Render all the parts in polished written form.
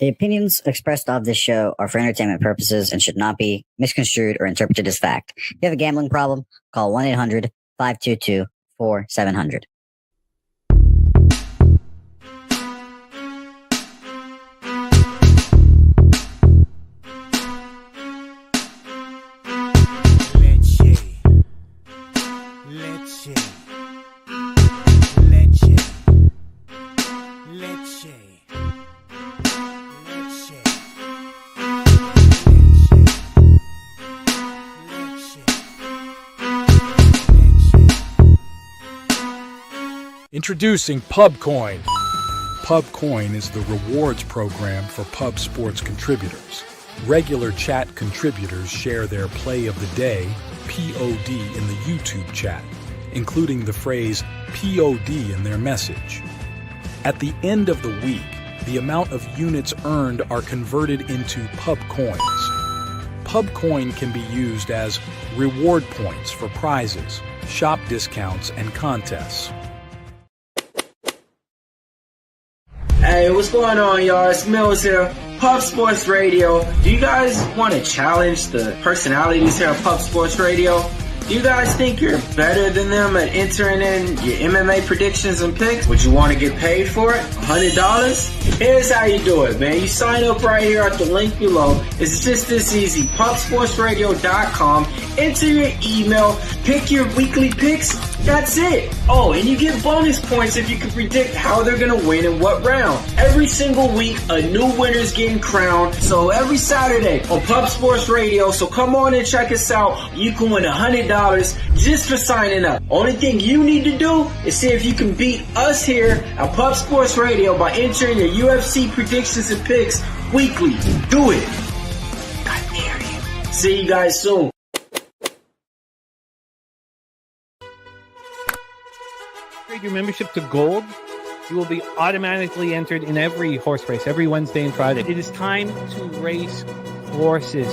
The opinions expressed of this show are for entertainment purposes and should not be misconstrued or interpreted as fact. If you have a gambling problem, call 1-800-522-4700. Introducing Pubcoin. Pubcoin is the rewards program for pub sports contributors. Regular chat contributors share their play of the day, POD, in the YouTube chat, including the phrase POD in their message. At the end of the week, the amount of units earned are converted into Pubcoins. Pubcoin can be used as reward points for prizes, shop discounts, and contests. Hey, what's going on, y'all? It's Mills here, Pub Sports Radio. Do you guys want to challenge the personalities here at Pub Sports Radio? Do you guys think you're better than them at entering in your MMA predictions and picks? Would you want to get paid for it? $100? Here's how you do it, man. You sign up right here at the link below. It's just this easy. PubSportsRadio.com. Enter your email. Pick your weekly picks. That's it. Oh, and you get bonus points if you can predict how they're going to win in what round. Every single week, a new winner's getting crowned. So every Saturday on Pub Sports Radio. So come on and check us out. You can win $100 just for signing up. Only thing you need to do is see if you can beat us here at Pub Sports Radio by entering your UFC predictions and picks weekly. Do it. I dare you. See you guys soon. Upgrade your membership to Gold, you will be automatically entered in every horse race, every Wednesday and Friday. It is time to race horses.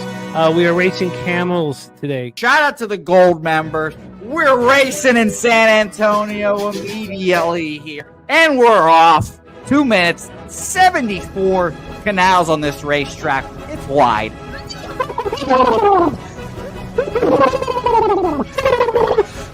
We are racing camels today. Shout out to the Gold members. We're racing in San Antonio immediately here. And we're off. 2 minutes, 74 canals on this racetrack. It's wide.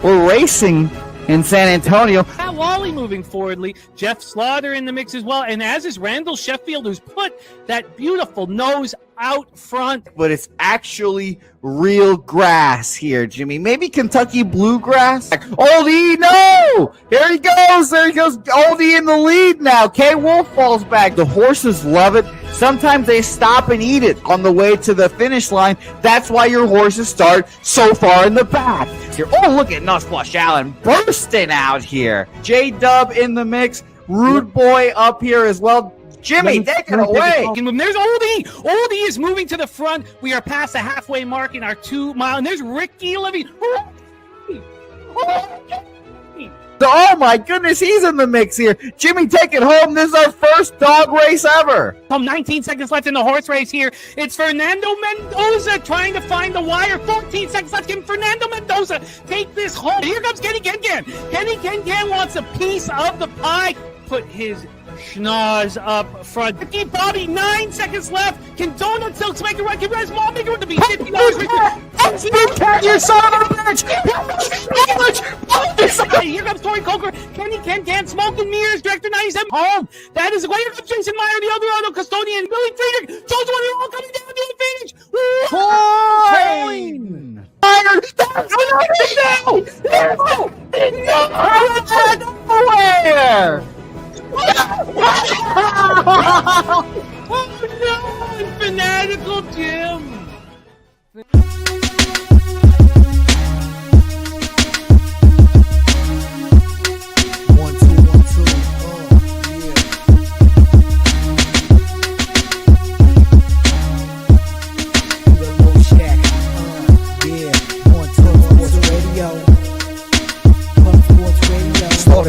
We're racing in San Antonio. Pat Wally moving forwardly. Jeff Slaughter in the mix as well. And as is Randall Sheffield, who's put that beautiful nose out front. But it's actually real grass here, Jimmy. Maybe Kentucky bluegrass. Oldie, no! There he goes. Oldie in the lead now. K. Wolf falls back. The horses love it. Sometimes they stop and eat it on the way to the finish line. That's why your horses start so far in the back. Here. Oh, look at Nussflush Allen bursting out here. J-Dub in the mix. Rude Boy up here as well. Jimmy, take it away. There's Oldie. Oldie is moving to the front. We are past the halfway mark in our 2 mile. And there's Ricky Levy. Oh my goodness, he's in the mix here. Jimmy, take it home. This is our first dog race ever. 19 seconds left in the horse race here. It's Fernando Mendoza trying to find the wire. 14 seconds left. Can Fernando Mendoza take this home? Here comes Kenny Kengan. Kenny Kengan wants a piece of the pie. Put his schnoz up front. Ricky Bobby, 9 seconds left. Can Donut Silks make a run? Can Res Mall make a run to be $50? You son of a bitch! Here comes Tori Coker. Kenny Kengan, Smoke and Mirrors, Director 97. Home. That is why here comes Jason Meyer, the Eldorado Custodian, Billy Friedrich. Jones one all coming down to the finish. Coin! Nowhere! Oh no! Fanatical Jim!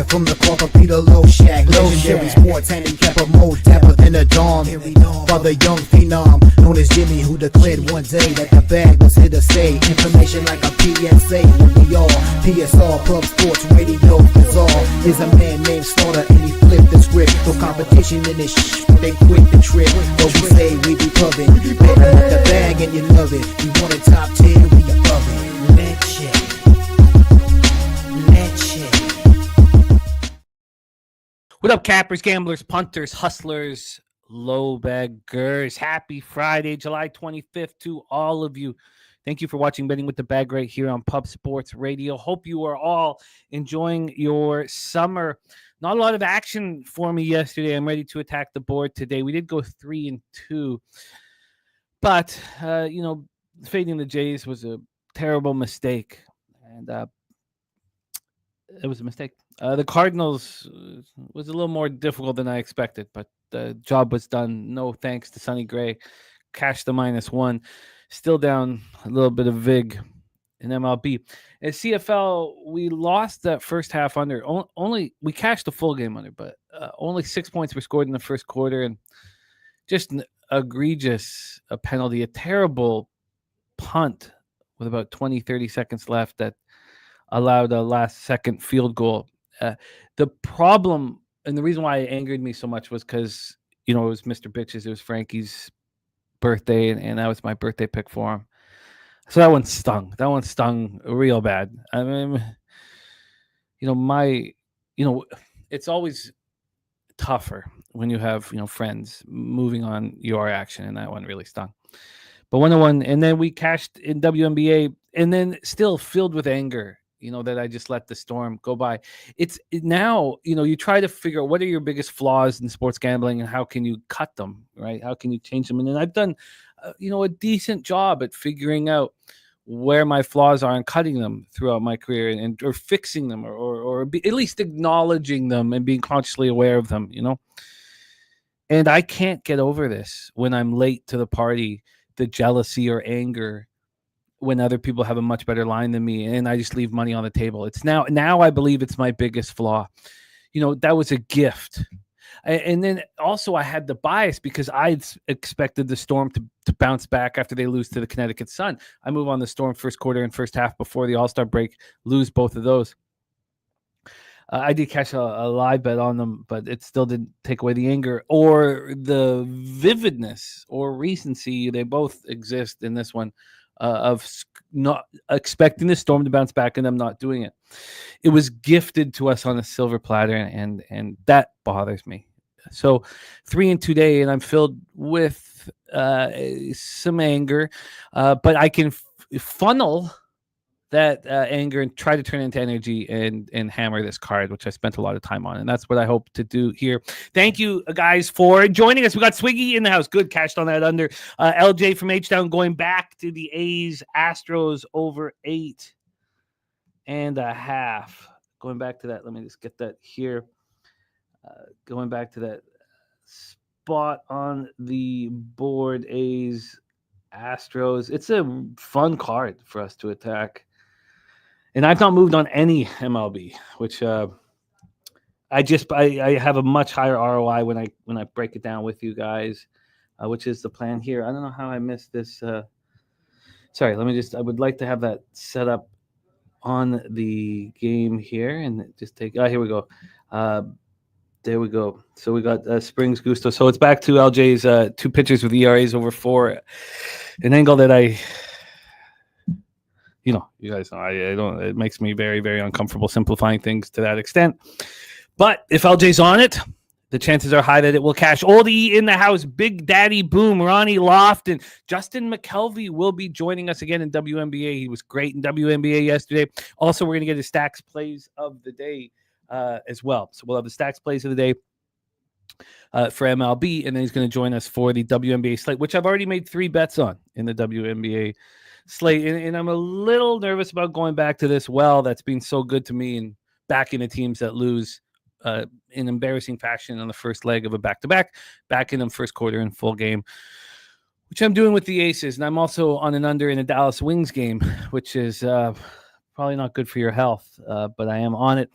From the corporate Peter Low Shack, legendary sports handicapper, more dapper than a dawn. Father young phenom, known as Jimmy, who declared one day that the bag was here to stay. Information like a PSA, when we all PSR, Pub Sports Radio, is all. Is a man named Slaughter, and he flipped the script. The competition in this shit, they quick to trip. But we say we be pubbing, betting with the bag and you love it. We want a top 10, we above it. Leche. What up, cappers, gamblers, punters, hustlers, low baggers? Happy Friday, July 25th to all of you. Thank you for watching Betting with the Bag right here on Pub Sports Radio. Hope you are all enjoying your summer. Not a lot of action for me yesterday. I'm ready to attack the board today. We did go 3-2, but fading the Jays was a terrible mistake, and it was a mistake. The Cardinals was a little more difficult than I expected, but the job was done. No thanks to Sonny Gray. Cashed the -1. Still down a little bit of VIG in MLB. At CFL, we lost that first half under. We cashed the full game under, but only 6 points were scored in the first quarter, and just an egregious penalty, a terrible punt with about 20, 30 seconds left that allowed a last-second field goal. The problem, and the reason why it angered me so much was because, it was Mr. Bitches. It was Frankie's birthday, and that was my birthday pick for him. So that one stung. That one stung real bad. I mean, it's always tougher when you have, friends moving on your action, and that one really stung. But 1-1, and then we cashed in WNBA, and then still filled with anger, that I just let the storm go by. It's now, you try to figure out what are your biggest flaws in sports gambling and how can you cut them, right? How can you change them? And then I've done, a decent job at figuring out where my flaws are and cutting them throughout my career or fixing them or at least acknowledging them and being consciously aware of them, And I can't get over this when I'm late to the party, the jealousy or anger when other people have a much better line than me, and I just leave money on the table. It's now I believe it's my biggest flaw. That was a gift. And then also I had the bias because I expected the Storm to bounce back after they lose to the Connecticut Sun. I move on the Storm first quarter and first half before the All-Star break, lose both of those. I did catch a live bet on them, but it still didn't take away the anger or the vividness or recency. They both exist in this one. Of not expecting the Storm to bounce back and them not doing it. It was gifted to us on a silver platter, and that bothers me. So 3-2 day, and I'm filled with some anger, but I can funnel that anger and try to turn it into energy and hammer this card, which I spent a lot of time on. And that's what I hope to do here. Thank you, guys, for joining us. We got Swiggy in the house. Good, cashed on that under. LJ from H-Town going back to the A's. Astros over 8.5. Going back to that. Let me just get that here. Going back to that spot on the board. A's, Astros. It's a fun card for us to attack. And I've not moved on any MLB, which I have a much higher ROI when I break it down with you guys, which is the plan here. I don't know how I missed this. Sorry, I would like to have that set up on the game here and just take. Here we go. There we go. So we got Springs Gusto. So it's back to LJ's 2 pitchers with ERAs over 4, an angle that you guys know, I don't. It makes me very, very uncomfortable simplifying things to that extent. But if LJ's on it, the chances are high that it will cash. Oldie in the house, Big Daddy Boom, Ronnie Loft, and Justin McKelvey will be joining us again in WNBA. He was great in WNBA yesterday. Also, we're going to get his stacks plays of the day as well. So we'll have the stacks plays of the day for MLB, and then he's going to join us for the WNBA slate, which I've already made 3 bets on in the WNBA slate, and I'm a little nervous about going back to this well that's been so good to me and backing the teams that lose in embarrassing fashion on the first leg of a back-to-back, backing them first quarter in full game, which I'm doing with the Aces, and I'm also on an under in a Dallas Wings game, which is probably not good for your health, but I am on it.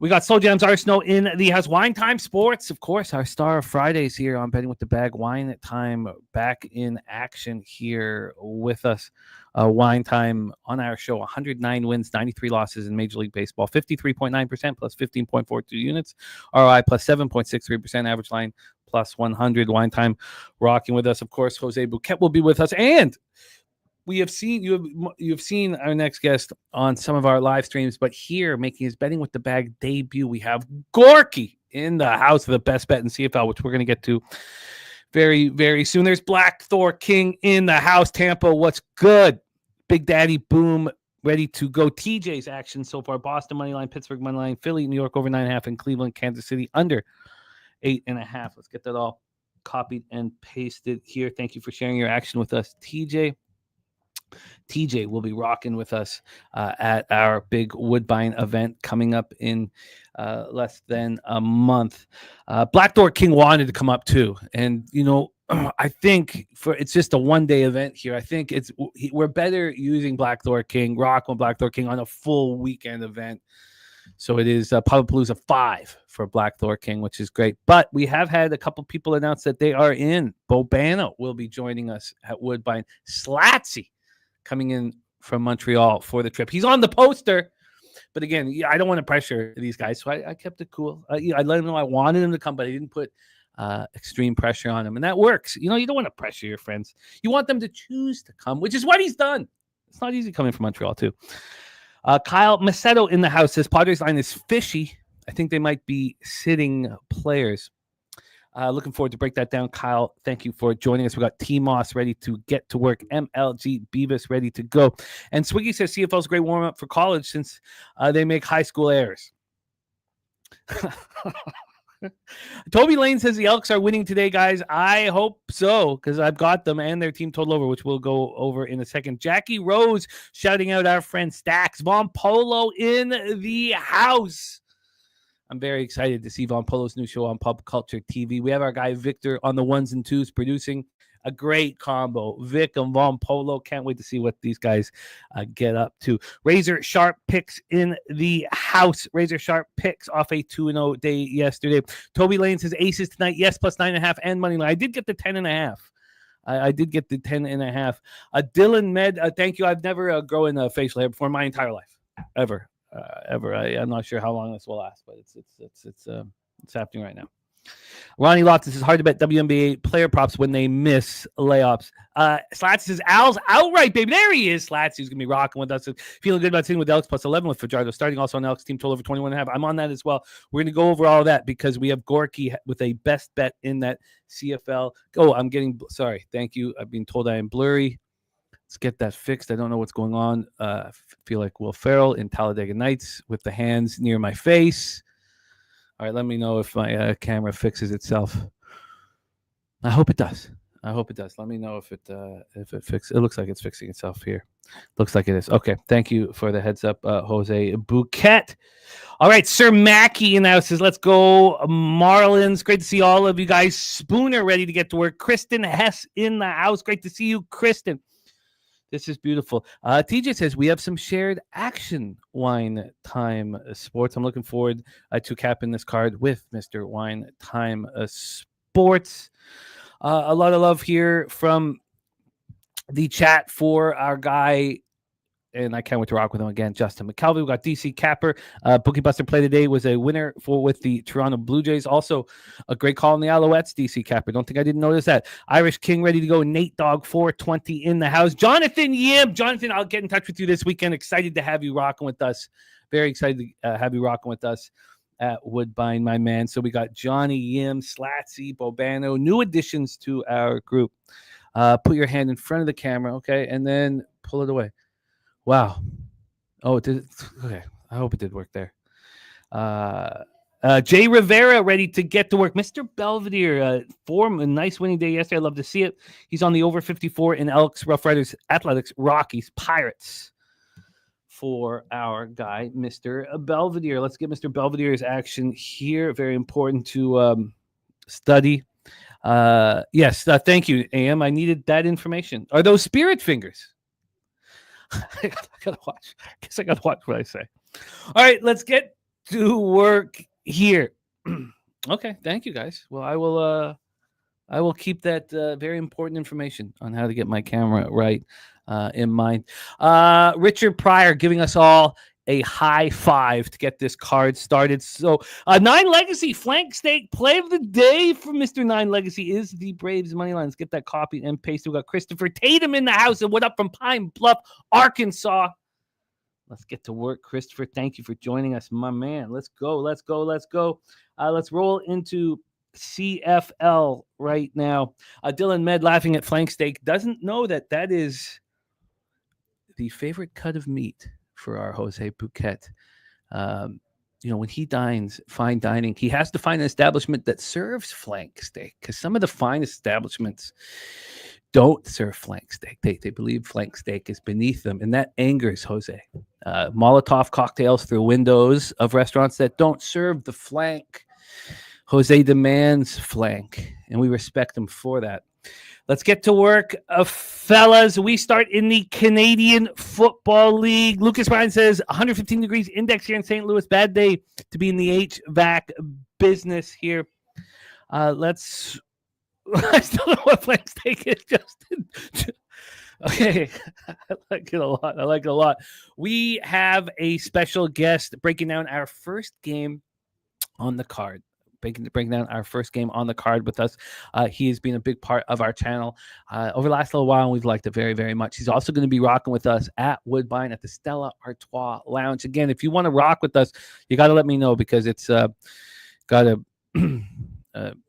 We got Slow Jams Arsenal in the house. Wine Time Sports, of course, our star of Fridays here on Betting with the Bag. Wine Time back in action here with us. Wine Time on our show, 109 wins, 93 losses in Major League Baseball, 53.9% plus 15.42 units, ROI plus 7.63%, average line plus 100. Wine Time rocking with us. Of course, Jose Bouquet will be with us. And we have seen you've seen our next guest on some of our live streams, but here making his Betting with the Bag debut, we have Gorki in the house for the best bet in CFL, which we're going to get to very, very soon. There's Black Thor King in the house. Tampa, what's good? Big Daddy Boom ready to go. TJ's action so far: Boston money line, Pittsburgh money line, Philly, New York over 9.5, and Cleveland, Kansas City under 8.5. Let's get that all copied and pasted here. Thank you for sharing your action with us, TJ. TJ will be rocking with us at our big Woodbine event coming up in less than a month. Black Door King wanted to come up too. And, I think it's just a one-day event here. I think we're better using Black Door King, rock on Black Door King on a full weekend event. So it is Pubapalooza 5 for Black Thor King, which is great. But we have had a couple people announce that they are in. Bobano will be joining us at Woodbine. Slatsy coming in from Montreal for the trip. He's on the poster, but again, I don't want to pressure these guys, so I kept it cool. I let him know I wanted him to come, but I didn't put extreme pressure on him, and that works. You don't want to pressure your friends. You want them to choose to come, which is what he's done. It's not easy coming from Montreal, too. Kyle Macedo in the house says Padres line is fishy. I think they might be sitting players. Looking forward to break that down. Kyle, thank you for joining us. We got T-Moss ready to get to work. MLG Beavis ready to go. And Swiggy says CFL is a great warm-up for college since they make high school errors. Toby Lane says the Elks are winning today, guys. I hope so, because I've got them and their team total over, which we'll go over in a second. Jackie Rose shouting out our friend Stacks. Von Polo in the house. I'm very excited to see Von Polo's new show on Pub Culture TV. We have our guy Victor on the ones and twos producing a great combo. Vic and Von Polo. Can't wait to see what these guys get up to. Razor Sharp picks in the house. Razor Sharp picks off a 2-0 day yesterday. Toby Lane says aces tonight. Yes, plus 9.5 and money line. I did get the 10.5. I did get the 10.5. Dylan Med, thank you. I've never grown a facial hair before in my entire life, ever. I'm not sure how long this will last, but it's happening right now. Ronnie Loftus says hard to bet WNBA player props when they miss layups. Slats says Al's outright, baby. There he is. Slats, who's gonna be rocking with us. Feeling good about sitting with Elks plus 11 with Fajardo. Starting also on the Elks team total over 21.5. I'm on that as well. We're gonna go over all of that because we have Gorki with a best bet in that CFL. Sorry. Thank you. I've been told I am blurry. Let's get that fixed. I don't know what's going on. I feel like Will Ferrell in Talladega Nights with the hands near my face. All right, let me know if my camera fixes itself. I hope it does. Let me know if it fixes. It looks like it's fixing itself here. Looks like it is. Okay, thank you for the heads up, Jose Bouquet. All right, Sir Mackey in the house says, let's go Marlins. Great to see all of you guys. Spooner ready to get to work. Kristen Hess in the house. Great to see you, Kristen. This is beautiful. TJ says we have some shared action Wine Time Sports. I'm looking forward to capping this card with Mr. Wine Time Sports. A lot of love here from the chat for our guy, and I can't wait to rock with him again, Justin Mcelvy. We got DC Capper. Bookie Buster play today was a winner with the Toronto Blue Jays. Also, a great call on the Alouettes, DC Capper. Don't think I didn't notice that. Irish King ready to go. Nate Dog 420 in the house. Jonathan Yim. Jonathan, I'll get in touch with you this weekend. Excited to have you rocking with us. Very excited to have you rocking with us at Woodbine, my man. So we got Johnny Yim, Slatsy, Bobano, new additions to our group. Put your hand in front of the camera, okay, and then pull it away. Wow. Oh, it did. Okay. I hope it did work there. Jay Rivera ready to get to work. Mr. Belvedere, form a nice winning day yesterday. I love to see it. He's on the over 54 in Elks, Roughriders, Athletics, Rockies, Pirates for our guy, Mr. Belvedere. Let's get Mr. Belvedere's action here. Very important to study. Yes. Thank you, AM. I needed that information. Are those spirit fingers? I gotta watch. I guess I gotta watch what I say. All right, let's get to work here. Okay, thank you guys. Well, I will keep that very important information on how to get my camera right in mind. Richard Pryor giving us all a high five to get this card started. So, Nine Legacy flank stake play of the day for Mr. Nine Legacy is the Braves money line. Let's get that copy and paste. We got Christopher Tatum in the house, and what up from Pine Bluff, Arkansas. Let's get to work, Christopher. Thank you for joining us, my man. Let's go. Let's roll into CFL right now. Dylan Med laughing at flank steak doesn't know that is the favorite cut of meat for our Jose Bouquet. When he dines, fine dining, he has to find an establishment that serves flank steak because some of the fine establishments don't serve flank steak. They believe flank steak is beneath them, and that angers Jose. Molotov cocktails through windows of restaurants that don't serve the flank. Jose demands flank, and we respect him for that. Let's get to work, fellas. We start in the Canadian Football League. Lucas Ryan says 115 degrees index here in St. Louis. Bad day to be in the HVAC business here. I still don't know what flank steak is, Justin. Okay, I like it a lot. We have a special guest breaking down our first game on the card. Breaking down our first game on the card with us. He has been a big part of our channel over the last little while, and we've liked it very, very much. He's also going to be rocking with us at Woodbine at the Stella Artois Lounge. Again, if you want to rock with us, you got to let me know because it's got a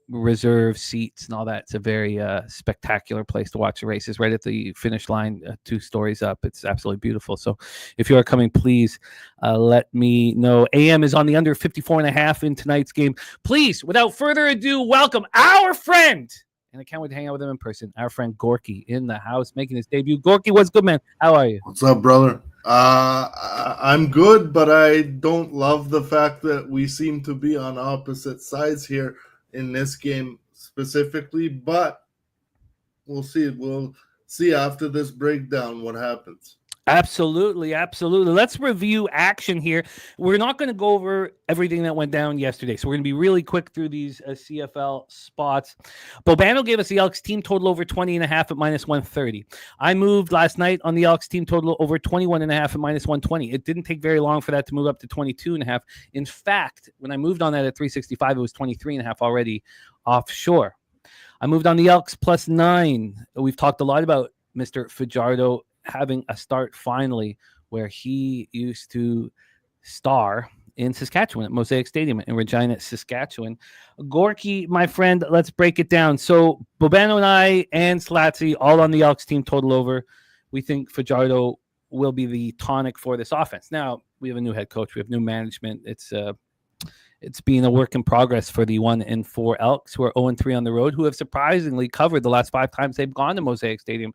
reserve seats and all that. It's a very spectacular place to watch the races right at the finish line, 2 stories up. It's absolutely beautiful. So if you are coming, please let me know. AM is on the under 54.5 in tonight's game. Please, without further ado, welcome our friend, and I can't wait to hang out with him in person, our friend Gorki in the house making his debut. Gorki, what's good, man? How are you? What's up, brother? I'm good, but I don't love the fact that we seem to be on opposite sides here in this game specifically, but we'll see. We'll see after this breakdown what happens. Absolutely. Let's review action here. We're not going to go over everything that went down yesterday, so we're going to be really quick through these CFL spots. Bobano gave us the Elks team total over 20.5 at -130. I moved last night on the Elks team total over 21.5 at -120. It didn't take very long for that to move up to 22.5. In fact, when I moved on that at 365, it was 23.5 already offshore. I moved on the Elks +9. We've talked a lot about Mr. Fajardo having a start finally where he used to star in Saskatchewan at Mosaic Stadium in Regina, Saskatchewan. Gorki, my friend, let's break it down. So Bobano and I and Slatsy all on the Elks team total over. We think Fajardo will be the tonic for this offense. Now, we have a new head coach. We have new management. It's been a work in progress for the 1-4 Elks, who are 0-3 on the road, who have surprisingly covered the last 5 times they've gone to Mosaic Stadium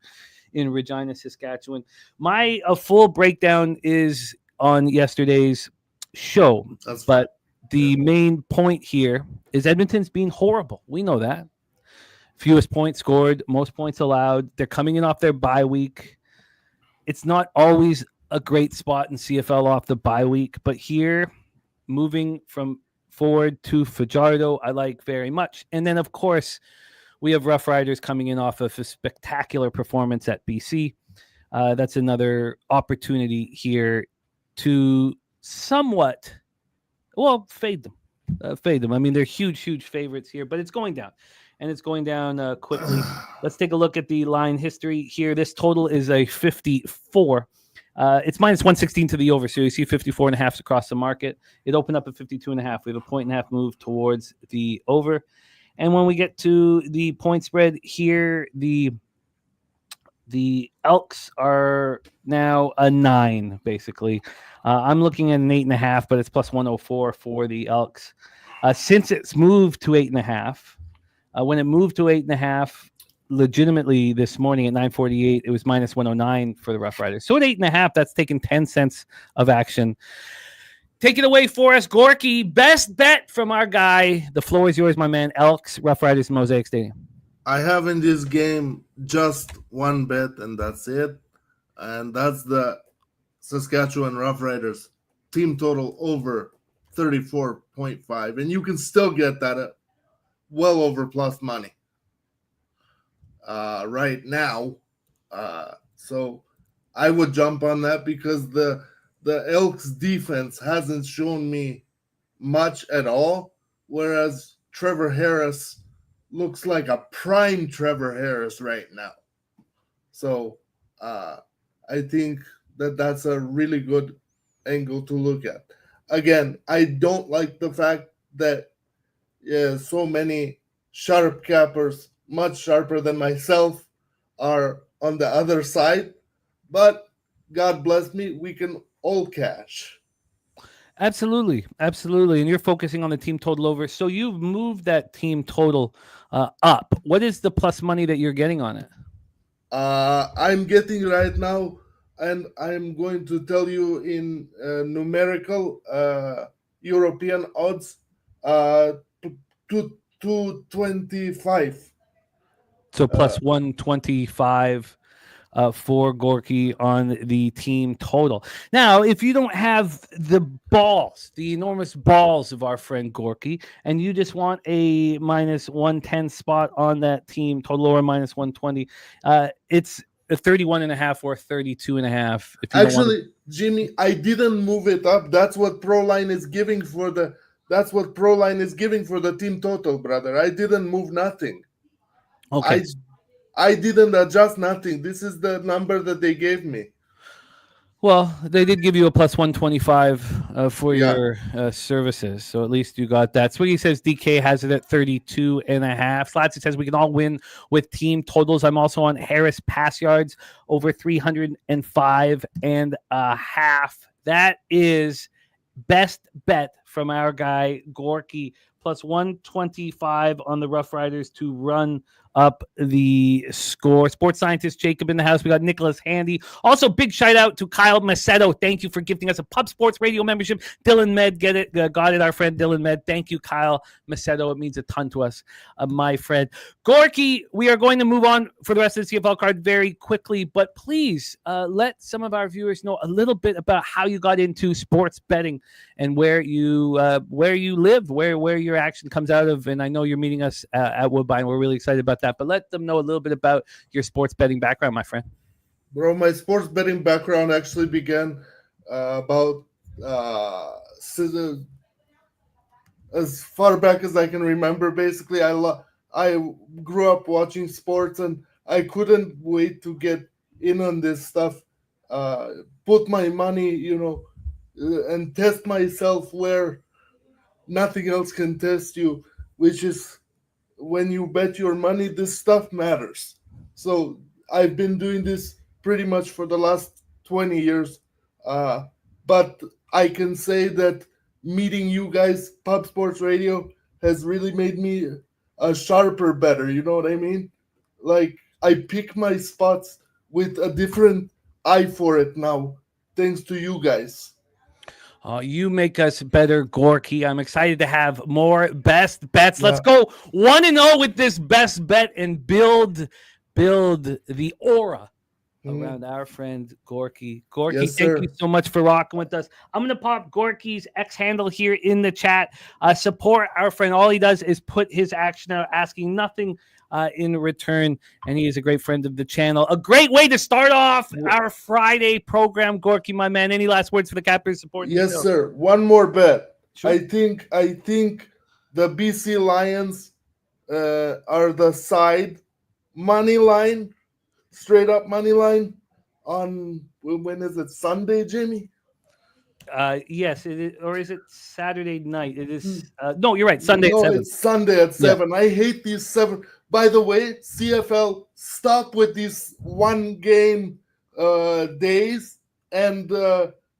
in Regina, Saskatchewan. My full breakdown is on yesterday's show, but the main point here is Edmonton's being horrible. We know that. Fewest points scored, most points allowed. They're coming in off their bye week. It's not always a great spot in CFL off the bye week, but here, moving from forward to Fajardo, I like very much. And then, of course, we have Roughriders coming in off of a spectacular performance at BC. That's another opportunity here to somewhat, fade them. I mean, they're huge favorites here, but it's going down. And it's going down quickly. Let's take a look at the line history here. This total is a 54. It's -116 to the over, so you see 54.5 across the market. It opened up at 52.5. We have a 1.5 move towards the over. And when we get to the point spread here, the Elks are now a 9, basically. I'm looking at an 8.5, but it's +104 for the Elks. Since it's moved to 8.5, when it moved to 8.5, legitimately this morning at 9:48, it was -109 for the Roughriders. So at 8.5, that's taken 10 cents of action. Take it away for us, Gorki. Best bet from our guy. The floor is yours, my man. Elks, Roughriders, Mosaic Stadium. I have in this game just one bet, and that's it. And that's the Saskatchewan Roughriders team total over 34.5, and you can still get that at well over plus money right now. So I would jump on that because the Elks defense hasn't shown me much at all, whereas Trevor Harris looks like a prime Trevor Harris right now. So I think that's a really good angle to look at. Again, I don't like the fact that so many sharp cappers, much sharper than myself, are on the other side. But God bless me, we can all cash. Absolutely. And you're focusing on the team total over. So you've moved that team total up. What is the plus money that you're getting on it? I'm getting right now, and I'm going to tell you in numerical European odds, 225. So plus 125 for Gorki on the team total. Now, if you don't have the balls, the enormous balls of our friend Gorki, and you just want a minus 110 spot on that team total or minus 120, it's a 31.5 or 32.5. Actually, Jimmy, I didn't move it up. That's what ProLine is giving for the team total, brother. I didn't move nothing. Okay. I didn't adjust nothing. This is the number that they gave me. Well, they did give you a plus 125 for your services. So at least you got that. Swiggy says DK has it at 32.5. Slatsy says we can all win with team totals. I'm also on Harris pass yards over 305.5. That is best bet from our guy Gorki, plus 125 on the Roughriders to run up the score. Sports scientist Jacob in the house. We got Nicholas Handy. Also, big shout out to Kyle Macedo. Thank you for gifting us a Pub Sports Radio membership. Dylan Med, got it, our friend Dylan Med. Thank you, Kyle Macedo. It means a ton to us, my friend. Gorki, we are going to move on for the rest of the CFL card very quickly, but please let some of our viewers know a little bit about how you got into sports betting and where you live, where your action comes out of. And I know you're meeting us at Woodbine. We're really excited about that, but let them know a little bit about your sports betting background, my friend. Bro, my sports betting background actually began about as far back as I can remember. Basically, I grew up watching sports, and I couldn't wait to get in on this stuff. Put my money, and test myself where nothing else can test you, which is when you bet your money, this stuff matters. So I've been doing this pretty much for the last 20 years. But I can say that meeting you guys, Pub Sports Radio, has really made me a sharper bettor. You know what I mean? Like, I pick my spots with a different eye for it now, thanks to you guys. You make us better, Gorki. I'm excited to have more best bets. Yeah. Let's go 1-0 with this best bet and build the aura around our friend Gorki. Gorki, yes, thank you so much for rocking with us. I'm going to pop Gorki's X handle here in the chat. Support our friend. All he does is put his action out, asking nothing in return, and he is a great friend of the channel. A great way to start off our Friday program, Gorki, my man. Any last words for the cappers support? Yes, sir. One more bet. Sure. I think the BC Lions are the side money line, straight up money line on, when is it, Sunday, Jimmy? Yes, it is, or is it Saturday night? It is. No, you're right. Sunday at 7. It's Sunday at 7. Yeah. I hate these 7. By the way, CFL, stop with these one game days and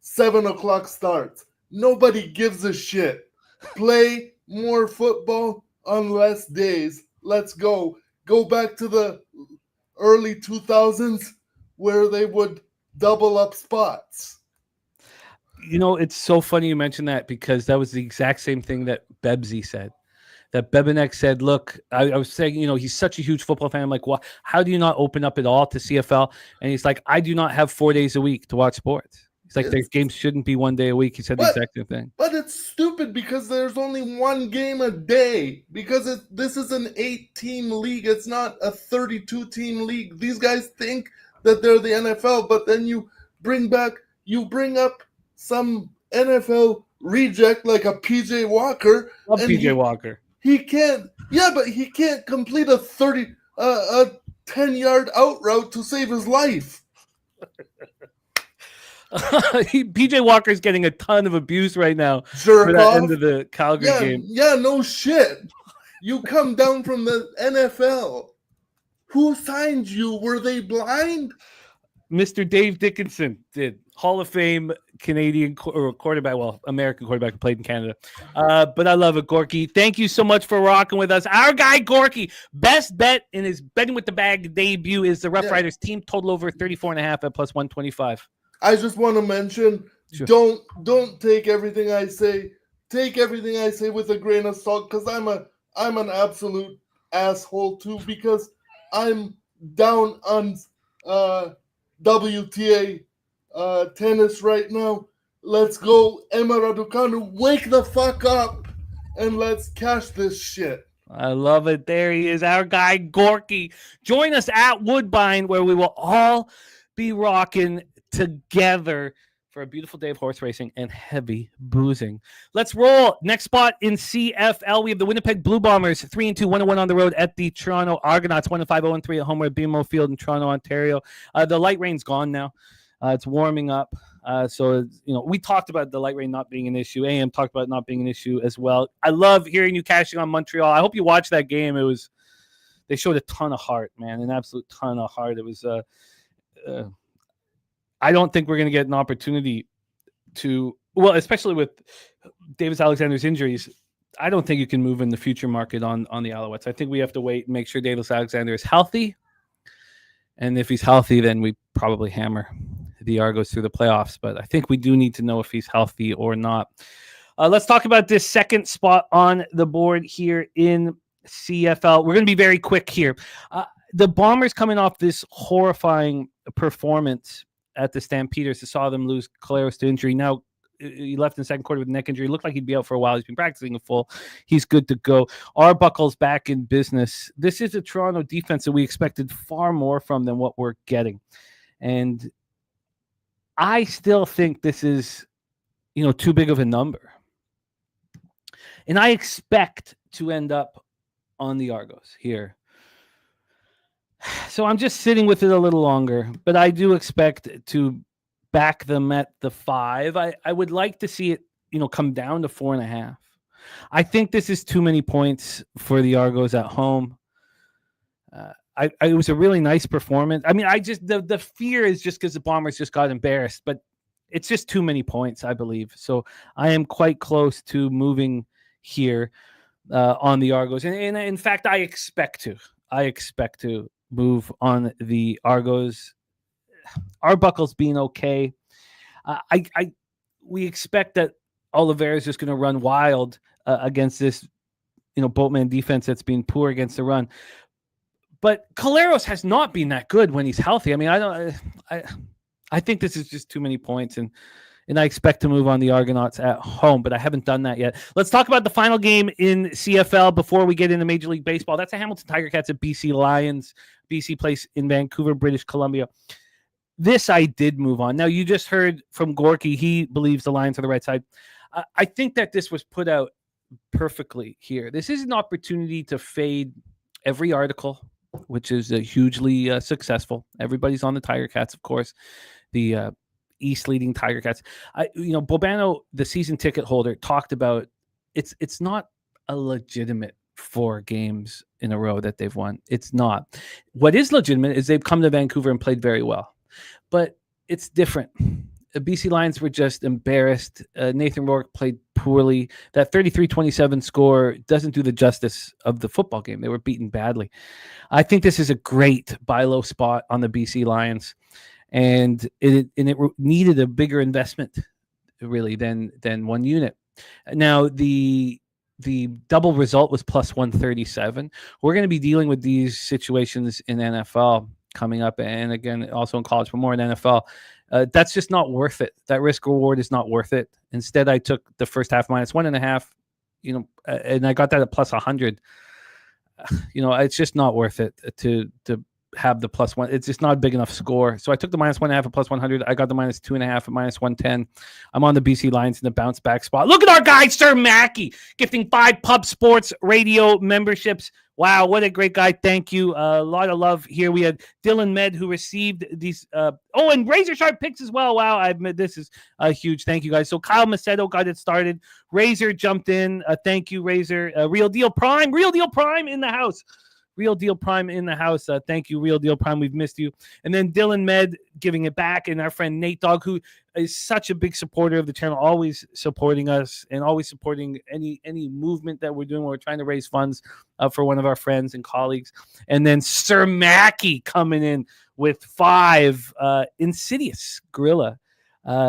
7 o'clock starts. Nobody gives a shit. Play more football on less days. Let's go. Go back to the early 2000s where they would double up spots. It's so funny you mentioned that, because that was the exact same thing that Bebsy said. That Bebenek said, look, I was saying, he's such a huge football fan. I'm like, how do you not open up at all to CFL? And he's like, I do not have 4 days a week to watch sports. He's like, their games shouldn't be one day a week. He said the exact same thing. But it's stupid because there's only one game a day. Because this is an 8-team league. It's not a 32-team league. These guys think that they're the NFL, but then you bring up some NFL reject like a PJ Walker. Love PJ Walker. He can't. Yeah, but he can't complete a 10-yard out route to save his life. PJ Walker's getting a ton of abuse right now for that end of the Calgary game. Yeah, no shit. You come down from the NFL. Who signed you? Were they blind? Mr. Dave Dickinson did. Hall of Fame Canadian quarterback, American quarterback who played in Canada. But I love it, Gorki. Thank you so much for rocking with us. Our guy, Gorki, best bet in his betting with the bag debut is the Roughriders team total over 34.5 at plus 125. I just want to mention, don't take everything I say. Take everything I say with a grain of salt, because I'm an absolute asshole too, because I'm down on WTA tennis right now. Let's go, Emma Raducanu. Wake the fuck up and let's cash this shit. I love it. There he is, our guy Gorki. Join us at Woodbine, where we will all be rocking together for a beautiful day of horse racing and heavy boozing. Let's roll. Next spot in CFL, we have the Winnipeg Blue Bombers, 3-2, 1-1 on the road at the Toronto Argonauts, 1-5, 0-3 at home at BMO Field in Toronto, Ontario. The light rain's gone now. It's warming up. So, we talked about the light rain not being an issue. AM talked about it not being an issue as well. I love hearing you cashing on Montreal. I hope you watched that game. They showed a ton of heart, man, an absolute ton of heart. It was I don't think we're going to get an opportunity to, especially with Davis Alexander's injuries, I don't think you can move in the future market on the Alouettes. I think we have to wait and make sure Davis Alexander is healthy. And if he's healthy, then we probably hammer the Argos through the playoffs. But I think we do need to know if he's healthy or not. Let's talk about this second spot on the board here in CFL. We're going to be very quick here. The Bombers coming off this horrifying performance at the Stampeders. I saw them lose Collaros to injury. Now, he left in the second quarter with a neck injury. Looked like he'd be out for a while. He's been practicing a full. He's good to go. Arbuckle's back in business. This is a Toronto defense that we expected far more from than what we're getting. And I still think this is, too big of a number. And I expect to end up on the Argos here. So I'm just sitting with it a little longer, but I do expect to back them at the 5. I would like to see it, come down to 4.5. I think this is too many points for the Argos at home. It was a really nice performance. I mean, the fear is just because the Bombers just got embarrassed, but it's just too many points, I believe. So I am quite close to moving here on the Argos. And in fact, I expect to move on the Argos. Arbuckle's being okay. We expect that Oliveira is just going to run wild against this, Boatman defense that's been poor against the run. But Collaros has not been that good when he's healthy. I mean, I think this is just too many points, and I expect to move on the Argonauts at home, but I haven't done that yet. Let's talk about the final game in CFL before we get into Major League Baseball. That's the Hamilton Tiger Cats at BC Lions. BC plays in Vancouver, British Columbia. This I did move on. Now, you just heard from Gorki. He believes the Lions are the right side. I think that this was put out perfectly here. This is an opportunity to fade every article, which is hugely successful. Everybody's on the Tiger Cats, of course. The East leading Tiger Cats. Bobano, the season ticket holder, talked about it's not a legitimate 4 games in a row that they've won. It's not. What is legitimate is they've come to Vancouver and played very well. But it's different. The BC Lions were just embarrassed. Nathan Rourke played poorly. That 33-27 score doesn't do the justice of the football game. They were beaten badly. I think this is a great buy low spot on the BC Lions. And it needed a bigger investment, really, than one unit. Now, the double result was plus 137. We're going to be dealing with these situations in NFL coming up, and again, also in college, but more in NFL That's just not worth it. That risk reward is not worth it. Instead, I took the first half -1.5, and I got that at +100. It's just not worth it to have the +1. It's just not a big enough score. So I took the -1.5 at +100. I got the -2.5 at -110. I'm on the BC Lions in the bounce back spot. Look at our guy, Sir Mackey, gifting 5 Pub Sports Radio memberships. Wow, what a great guy. Thank you. A lot of love here. We had Dylan Med, who received these. And Razor Sharp picks as well. Wow, I admit this is huge. Thank you, guys. So Kyle Macedo got it started. Razor jumped in. Thank you, Razor. Real Deal Prime in the house. Real Deal Prime in the house. Thank you, Real Deal Prime. We've missed you. And then Dylan Med giving it back, and our friend Nate Dogg, who is such a big supporter of the channel, always supporting us and always supporting any movement that we're doing when we're trying to raise funds for one of our friends and colleagues. And then Sir Mackey coming in with 5 Insidious Gorilla,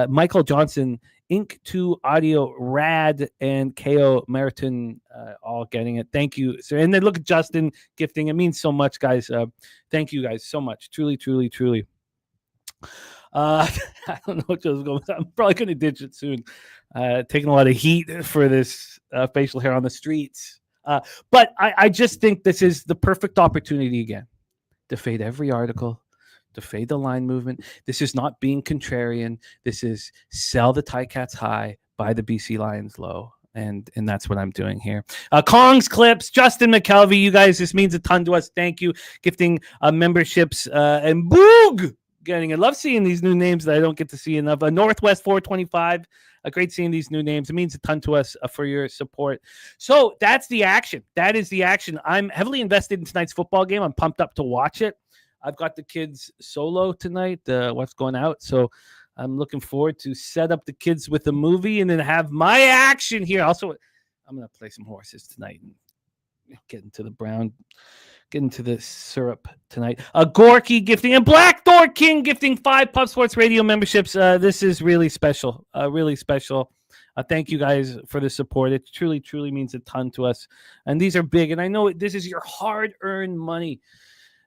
Michael Johnson, Inc. 2 Audio, Rad, and KO Meriton, all getting it. Thank you, sir. And then look at Justin gifting. It means so much, guys. Thank you, guys, so much. Truly, truly, truly. I don't know what was going on. I'm probably going to ditch it soon. Taking a lot of heat for this facial hair on the streets. But I just think this is the perfect opportunity again to fade every article, to fade the line movement. This is not being contrarian. This is sell the Ticats high, buy the BC Lions low. And that's what I'm doing here. Kong's Clips, Justin McKelvey, you guys, this means a ton to us. Thank you. Gifting memberships and Boog getting it. Love seeing these new names that I don't get to see enough. Northwest 425. Great seeing these new names. It means a ton to us for your support. So that's the action. That is the action. I'm heavily invested in tonight's football game. I'm pumped up to watch it. I've got the kids solo tonight, what's going out. So I'm looking forward to set up the kids with a movie and then have my action here. Also, I'm going to play some horses tonight and get into the syrup tonight. Gorki gifting and Black Door King gifting 5 Pub Sports Radio memberships. This is really special. Really special. Thank you guys for the support. It truly, truly means a ton to us. And these are big. And I know this is your hard-earned money.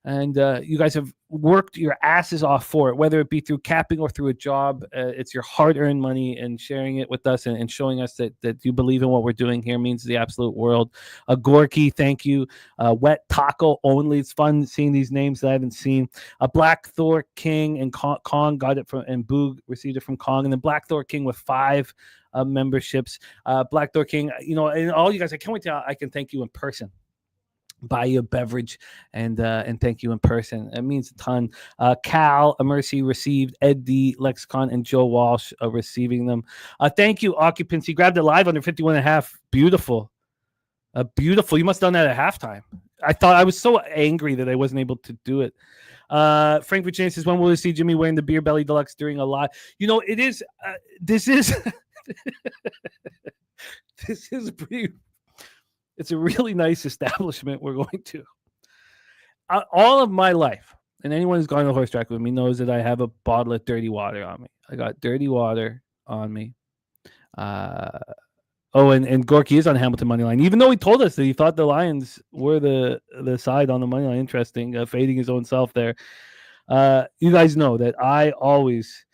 And you guys have worked your asses off for it, whether it be through capping or through a job. It's your hard-earned money, and sharing it with us and showing us that you believe in what we're doing here means the absolute world. Gorky, thank you. Wet Taco Only. It's fun seeing these names that I haven't seen. Black Thor King and Kong got it from, and Boog received it from Kong. And then Black Thor King with 5 memberships. Black Thor King, and all you guys, I can't wait till I can thank you in person. Buy you a beverage and thank you in person. It means a ton. Cal, a Mercy received, Ed D, Lexicon, and Joe Walsh receiving them. Thank you, Occupancy. Grabbed it live under 51.5. Beautiful. Beautiful. You must have done that at halftime. I was so angry that I wasn't able to do it. Frank Virginia says, when will we see Jimmy wearing the Beer Belly Deluxe during a live? It is, this is, this is pretty. It's a really nice establishment we're going to. All of my life, and anyone who's gone to the horse track with me knows that I have a bottle of dirty water on me. I got dirty water on me. And Gorky is on Hamilton money line, even though he told us that he thought the Lions were the side on the money line. Interesting, fading his own self there. You guys know that I always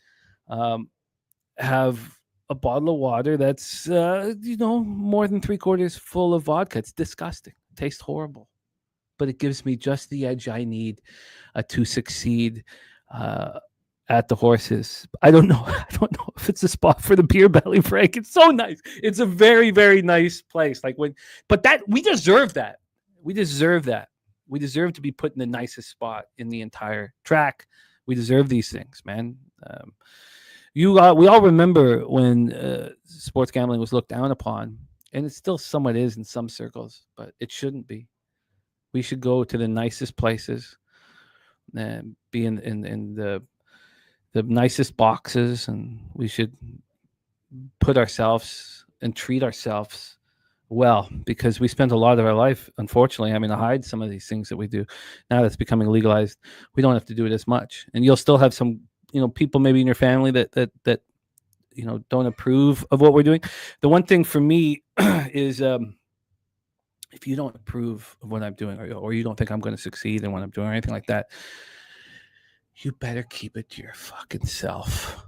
have a bottle of water that's more than 3/4 full of vodka. It's disgusting. It tastes horrible, but it gives me just the edge I need to succeed at the horses. I don't know if it's a spot for the Beer Belly, Frank. It's so nice. It's a very, very nice place. But we deserve that. We deserve that. We deserve to be put in the nicest spot in the entire track. We deserve these things, man. We all remember when sports gambling was looked down upon, and it still somewhat is in some circles, but it shouldn't be. We should go to the nicest places and be in the nicest boxes, and we should put ourselves and treat ourselves well, because we spent a lot of our life, unfortunately, having to hide some of these things that we do. Now that's becoming legalized, we don't have to do it as much, and you'll still have some people maybe in your family that don't approve of what we're doing. The one thing for me is if you don't approve of what I'm doing, or you don't think I'm going to succeed in what I'm doing or anything like that, you better keep it to your fucking self.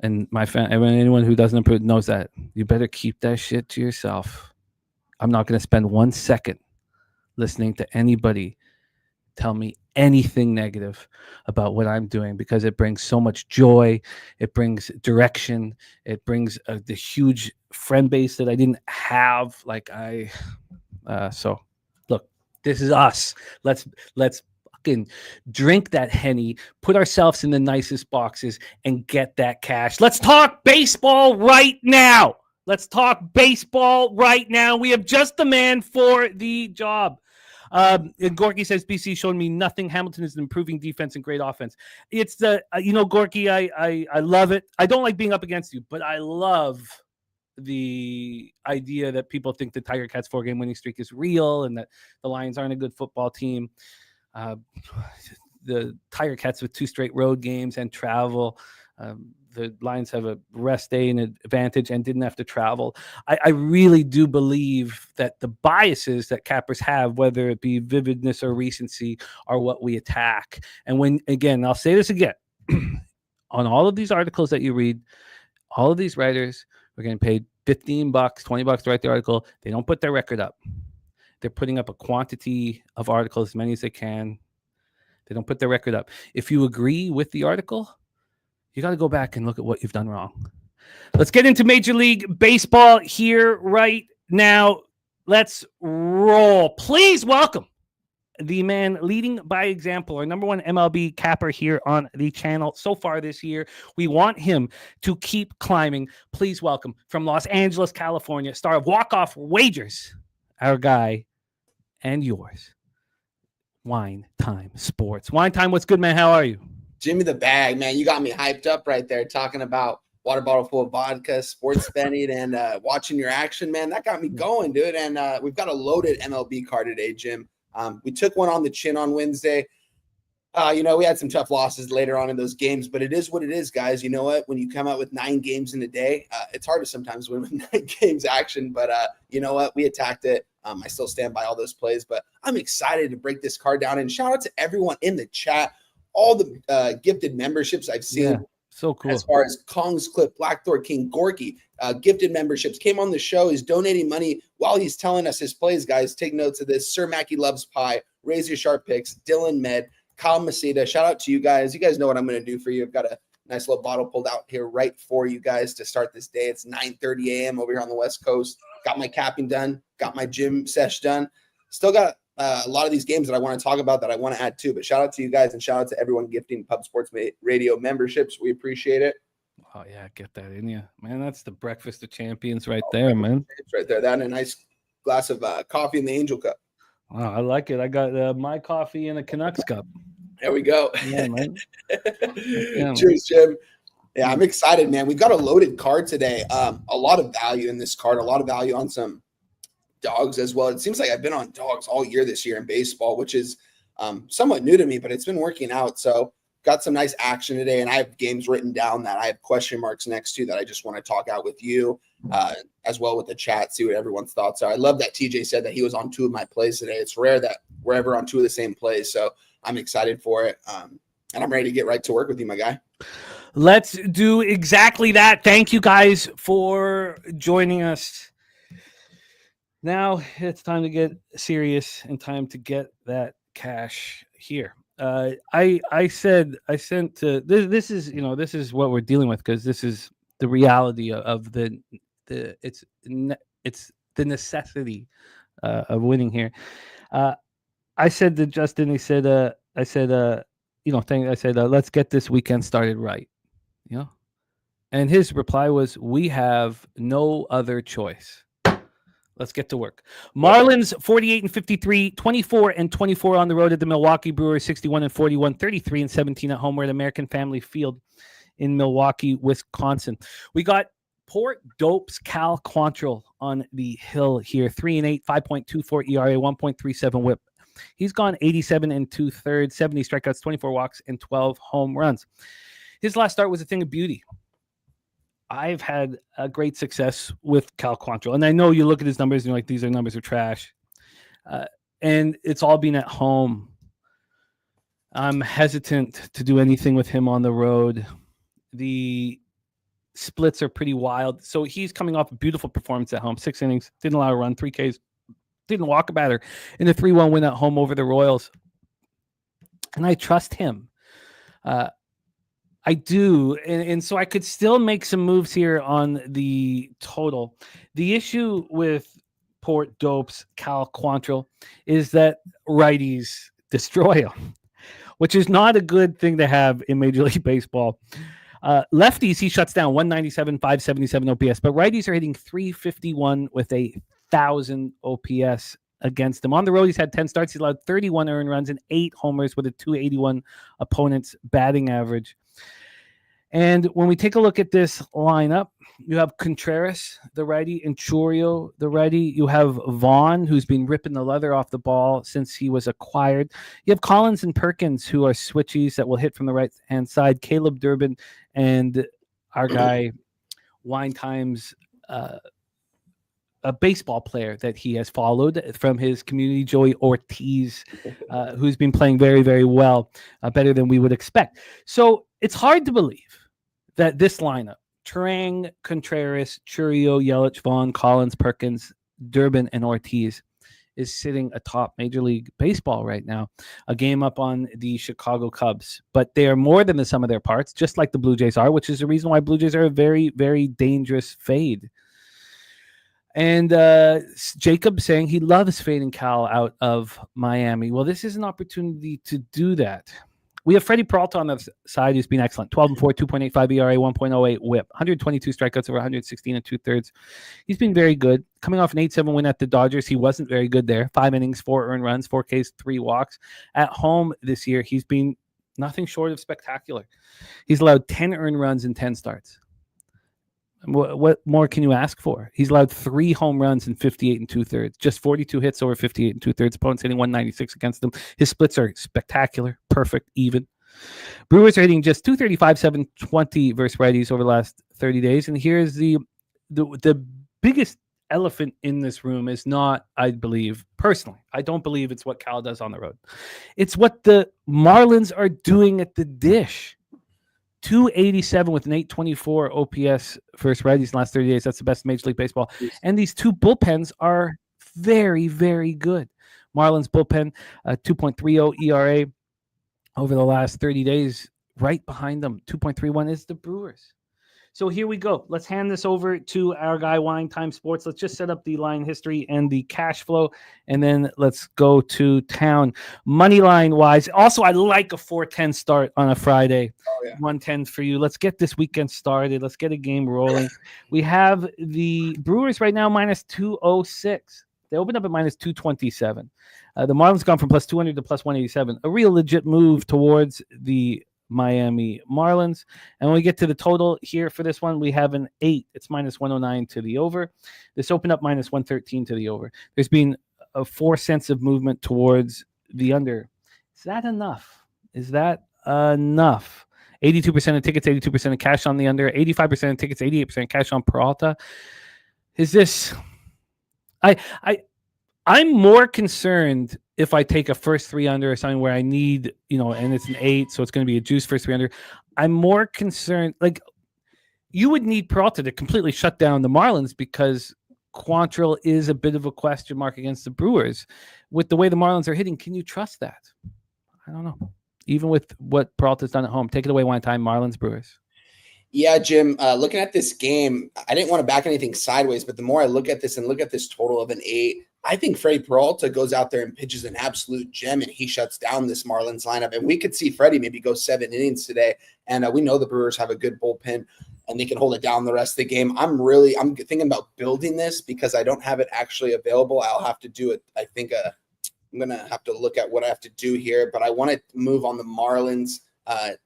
And anyone who doesn't approve knows that. You better keep that shit to yourself. I'm not going to spend 1 second listening to anybody tell me anything negative about what I'm doing, because it brings so much joy. It brings direction. It brings the huge friend base that I didn't have. So look, this is us. Let's fucking drink that Henny, put ourselves in the nicest boxes, and get that cash. Let's talk baseball right now. We have just the man for the job. And Gorki says, BC showed me nothing. Hamilton is an improving defense and great offense. It's Gorki, I love it. I don't like being up against you, but I love the idea that people think the Tiger Cats 4-game winning streak is real and that the Lions aren't a good football team. The Tiger Cats with 2 straight road games and travel. The Lions have a rest day and an advantage and didn't have to travel. I really do believe that the biases that cappers have, whether it be vividness or recency, are what we attack. And I'll say this again, on all of these articles that you read, all of these writers are getting paid $15, $20 to write the article. They don't put their record up. They're putting up a quantity of articles, as many as they can. They don't put their record up. If you agree with the article, you got to go back and look at what you've done wrong. Let's get into Major League Baseball here right now. Let's roll. Please welcome the man leading by example, our number one MLB capper here on the channel so far this year. We want him to keep climbing. Please welcome from Los Angeles, California, star of Walk-Off Wagers, our guy and yours, Wine Time Sports. Wine Time, what's good, man? How are you? Jimmy the Bag, man, you got me hyped up right there talking about water bottle full of vodka, sports betting, and watching your action, man. That got me going, dude. And we've got a loaded MLB card today, Jim. We took one on the chin on Wednesday. We had some tough losses later on in those games, but it is what it is, guys. You know what? When you come out with 9 games in a day, it's hard to sometimes win with 9 games action, but you know what? We attacked it. I still stand by all those plays, but I'm excited to break this card down. And shout out to everyone in the chat. All the gifted memberships I've seen. Yeah, so cool. As far as Kong's Clip, Blackthorn King, Gorki, gifted memberships, came on the show. He's donating money while he's telling us his plays, guys. Take notes of this. Sir Mackey Loves Pie, Razor Sharp Picks, Dylan Med, Kyle Maceda. Shout out to you guys. You guys know what I'm going to do for you. I've got a nice little bottle pulled out here right for you guys to start this day. It's 9:30 a.m. over here on the West Coast. Got my capping done. Got my gym sesh done. Still got a lot of these games that I want to talk about that I want to add to, but shout out to you guys and shout out to everyone gifting Pub Sports Radio memberships. We appreciate it. Oh yeah, get that in you, man. That's the breakfast of champions right there, man. It's right there. That and a nice glass of coffee in the Angel Cup. Wow, I like it. I got my coffee in a Canucks cup. There we go. Yeah, man. Cheers, Jim. Yeah, I'm excited, man. We've got a loaded card today. A lot of value in this card. A lot of value on some dogs as well. It seems like I've been on dogs all year this year in baseball, which is somewhat new to me, but it's been working out. So got some nice action today, and I have games written down that I have question marks next to that I just want to talk out with you as well with the chat, see what everyone's thoughts are. I love that TJ said that he was on 2 of my plays today. It's rare that we're ever on 2 of the same plays, so I'm excited for it, and I'm ready to get right to work with you, my guy. Let's do exactly that. Thank you guys for joining us. Now it's time to get serious and time to get that cash here. I sent to this is what we're dealing with, because this is the reality of it's the necessity of winning here. I said to Justin, let's get this weekend started right, and his reply was, we have no other choice. Let's get to work. Marlins 48-53, 24-24 on the road at the Milwaukee Brewers, 61-41, 33-17 at home. We're at American Family Field in Milwaukee, Wisconsin. We got Port Dope's Cal Quantrill on the hill here, 3-8, 5.24 ERA, 1.37 WHIP. He's gone 87 2/3, 70 strikeouts, 24 walks, and 12 home runs. His last start was a thing of beauty. I've had a great success with Cal Quantrill, and I know you look at his numbers and you're like, these numbers are trash. And it's all been at home. I'm hesitant to do anything with him on the road. The splits are pretty wild. So he's coming off a beautiful performance at home. 6 innings, didn't allow a run, 3 Ks, didn't walk a batter in a 3-1 win at home over the Royals. And I trust him. I do. And so I could still make some moves here on the total. The issue with Port Dope's Cal Quantrill is that righties destroy him, which is not a good thing to have in Major League Baseball. Lefties, he shuts down 197, 577 OPS, but righties are hitting 351 with a 1,000 OPS against him. On the road, he's had 10 starts. He's allowed 31 earned runs and 8 homers with a 281 opponent's batting average. And when we take a look at this lineup, you have Contreras, the righty, and Churio, the righty. You have Vaughn, who's been ripping the leather off the ball since he was acquired. You have Collins and Perkins, who are switchies that will hit from the right-hand side. Caleb Durbin and our guy, Wine Times, a baseball player that he has followed from his community, Joey Ortiz, who's been playing very, very well, better than we would expect. So it's hard to believe that this lineup, Turang, Contreras, Churio, Yelich, Vaughn, Collins, Perkins, Durbin, and Ortiz, is sitting atop Major League Baseball right now, a game up on the Chicago Cubs. But they are more than the sum of their parts, just like the Blue Jays are, which is the reason why Blue Jays are a very, very dangerous fade. And Jacob saying he loves fading Cal out of Miami. Well, this is an opportunity to do that. We have Freddie Peralta on the side, who's been excellent. 12-4, 2.85 ERA, 1.08 WHIP, 122 strikeouts over 116 and 2/3. He's been very good. Coming off an 8-7 win at the Dodgers, he wasn't very good there. 5 innings, 4 earned runs, 4 Ks, 3 walks. At home this year, he's been nothing short of spectacular. He's allowed 10 earned runs in 10 starts. What more can you ask for? He's allowed 3 home runs in 58 and 2/3, just 42 hits over 58 and 2/3. Opponents hitting 196 against him. His splits are spectacular, perfect, even. Brewers are hitting just 235, 720 versus righties over the last 30 days. And here's the biggest elephant in this room is not, I believe, personally, I don't believe it's what Cal does on the road. It's what the Marlins are doing at the dish. 287 with an 824 OPS versus righties in the last 30 days. That's the best in Major League Baseball. And these two bullpens are very, very good. Marlins bullpen, 2.30 ERA over the last 30 days. Right behind them, 2.31 is the Brewers. So here we go. Let's hand this over to our guy, Wine Time Sports. Let's just set up the line history and the cash flow, and then let's go to town. Money line wise, also, I like a 4-10 start on a Friday. Oh, yeah. 110 for you. Let's get this weekend started. Let's get a game rolling. We have the Brewers right now minus 206. They opened up at minus 227. The Marlins gone from plus 200 to plus 187. A real legit move towards the Miami Marlins. And when we get to the total here for this one, we have an 8. It's minus 109 to the over. This opened up minus 113 to the over. There's been a 4 cents of movement towards the under. Is that enough? Is that enough? 82% of tickets, 82% of cash on the under, 85% of tickets, 88% cash on Peralta. Is this... I'm more concerned if I take a first 3 under or something where I need, and it's an 8, so it's going to be a juice first 3 under. I'm more concerned, like, you would need Peralta to completely shut down the Marlins because Quantrill is a bit of a question mark against the Brewers. With the way the Marlins are hitting, can you trust that? I don't know. Even with what Peralta's done at home. Take it away, One Time, Marlins, Brewers. Yeah, Jim, looking at this game, I didn't want to back anything sideways, but the more I look at this and look at this total of an 8, I think Freddie Peralta goes out there and pitches an absolute gem, and he shuts down this Marlins lineup. And we could see Freddie maybe go 7 innings today. And we know the Brewers have a good bullpen, and they can hold it down the rest of the game. I'm thinking about building this because I don't have it actually available. I'll have to do it. I think I'm going to have to look at what I have to do here, but I want to move on the Marlins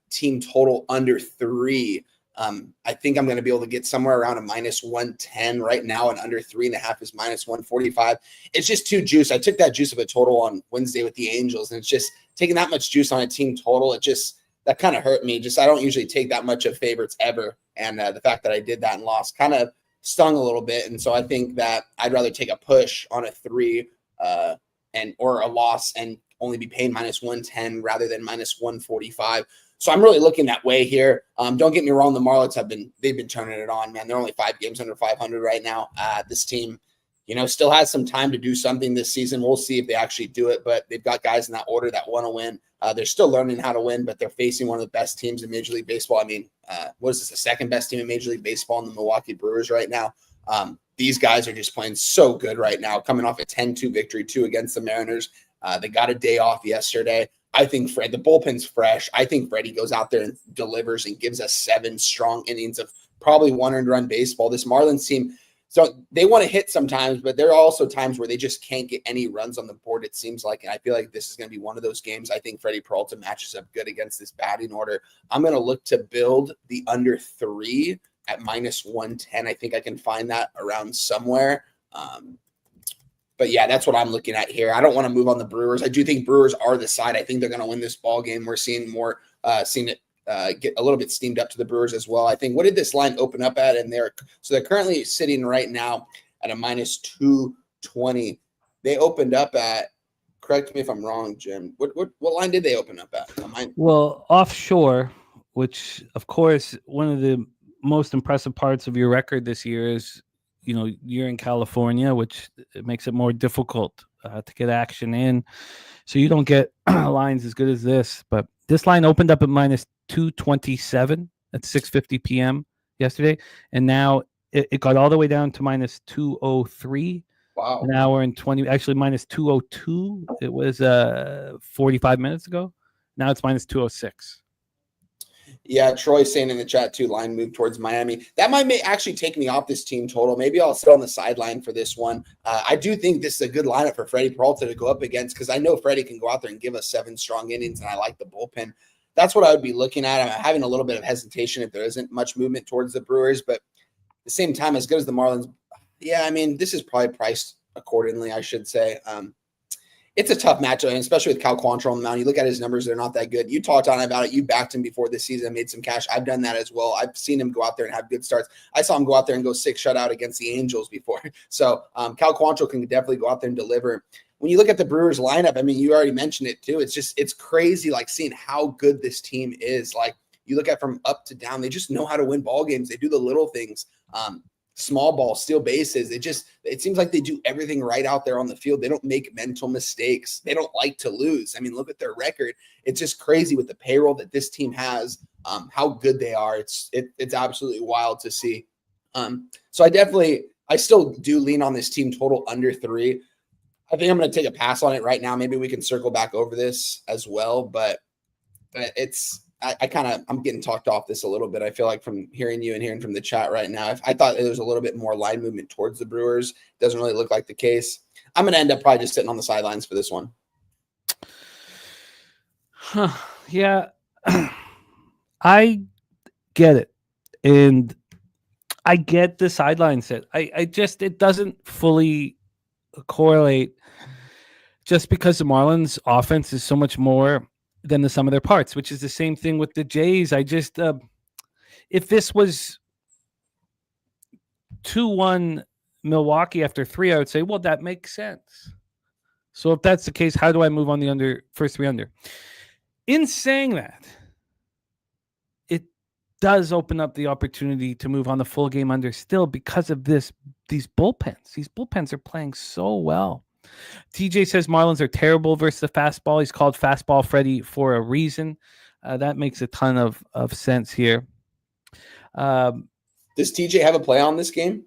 team total under 3. I think I'm going to be able to get somewhere around a minus 110 right now, and under 3.5 is minus 145. It's just too juice. I took that juice of a total on Wednesday with the Angels, and it's just taking that much juice on a team total. That kind of hurt me. I don't usually take that much of favorites ever. And the fact that I did that and lost kind of stung a little bit. And so I think that I'd rather take a push on a 3 or a loss and only be paying minus 110 rather than minus 145. So I'm really looking that way here. Don't get me wrong. The Marlins they've been turning it on, man. They're only 5 games under 500 right now. This team, still has some time to do something this season. We'll see if they actually do it, but they've got guys in that order that want to win. They're still learning how to win, but they're facing one of the best teams in Major League Baseball. I mean, what is this? The second best team in Major League Baseball in the Milwaukee Brewers right now. These guys are just playing so good right now, coming off a 10-2 victory too against the Mariners. They got a day off yesterday. I think the bullpen's fresh. I think Freddie goes out there and delivers and gives us 7 strong innings of probably 1 earned run baseball. This Marlins team, so they want to hit sometimes, but there are also times where they just can't get any runs on the board, it seems like. And I feel like this is going to be one of those games. I think Freddie Peralta matches up good against this batting order. I'm going to look to build the under 3 at minus 110. I think I can find that around somewhere. But yeah, that's what I'm looking at here. I don't want to move on the Brewers. I do think Brewers are the side. I think they're going to win this ball game. We're seeing it get a little bit steamed up to the Brewers as well. I think, what did this line open up at? And they're currently sitting right now at a minus 220. They opened up at, correct me if I'm wrong, Jim. What line did they open up at? Well, offshore, which of course one of the most impressive parts of your record this year is, you're in California, which it makes it more difficult to get action in. So you don't get lines as good as this. But this line opened up at minus 227 at 6:50 p.m. yesterday. And now it got all the way down to minus 203. Wow. Now we're in minus 202. It was 45 minutes ago. Now it's minus 206. Yeah, Troy's saying in the chat too, line move towards Miami. That might actually take me off this team total. Maybe I'll sit on the sideline for this one. I do think this is a good lineup for Freddie Peralta to go up against, because I know Freddie can go out there and give us 7 strong innings, and I like the bullpen. That's what I would be looking at. I'm having a little bit of hesitation if there isn't much movement towards the Brewers, but at the same time, as good as the Marlins, yeah, I mean, this is probably priced accordingly, I should say. It's a tough matchup, and especially with Cal Quantrill on the mound. You look at his numbers; they're not that good. You talked on about it. You backed him before this season, made some cash. I've done that as well. I've seen him go out there and have good starts. I saw him go out there and go 6 shutout against the Angels before. So Cal Quantrill can definitely go out there and deliver. When you look at the Brewers lineup, I mean, you already mentioned it too. It's crazy, like seeing how good this team is. Like you look at from up to down, they just know how to win ball games. They do the little things. Small ball, steal bases. It seems like they do everything right out there on the field. They don't make mental mistakes. They don't like to lose. I mean, look at their record. It's just crazy with the payroll that this team has, how good they are. It's absolutely wild to see. So I still do lean on this team total under 3. I think I'm going to take a pass on it right now. Maybe we can circle back over this as well, but I'm getting talked off this a little bit. I feel like from hearing you and hearing from the chat right now, I thought there was a little bit more line movement towards the Brewers. Doesn't really look like the case. I'm going to end up probably just sitting on the sidelines for this one. Yeah, I get it. And I get the sideline sit. It doesn't fully correlate just because the Marlins offense is so much more than the sum of their parts, which is the same thing with the Jays. If this was 2-1 Milwaukee after 3, I would say, well, that makes sense. So if that's the case, how do I move on the first 3 under? In saying that, it does open up the opportunity to move on the full game under still because of these bullpens. These bullpens are playing so well. TJ says Marlins are terrible versus the fastball. He's called Fastball Freddy for a reason. That makes a ton of sense here. Does TJ have a play on this game?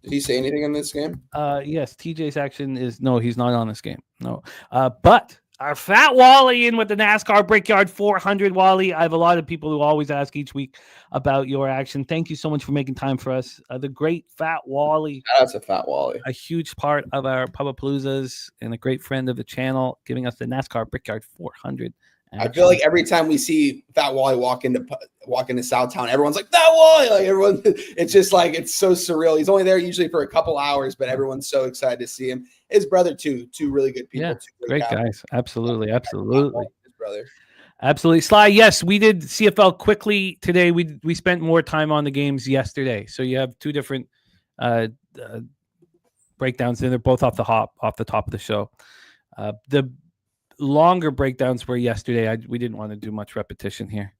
Did he say anything in this game? Yes, TJ's action is no, he's not on this game. No. But our fat Wally in with the NASCAR Brickyard 400. Wally, I have a lot of people who always ask each week about your action. Thank you so much for making time for us. The great fat Wally. That's a fat Wally. A huge part of our Pubapaloozas and a great friend of the channel, giving us the NASCAR Brickyard 400. I feel like every time we see Fat Wally walk into Southtown, everyone's like, Fat Wally! Like everyone, it's just like, it's so surreal. He's only there usually for a couple hours, but everyone's so excited to see him. His brother too, 2 really good people. Yeah, great guys. Absolutely. His brother. Absolutely. Sly, yes, we did CFL quickly today. We spent more time on the games yesterday. So you have 2 different breakdowns, and they're both off the top of the show. The longer breakdowns were yesterday. We didn't want to do much repetition here.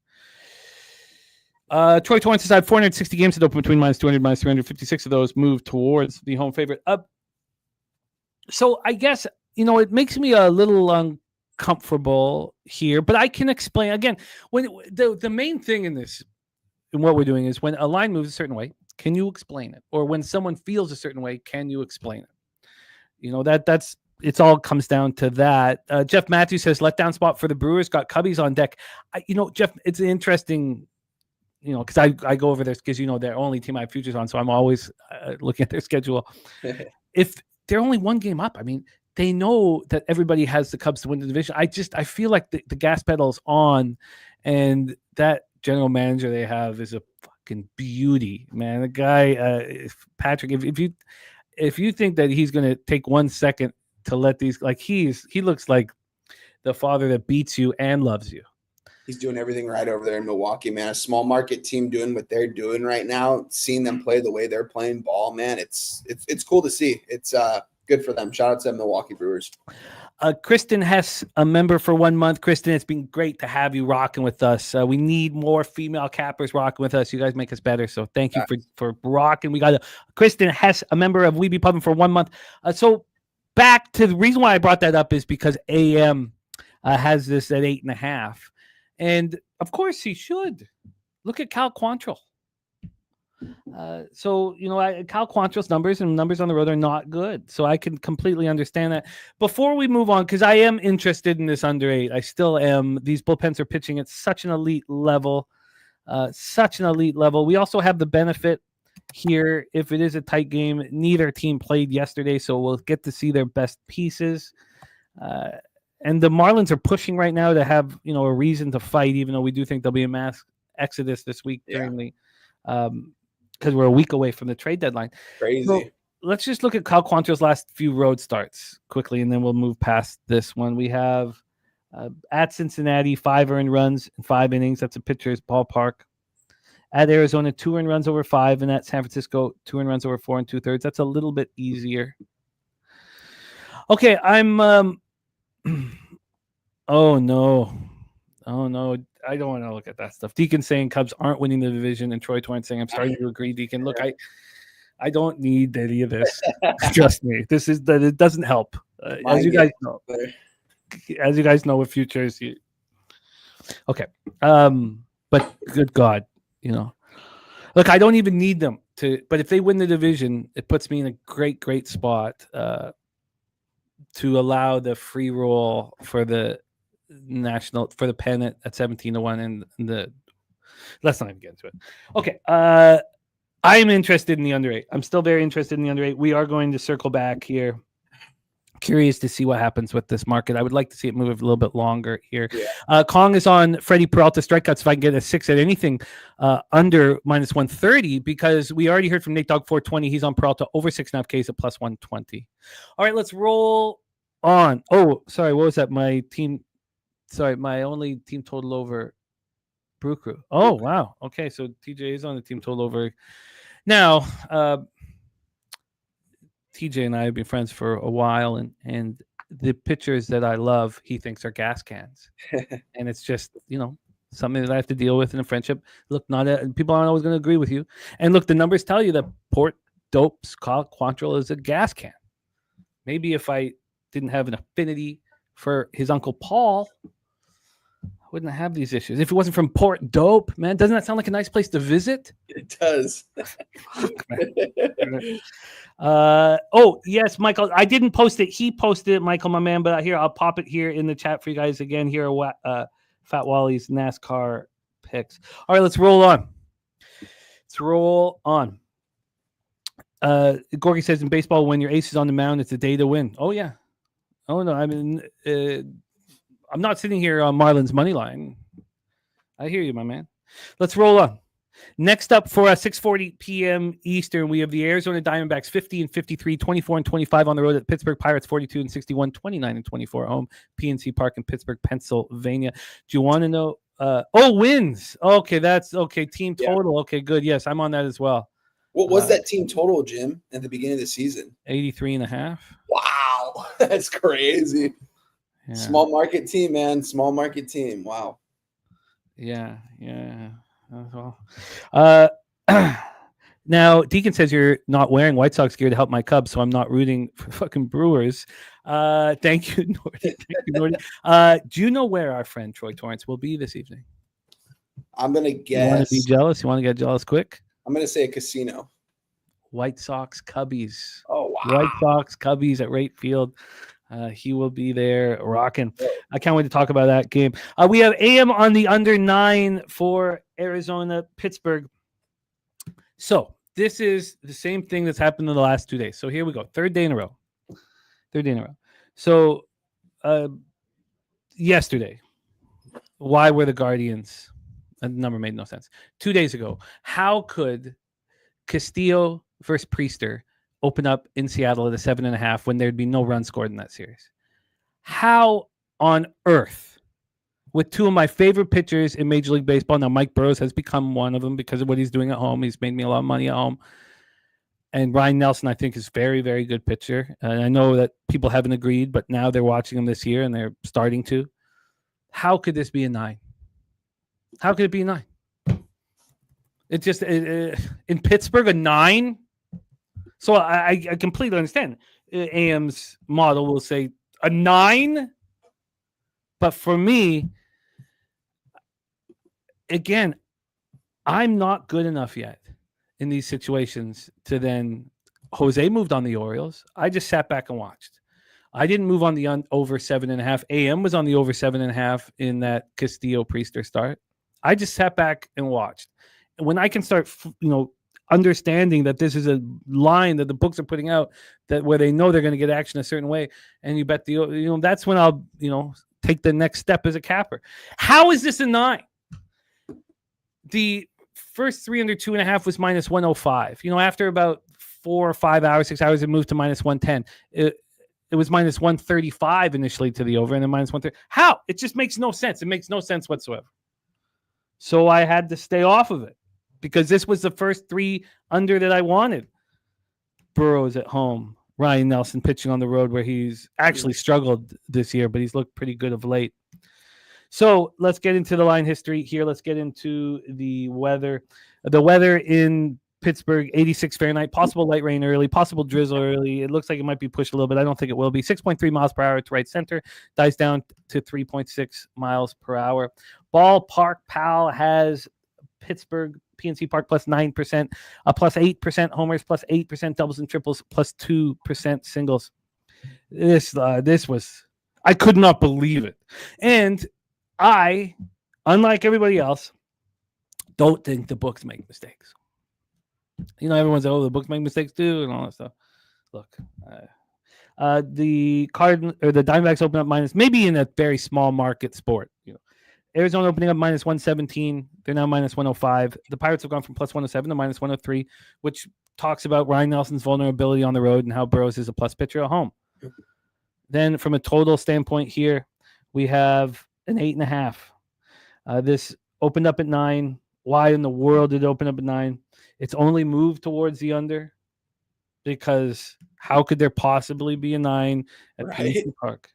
Troy Torrance has had 460 games to open between minus 200 minus 356 of those moved towards the home favorite. So I guess, it makes me a little uncomfortable here, but I can explain again. When the main thing in this, and what we're doing is when a line moves a certain way, can you explain it? Or when someone feels a certain way, can you explain it? That's it. All comes down to that. Jeff Matthews says letdown spot for the Brewers, got Cubbies on deck. Jeff, it's an interesting. Because I go over this because their only team I have futures on, so I'm always looking at their schedule. If they're only one game up, I mean, they know that everybody has the Cubs to win the division. I feel like the gas pedal's on, and that general manager they have is a fucking beauty, man. The guy, Patrick. If you think that he's gonna take 1 second to let these, he looks like the father that beats you and loves you. He's doing everything right over there in Milwaukee, man. A small market team doing what they're doing right now, seeing them play the way they're playing ball, man. It's cool to see. It's good for them. Shout out to the Milwaukee Brewers. Kristen Hess, a member for 1 month. Kristen, it's been great to have you rocking with us. We need more female cappers rocking with us. You guys make us better. So thank you for rocking. We got Kristen Hess, a member of We Be Pubbing for 1 month. So back to the reason why I brought that up is because AM has this at 8.5. And, of course, he should. Look at Cal Quantrill. Cal Quantrill's numbers and numbers on the road are not good. So I can completely understand that. Before we move on, because I am interested in this under 8. I still am. These bullpens are pitching at such an elite level. We also have the benefit here, if it is a tight game, neither team played yesterday, so we'll get to see their best pieces. And the Marlins are pushing right now to have, a reason to fight, even though we do think there'll be a mass exodus this week during the because we're a week away from the trade deadline. Crazy. So let's just look at Cal Quantrill's last few road starts quickly, and then we'll move past this one. We have at Cincinnati, 5 earned runs in 5 innings. That's a pitcher's ballpark. At Arizona, 2 earned runs over 5, and at San Francisco, 2 earned runs over 4 2/3. That's a little bit easier. Okay, I'm Oh no, I don't want to look at that stuff. Deacon saying Cubs aren't winning the division, and Troy Torrance saying I'm starting to agree. Deacon, look, I don't need any of this. Trust me, it doesn't help. As you guys know with futures. Okay, but good God, look, I don't even need them to. But if they win the division, it puts me in a great spot to allow the free roll for the pennant at 17-1 and the. Let's not even get into it. Okay, I'm interested in the under 8. I'm still very interested in the under 8. We are going to circle back here. Curious to see what happens with this market. I would like to see it move a little bit longer here. Yeah. Kong is on Freddie Peralta strikeouts. If I can get a 6 at anything under minus 130, because we already heard from Nate Dogg 420. He's on Peralta over 6.5 Ks at plus 120. All right, let's roll on. Oh, sorry. What was that? My only team total over Brew Crew. Oh, wow. Okay, so TJ is on the team total over. Now, TJ and I have been friends for a while, and the pitchers that I love, he thinks are gas cans. And it's just, something that I have to deal with in a friendship. Look, people aren't always going to agree with you. And look, the numbers tell you that Port Dopes Quantrill is a gas can. Maybe if I didn't have an affinity for his uncle Paul, I wouldn't have these issues. If it wasn't from Port Dope, man, doesn't that sound like a nice place to visit? It does. Fuck, man. Oh, yes, Michael. I didn't post it. He posted it, Michael, my man. But here, I'll pop it here in the chat for you guys again. Here are Fat Wally's NASCAR picks. All right, let's roll on. Gorki says in baseball, when your ace is on the mound, it's a day to win. Oh, yeah. Oh, no. I mean, I'm not sitting here on Marlins money line. I hear you, my man. Let's roll on. Next up for 6:40 p.m. Eastern, we have the Arizona Diamondbacks 50 and 53, 24 and 25 on the road at Pittsburgh Pirates 42 and 61, 29 and 24 home, PNC Park in Pittsburgh, Pennsylvania. Do you want to know? Wins. Okay, that's okay. Team total. Yeah. Okay, good. Yes, I'm on that as well. What was that team total, Jim, at the beginning of the season? 83.5. Wow, that's crazy. Small market team, man. Small market team. Wow. Yeah. Well, now Deacon says you're not wearing White Sox gear to help my Cubs, so I'm not rooting for fucking Brewers. Thank you, Nordy. Do you know where our friend Troy Torrance will be this evening? I'm gonna guess. You want to be jealous? You want to get jealous quick? I'm gonna say a casino. White Sox Cubbies. Oh wow. White Sox Cubbies at Rate Field. He will be there rocking. I can't wait to talk about that game. We have AM on the under 9 for Arizona, Pittsburgh. So this is the same thing that's happened in the last 2 days. So here we go. Third day in a row. So yesterday, why were the Guardians? The number made no sense. 2 days ago, how could Castillo versus Priester open up in Seattle at a 7.5 when there'd be no run scored in that series? How on earth, with two of my favorite pitchers in Major League Baseball, now Mike Burrows has become one of them because of what he's doing at home. He's made me a lot of money at home. And Ryan Nelson, I think, is very, very good pitcher. And I know that people haven't agreed, but now they're watching him this year and they're starting to. How could this be a 9? How could it be a 9? It just in Pittsburgh, a 9. So I completely understand. AM's model will say a 9, but for me, again, I'm not good enough yet in these situations to then. Jose moved on the Orioles. I just sat back and watched. I didn't move on the over 7.5. AM was on the over 7.5 in that Castillo Priester start. I just sat back and watched. And when I can start, understanding that this is a line that the books are putting out that where they know they're going to get action a certain way, and you bet that's when I'll take the next step as a capper. How is this a 9? The first 3 under 2.5 was minus 105. After about 4 or 5 hours, 6 hours, it moved to minus 110. It was minus 135 initially to the over, and then minus 130. How? It just makes no sense. It makes no sense whatsoever. So I had to stay off of it because this was the first 3 under that I wanted. Burrows at home, Ryan Nelson pitching on the road where he's actually struggled this year, but he's looked pretty good of late. So let's get into the line history here. Let's get into the weather. The weather in Pittsburgh, 86 Fahrenheit, possible light rain early, possible drizzle early. It looks like it might be pushed a little bit. I don't think it will be. 6.3 miles per hour to right center, dies down to 3.6 miles per hour. Ballpark Pal has Pittsburgh PNC Park plus 9%, plus 8% homers, plus 8% doubles and triples, plus 2% singles. This was, I could not believe it. And I, unlike everybody else, don't think the books make mistakes. Everyone's like, the books make mistakes too, and all that stuff. Look, the Diamondbacks open up minus, maybe in a very small market sport. Arizona opening up minus 117. They're now minus 105. The Pirates have gone from plus 107 to minus 103, which talks about Ryan Nelson's vulnerability on the road and how Burrows is a plus pitcher at home. Then from a total standpoint here, we have an 8.5. This opened up at 9. Why in the world did it open up at 9? It's only moved towards the under because how could there possibly be a 9 at PNC Park?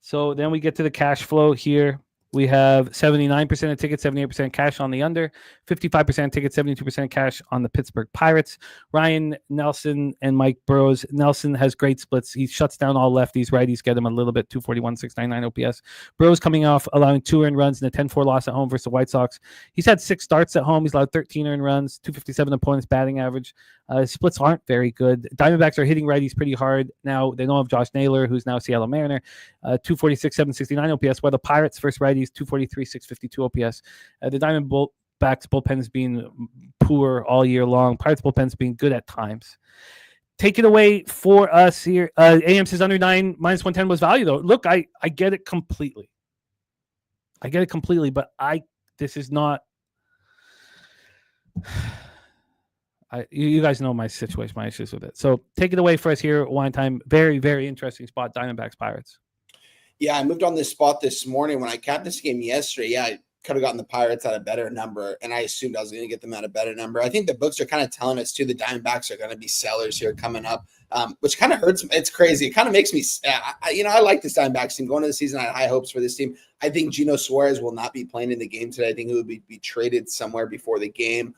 So then we get to the cash flow here. We have 79% of tickets, 78% cash on the under, 55% tickets, 72% cash on the Pittsburgh Pirates. Ryan Nelson and Mike Burrows. Nelson has great splits. He shuts down all lefties. Righties get him a little bit, 241, 699 OPS. Burrows coming off allowing 2 earned runs in a 10-4 loss at home versus the White Sox. He's had 6 starts at home. He's allowed 13 earned runs, 257 opponents batting average. His splits aren't very good. Diamondbacks are hitting righties pretty hard. Now they don't have Josh Naylor, who's now a Seattle Mariner, 246, 769 OPS, while the Pirates first righties, 243, 652 OPS. The Diamondbacks bullpen has been poor all year long. Pirates bullpen's been good at times. Take it away for us here. AM says under 9, minus 110 was value, though. Look, I get it completely. But this is not... you guys know my situation, my issues with it. So take it away for us here at Wine Time. Very, very interesting spot, Diamondbacks Pirates. Yeah, I moved on this spot this morning when I capped this game yesterday. Yeah, could have gotten the Pirates at a better number, and I assumed I was going to get them at a better number. I think the books are kind of telling us too the Diamondbacks are going to be sellers here coming up, which kind of hurts. It's crazy. It kind of makes me, I like this Diamondbacks team going into the season. I had high hopes for this team. I think Gino Suarez will not be playing in the game today. I think he would be traded somewhere before the game.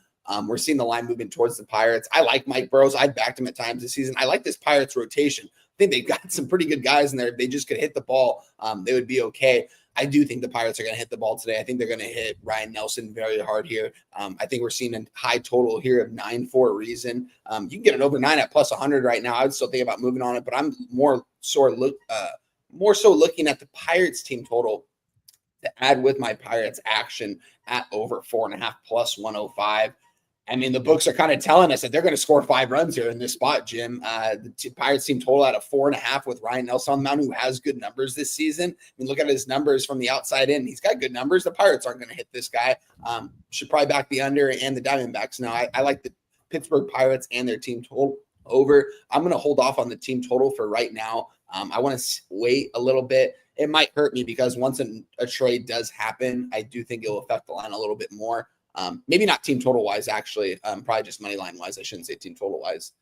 We're seeing the line movement towards the Pirates. I like Mike Burrows. I backed him at times this season. I like this Pirates rotation. I think they've got some pretty good guys in there. If they just could hit the ball, they would be okay. I do think the Pirates are going to hit the ball today. I think they're going to hit Ryan Nelson very hard here. I think we're seeing a high total here of 9 for a reason. You can get it over 9 at plus 100 right now. I would still think about moving on it, but I'm more so looking at the Pirates team total to add with my Pirates action at over 4.5 plus 105. I mean, the books are kind of telling us that they're going to score 5 runs here in this spot, Jim. The Pirates team total at a 4.5 with Ryan Nelson on the mound, who has good numbers this season. I mean, look at his numbers from the outside in. He's got good numbers. The Pirates aren't going to hit this guy. Should probably back the under and the Diamondbacks. Now, I like the Pittsburgh Pirates and their team total over. I'm going to hold off on the team total for right now. I want to wait a little bit. It might hurt me because once a trade does happen, I do think it will affect the line a little bit more. Maybe not team total wise, actually, probably just money line wise. I shouldn't say team total wise.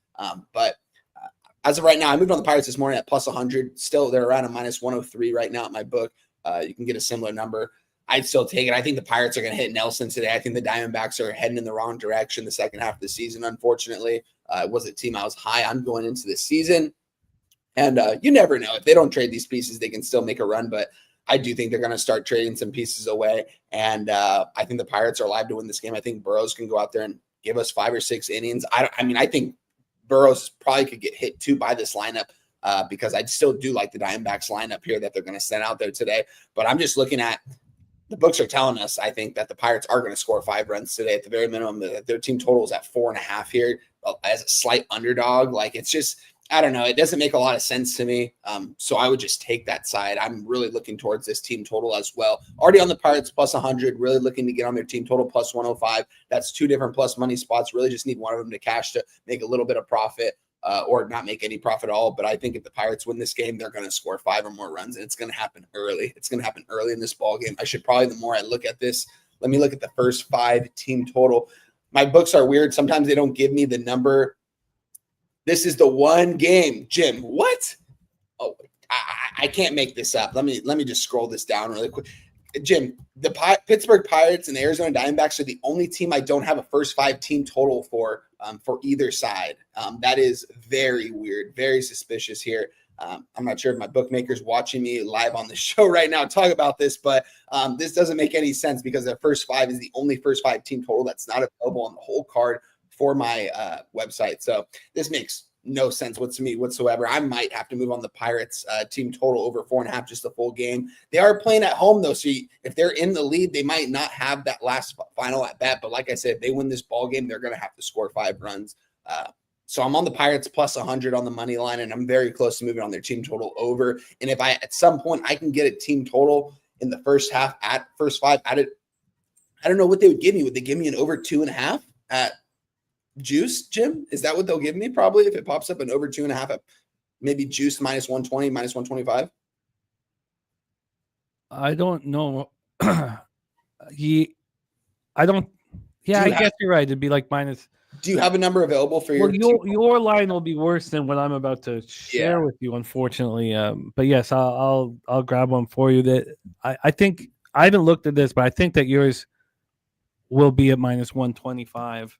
But as of right now, I moved on the Pirates this morning at plus 100. Still, they're around a minus 103 right now at my book. You can get a similar number. I'd still take it. I think the Pirates are going to hit Nelson today. I think the Diamondbacks are heading in the wrong direction the second half of the season, unfortunately. It was a team I was high on going into this season. And you never know. If they don't trade these pieces, they can still make a run. But I do think they're going to start trading some pieces away. And I think the Pirates are alive to win this game. I think Burrows can go out there and give us 5 or 6 innings. I think Burrows probably could get hit too by this lineup because I still do like the Diamondbacks lineup here that they're going to send out there today. But I'm just looking at the books are telling us, I think, that the Pirates are going to score 5 runs today at the very minimum. Their team total is at 4.5 here as a slight underdog. Like, it's just, I don't know. It doesn't make a lot of sense to me. So I would just take that side. I'm really looking towards this team total as well. Already on the Pirates plus 100, really looking to get on their team total plus 105. That's 2 different plus money spots. Really just need one of them to cash to make a little bit of profit or not make any profit at all. But I think if the Pirates win this game, they're going to score 5 or more runs, and it's going to happen early. It's going to happen early in this ball game. I should probably, the more I look at this, let me look at the first 5 team total. My books are weird. Sometimes they don't give me the number. This is the one game, Jim. What? Oh, I can't make this up. Let me just scroll this down really quick. Jim, the Pittsburgh Pirates and the Arizona Diamondbacks are the only team I don't have a first 5 team total for either side. That is very weird, very suspicious here. I'm not sure if my bookmaker's watching me live on the show right now talk about this, but this doesn't make any sense because the first 5 is the only first 5 team total that's not available on the whole card for my website. So this makes no sense to me whatsoever. I might have to move on the Pirates team total over 4.5, just the full game. They are playing at home though. So if they're in the lead, they might not have that last final at bat. But like I said, if they win this ball game, they're going to have to score 5 runs. So I'm on the Pirates plus 100 on the money line, and I'm very close to moving on their team total over. And if at some point I can get a team total in the first half at first 5 at it, I don't know what they would give me. Would they give me an over 2.5 at juice, Jim? Is that what they'll give me? Probably if it pops up an over 2.5 at maybe juice minus 120, minus 125. I don't know. I guess you're right. It'd be like minus. Do you have a number available for your line will be worse than what I'm about to share with you, unfortunately. But yes, I'll grab one for you. That I think I haven't looked at this, but I think that yours will be at minus 125.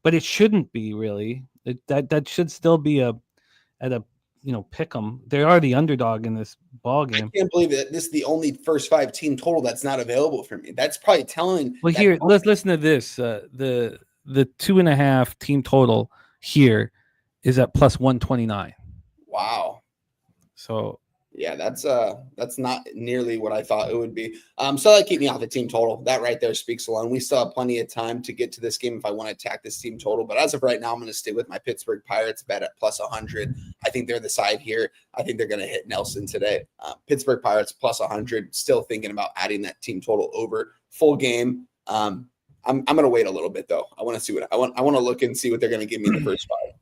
But it shouldn't be really. That should still be at a pick 'em. They are the underdog in this ball game. I can't believe that this is the only first 5 team total that's not available for me. That's probably telling. Well, here, let's listen to this. The 2.5 team total here is at plus 129. Wow. So yeah, that's not nearly what I thought it would be. So that keep me off the team total. That right there speaks alone. We still have plenty of time to get to this game if I want to attack this team total. But as of right now, I'm going to stay with my Pittsburgh Pirates bet at plus 100. I think they're the side here. I think they're going to hit Nelson today. Pittsburgh Pirates plus 100. Still thinking about adding that team total over full game. I'm going to wait a little bit though. I want to see what I want to look and see what they're going to give me in the first 5.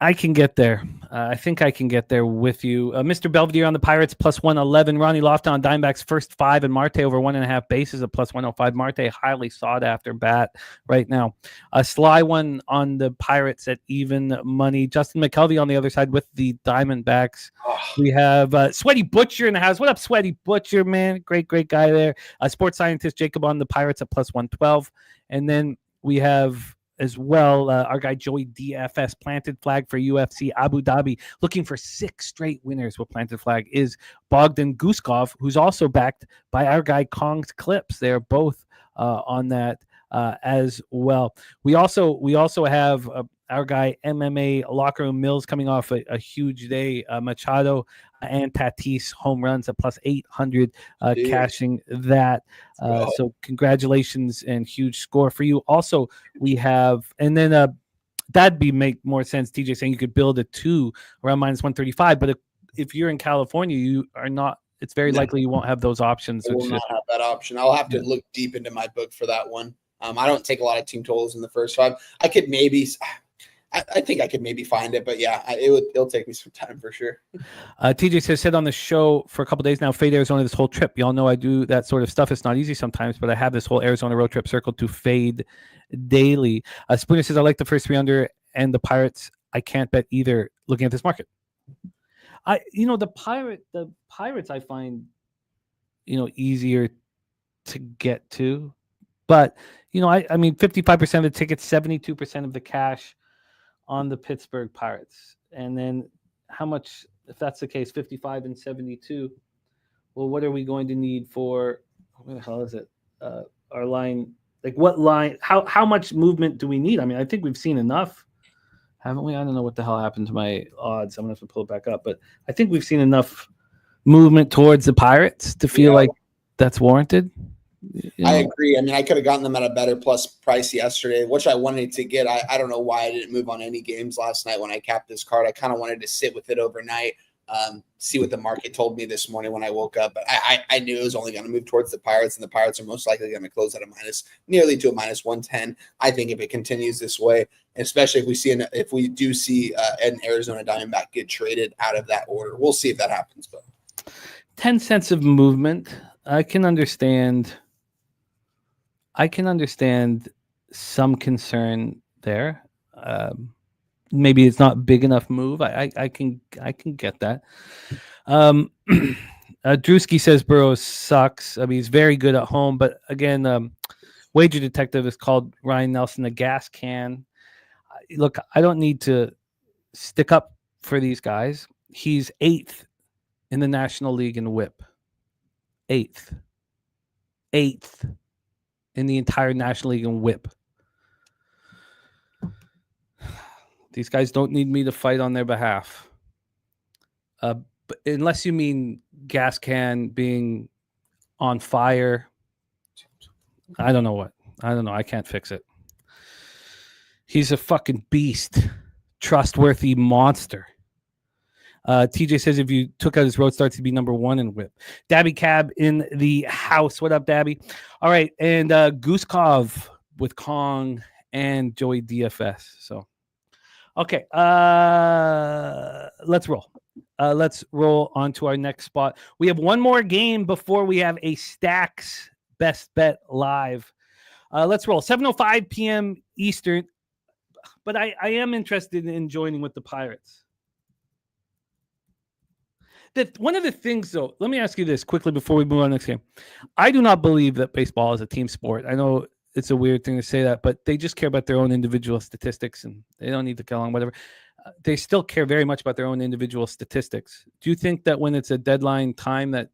I can get there. I think I can get there with you. Mr. Belvedere on the Pirates, plus 111. Ronnie Lofton on Diamondbacks, first 5, and Marte over 1.5 bases at plus 105. Marte, highly sought after bat right now. A sly one on the Pirates at even money. Justin McKelvey on the other side with the Diamondbacks. We have Sweaty Butcher in the house. What up, Sweaty Butcher, man? Great guy there. Sports scientist Jacob on the Pirates at plus 112. And then we have as well, our guy Joey DFS, planted flag for UFC Abu Dhabi, looking for 6 straight winners with planted flag is Bogdan Guskov, who's also backed by our guy Kong's Clips. They're both on that as well. We also have our guy MMA Locker Room Mills coming off a huge day. Machado and Tatis home runs at plus 800, cashing that. So congratulations and huge score for you. Also, we have, and then that'd make more sense. TJ saying you could build a 2 around minus 135, but if you're in California, you are not. It's very likely you won't have those options. I will not have that option. I'll have to look deep into my book for that one. I don't take a lot of team totals in the first 5. I could maybe. I think I could maybe find it, but yeah, it'll take me some time for sure. TJ says, said on the show for a couple days now, fade Arizona this whole trip. Y'all know I do that sort of stuff. It's not easy sometimes, but I have this whole Arizona road trip circled to fade daily. Spooner says, I like the first 3 under and the Pirates. I can't bet either looking at this market. The Pirates I find, easier to get to, but I mean, 55% of the tickets, 72% of the cash on the Pittsburgh Pirates. And then how much, if that's the case, 55 and 72, well, what are we going to need for, what the hell is it? Our line, like what line, how much movement do we need? I mean, I think we've seen enough, haven't we? I don't know what the hell happened to my odds. I'm going to have to pull it back up, but I think we've seen enough movement towards the Pirates to feel like that's warranted. I agree. I mean, I could have gotten them at a better plus price yesterday, which I wanted to get. I don't know why I didn't move on any games last night when I capped this card. I kind of wanted to sit with it overnight, see what the market told me this morning when I woke up. But I knew it was only going to move towards the Pirates, and the Pirates are most likely going to close at nearly to a minus 110. I think if it continues this way, especially if we do see an Arizona Diamondback get traded out of that order, we'll see if that happens. But 10 cents of movement, I can understand some concern there. Maybe it's not big enough move. I can get that. Drewski says Burrows sucks. I mean, he's very good at home, but again, Wager Detective is called Ryan Nelson the gas can. Look, I don't need to stick up for these guys. He's 8th in the National League in WHIP. 8th in the entire National League in WHIP. These guys don't need me to fight on their behalf. But unless you mean gas can being on fire, I don't know what. I don't know. I can't fix it. He's a fucking beast. Trustworthy monster. TJ says if you took out his road starts, he'd be number 1 in WHIP. Dabby Cab in the house. What up, Dabby? All right. And Guskov with Kong and Joey DFS. So, okay. Let's roll. Let's roll on to our next spot. We have one more game before we have a Stacks Best Bet live. Let's roll. 7:05 p.m. Eastern. But I am interested in joining with the Pirates. One of the things, though, let me ask you this quickly before we move on to the next game. I do not believe that baseball is a team sport. I know it's a weird thing to say that, but they just care about their own individual statistics, and they don't need to get along, whatever. They still care very much about their own individual statistics. Do you think that when it's a deadline time that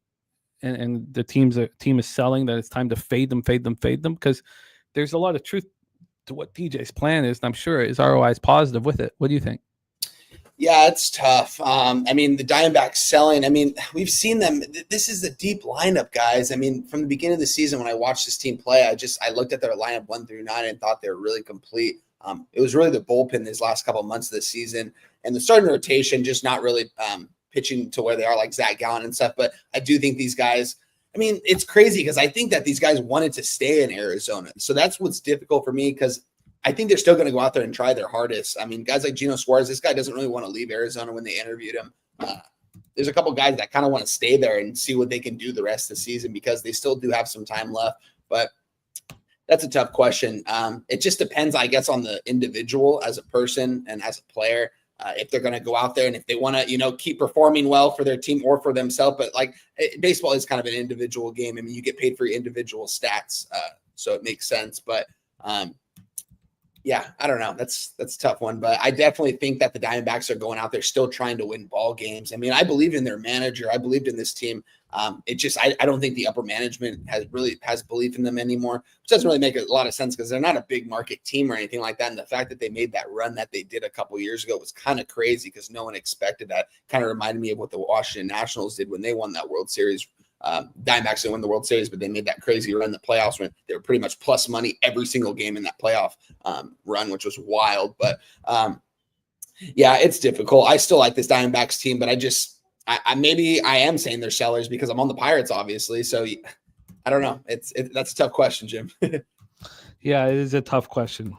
and the team is selling, that it's time to fade them? Because there's a lot of truth to what TJ's plan is, and I'm sure his ROI is positive with it. What do you think? Yeah, it's tough. I mean, the Diamondbacks selling, I mean, we've seen them. This is a deep lineup, guys. I mean, from the beginning of the season, when I watched this team play, I looked at their lineup 1 through 9 and thought they were really complete. It was really the bullpen these last couple of months of the season, and the starting rotation just not really pitching to where they are, like Zach Gallen and stuff. But I do think these guys, I mean, it's crazy because I think that these guys wanted to stay in Arizona. So that's what's difficult for me, because I think they're still going to go out there and try their hardest. I mean, guys like Geno Suarez, this guy doesn't really want to leave Arizona when they interviewed him. There's a couple guys that kind of want to stay there and see what they can do the rest of the season because they still do have some time left. But that's a tough question. It just depends, I guess, on the individual as a person and as a player. If they're going to go out there and if they want to, keep performing well for their team or for themselves. But baseball is kind of an individual game. I mean, you get paid for your individual stats. So it makes sense. But yeah, I don't know. That's a tough one. But I definitely think that the Diamondbacks are going out there still trying to win ball games. I mean, I believe in their manager. I believed in this team. I don't think the upper management has belief in them anymore, which doesn't really make a lot of sense because they're not a big market team or anything like that. And the fact that they made that run that they did a couple years ago was kind of crazy because no one expected that. Kind of reminded me of what the Washington Nationals did when they won that World Series. Diamondbacks didn't win the World Series, but they made that crazy run in the playoffs when they were pretty much plus money every single game in that playoff run, which was wild. But yeah, it's difficult. I still like this Diamondbacks team, but I am saying they're sellers because I'm on the Pirates, obviously. So I don't know. That's a tough question, Jim. Yeah, it is a tough question.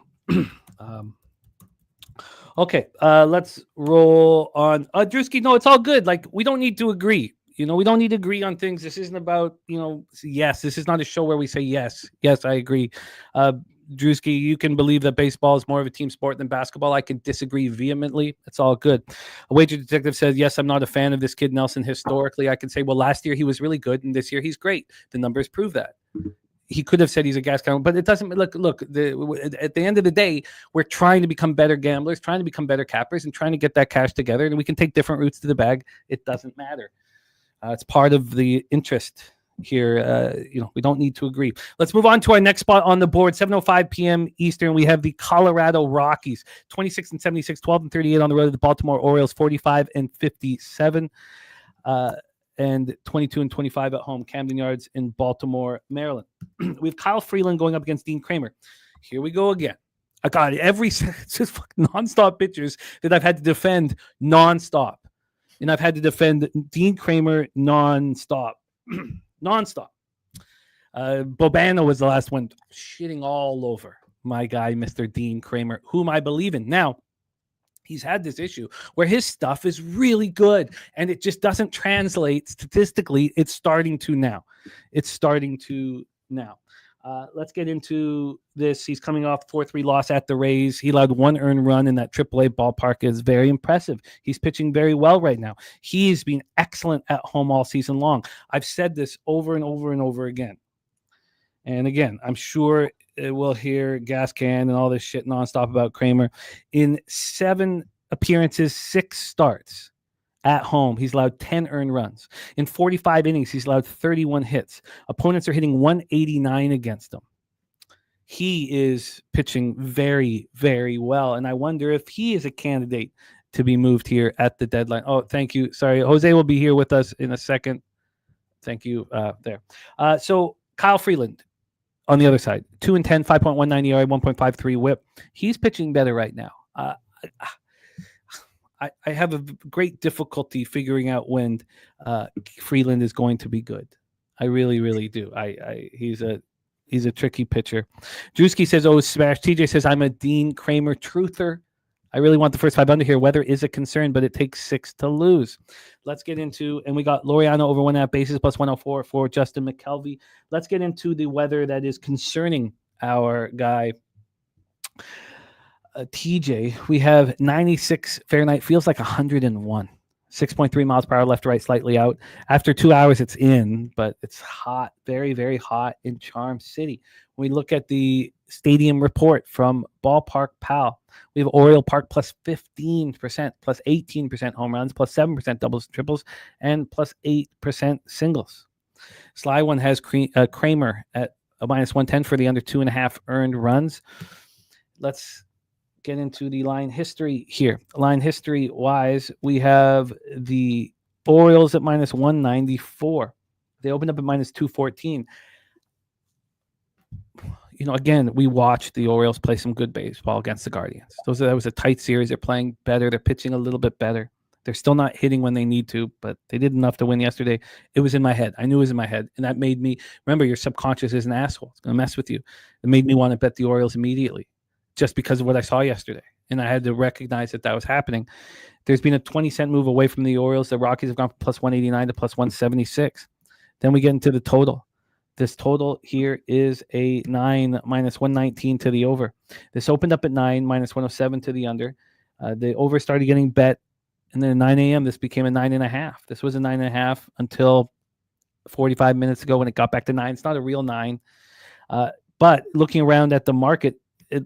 Okay, let's roll on. Drewski, no, it's all good. We don't need to agree. We don't need to agree on things. This isn't about, yes, this is not a show where we say yes. Yes, I agree. Drewski, you can believe that baseball is more of a team sport than basketball. I can disagree vehemently. It's all good. A wager detective says, yes, I'm not a fan of this kid Nelson historically. I can say, well, last year he was really good, and this year he's great. The numbers prove that. He could have said he's a gas counter, but it doesn't look. At the end of the day, we're trying to become better gamblers, trying to become better cappers, and trying to get that cash together. And we can take different routes to the bag. It doesn't matter. It's part of the interest here. We don't need to agree. Let's move on to our next spot on the board. 7:05 p.m. Eastern. We have the Colorado Rockies, 26-76, 12-38 on the road to the Baltimore Orioles, 45-57, and 22-25 at home. Camden Yards in Baltimore, Maryland. We have Kyle Freeland going up against Dean Kramer. Here we go again. I got it's just fucking nonstop pitchers that I've had to defend nonstop. And I've had to defend Dean Kramer nonstop. Nonstop. Bobano was the last one shitting all over my guy, Mr. Dean Kramer, whom I believe in. Now, he's had this issue where his stuff is really good, and it just doesn't translate statistically. It's starting to now. Let's get into this. He's coming off 4-3 loss at the Rays. He allowed one earned run in that AAA ballpark. Is very impressive. He's pitching very well right now. He's been excellent at home all season long. I've said this over and over and over again. And again, I'm sure we'll hear gas can and all this shit nonstop about Kramer. In 7 appearances, 6 starts at home, he's allowed 10 earned runs. In 45 innings, he's allowed 31 hits. Opponents are hitting 189 against him. He is pitching very, very well. And I wonder if he is a candidate to be moved here at the deadline. Oh, thank you. Sorry. Jose will be here with us in a second. Thank you there. So Kyle Freeland on the other side, 2-10, 5.19 ERA, 1.53 whip. He's pitching better right now. I have a great difficulty figuring out when Freeland is going to be good. I really, really do. He's a tricky pitcher. Drewski says, oh, smash. TJ says, I'm a Dean Kramer truther. I really want the first 5 under here. Weather is a concern, but it takes 6 to lose. Let's get into, and we got Laureano over 1.5 bases plus 104 for Justin McKelvey. Let's get into the weather that is concerning our guy, TJ. We have 96 Fahrenheit, feels like 101. 6.3 miles per hour, left to right, slightly out. After 2 hours, it's in, but it's hot, very, very hot in Charm City. When we look at the stadium report from Ballpark Pal, we have Oriole Park plus 15%, plus 18% home runs, plus 7% doubles, triples, and plus 8% singles. Sly One has Kramer at a minus 110 for the under 2.5 earned runs. Let's get into the line history here. Line history wise, we have the Orioles at minus 194. They opened up at minus 214. Again, we watched the Orioles play some good baseball against the Guardians. That was a tight series. They're playing better. They're pitching a little bit better. They're still not hitting when they need to, but they did enough to win yesterday. It was in my head. I knew it was in my head. And that made me, remember, your subconscious is an asshole. It's going to mess with you. It made me want to bet the Orioles immediately. just because of what I saw yesterday. And I had to recognize that was happening. There's been a 20-cent move away from the Orioles. The Rockies have gone from plus 189 to plus 176. Then we get into the total. This total here is a 9 minus 119 to the over. This opened up at 9 minus 107 to the under. The over started getting bet. And then at 9 a.m., this became a 9.5. This was a 9.5 until 45 minutes ago when it got back to 9. It's not a real 9. But looking around at the market,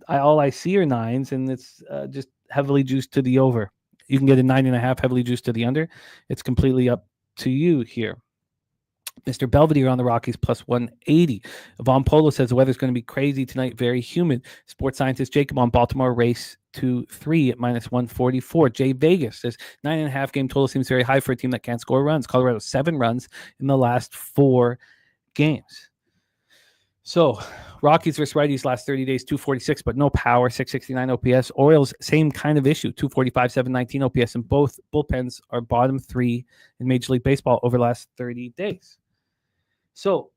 all I see are 9s, and it's just heavily juiced to the over. You can get a 9.5 heavily juiced to the under. It's completely up to you here. Mr. Belvedere on the Rockies plus 180. Von Polo says the weather's going to be crazy tonight, very humid. Sports scientist Jacob on Baltimore race to 3 at minus 144. Jay Vegas says 9.5 game total seems very high for a team that can't score runs. Colorado 7 runs in the last 4 games. So Rockies versus righties last 30 days, 246, but no power, 669 OPS. Orioles, same kind of issue, 245, 719 OPS, and both bullpens are bottom 3 in Major League Baseball over the last 30 days. So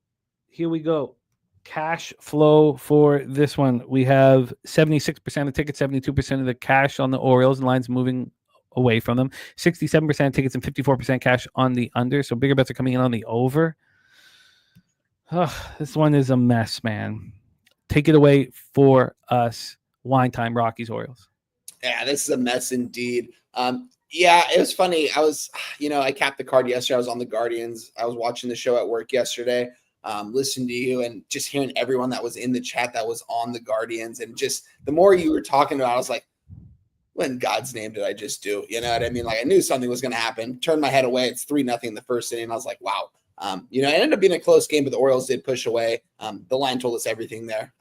here we go. Cash flow for this one. We have 76% of tickets, 72% of the cash on the Orioles, and lines moving away from them. 67% of tickets and 54% cash on the under. So bigger bets are coming in on the over. This one is a mess, man. Take it away for us. Wine time, Rockies, Orioles. Yeah, this is a mess indeed. Yeah, it was funny. I capped the card yesterday. I was on the Guardians. I was watching the show at work yesterday, listening to you and just hearing everyone that was in the chat that was on the Guardians. And just the more you were talking about it, I was like, what in God's name did I just do? You know what I mean? Like I knew something was going to happen. Turned my head away. It's 3-0 in the first inning. I was like, wow. It ended up being a close game, but the Orioles did push away. The line told us everything there.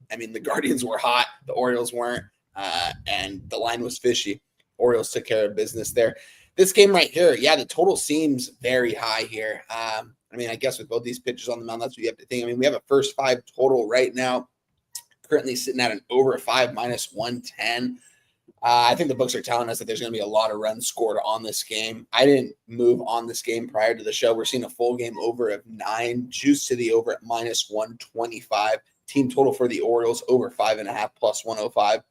The Guardians were hot. The Orioles weren't. And the line was fishy. Orioles took care of business there. This game right here, yeah, the total seems very high here. I guess with both these pitchers on the mound, that's what you have to think. We have a first 5 total right now, currently sitting at an over 5 minus 110. I think the books are telling us that there's going to be a lot of runs scored on this game. I didn't move on this game prior to the show. We're seeing a full game over of 9, juice to the over at minus 125. Team total for the Orioles over 5.5 plus 105.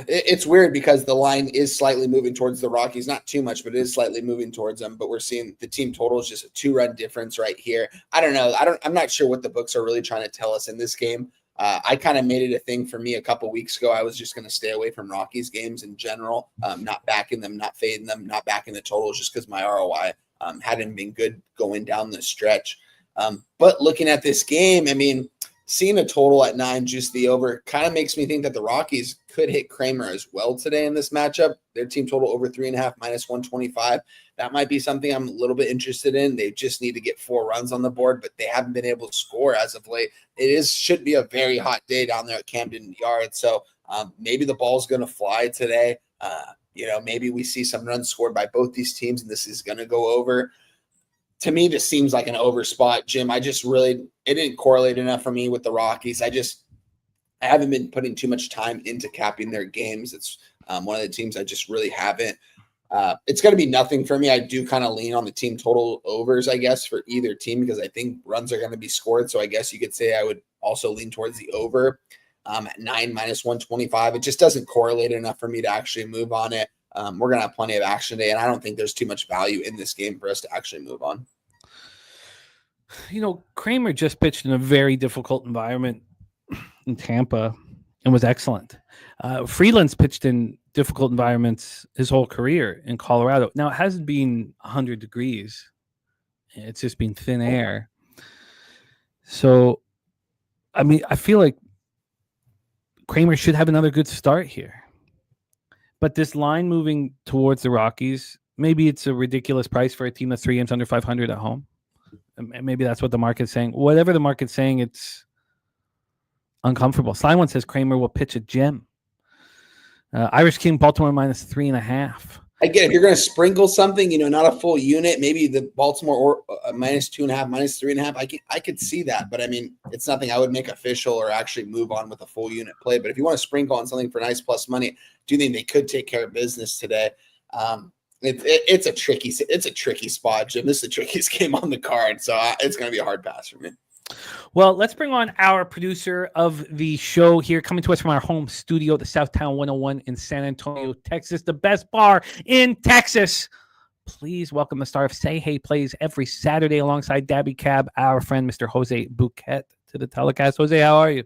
It's weird because the line is slightly moving towards the Rockies, not too much, but it is slightly moving towards them. But we're seeing the team total is just a 2-run difference right here. I don't know. I'm not sure what the books are really trying to tell us in this game. I kind of made it a thing for me a couple weeks ago. I was just going to stay away from Rockies games in general, not backing them, not fading them, not backing the totals, just because my ROI hadn't been good going down the stretch. But looking at this game, seeing a total at 9, just the over, kind of makes me think that the Rockies could hit Kramer as well today in this matchup. Their team total over 3.5 minus 125. That might be something I'm a little bit interested in. They just need to get 4 runs on the board, but they haven't been able to score as of late. Should be a very hot day down there at Camden Yards. So maybe the ball's going to fly today. Maybe we see some runs scored by both these teams, and this is going to go over. To me, this seems like an over spot, Jim. It didn't correlate enough for me with the Rockies. I haven't been putting too much time into capping their games. It's one of the teams I just really haven't. It's going to be nothing for me. I do kind of lean on the team total overs, I guess, for either team because I think runs are going to be scored. So I guess you could say I would also lean towards the over at 9 minus 125. It just doesn't correlate enough for me to actually move on it. We're going to have plenty of action today, and I don't think there's too much value in this game for us to actually move on. Kramer just pitched in a very difficult environment in Tampa and was excellent. Freeland's pitched in difficult environments his whole career in Colorado. Now, it hasn't been 100 degrees. It's just been thin air. So, I feel like Kramer should have another good start here. But this line moving towards the Rockies, maybe it's a ridiculous price for a team that's 3 games under 500 at home. Maybe that's what the market's saying. Whatever the market's saying, it's uncomfortable. Sly one says Kramer will pitch a gem. Irish King, Baltimore minus 3.5. Again, if you're going to sprinkle something, not a full unit, maybe the Baltimore or minus 2.5, minus 3.5. I could see that, but it's nothing I would make official or actually move on with a full unit play. But if you want to sprinkle on something for nice plus money, do you think they could take care of business today? It's a tricky spot, Jim. This is the trickiest game on the card, so it's going to be a hard pass for me. Well, let's bring on our producer of the show here, coming to us from our home studio, the Southtown 101 in San Antonio, Texas, the best bar in Texas. Please welcome the star of Say Hey Plays every Saturday alongside Dabby Cab, our friend, Mr. Jose Bouquet, to the telecast. Jose, how are you?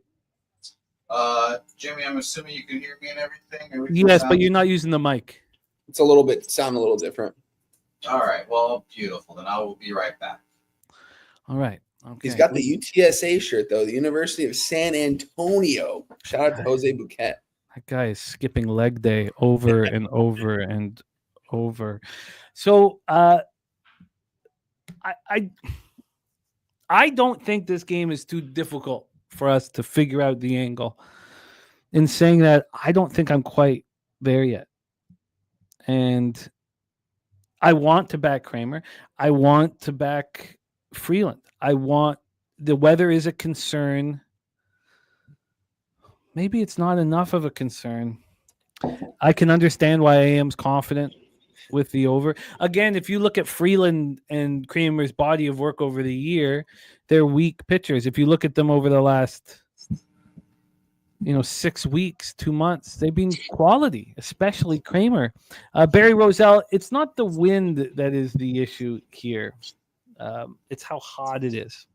Jimmy, I'm assuming you can hear me and everything. Yes, but you're not using the mic. It's sound a little different. All right. Well, beautiful. Then I will be right back. All right. Okay. He's got the UTSA shirt, though, the University of San Antonio. Shout out to Jose Bouquet. That guy is skipping leg day over and over and over. So I don't think this game is too difficult for us to figure out the angle. In saying that, I don't think I'm quite there yet. And I want to back Kramer. I want to back Freeland. The weather is a concern. Maybe it's not enough of a concern. I can understand why AM's confident with the over. Again, if you look at Freeland and Kramer's body of work over the year, they're weak pitchers. If you look at them over the last 6 weeks, 2 months, they've been quality, especially Kramer. Barry Rozelle, it's not the wind that is the issue here. It's how hot it is.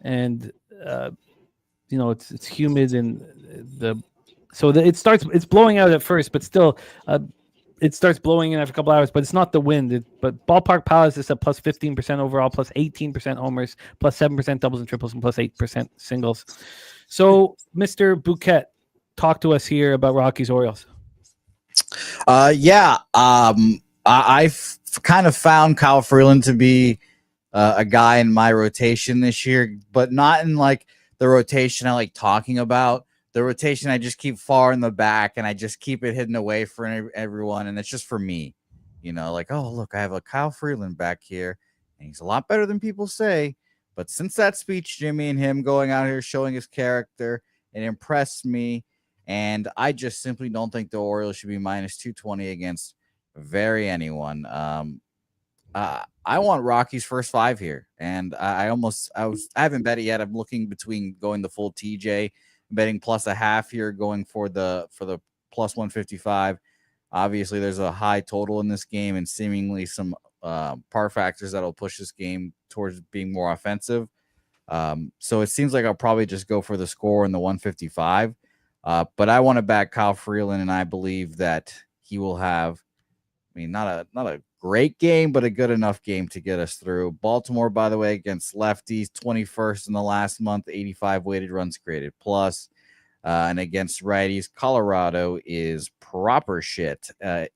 And, it's humid and it's blowing out at first, but still it starts blowing in after a couple hours, but it's not the wind. But Ballpark Palace is at plus 15% overall, plus 18% homers, plus 7% doubles and triples, and plus 8% singles. So, Mr. Bouquet, talk to us here about Rockies Orioles. I've kind of found Kyle Freeland to be a guy in my rotation this year, but not in like the rotation I like talking about. The rotation I just keep far in the back, and I just keep it hidden away from everyone, and it's just for me. Like, oh, look, I have a Kyle Freeland back here, and he's a lot better than people say. But since that speech, Jimmy, and him going out here showing his character, it impressed me, and I just simply don't think the Orioles should be minus 220 against anyone. I want Rockies first 5 here, and I haven't bet it yet. I'm looking between going the full TJ, betting plus a half here, going for the plus 155. Obviously, there's a high total in this game, and seemingly some par factors that'll push this game towards being more offensive. So it seems like I'll probably just go for the score in the 155. But I want to back Kyle Freeland, and I believe that he will have, not a great game, but a good enough game to get us through. Baltimore, by the way, against lefties, 21st in the last month, 85 weighted runs created plus. And against righties, Colorado is proper shit,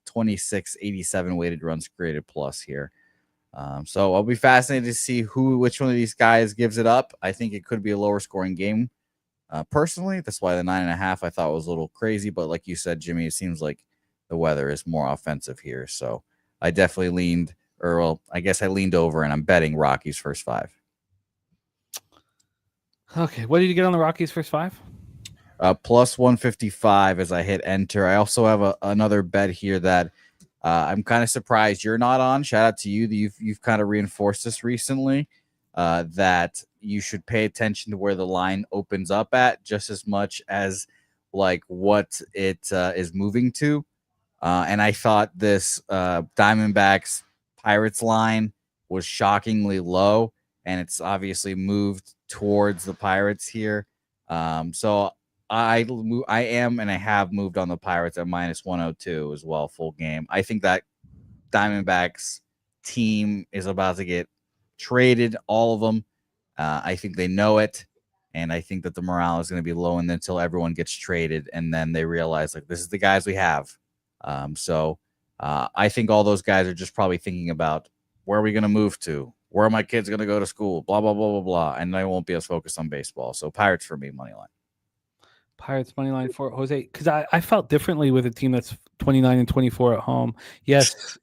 26, 87 weighted runs created plus here. So I'll be fascinated to see which one of these guys gives it up. I think it could be a lower scoring game. Personally, that's why the 9.5 I thought was a little crazy. But like you said, Jimmy, it seems like the weather is more offensive here. So I definitely leaned over, and I'm betting Rockies first 5. Okay, what did you get on the Rockies first 5? Plus 155 as I hit enter. I also have another bet here that I'm kind of surprised you're not on. Shout out to you. You've kind of reinforced this recently, that you should pay attention to where the line opens up at just as much as like what it is moving to. And I thought this Diamondbacks Pirates line was shockingly low, and it's obviously moved towards the Pirates here. So I am, and I have moved on the Pirates at minus 102 as well, full game. I think that Diamondbacks team is about to get traded, all of them. I think they know it, and I think that the morale is going to be low until everyone gets traded, and then they realize, like, this is the guys we have. So I think all those guys are just probably thinking about, where are we going to move to? Where are my kids going to go to school? Blah, blah, blah, blah, blah. And they won't be as focused on baseball. So Pirates for me, money line. Pirates money line for Jose, because I felt differently with a team that's 29-24 at home. Yes,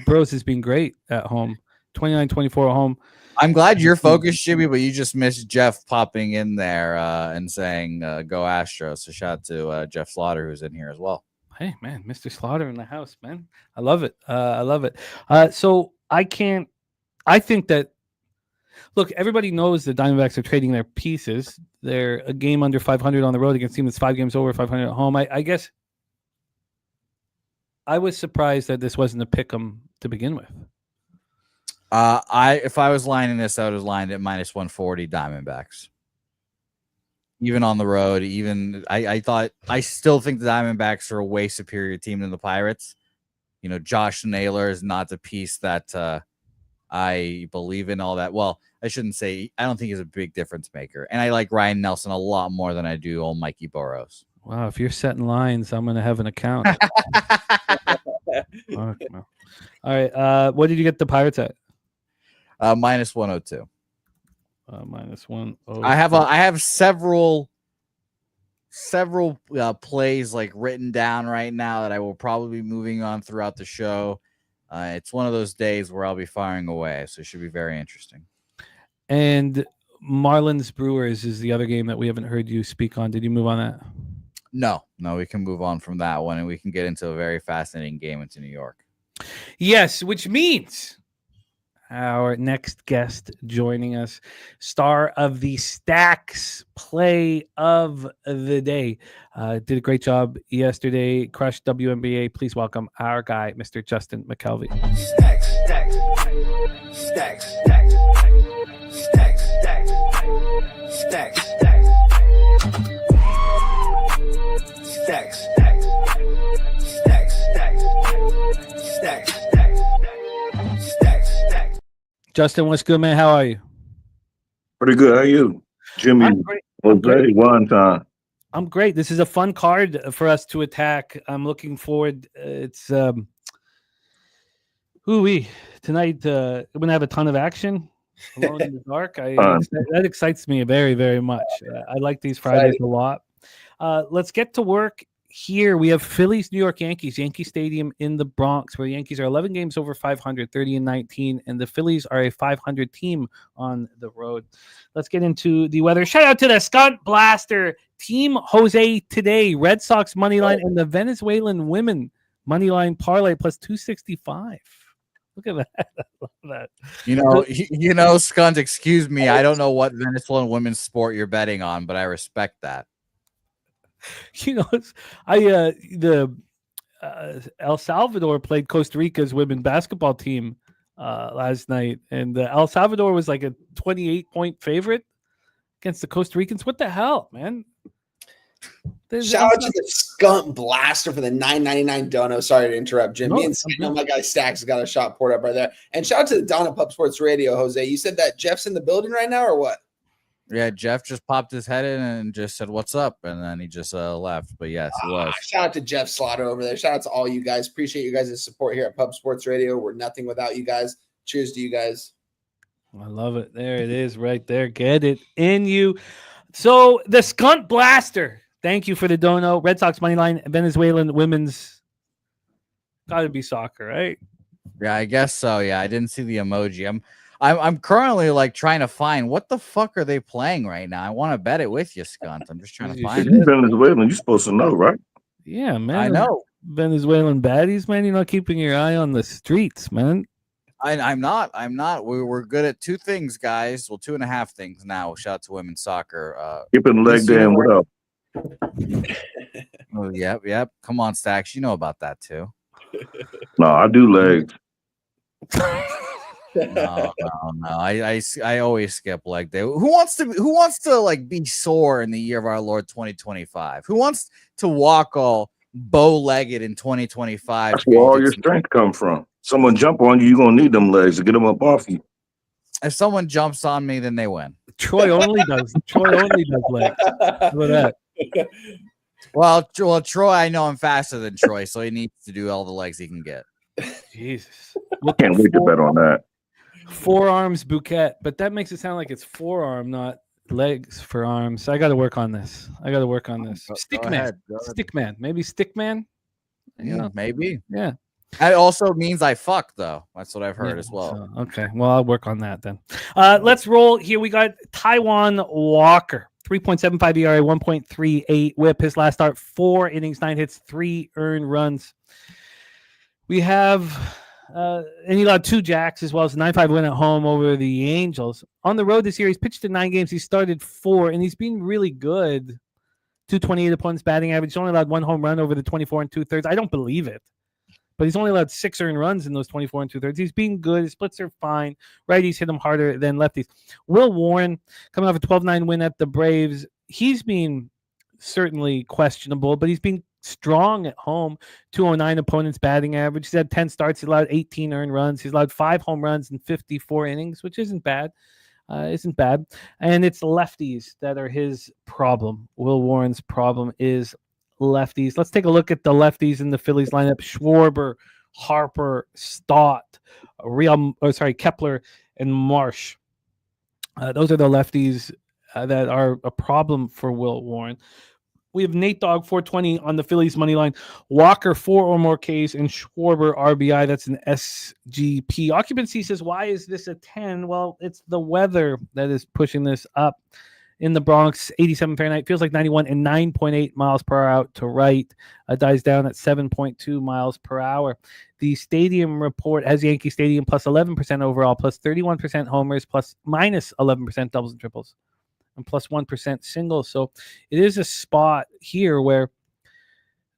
Bros has been great at home. 29-24 at home. I'm glad you're focused, Jimmy, but you just missed Jeff popping in there and saying go Astros. So shout out to Jeff Slaughter, who's in here as well. Hey, man, Mr. Slaughter in the house, man. I love it. I love it. So I think that Look, everybody knows the Diamondbacks are trading their pieces. They're a game under 500 on the road against a team that's 5 games over 500 at home. I guess I was surprised that this wasn't a pick 'em to begin with. If I was lining this, I would have lined it minus 140 Diamondbacks. Even on the road, I still think the Diamondbacks are a way superior team than the Pirates. You know, Josh Naylor is not the piece that I believe in all that. Well, I shouldn't say, I don't think he's a big difference maker. And I like Ryan Nelson a lot more than I do old Mikey Burrows. Wow, if you're setting lines, I'm going to have an account. Okay, no. All right, what did you get the Pirates at? Minus 102. Minus 102. I have several plays like written down right now that I will probably be moving on throughout the show. It's one of those days where I'll be firing away, so it should be very interesting. And Marlins Brewers is the other game that we haven't heard you speak on. Did you move on that? No, we can move on from that one, and we can get into a very fascinating game into New York. Yes, which means our next guest joining us, star of the Stacks play of the day, did a great job yesterday, crushed WNBA. Please welcome our guy, Mr. Justin Mcelvy. Stacks, stacks, stacks, stacks, stacks, stacks, stacks, stacks, stacks, stacks, stacks, stacks. Justin, what's good, man? How are you? Pretty good. How are you? Jimmy, Jose, one time. I'm great. This is a fun card for us to attack. I'm looking forward. It's tonight. We're gonna have a ton of action. Alone in the dark. That excites me very, very much. I like these Fridays a lot. Let's get to work here. We have Phillies, New York Yankees, Yankee Stadium in the Bronx, where the Yankees are 11 games over 500, 30-19, and the Phillies are a 500 team on the road. Let's get into the weather. Shout out to the Skunt Blaster, Team Jose today, Red Sox money line, and the Venezuelan women money line parlay plus 265. Look at that. I love that. You know, Skunt, excuse me. I don't know what Venezuelan women's sport you're betting on, but I respect that. El Salvador played Costa Rica's women's basketball team last night, and El Salvador was like a 28-point favorite against the Costa Ricans. What the hell, man? Shout out to the Skunt Blaster for the $9.99 dono. Sorry to interrupt, Jim. Me and my guy Stacks got a shot poured up right there. And shout out to the Donna Pub Sports Radio, Jose. You said that Jeff's in the building right now, or what? Yeah, Jeff just popped his head in and just said, "What's up?" And then he just left. But yes, he was. Shout out to Jeff Slaughter over there. Shout out to all you guys. Appreciate you guys' support here at Pub Sports Radio. We're nothing without you guys. Cheers to you guys. I love it. There it is right there. Get it in you. So the Skunt Blaster. Thank you for the dono. Red Sox money line, Venezuelan women's. Got to be soccer, right? Yeah, I guess so. Yeah, I didn't see the emoji. I'm currently like trying to find what the fuck are they playing right now. I want to bet it with you, Skunt. I'm just trying to find it. Venezuelan, you're supposed to know, right? Yeah, man. I know. Venezuelan baddies, man. You're not keeping your eye on the streets, man. I'm not. We're good at two things, guys. Well, 2.5 things now. Shout out to women's soccer. Keeping the leg down. What up? Oh, yep. Come on, Stacks. You know about that too. No, I do legs. No. I always skip leg day. Who wants to like be sore in the year of our Lord 2025? Who wants to walk all bow-legged in 2025? That's where all your strength come from. Someone jump on you, you're gonna need them legs to get them up off you. If someone jumps on me, then they win. Troy only does legs. How about that? Well, Troy, I know I'm faster than Troy, so he needs to do all the legs he can get. Jesus. Can't wait to bet on that. Forearms bouquet, but that makes it sound like it's forearm, not legs for arms. I got to work on this. Stickman. Maybe Stickman. Yeah, maybe. Yeah. That also means I fuck, though. That's what I've heard as well. So, okay. Well, I'll work on that then. Let's roll here. We got Taiwan Walker. 3.75 ERA, 1.38 whip. His last start, 4 innings, 9 hits, 3 earned runs. We have And he allowed 2 jacks as well as a 9-5 win at home over the Angels. On the road this year, he's pitched in 9 games. He started 4, and he's been really good. 228 opponents batting average. He's only allowed 1 home run over the 24 2/3. I don't believe it. But he's only allowed 6 earned runs in those 24 2/3. He's been good. His splits are fine. Righties hit him harder than lefties. Will Warren, coming off a 12-9 win at the Braves, he's been certainly questionable, but he's been strong at home. 209 opponents batting average. He's had 10 starts. He's allowed 18 earned runs. He's allowed 5 home runs in 54 innings, which isn't bad. And it's lefties that are his problem. Will Warren's problem is lefties. Let's take a look at the lefties in the Phillies lineup. Schwarber, Harper, Stott, Kepler, and Marsh. Those are the lefties that are a problem for Will Warren. We have Nate Dogg 420 on the Phillies money line. Walker 4 or more Ks and Schwarber RBI. That's an SGP. Occupancy says, why is this a 10? Well, it's the weather that is pushing this up. In the Bronx, 87 Fahrenheit, feels like 91 and 9.8 miles per hour out to right. Dies down at 7.2 miles per hour. The stadium report has Yankee Stadium plus 11% overall, plus 31% homers, plus minus 11% doubles and triples, and plus 1% singles. So it is a spot here where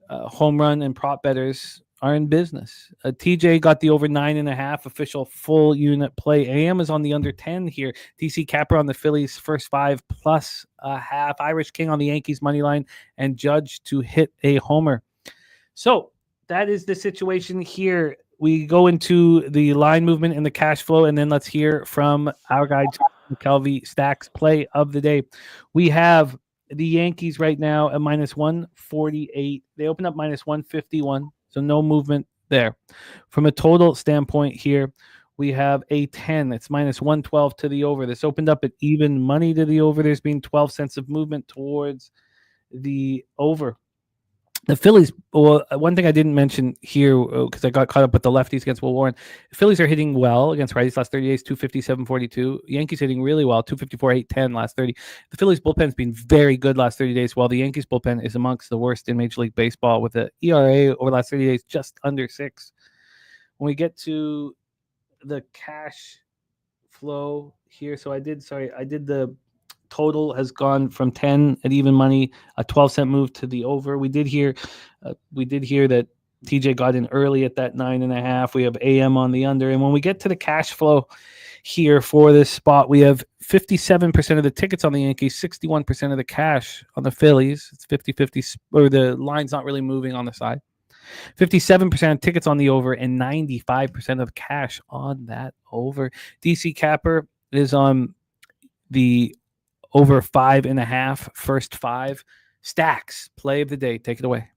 home run and prop bettors are in business. TJ got the over 9.5 official full unit play. AM is on the under 10 here. DC Capper on the Phillies first 5 plus a half. Irish King on the Yankees money line, and Judge to hit a homer. So that is the situation here. We go into the line movement and the cash flow, and then let's hear from our guy Justin Mcelvy. Stacks play of the day. We have the Yankees right now at minus 148. They open up minus 151. So no movement there. From a total standpoint here, we have a 10. It's minus 112 to the over. This opened up at even money to the over. There's been 12 cents of movement towards the over. The Phillies, well, one thing I didn't mention here because I got caught up with the lefties against Will Warren. The Phillies are hitting well against righties last 30 days, 257-42. Yankees hitting really well, 254-810 last 30. The Phillies bullpen's been very good last 30 days, while the Yankees bullpen is amongst the worst in Major League Baseball with an ERA over the last 30 days just under 6. When we get to the cash flow here, so I did the total has gone from 10 at even money, a 12-cent move to the over. We did hear that TJ got in early at that 9.5. We have AM on the under. And when we get to the cash flow here for this spot, we have 57% of the tickets on the Yankees, 61% of the cash on the Phillies. It's 50-50, or the line's not really moving on the side. 57% tickets on the over and 95% of cash on that over. DC Capper is on the over 5.5, first 5. Stacks, play of the day. Take it away.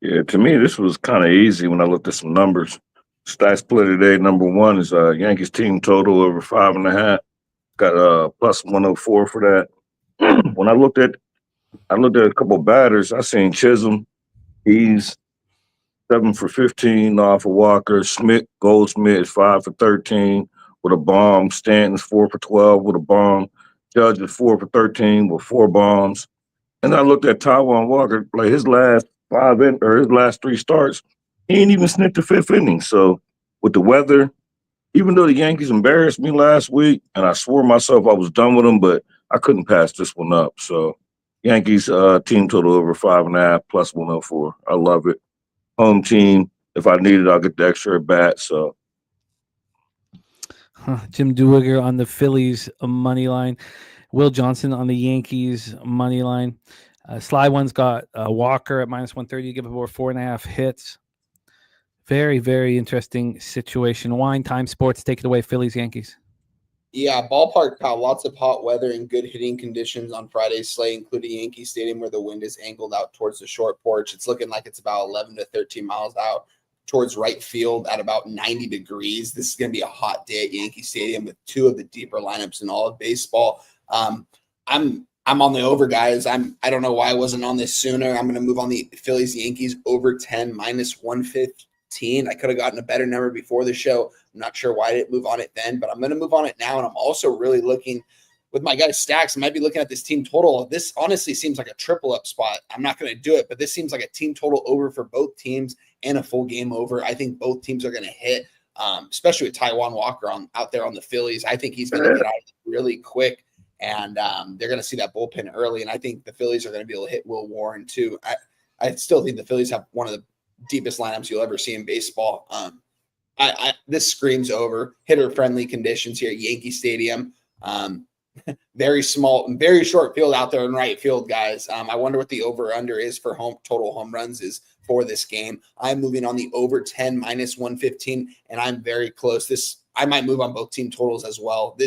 Yeah, to me, this was kind of easy when I looked at some numbers. Stacks play today, number 1 is Yankees team total over 5.5. Got plus 104 for that. When I looked at a couple of batters, I seen Chisholm. He's 7 for 15 off of Walker. Goldsmith is 5 for 13 with a bomb. Stanton's 4 for 12 with a bomb. Judge is 4 for 13 with 4 bombs. And I looked at Taijuan Walker, like his last 3 starts, he ain't even sniffed the 5th inning. So with the weather, even though the Yankees embarrassed me last week, and I swore myself I was done with them, but I couldn't pass this one up. So Yankees team total over 5.5 plus 104. I love it. Home team. If I need it, I'll get the extra at bat. So Jim Duiger on the Phillies money line. Will Johnson on the Yankees money line. Sly One's got Walker at minus 130 to give up over 4.5 hits. Very, very interesting situation. Wine Time Sports, take it away, Phillies, Yankees. Yeah, ballpark got lots of hot weather and good hitting conditions on Friday's slate, including Yankee Stadium, where the wind is angled out towards the short porch. It's looking like it's about 11 to 13 miles out towards right field at about 90 degrees. This is going to be a hot day at Yankee Stadium with 2 of the deeper lineups in all of baseball. I'm on the over, guys. I don't know why I wasn't on this sooner. I'm going to move on the Phillies Yankees over 10 minus 115. I could have gotten a better number before the show. I'm not sure why I didn't move on it then, but I'm going to move on it now. And I'm also really looking with my guy Stacks, I might be looking at this team total. This honestly seems like a triple up spot. I'm not going to do it, but this seems like a team total over for both teams and a full game over. I think both teams are going to hit, especially with Taijuan Walker out there on the Phillies. I think he's going to get out really quick, and they're going to see that bullpen early. And I think the Phillies are going to be able to hit Will Warren too. I still think the Phillies have one of the deepest lineups you'll ever see in baseball. This screams over. Hitter friendly conditions here at Yankee Stadium. Very small, very short field out there in right field, guys. I wonder what the over-under is for total home runs is for this game. I'm moving on the over 10 minus 115, and I'm very close. I might move on both team totals as well.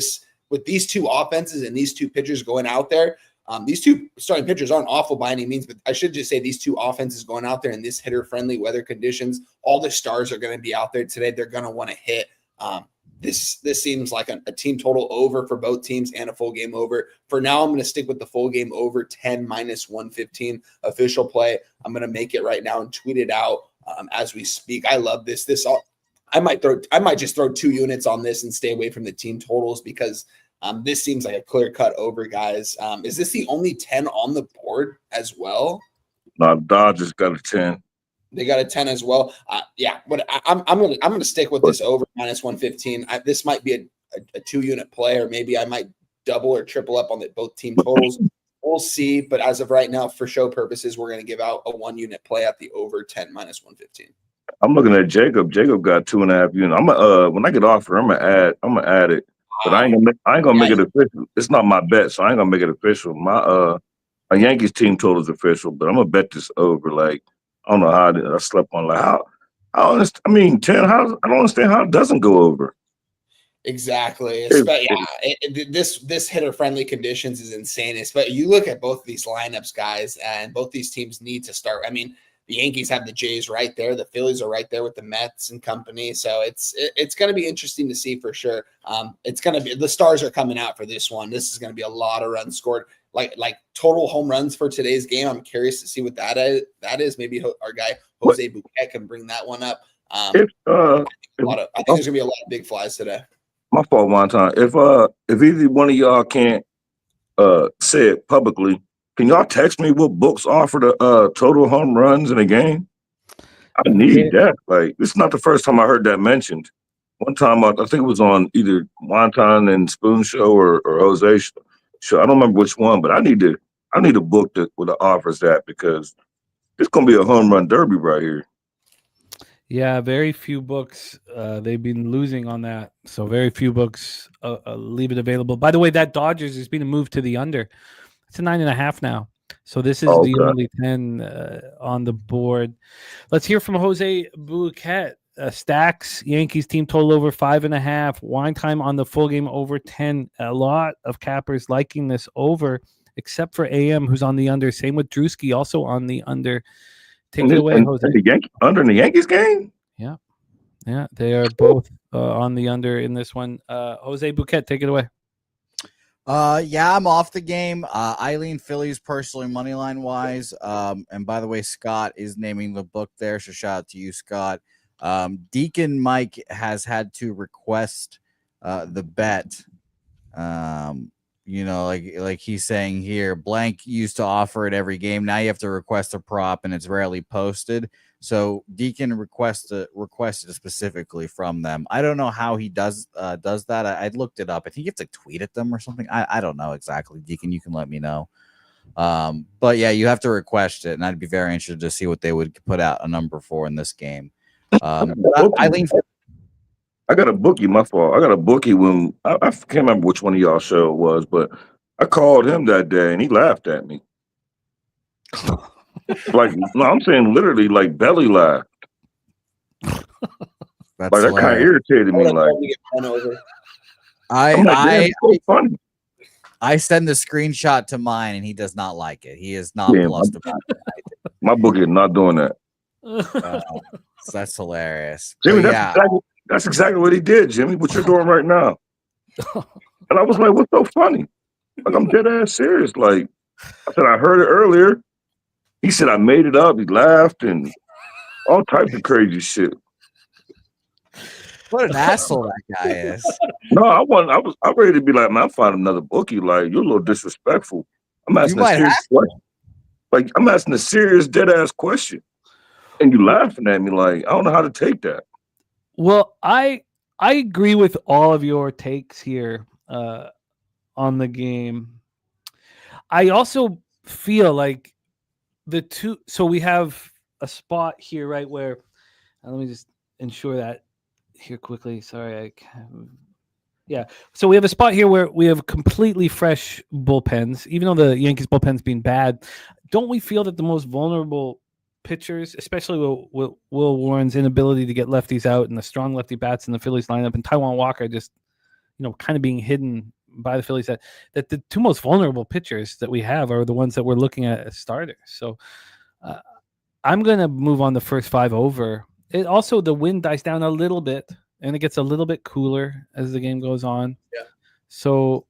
With these two offenses and these two pitchers going out there, these two starting pitchers aren't awful by any means, but I should just say these two offenses going out there in this hitter-friendly weather conditions, all the stars are going to be out there today. They're going to want to hit. This seems like a team total over for both teams and a full game over. For now, I'm going to stick with the full game over 10 minus 115 official play. I'm going to make it right now and tweet it out as we speak. I love this. I might just throw 2 units on this and stay away from the team totals because this seems like a clear cut over, guys. Is this the only 10 on the board as well? No, Dodgers got a 10. They got a 10 as well. Yeah, but I'm gonna stick with this over minus 115. This might be a 2-unit play, or maybe I might double or triple up on both team totals. We'll see. But as of right now, for show purposes, we're gonna give out a 1-unit play at the over 10 minus 115. I'm looking at Jacob. Jacob got 2.5 units. When I get offered, I'm gonna add it. But I ain't gonna make it official. It's not my bet, so I ain't gonna make it official. My Yankees team total is official, but I'm gonna bet this over. Like, I don't know how I slept on. Like, how? I understand. I mean, 10. I don't understand how it doesn't go over. Exactly. This hitter friendly conditions is insane. But you look at both of these lineups, guys, and both these teams need to start. I mean, the Yankees have the Jays right there. The Phillies are right there with the Mets and company. So it's going to be interesting to see for sure. It's going to be the stars are coming out for this one. This is going to be a lot of runs scored. Like total home runs for today's game. I'm curious to see what that is. Maybe our guy Jose Bouquet can bring that one up. I think there's gonna be a lot of big flies today. My fault one time. If either one of y'all can't say it publicly, can y'all text me what books offer the total home runs in a game? I need that. Like, this is not the first time I heard that mentioned. One time I think it was on either Wonton and Spoon show or Jose show. Sure, I don't remember which one, but I need a book that offers that because it's gonna be a home run derby right here. Yeah, very few books. They've been losing on that, so very few books leave it available. By the way, that Dodgers is being moved to the under. It's a 9.5 now, so this is the only 10 on the board. Let's hear from Jose Bouquet. Stacks, Yankees team total over 5.5. Wine time on the full game over 10. A lot of cappers liking this over, except for AM, who's on the under. Same with Drewski, also on the under. Take it away, Jose. Under in the Yankees game? Yeah, they are both on the under in this one. Jose Bouquet, take it away. I'm off the game. I lean Phillies personally, money line wise. And by the way, Scott is naming the book there, so shout out to you, Scott. Deacon Mike has had to request the bet. Like he's saying here, blank used to offer it every game. Now you have to request a prop, and it's rarely posted. So Deacon requested specifically from them. I don't know how he does that. I looked it up. I think you have to tweet at them or something. I don't know exactly. Deacon, you can let me know. But yeah, you have to request it, and I'd be very interested to see what they would put out a number for in this game. I got a bookie. My fault. I got a bookie when I can't remember which one of y'all show it was, but I called him that day and he laughed at me. Like, no, I'm saying literally like belly laughed. That's like, that kind of irritated me. Like, funny. I send the screenshot to mine and he does not like it. He is not plussed about it. My bookie is not doing that. So that's hilarious. Jimmy, that's exactly what he did, Jimmy. What you're doing right now. And I was like, what's so funny? Like, I'm dead ass serious. Like, I said, I heard it earlier. He said, I made it up. He laughed and all types of crazy shit. What an asshole that guy is. No, I'm ready to be like, man, I'll find another bookie. Like, you're a little disrespectful. I'm asking a might serious have to. question. Like, I'm asking a serious, dead ass question. And you laughing at me like, I don't know how to take that. Well, I agree with all of your takes here on the game. I also feel like so we have a spot here, right, where let me just ensure that here quickly. Sorry, yeah. So we have a spot here where we have completely fresh bullpens, even though the Yankees bullpen's been bad. Don't we feel that the most vulnerable pitchers, especially Will Warren's inability to get lefties out and the strong lefty bats in the Phillies lineup, and Taijuan Walker just, kind of being hidden by the Phillies, that the two most vulnerable pitchers that we have are the ones that we're looking at as starters. So I'm going to move on the first 5 over. It also, the wind dies down a little bit and it gets a little bit cooler as the game goes on. Yeah. So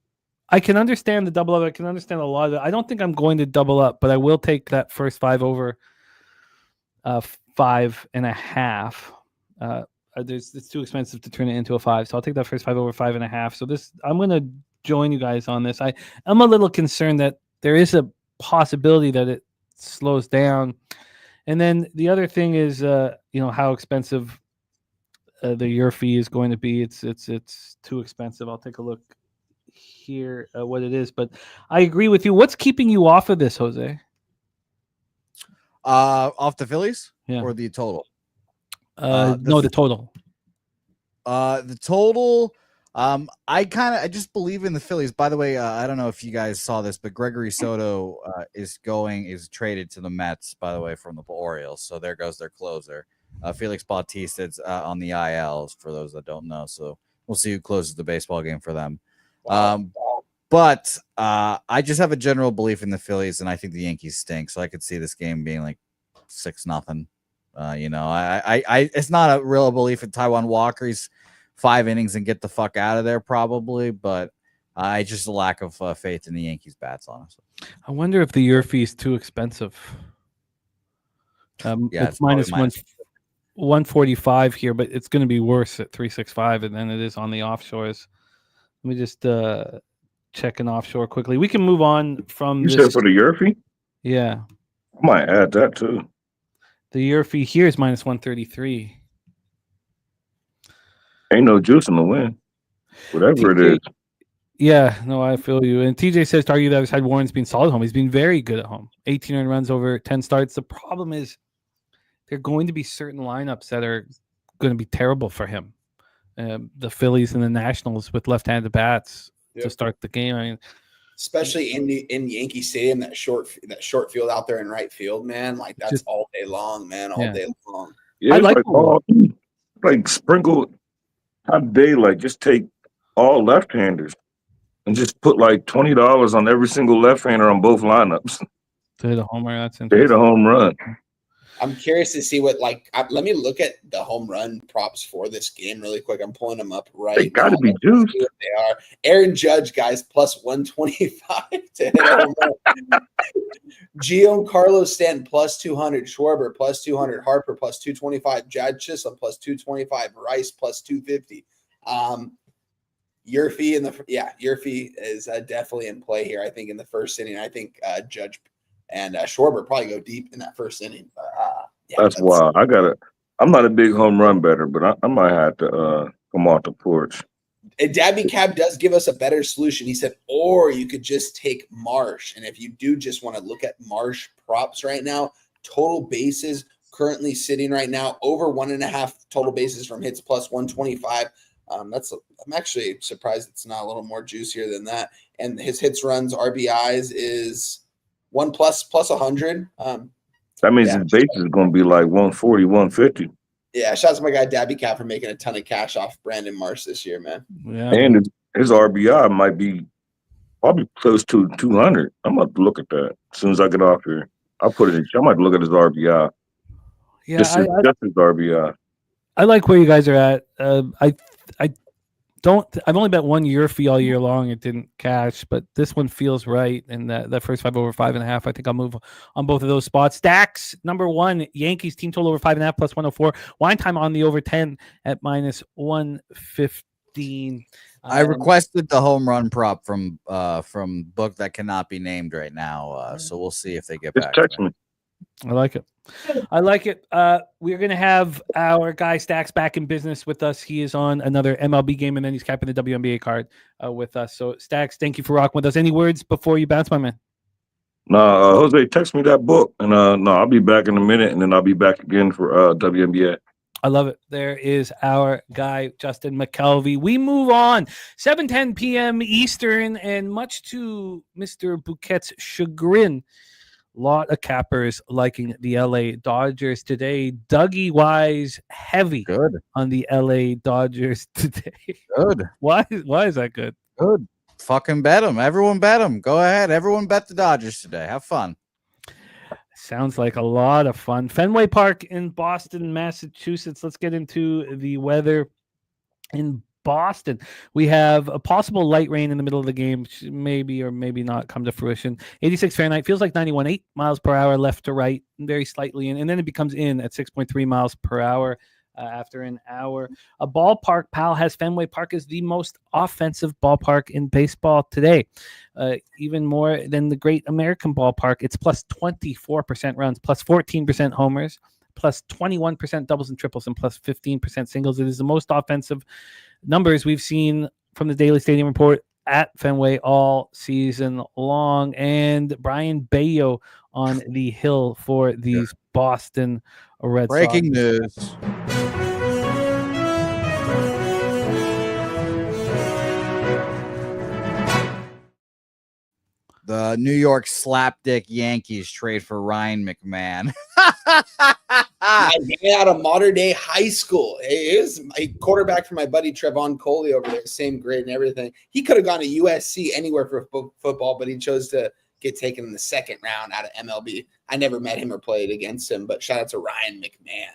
I can understand the double up. I can understand a lot of it. I don't think I'm going to double up, but I will take that first 5 over 5.5. It's too expensive to turn it into a 5, so I'll take that first 5 over 5.5. So I'm going to join you guys on this. I'm a little concerned that there is a possibility that it slows down, and then the other thing is, how expensive the year fee is going to be. It's too expensive. I'll take a look here at what it is, but I agree with you. What's keeping you off of this, Jose? Off the Phillies? Yeah. Or the total? The total. The total. I just believe in the Phillies. By the way, I don't know if you guys saw this, but Gregory Soto is traded to the Mets, by the way, from the Orioles. So there goes their closer. Felix Bautista's on the IL, for those that don't know. So we'll see who closes the baseball game for them. But I just have a general belief in the Phillies, and I think the Yankees stink. So I could see this game being like 6-0. It's not a real belief in Taijuan Walker. He's 5 innings and get the fuck out of there probably, but I just a lack of faith in the Yankees bats, honestly. I wonder if the year fee is too expensive. It's minus 145 here, but it's going to be worse at 365 than it is on the offshores. Let me just check an offshore quickly. We can move on from You this. said for the year fee? Yeah. I might add that too. The year fee here is minus 133. Ain't no juice in the win. Whatever it is. Yeah, no, I feel you. And TJ says to argue that his side Warren's been solid at home. He's been very good at home. 18 earned runs over 10 starts. The problem is there are going to be certain lineups that are going to be terrible for him. The Phillies and the Nationals with left-handed bats to start the game. I mean, especially in Yankee Stadium, that short field out there in right field, man. Like that's just all day long, man. All day long. Yeah, like sprinkle that day, like just take all left-handers and just put like $20 on every single left-hander on both lineups. To hit a homer, that's interesting. To hit a home run. I'm curious to see what let me look at the home run props for this game really quick. I'm pulling them up right now. They got to be juiced. They are. Aaron Judge, guys, plus 125 to hit a home run. Giancarlo Stanton, plus 200. Schwarber, plus 200. Harper, plus 225. Jad Chisholm, plus 225. Rice, plus 250. Yurfee is definitely in play here, I think, in the first inning. I think Judge and Schwarber probably go deep in that first inning. That's wild. I'm not a big home run better, but I might have to come off the porch. And Dabby Cab does give us a better solution. He said, or you could just take Marsh. And if you do just want to look at Marsh props right now, total bases currently sitting right now over 1.5 total bases from hits plus 125. I'm actually surprised it's not a little more juicier than that. And his hits, runs, RBIs is 1 plus 100. That means his base is going to be like 140, 150. Yeah, shout out to my guy Dabby Cat for making a ton of cash off Brandon Marsh this year, man. Yeah. And his RBI might be probably close to 200. I'm going to look at that as soon as I get off here. I'll put it in. I might look at his RBI. Yeah, just his RBI. I like where you guys are at. I've only bet one year fee all year long. It didn't cash, but this one feels right. And that first 5 over 5.5, I think I'll move on both of those spots. Stacks number 1, Yankees team total over 5.5 plus 104. Wine time on the over 10 at minus 115. I requested the home run prop from book that cannot be named right now. So we'll see if they get back. Text me. I like it. We're going to have our guy Stacks back in business with us. He is on another MLB game, and then he's capping the WNBA card with us. So, Stacks, thank you for rocking with us. Any words before you bounce, my man? No, Jose, text me that book, and no, I'll be back in a minute, and then I'll be back again for WNBA. I love it. There is our guy, Justin Mcelvy. We move on. 7:10 p.m. Eastern, and much to Mr. Bouquet's chagrin, a lot of cappers liking the LA Dodgers today. Dougie Wise heavy on the LA Dodgers today. Good. Why is that good? Good. Fucking bet them. Everyone bet them. Go ahead. Everyone bet the Dodgers today. Have fun. Sounds like a lot of fun. Fenway Park in Boston, Massachusetts. Let's get into the weather in Boston. We have a possible light rain in the middle of the game, maybe or maybe not come to fruition. 86 Fahrenheit, feels like 91.8 miles per hour left to right, very slightly in, and then it becomes in at 6.3 miles per hour after an hour. A ballpark, pal, has Fenway Park as the most offensive ballpark in baseball today, even more than the Great American Ballpark. It's plus 24% runs, plus 14% homers, plus 21% doubles and triples, and plus 15% singles. It is the most offensive numbers we've seen from the Daily Stadium Report at Fenway all season long. And Brian Bayo on the hill for these Boston Red Sox. Breaking news. The New York slapdick Yankees trade for Ryan McMahon. Out of modern day high school. It is a quarterback for my buddy Trevon Coley over there, same grade and everything. He could have gone to USC anywhere for football, but he chose to get taken in the second round out of MLB. I never met him or played against him, but shout out to Ryan McMahon.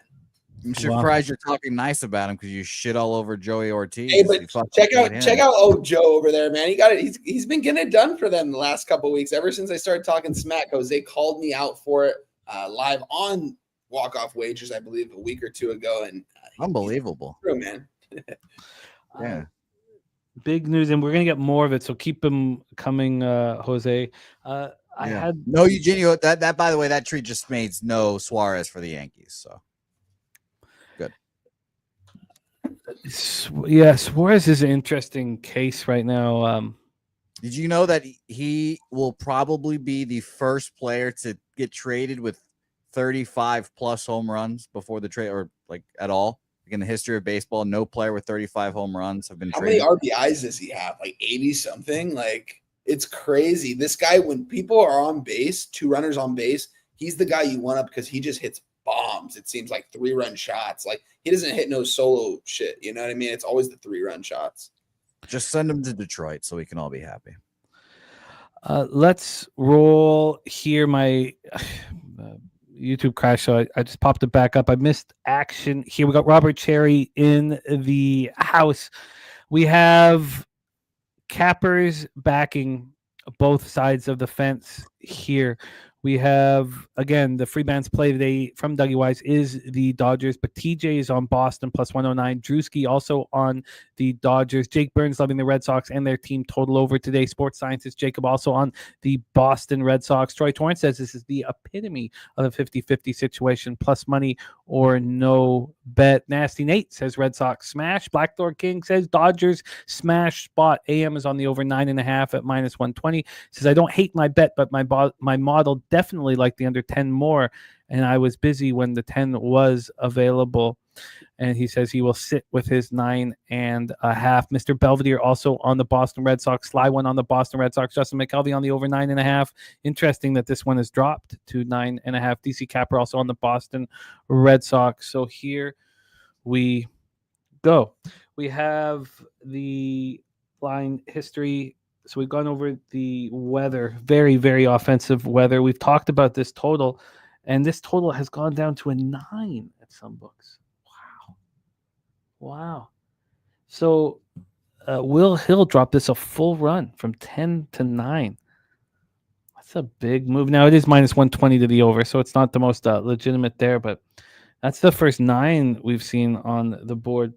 I'm surprised you're talking nice about him because you shit all over Joey Ortiz. Hey, but check out old Joe over there, man. He got it. He's been getting it done for them the last couple of weeks. Ever since I started talking smack, Jose called me out for it live on Walk-Off Wagers, I believe, a week or two ago, and unbelievable, true, man. Yeah, big news, and we're gonna get more of it. So keep them coming, Jose. I had no Eugenio. That by the way, that trade just made no Suarez for the Yankees. So. Yeah, Suarez is an interesting case right now. Did you know that he will probably be the first player to get traded with 35 plus home runs before the trade, or like at all? Like in the history of baseball, no player with 35 home runs have been traded. How many RBIs does he have? Like 80 something? Like, it's crazy. This guy, when people are on base, 2 runners on base, he's the guy you want up because he just hits bombs. It seems like 3-run shots. Like, he doesn't hit no solo shit. You know what I mean? It's always the 3-run shots. Just send him to Detroit so we can all be happy. Let's roll here. My YouTube crashed, so I just popped it back up. I missed action here. We got Robert Cherry in the house. We have cappers backing both sides of the fence here. We have, again, the free bands play today from Dougie Wise is the Dodgers, but TJ is on Boston plus 109. Drewski also on the Dodgers. Jake Burns loving the Red Sox and their team total over today. Sports scientist Jacob also on the Boston Red Sox. Troy Torrance says this is the epitome of a 50-50 situation, plus money or no bet. Nasty Nate says Red Sox smash. Blackthorn King says Dodgers smash. Spot AM is on the over 9.5 at minus 120. Says I don't hate my bet, but my model definitely like the under 10 more, and I was busy when the 10 was available. And he says he will sit with his 9.5. Mr. Belvedere also on the Boston Red Sox. Sly one on the Boston Red Sox. Justin McCelvey on the over 9.5. Interesting that this one has dropped to 9.5. DC Capper also on the Boston Red Sox. So here we go. We have the line history. So we've gone over the weather, very, very offensive weather. We've talked about this total, and this total has gone down to a 9 at some books. Wow. So Will Hill dropped this a full run from 10 to 9. That's a big move. Now it is minus 120 to the over, so it's not the most legitimate there, but that's the first 9 we've seen on the board.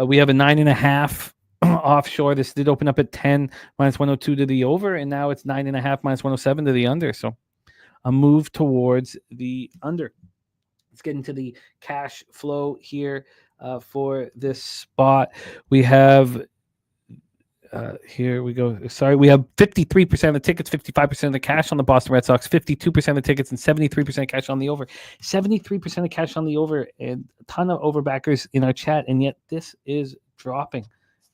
We have a 9.5 offshore. This did open up at 10, minus 102 to the over, and now it's 9.5, minus 107 to the under. So a move towards the under. Let's get into the cash flow here for this spot. We have here we go. Sorry, we have 53% of the tickets, 55% of the cash on the Boston Red Sox, 52% of the tickets, and 73% cash on the over. 73% of cash on the over, and a ton of overbackers in our chat, and yet this is dropping.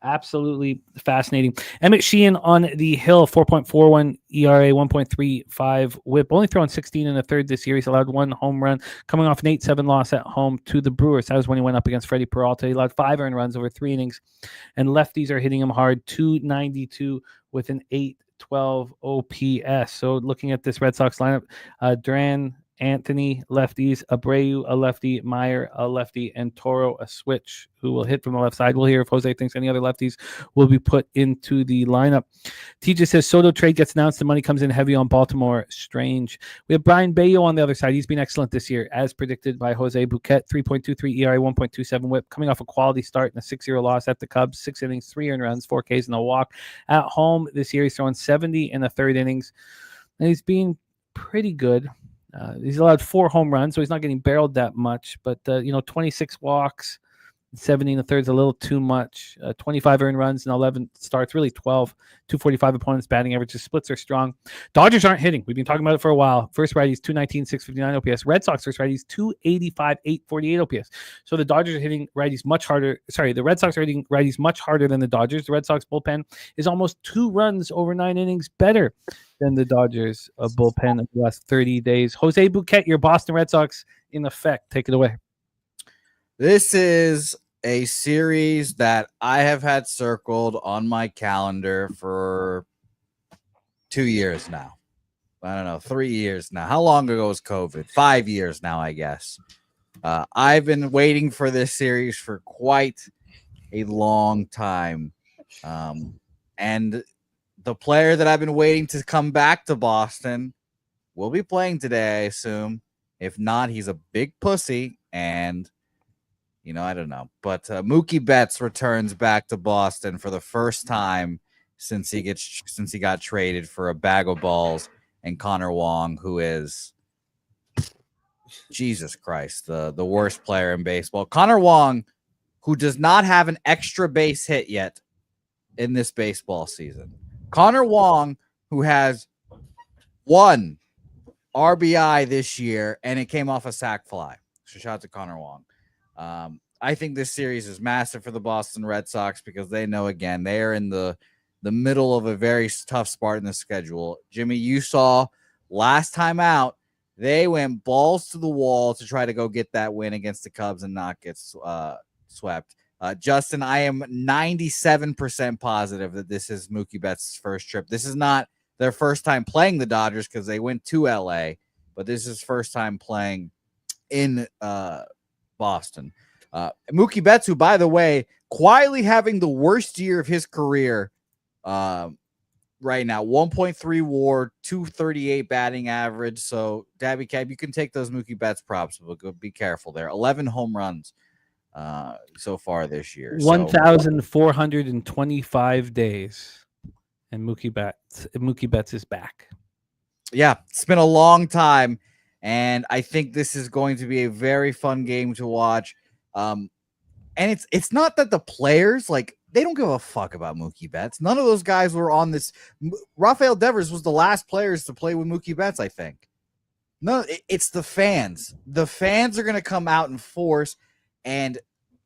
Absolutely fascinating. Emmett Sheehan on the hill, 4.41 ERA, 1.35 whip, only throwing 16 in the third this year. He's allowed 1 home run, coming off an 8-7 loss at home to the Brewers. That was when he went up against Freddie Peralta. He allowed 5 earned runs over 3 innings, and lefties are hitting him hard, 292 with an 812 OPS. So looking at this Red Sox lineup, Duran, Anthony, lefties, Abreu, a lefty, Meyer, a lefty, and Toro, a switch, who will hit from the left side. We'll hear if Jose thinks any other lefties will be put into the lineup. TJ says Soto trade gets announced. The money comes in heavy on Baltimore. Strange. We have Brian Bayo on the other side. He's been excellent this year, as predicted by Jose Bouquet. 3.23 ERA, 1.27 whip, coming off a quality start in a 6-0 loss at the Cubs. 6 innings, 3 earned runs, 4 Ks, and a walk. At home this year, he's throwing 70 in the third innings, and he's been pretty good. He's allowed 4 home runs, so he's not getting barreled that much. But 26 walks, 70 in the third is a little too much. 25 earned runs and 11 starts, really 12. 245 opponents batting average. The splits are strong. Dodgers aren't hitting. We've been talking about it for a while. First righties 219, 659 OPS. Red Sox first righties 285, 848 OPS. So the Dodgers are hitting righties much harder. Sorry, the Red Sox are hitting righties much harder than the Dodgers. The Red Sox bullpen is almost 2 runs over 9 innings better than the Dodgers bullpen of the last 30 days. Jose Bouquet, your Boston Red Sox in effect. Take it away. This is a series that I have had circled on my calendar for 2 years now. I don't know, 3 years now. How long ago was COVID? 5 years now, I guess. I've been waiting for this series for quite a long time. And the player that I've been waiting to come back to Boston will be playing today, I assume. If not, he's a big pussy, and I don't know. But Mookie Betts returns back to Boston for the first time since he got traded for a bag of balls, and Connor Wong, who is Jesus Christ, the worst player in baseball. Connor Wong, who does not have an extra base hit yet in this baseball season. Connor Wong, who has 1 RBI this year, and it came off a sac fly. So shout out to Connor Wong. I think this series is massive for the Boston Red Sox because they know, again, they are in the middle of a very tough spot in the schedule. Jimmy, you saw last time out, they went balls to the wall to try to go get that win against the Cubs and not get swept. Justin, I am 97% positive that this is Mookie Betts' first trip. This is not their first time playing the Dodgers because they went to LA, but this is first time playing in Boston. Mookie Betts, who, by the way, quietly having the worst year of his career right now. 1.3 WAR, 238 batting average. So, Dabby Cab, you can take those Mookie Betts props, but be careful there. 11 home runs so far this year. 1,425 days. And Mookie Betts is back. Yeah, it's been a long time. And I think this is going to be a very fun game to watch. And it's not that the players, they don't give a fuck about Mookie Betts. None of those guys were on this. Rafael Devers was the last players to play with Mookie Betts, I think. No, it's the fans. The fans are going to come out in force. And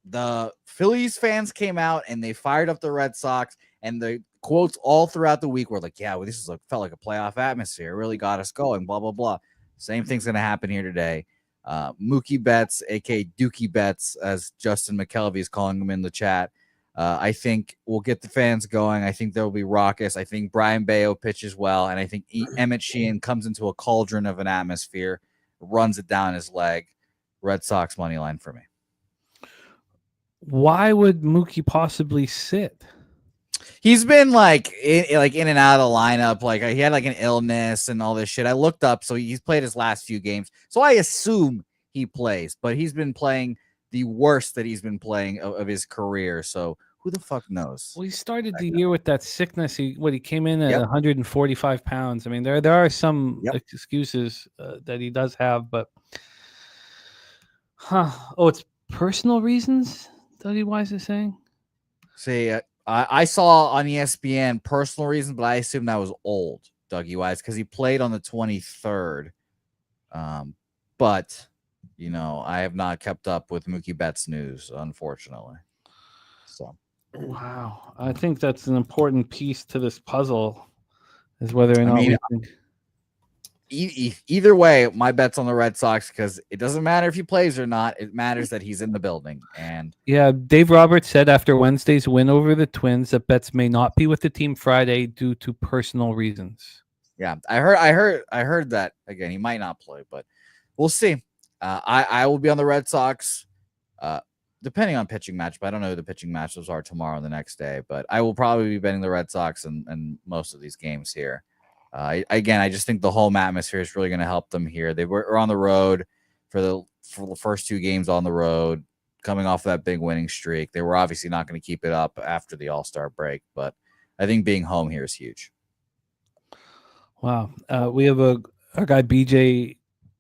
the Phillies fans came out and they fired up the Red Sox. And the quotes all throughout the week were like, yeah, well, this felt like a playoff atmosphere. It really got us going, blah, blah, blah. Same thing's going to happen here today. Mookie Betts, a.k.a. Dookie Betts, as Justin McKelvey is calling him in the chat. I think we'll get the fans going. I think they'll be raucous. I think Brian Bayo pitches well, and I think Emmett Sheehan comes into a cauldron of an atmosphere, runs it down his leg. Red Sox money line for me. Why would Mookie possibly sit? He's been like in and out of the lineup. Like he had like an illness and all this shit. I looked up, so he's played his last few games. So I assume he plays, but he's been playing the worst that he's been playing of his career. So who the fuck knows? Well, he started the year with that sickness. He came in at Yep. 145 pounds. I mean, there are some Yep. excuses that he does have, but it's personal reasons. Dougie Wise is saying. See, I saw on ESPN personal reasons, but I assume that was old Dougie Wise because he played on the 23rd. But I have not kept up with Mookie Betts news, unfortunately. So, wow, I think that's an important piece to this puzzle, is whether or not either way, my bet's on the Red Sox because it doesn't matter if he plays or not. It matters that he's in the building. And yeah, Dave Roberts said after Wednesday's win over the Twins that Betts may not be with the team Friday due to personal reasons. Yeah, I heard that again. He might not play, but we'll see. I will be on the Red Sox, depending on pitching match. But I don't know who the pitching matchups are tomorrow and the next day. But I will probably be betting the Red Sox and most of these games here. I just think the home atmosphere is really going to help them here. They were on the road for the first two games on the road, coming off that big winning streak. They were obviously not going to keep it up after the All-Star break, but I think being home here is huge. Wow. We have our guy BJ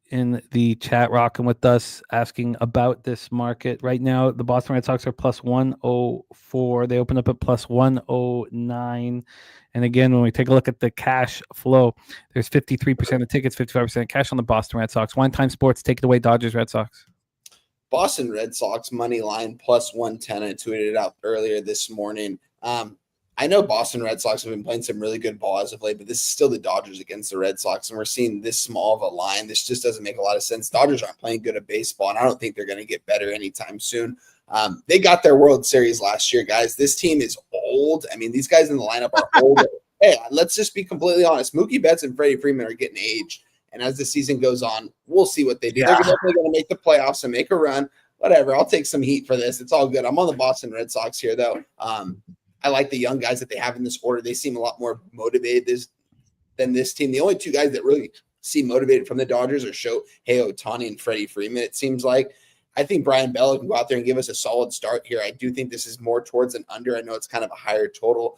in the chat rocking with us, asking about this market. Right now, the Boston Red Sox are plus 104. They open up at plus 109. And again, when we take a look at the cash flow, there's 53% of tickets, 55% cash on the Boston Red Sox. One Time Sports, take it away, Dodgers Red Sox. Boston Red Sox money line plus 110. I tweeted it out earlier this morning. I know Boston Red Sox have been playing some really good ball as of late, but this is still the Dodgers against the Red Sox, and we're seeing this small of a line. This just doesn't make a lot of sense. Dodgers aren't playing good at baseball, and I don't think they're going to get better anytime soon. They got their World Series last year, guys. This team is old. I mean, these guys in the lineup are old. Hey, let's just be completely honest. Mookie Betts and Freddie Freeman are getting aged, and as the season goes on, we'll see what they do. Yeah. They're definitely going to make the playoffs and make a run. Whatever. I'll take some heat for this. It's all good. I'm on the Boston Red Sox here, though. I like the young guys that they have in this order. They seem a lot more motivated than this team. The only two guys that really seem motivated from the Dodgers are Shohei Ohtani and Freddie Freeman, it seems like. I think Brian Bell can go out there and give us a solid start here. I do think this is more towards an under. I know it's kind of a higher total.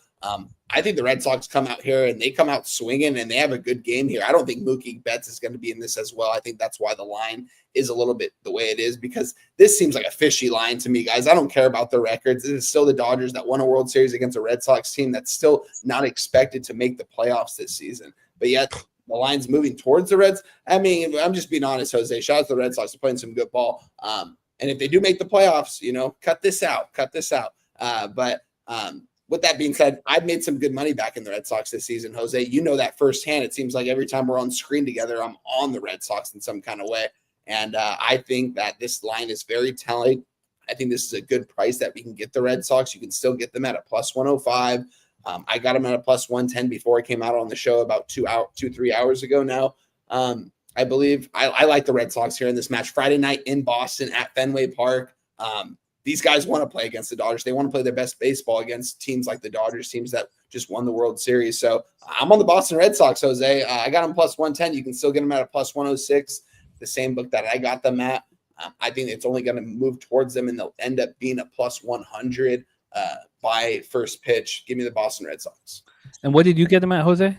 I think the Red Sox come out here and they come out swinging and they have a good game here. I don't think Mookie Betts is going to be in this as well. I think that's why the line is a little bit the way it is, because this seems like a fishy line to me, guys. I don't care about the records. This is still the Dodgers that won a World Series against a Red Sox team that's still not expected to make the playoffs this season. But yet the line's moving towards the Reds. I mean, I'm just being honest, Jose. Shout out to the Red Sox for playing some good ball. And if they do make the playoffs, cut this out. But with that being said, I've made some good money back in the Red Sox this season, Jose. You know that firsthand. It seems like every time we're on screen together, I'm on the Red Sox in some kind of way. And I think that this line is very telling. I think this is a good price that we can get the Red Sox. You can still get them at a plus 105. I got them at a plus 110 before I came out on the show about 3 hours ago now. I believe I like the Red Sox here in this match. Friday night in Boston at Fenway Park. These guys want to play against the Dodgers. They want to play their best baseball against teams like the Dodgers, teams that just won the World Series. So I'm on the Boston Red Sox, Jose. I got them plus 110. You can still get them at a plus 106, the same book that I got them at. I think it's only going to move towards them, and they'll end up being a plus 100 by first pitch. Give me the Boston Red Sox. And what did you get them at, Jose?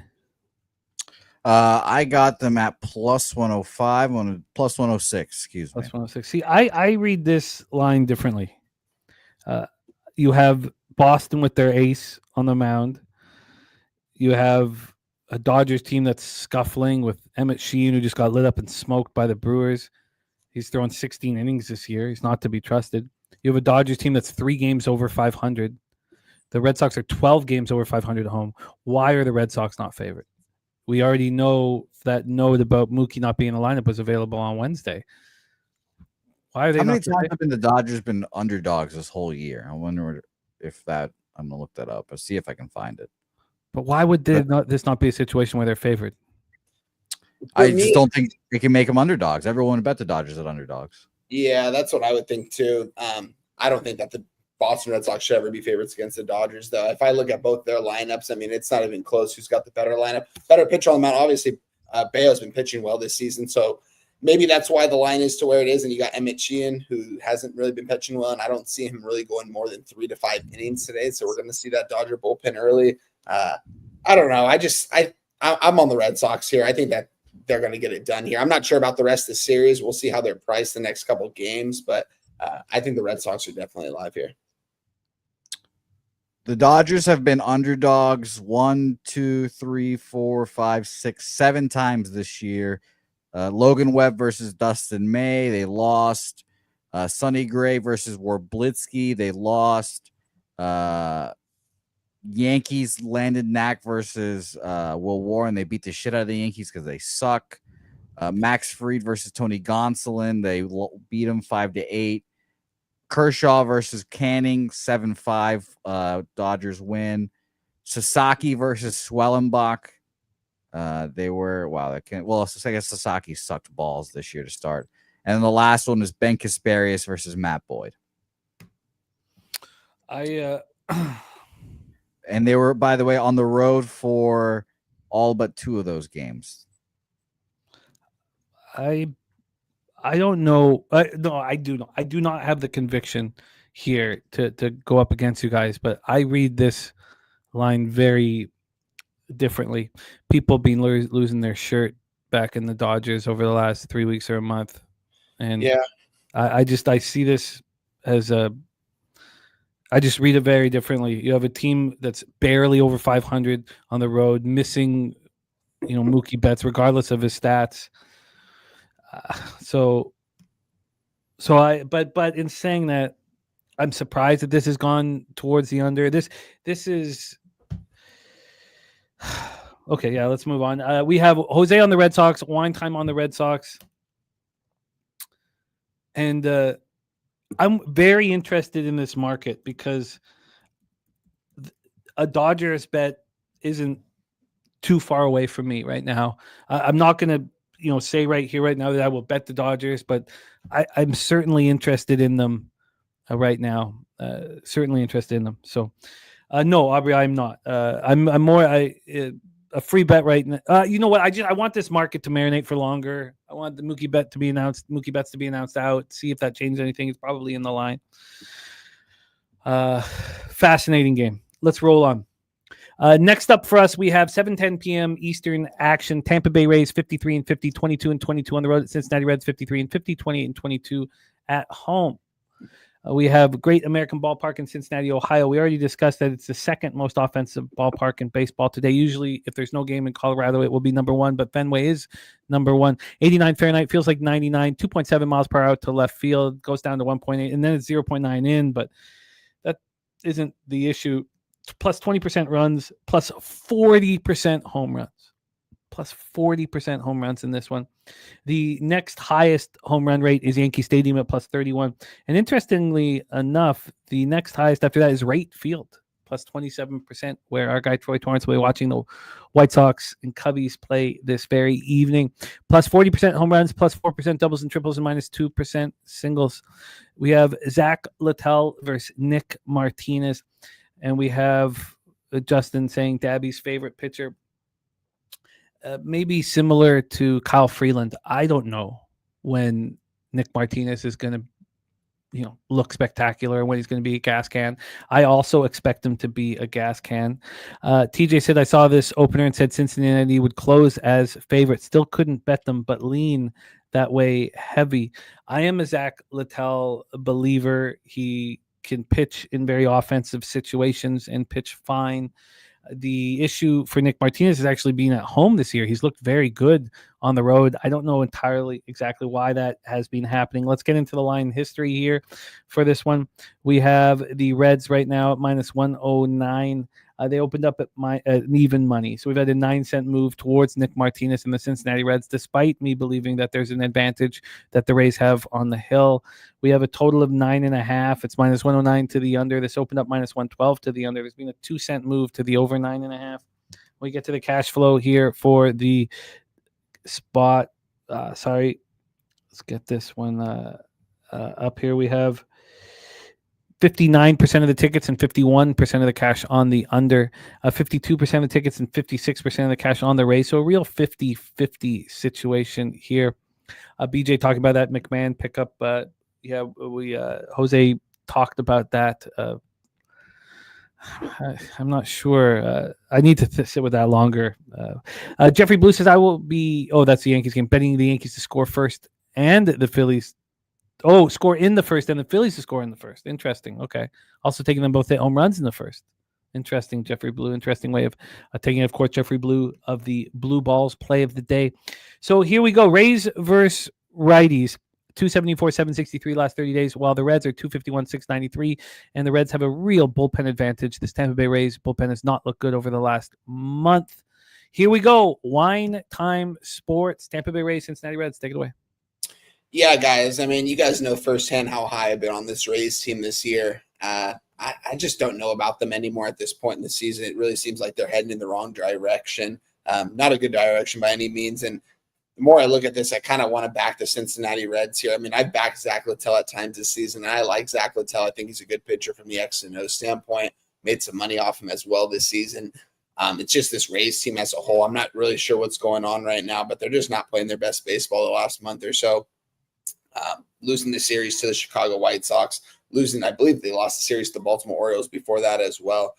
I got them at plus 105 plus 106. Excuse me. Plus 106. See, I read this line differently. You have Boston with their ace on the mound. You have a Dodgers team that's scuffling with Emmett Sheehan, who just got lit up and smoked by the Brewers. He's thrown 16 innings this year. He's not to be trusted. You have a Dodgers team that's 3 games over 500. The Red Sox are 12 games over 500 at home. Why are the Red Sox not favored? We already know that note about Mookie not being in the lineup was available on Wednesday. Why are they? How many times have the Dodgers been underdogs this whole year? I wonder if that. I'm gonna look that up. I'll see if I can find it. But why would this not be a situation where they're favored? I just don't think they can make them underdogs. Everyone would bet the Dodgers at underdogs. Yeah, that's what I would think too. I don't think that the Boston Red Sox should ever be favorites against the Dodgers, though. If I look at both their lineups, I mean, it's not even close. Who's got the better lineup? Better pitcher on the mound. Obviously, Bayo's been pitching well this season, so maybe that's why the line is to where it is. And you got Emmett Sheehan, who hasn't really been pitching well, and I don't see him really going more than 3 to 5 innings today. So we're going to see that Dodger bullpen early. I don't know. I'm on the Red Sox here. I think that they're going to get it done here. I'm not sure about the rest of the series. We'll see how they're priced the next couple of games, but I think the Red Sox are definitely alive here. The Dodgers have been underdogs 1, 2, 3, 4, 5, 6, 7 times this year. Logan Webb versus Dustin May, they lost. Sonny Gray versus Warblitsky, they lost. Yankees landed Knack versus Will Warren. They beat the shit out of the Yankees because they suck. Max Fried versus Tony Gonsolin. They beat him 5-8. Kershaw versus Canning 7-5. Dodgers win. Sasaki versus Swellenbach. I guess Sasaki sucked balls this year to start. And then the last one is Ben Kasparius versus Matt Boyd. And they were, by the way, on the road for all but 2 of those games. I don't know. No, I do not. I do not have the conviction here to go up against you guys, but I read this line very differently. People been losing their shirt back in the Dodgers over the last 3 weeks or a month, and yeah, I see this as I just read it very differently. You have a team that's barely over 500 on the road, missing, Mookie Betts, regardless of his stats. But in saying that, I'm surprised that this has gone towards the under. This is okay. Yeah, let's move on. We have Jose on the Red Sox, wine time on the Red Sox, and I'm very interested in this market because a Dodgers bet isn't too far away from me right now. I'm not going to, say right here, right now that I will bet the Dodgers, but I'm certainly interested in them right now. Certainly interested in them. So, no, Aubrey, I'm not. I'm more a free bet right now. You know what? I want this market to marinate for longer. I want the Mookie Betts to be announced out. See if that changes anything. It's probably in the line. Fascinating game. Let's roll on. Next up for us, we have 7:10 p.m. Eastern action. Tampa Bay Rays 53-50, 22-22 on the road. Cincinnati Reds 53-50, 28-22 at home. We have Great American Ballpark in Cincinnati, Ohio. We already discussed that it's the second most offensive ballpark in baseball today. Usually, if there's no game in Colorado, it will be number 1, but Fenway is number 1. 89 Fahrenheit feels like 99, 2.7 miles per hour to left field, goes down to 1.8, and then it's 0.9 in, but that isn't the issue. Plus 20% runs, plus 40% home runs. Plus 40% home runs in this one. The next highest home run rate is Yankee Stadium at plus 31. And interestingly enough, the next highest after that is Wright Field, plus 27%, where our guy Troy Torrance will be watching the White Sox and Cubbies play this very evening. Plus 40% home runs, plus 4% doubles and triples, and minus 2% singles. We have Zach Littell versus Nick Martinez. And we have Justin saying Dabby's favorite pitcher. Maybe similar to Kyle Freeland. I don't know when Nick Martinez is going to, look spectacular, when he's going to be a gas can. I also expect him to be a gas can. TJ said, I saw this opener and said Cincinnati would close as favorite. Still couldn't bet them, but lean that way heavy. I am a Zach Littell believer. He can pitch in very offensive situations and pitch fine. The issue for Nick Martinez is actually being at home this year. He's looked very good on the road. I don't know entirely exactly why that has been happening. Let's get into the line history here for this one. We have the Reds right now at minus 109. They opened up at even money. So we've had a 9-cent move towards Nick Martinez and the Cincinnati Reds, despite me believing that there's an advantage that the Rays have on the hill. We have a total of 9.5. It's minus 109 to the under. This opened up minus 112 to the under. There's been a 2-cent move to the over 9.5. We get to the cash flow here for the spot. Let's get this one up here. We have 59% of the tickets and 51% of the cash on the under, 52% of the tickets and 56% of the cash on the Rays. So a real 50-50 situation here. BJ talking about that McMahon pickup. Jose talked about that. I'm not sure. I need to sit with that longer. Jeffrey Blue says I will be. Oh, that's the Yankees game. Betting the Yankees to score first and the Phillies. Oh, score in the first and the Phillies to score in the first. Interesting. Okay. Also taking them both hit home runs in the first. Interesting, Jeffrey Blue. Interesting way of taking, of course, Jeffrey Blue of the Blue Balls play of the day. So here we go. Rays versus righties. 274, 763 last 30 days, while the Reds are 251, 693, and the Reds have a real bullpen advantage. This Tampa Bay Rays bullpen has not looked good over the last month. Here we go. Wine Time Sports. Tampa Bay Rays, Cincinnati Reds. Take it away. Yeah, guys. I mean, you guys know firsthand how high I've been on this Rays team this year. I just don't know about them anymore at this point in the season. It really seems like they're heading in the wrong direction. Not a good direction by any means. And the more I look at this, I kind of want to back the Cincinnati Reds here. I mean, I've backed Zach Littell at times this season, and I like Zach Littell. I think he's a good pitcher from the X and O standpoint. Made some money off him as well this season. It's just this Rays team as a whole. I'm not really sure what's going on right now, but they're just not playing their best baseball the last month or so. Losing the series to the Chicago White Sox. I believe they lost the series to the Baltimore Orioles before that as well.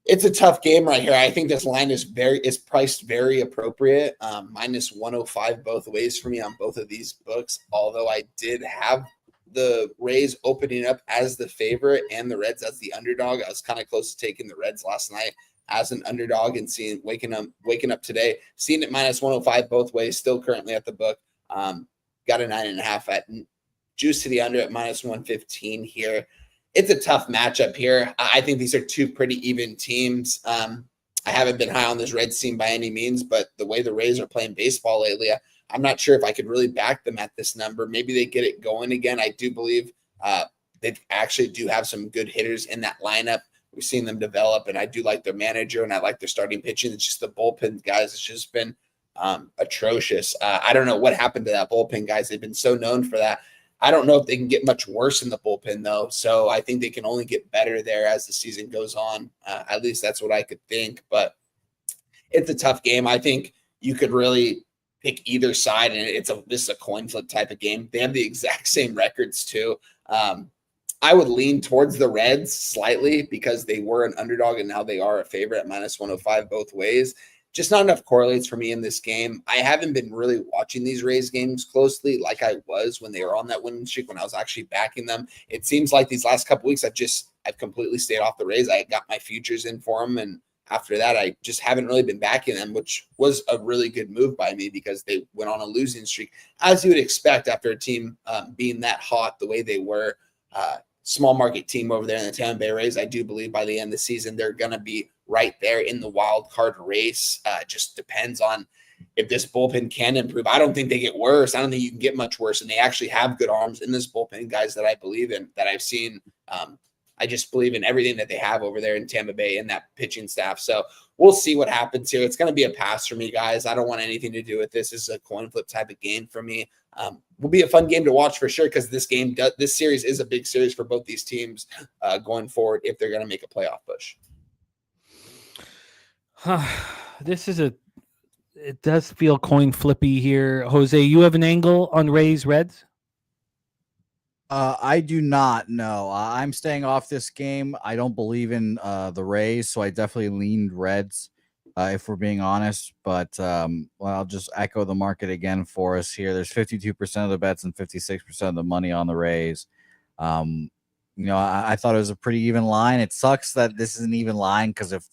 It's a tough game right here. I think this line is priced very appropriate. Minus 105 both ways for me on both of these books. Although I did have the Rays opening up as the favorite and the Reds as the underdog. I was kind of close to taking the Reds last night as an underdog and waking up today, seeing it minus 105 both ways. Still currently at the book. Got a 9.5 at juice to the under at minus 115 here. It's a tough matchup here. I think these are two pretty even teams. I haven't been high on this Reds team by any means, but the way the Rays are playing baseball lately, I'm not sure if I could really back them at this number. Maybe they get it going again. I do believe they actually do have some good hitters in that lineup. We've seen them develop, and I do like their manager, and I like their starting pitching. It's just the bullpen, guys. It's just been atrocious. I don't know what happened to that bullpen, guys. They've been so known for that. I don't know if they can get much worse in the bullpen, though. So I think they can only get better there as the season goes on. At least that's what I could think. But it's a tough game. I think you could really pick either side, and this is a coin flip type of game. They have the exact same records, too. I would lean towards the Reds slightly because they were an underdog, and now they are a favorite at minus 105 both ways. Just not enough correlates for me in this game. I haven't been really watching these Rays games closely like I was when they were on that winning streak, when I was actually backing them. It seems like these last couple weeks I've completely stayed off the Rays. I got my futures in for them, and after that I just haven't really been backing them, which was a really good move by me because they went on a losing streak, as you would expect after a team being that hot the way they were. Small market team over there in the Tampa Bay Rays. I do believe by the end of the season they're going to be right there in the wild card race. Just depends on if this bullpen can improve. I don't think they get worse. I don't think you can get much worse. And they actually have good arms in this bullpen, guys, that I believe in, that I've seen. I just believe in everything that they have over there in Tampa Bay and that pitching staff. So we'll see what happens here. It's going to be a pass for me, guys. I don't want anything to do with this. This is a coin flip type of game for me. Will be a fun game to watch for sure, because this series is a big series for both these teams going forward if they're going to make a playoff push. It does feel coin flippy here. Jose, you have an angle on Rays Reds? I do not know. I'm staying off this game. I don't believe in the Rays, so I definitely leaned Reds, if we're being honest. But I'll just echo the market again for us here. There's 52% of the bets and 56% of the money on the Rays. I thought it was a pretty even line. It sucks that this is an even line, because if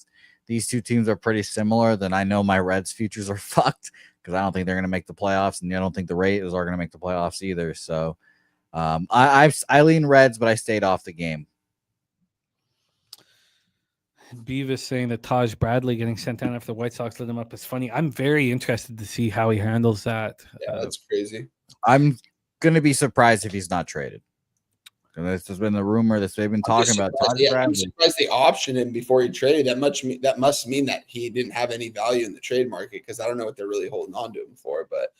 these two teams are pretty similar, then I know my Reds futures are fucked, because I don't think they're going to make the playoffs, and I don't think the Rays are going to make the playoffs either. So I lean Reds, but I stayed off the game. Beavis saying that Taj Bradley getting sent down after the White Sox lit him up is funny. I'm very interested to see how he handles that. Yeah, that's crazy. I'm going to be surprised if he's not traded. And this has been the rumor that they've been talking about. I'm surprised they optioned him before he traded. That must mean that he didn't have any value in the trade market, because I don't know what they're really holding on to him for. But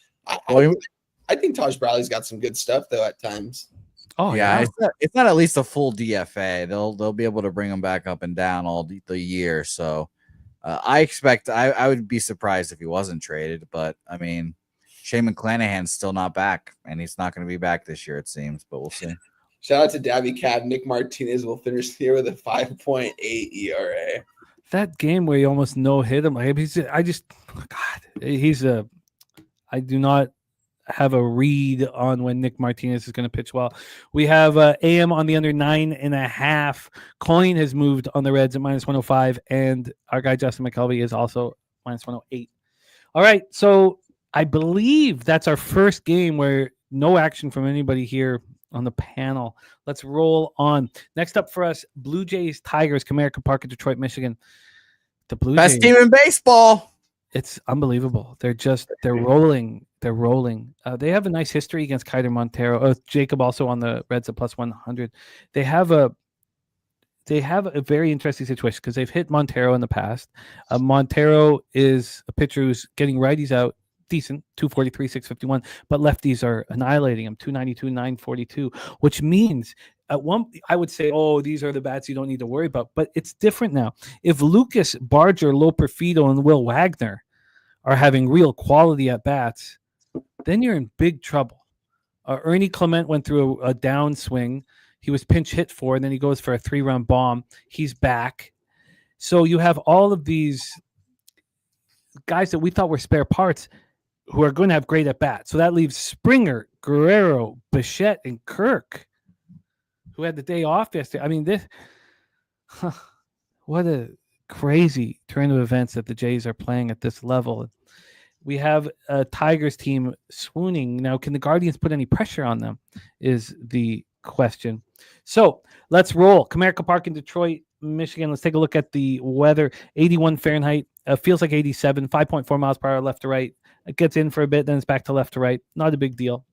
I think Taj Bradley's got some good stuff, though, at times. Oh yeah, it's not at least a full DFA. They'll be able to bring them back up and down all the year. So I expect I would be surprised if he wasn't traded. But I mean, Shane McClanahan's still not back, and he's not going to be back this year, it seems. But we'll see. Shout out to Dabby Cab. Nick Martinez will finish the year with a 5.8 ERA. That game where you almost no hit him, I do not have a read on when Nick Martinez is going to pitch well. We have AM on the under 9.5. Coin has moved on the Reds at -105, and our guy Justin McCelvy is also -108. All right, so I believe that's our first game where no action from anybody here on the panel. Let's roll on. Next up for us, Blue Jays Tigers, Comerica Park in Detroit, Michigan. The Blue Best Jays, team in baseball. It's unbelievable. They're rolling. They're rolling. They have a nice history against Kiter Montero. Jacob also on the Reds at +100. They have a very interesting situation because they've hit Montero in the past. Montero is a pitcher who's getting righties out decent, 243, 651, but lefties are annihilating him, 292, 942, which means at one, I would say, oh, these are the bats you don't need to worry about, but it's different now. If Lucas Barger, Lo Perfido, and Will Wagner are having real quality at bats, then you're in big trouble. Ernie Clement went through a downswing. He was pinch hit for, and then he goes for a 3-run bomb. He's back. So you have all of these guys that we thought were spare parts who are going to have great at bats. So that leaves Springer, Guerrero, Bichette, and Kirk, who had the day off yesterday. I mean, what a crazy turn of events that the Jays are playing at this level. We have a Tigers team swooning. Now, can the Guardians put any pressure on them is the question. So let's roll. Comerica Park in Detroit, Michigan. Let's take a look at the weather. 81 Fahrenheit. Feels like 87. 5.4 miles per hour left to right. It gets in for a bit, then it's back to left to right. Not a big deal.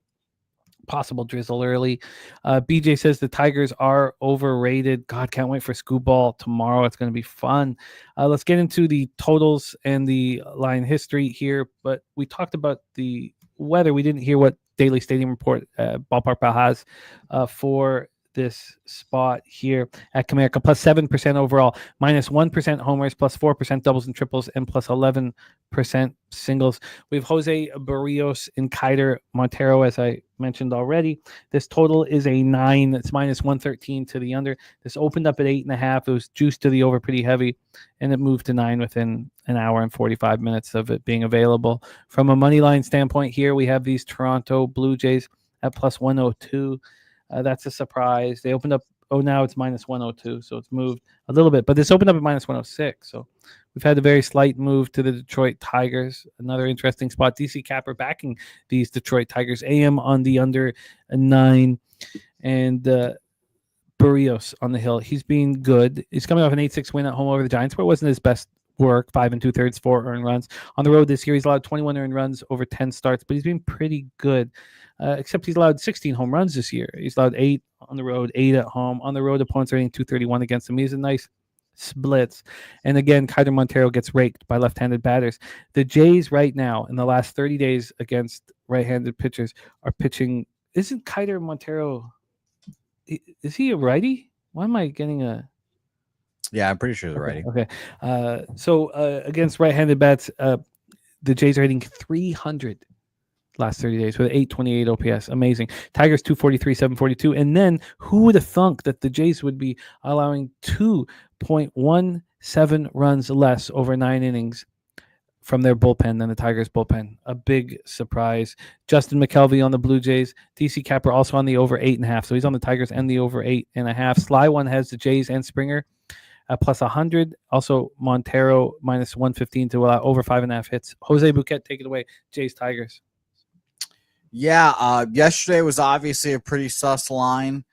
Possible drizzle early. BJ says the Tigers are overrated. God, can't wait for Scoop Ball tomorrow. It's going to be fun. Let's get into the totals and the line history here. But we talked about the weather. We didn't hear what Daily Stadium Report Ballpark Pal has for this spot here at Comerica. +7% overall, -1% homers, +4% doubles and triples, and +11% singles. We have Jose Barrios and Kiter Montero, as I mentioned already. This total is a 9. It's -113 to the under. This opened up at 8.5. It was juiced to the over pretty heavy, and it moved to 9 within an hour and 45 minutes of it being available. From a money line standpoint here, we have these Toronto Blue Jays at +102. That's a surprise. They opened up, now it's -102, so it's moved a little bit. But this opened up at -106, so we've had a very slight move to the Detroit Tigers. Another interesting spot. DC Capper backing these Detroit Tigers. AM on the under 9, and Barrios on the hill. He's been good. He's coming off an 8-6 win at home over the Giants, but it wasn't his best work. 5 2/3, 4 earned runs. On the road this year, he's allowed 21 earned runs over 10 starts, but he's been pretty good. Except he's allowed 16 home runs this year. He's allowed 8 on the road, 8 at home. On the road, opponents are hitting .231 against him. He's a nice splits. And again, Kiter Montero gets raked by left-handed batters. The Jays right now, in the last 30 days against right-handed pitchers, are pitching. Isn't Kiter Montero, is he a righty? Why am I getting a... Yeah, I'm pretty sure he's a righty. Okay. So against right-handed bats, the Jays are hitting 300 last 30 days with 828 OPS. Amazing. Tigers 243, 742. And then who would have thunk that the Jays would be allowing 2.17 runs less over 9 innings from their bullpen than the Tigers bullpen? A big surprise. Justin McCelvy on the Blue Jays. DC Capper also on the over 8.5. So he's on the Tigers and the over 8.5. Sly One has the Jays and Springer +100. Also Montero -115 to allow over 5.5 hits. Jose Bouquet, take it away. Jays Tigers. Yeah, yesterday was obviously a pretty sus line,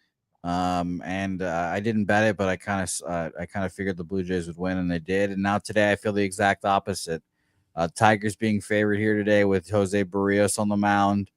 and I didn't bet it, but I kind of figured the Blue Jays would win, and they did. And now today, I feel the exact opposite. Tigers being favored here today with Jose Barrios on the mound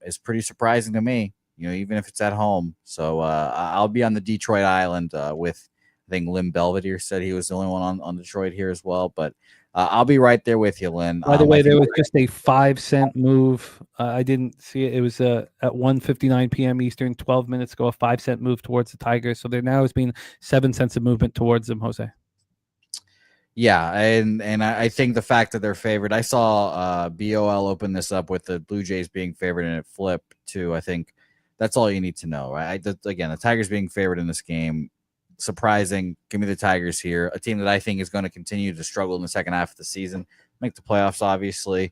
is pretty surprising to me. Even if it's at home. So I'll be on the Detroit Island with I think Lynn Belvedere said he was the only one on Detroit here as well. But I'll be right there with you, Lynn. By the way, there was just a 5-cent move. I didn't see it. It was at 1:59 p.m. Eastern, 12 minutes ago, a 5-cent move towards the Tigers. So there now has been 7 cents of movement towards them, Jose. Yeah, and I think the fact that they're favored, I saw BOL open this up with the Blue Jays being favored and it flipped too. I think that's all you need to know, right? Again, the Tigers being favored in this game, surprising. Give me the Tigers here, a team that I think is going to continue to struggle in the second half of the season, make the playoffs, obviously.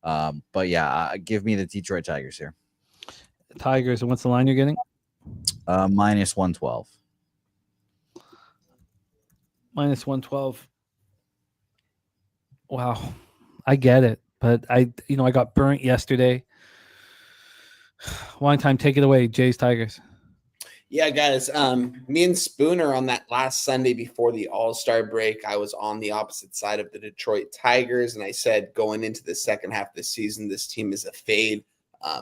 But yeah, give me the Detroit Tigers here. Tigers, and what's the line you're getting? Minus 112. Minus 112. Wow, I get it, but I got burnt yesterday. One time, take it away, Jays Tigers. Yeah, guys. Me and Spooner on that last Sunday before the All-Star break, I was on the opposite side of the Detroit Tigers, and I said going into the second half of the season, this team is a fade.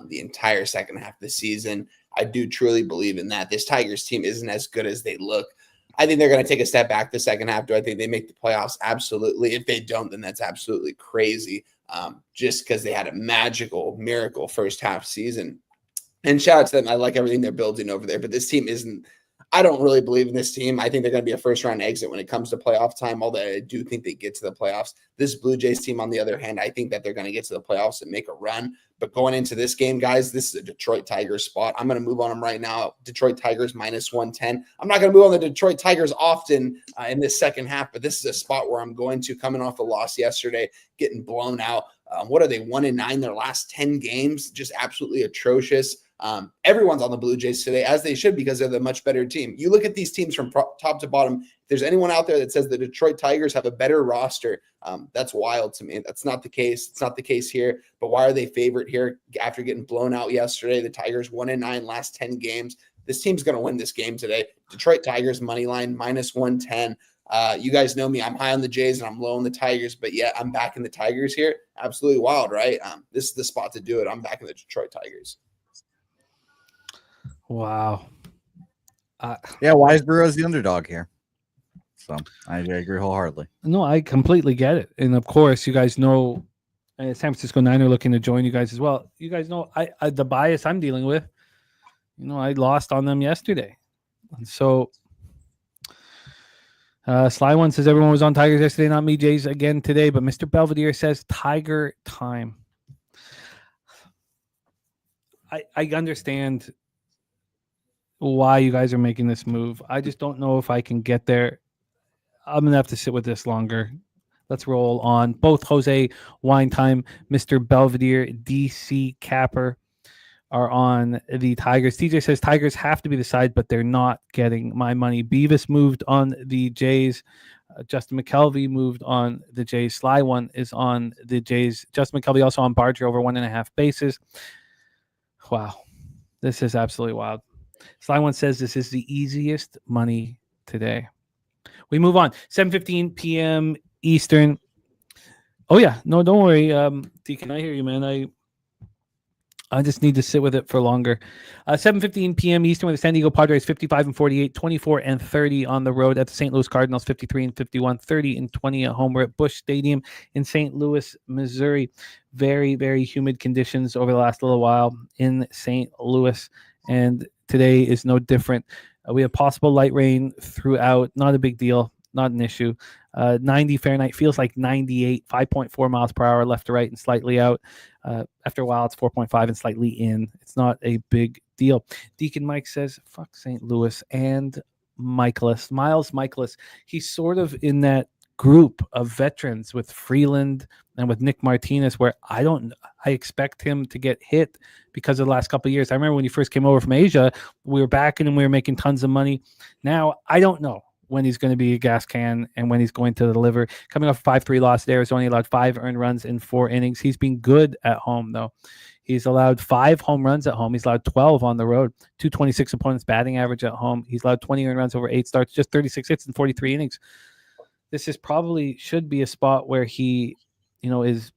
The entire second half of the season, I do truly believe in that. This Tigers team isn't as good as they look. I think they're going to take a step back the second half. Do I think they make the playoffs? Absolutely. If they don't, then that's absolutely crazy. Just because they had a miracle first half season. And shout out to them. I like everything they're building over there. But this team isn't – I don't really believe in this team. I think they're going to be a first-round exit when it comes to playoff time, although I do think they get to the playoffs. This Blue Jays team, on the other hand, I think that they're going to get to the playoffs and make a run. But going into this game, guys, this is a Detroit Tigers spot. I'm going to move on them right now. Detroit Tigers minus 110. I'm not going to move on the Detroit Tigers often in this second half, but this is a spot where I'm going to, coming off a loss yesterday, getting blown out. What are they, 1-9 their last 10 games? Just absolutely atrocious. Everyone's on the Blue Jays today, as they should, because they're the much better team. You look at these teams from top to bottom. If there's anyone out there that says the Detroit Tigers have a better roster, that's wild to me. That's not the case. It's not the case here. But why are they favorite here after getting blown out yesterday? The Tigers 1-9 last 10 games. This team's going to win this game today. Detroit Tigers money line minus 110. You guys know me. I'm high on the Jays and I'm low on the Tigers, but yeah, I'm backing the Tigers here. Absolutely wild, right? This is the spot to do it. I'm backing the Detroit Tigers. Wow. Yeah, Weisborough is the underdog here. So I agree wholeheartedly. No, I completely get it. And of course, you guys know San Francisco Niner looking to join you guys as well. You guys know I the bias I'm dealing with. I lost on them yesterday. And so Sly One says everyone was on Tigers yesterday, not me, Jays again today. But Mr. Belvedere says Tiger time. I understand why you guys are making this move. I just don't know if I can get there. I'm going to have to sit with this longer. Let's roll on. Both Jose Wine Time, Mr. Belvedere, DC Capper are on the Tigers. TJ says Tigers have to be the side, but they're not getting my money. Beavis moved on the Jays. Justin McKelvey moved on the Jays. Sly One is on the Jays. Justin McKelvey also on Barger over 1.5 bases. Wow. This is absolutely wild. Sly One says this is the easiest money today. We move on. 7:15 p.m. Eastern. Oh, yeah. No, don't worry. Deacon, I hear you, man. I just need to sit with it for longer. 7:15 p.m. Eastern with the San Diego Padres 55-48, 24-30 on the road at the St. Louis Cardinals 53-51, 30-20 at home. We're at Busch Stadium in St. Louis, Missouri. Very, very humid conditions over the last little while in St. Louis, and today is no different. We have possible light rain throughout. Not a big deal. Not an issue. 90 Fahrenheit feels like 98, 5.4 miles per hour left to right and slightly out. After a while, it's 4.5 and slightly in. It's not a big deal. Deacon Mike says, fuck St. Louis and Miles Michaelis. He's sort of in that group of veterans with Freeland and with Nick Martinez where I expect him to get hit because of the last couple of years. I remember when he first came over from Asia, we were backing him, we were making tons of money. Now, I don't know when he's going to be a gas can and when he's going to deliver. Coming off a 5-3 loss there, he's only allowed 5 earned runs in 4 innings. He's been good at home, though. He's allowed 5 home runs at home. He's allowed 12 on the road, 226 opponents batting average at home. He's allowed 20 earned runs over 8 starts, just 36 hits in 43 innings. This is probably should be a spot where he, is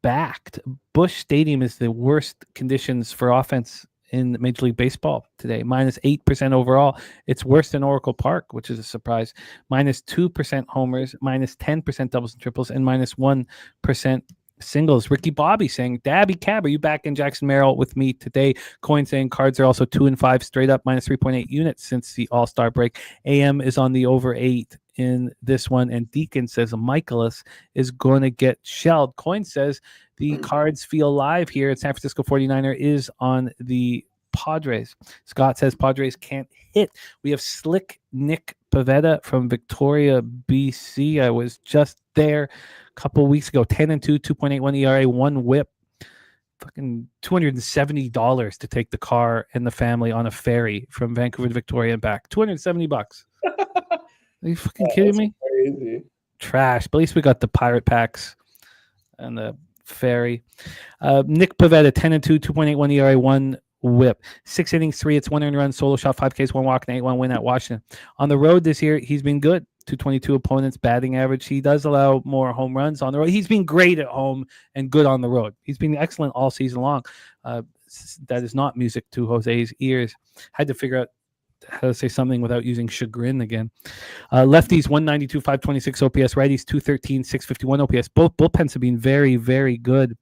backed. Busch Stadium is the worst conditions for offense in Major League Baseball today. Minus 8% overall. It's worse than Oracle Park, which is a surprise. Minus 2% homers, minus 10% doubles and triples, and minus 1% singles. Ricky Bobby saying, Dabby Cab, are you back in Jackson Merrill with me today? Coin saying Cards are also 2-5 straight up, minus 3.8 units since the All-Star break. AM is on the over 8 in this one, and Deacon says Michaelis is going to get shelled. Coin says the Cards feel live here. San Francisco 49er is on the Padres. Scott says Padres can't hit. We have slick Nick Pivetta from Victoria, BC. I was just there a couple weeks ago. 10-2, 2.81 ERA, 1 whip. Fucking $270 to take the car and the family on a ferry from Vancouver to Victoria and back. $270. Are you fucking kidding me? Crazy. Trash. But at least we got the pirate packs and the ferry. Nick Pivetta, 10-2, 2.81 ERA, 1 whip. 6 innings, 3. It's 1 earned run, solo shot, 5 Ks, 1 walk, and 8-1 win at Washington. On the road this year, he's been good. 222 opponents, batting average. He does allow more home runs on the road. He's been great at home and good on the road. He's been excellent all season long. That is not music to Jose's ears. Had to figure out how to say something without using chagrin again. Lefties 192, 526 OPS. Righties 213, 651 OPS. Both bullpens have been very, very good.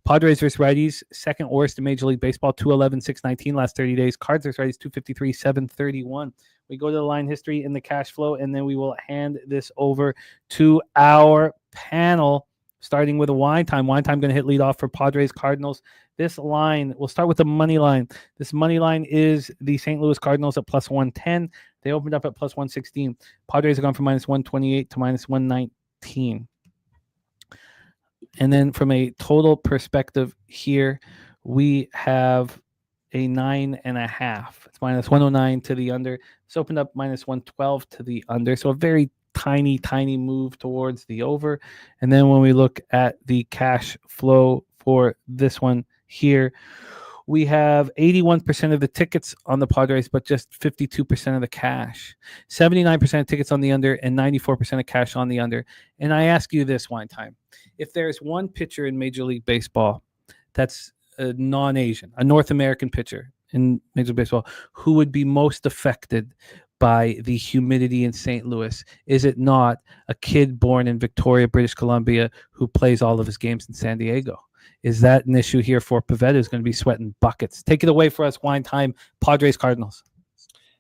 Padres versus righties, second worst in Major League Baseball, 211, 619 last 30 days. Cards versus righties, 253, 731. We go to the line history and the cash flow, and then we will hand this over to our panel, starting with a wine time. Wine time going to hit lead off for Padres Cardinals. This line, we'll start with the money line. This money line is the St. Louis Cardinals at plus 110. They opened up at plus 116. Padres have gone from minus 128 to minus 119. And then from a total perspective here, we have a 9.5. It's minus 109 to the under. It's opened up minus 112 to the under. So a very tiny move towards the over. And then when we look at the cash flow for this one here, we have 81% of the tickets on the Padres, but just 52% of the cash. 79% of tickets on the under and 94% of cash on the under. And I ask you this, Wine Time. If there's one pitcher in Major League Baseball that's a non-Asian, a North American pitcher in Major League Baseball, who would be most affected by the humidity in St. Louis? Is it not a kid born in Victoria, British Columbia, who plays all of his games in San Diego? Is that an issue here for Pivetta, who's going to be sweating buckets? Take it away for us, Wine Time. Padres Cardinals.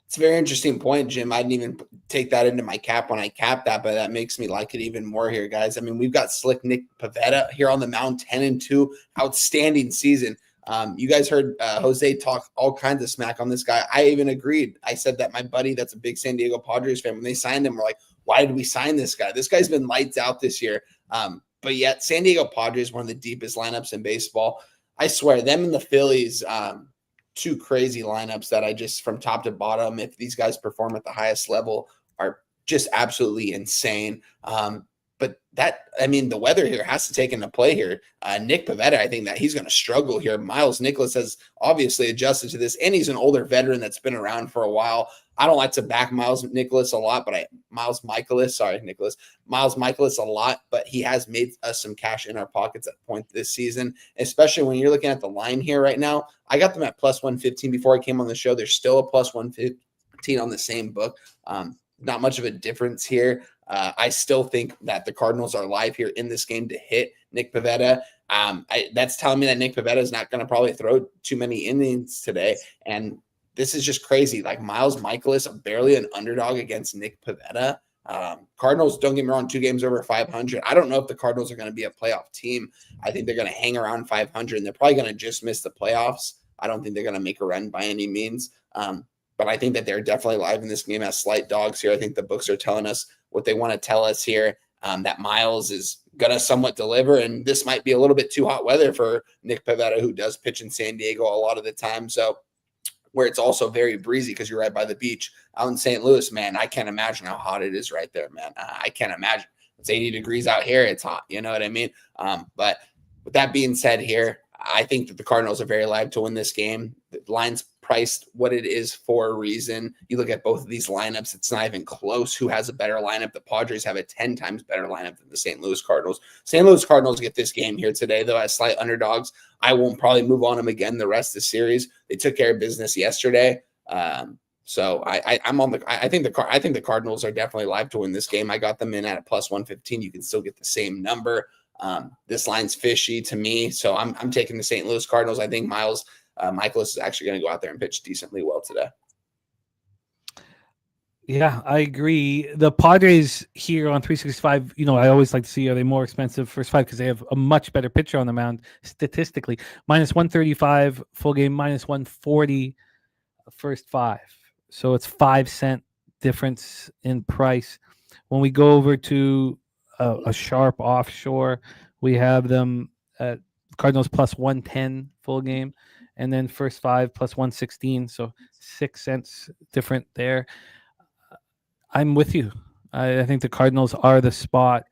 It's a very interesting point, Jim. I didn't even take that into my cap when I capped that, but that makes me like it even more here, guys. I mean, we've got slick Nick Pivetta here on the mound, 10-2, outstanding season. You guys heard Jose talk all kinds of smack on this guy. I even agreed. I said that my buddy that's a big San Diego Padres fan, when they signed him, we're like, why did we sign this guy? This guy's been lights out this year. But yet San Diego Padres, one of the deepest lineups in baseball. I swear, them and the Phillies, two crazy lineups that I just, from top to bottom, if these guys perform at the highest level, are just absolutely insane. But that, I mean, the weather here has to take into play here. Nick Pivetta, I think that he's going to struggle here. Miles Nicholas has obviously adjusted to this, and he's an older veteran that's been around for a while. I don't like to back Miles Nicholas a lot, but Miles Michaelis a lot, but he has made us some cash in our pockets at point this season, especially when you're looking at the line here right now. I got them at plus 115 before I came on the show. They're still a plus 115 on the same book. Not much of a difference here. I still think that the Cardinals are live here in this game to hit Nick Pivetta. That's telling me that Nick Pivetta is not going to probably throw too many innings today. And this is just crazy. Like Miles Michaelis, barely an underdog against Nick Pivetta. Cardinals, don't get me wrong, 2 games over 500. I don't know if the Cardinals are going to be a playoff team. I think they're going to hang around 500, and they're probably going to just miss the playoffs. I don't think they're going to make a run by any means. But I think that they're definitely live in this game as slight dogs here. I think the books are telling us what they want to tell us here, that Miles is going to somewhat deliver, and this might be a little bit too hot weather for Nick Pivetta, who does pitch in San Diego a lot of the time. So where it's also very breezy because you're right by the beach. Out in St. Louis, man, I can't imagine how hot it is right there, man. I can't imagine. It's 80 degrees out here. It's hot. You know what I mean? But with that being said here, I think that the Cardinals are very live to win this game. The line's priced what it is for a reason. You look at both of these lineups, it's not even close who has a better lineup. The Padres have a 10 times better lineup than the St. Louis Cardinals. St. Louis Cardinals get this game here today, though, as slight underdogs. I won't probably move on them again the rest of the series. They took care of business yesterday. So I'm on the. I think the Cardinals are definitely live to win this game. I got them in at a plus 115. You can still get the same number. This line's fishy to me, so I'm taking the St. Louis Cardinals. I think Michaelis is actually going to go out there and pitch decently well today. Yeah, I agree. The Padres here on 365, I always like to see, are they more expensive first five because they have a much better pitcher on the mound statistically. Minus 135 full game, minus 140 first five. So it's 5-cent difference in price. When we go over to a sharp offshore, we have them at Cardinals plus 110 full game, and then first five plus 116. So 6 cents different there. I'm with you. I think the Cardinals are the spot.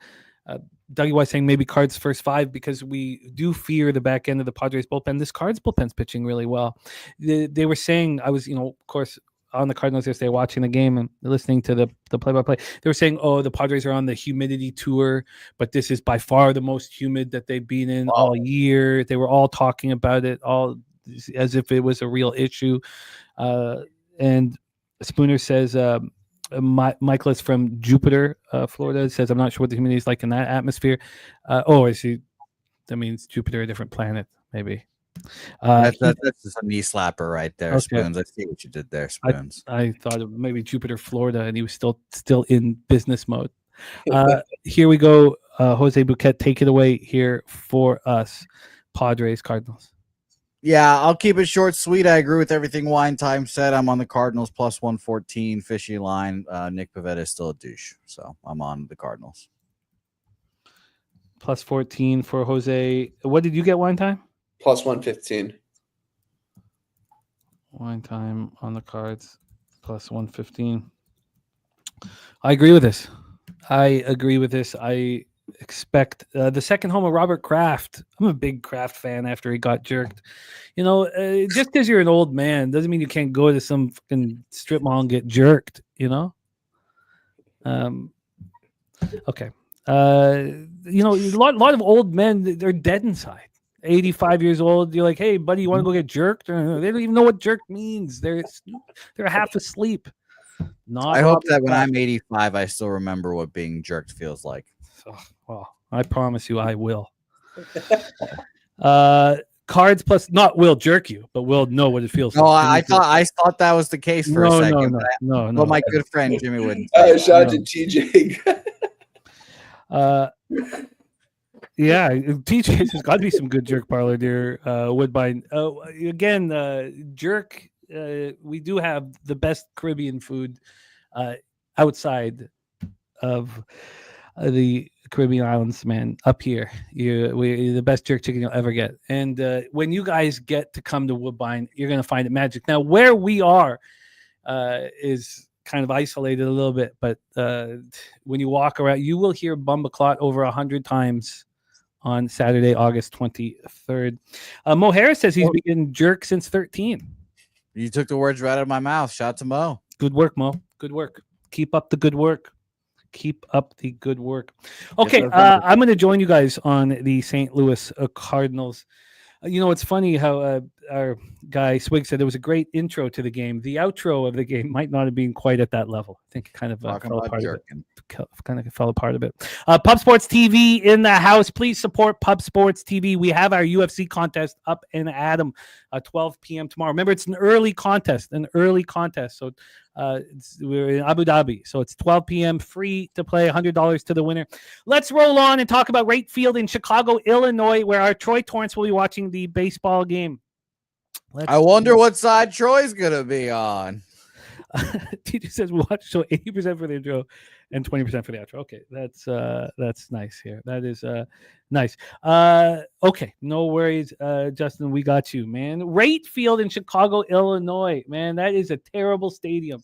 Dougie was saying maybe Cards first five because we do fear the back end of the Padres bullpen. This Cards bullpen's pitching really well. They were saying, I was, of course, on the Cardinals yesterday watching the game and listening to the play-by-play. They were saying, the Padres are on the humidity tour, but this is by far the most humid that they've been in all year. They were all talking about it all as if it was a real issue. And Spooner says, Michael is from Jupiter, Florida, says, I'm not sure what the humidity is like in that atmosphere. I see. That means Jupiter, a different planet, maybe. That's just a knee slapper right there, okay. Spoons. I see what you did there, Spoons. I thought of maybe Jupiter, Florida, and he was still in business mode. Here we go. Jose Bouquet, take it away here for us. Padres, Cardinals. Yeah, I'll keep it short, sweet. I agree with everything Wine Time said. I'm on the Cardinals plus 114, fishy line. Nick Pivetta is still a douche, so I'm on the Cardinals. Plus 14 for Jose. What did you get, Wine Time? Plus 115. Wine Time on the Cards, plus 115. I agree with this. I expect the second home of Robert Kraft. I'm a big Kraft fan after he got jerked. Just because you're an old man doesn't mean you can't go to some fucking strip mall and get jerked, Okay. A lot of old men, they're dead inside. 85 years old. You're like, hey, buddy, you want to go get jerked? They don't even know what jerk means. They're half asleep. I hope that when I'm 85, I still remember what being jerked feels like. Well, I promise you, I will. Cards plus not will jerk you, but will know what it feels like. I thought that was the case for a second. No. But my good friend Jimmy wouldn't. Shout out to TJ. Yeah, TJ, there's got to be some good jerk parlor there. Woodbine. Again, jerk. We do have the best Caribbean food outside of the Caribbean islands, man. Up here, we the best jerk chicken you'll ever get. And when you guys get to come to Woodbine, you're gonna find it magic. Now, where we are is kind of isolated a little bit, but when you walk around, you will hear Bumbaclot over 100 times on Saturday, August 23rd. Mo Harris says he's been getting jerk since 13. You took the words right out of my mouth. Shout out to Mo. Good work, Mo. Good work. Keep up the good work. Okay, I'm going to join you guys on the St. Louis Cardinals. It's funny how our guy Swig said there was a great intro to the game. The outro of the game might not have been quite at that level. I think it kind of fell apart a bit. Pub Sports TV in the house. Please support Pub Sports TV. We have our UFC contest up and at 'em 12 p.m. tomorrow. Remember, it's an early contest. So we're in Abu Dhabi. So it's 12 p.m. free to play, $100 to the winner. Let's roll on and talk about Wright Field in Chicago, Illinois, where our Troy Torrance will be watching the baseball game. I wonder what side Troy's going to be on. Teacher says watch so 80% for the intro and 20% for the outro. Okay, that's nice here. That is nice. Okay, no worries, Justin. We got you, man. Wright Field in Chicago, Illinois, man. That is a terrible stadium.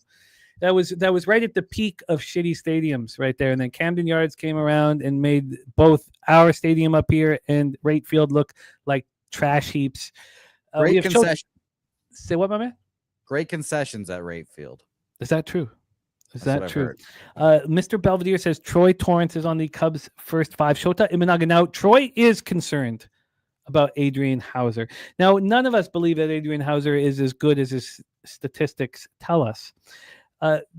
That was right at the peak of shitty stadiums, right there. And then Camden Yards came around and made both our stadium up here and Wright Field look like trash heaps. Great concession. Say what, my man? great concessions at Rate Field. Is that true? Is That's that what I've true? heard. Mr. Belvedere says Troy Torrance is on the Cubs' first 5. Shota Imanaga. Now, Troy is concerned about Adrian Hauser. Now, none of us believe that Adrian Hauser is as good as his statistics tell us.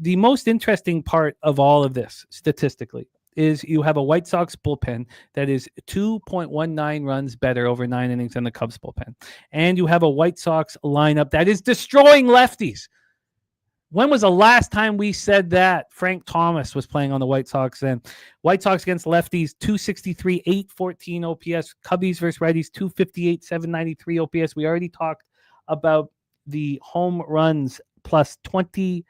The most interesting part of all of this, statistically, is you have a White Sox bullpen that is 2.19 runs better over 9 innings than the Cubs bullpen. And you have a White Sox lineup that is destroying lefties. When was the last time we said that? Frank Thomas was playing on the White Sox then. White Sox against lefties, 263, 814 OPS. Cubbies versus righties, 258, 793 OPS. We already talked about the home runs plus 20,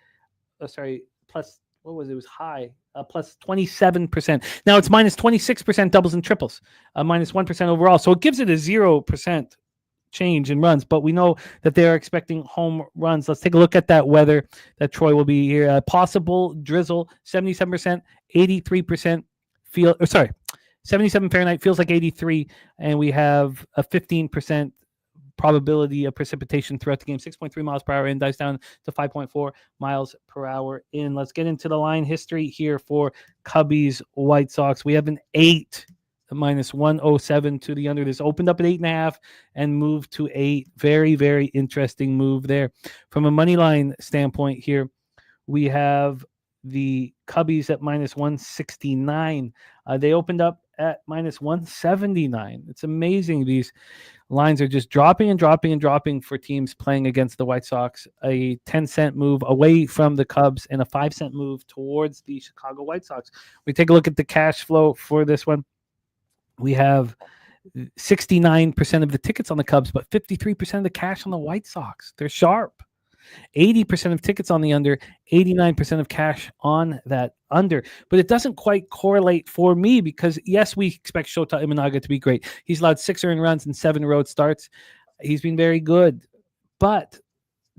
plus, what was it? It was high, plus 27%. Now it's minus 26% doubles and triples, minus 1% overall. So it gives it a 0% change in runs, but we know that they are expecting home runs. Let's take a look at that weather that Troy will be here. Possible drizzle, 77%, 83% 77 Fahrenheit, feels like 83, and we have a 15% probability of precipitation throughout the game. 6.3 miles per hour in, dies down to 5.4 miles per hour in. Let's get into the line history here for Cubbies White Sox. We have an 8, minus 107 to the under. This opened up at 8.5 and moved to 8. Very, very interesting move there. From a money line standpoint here, we have the Cubbies at minus 169. They opened up at minus 179. It's amazing. These lines are just dropping and dropping and dropping for teams playing against the White Sox. A 10-cent move away from the Cubs and a 5-cent move towards the Chicago White Sox. We take a look at the cash flow for this one. We have 69% of the tickets on the Cubs, but 53% of the cash on the White Sox. They're sharp. 80% of tickets on the under, 89% of cash on that under. But it doesn't quite correlate for me because, yes, we expect Shota Imanaga to be great. He's allowed 6 earned runs and 7 road starts. He's been very good. But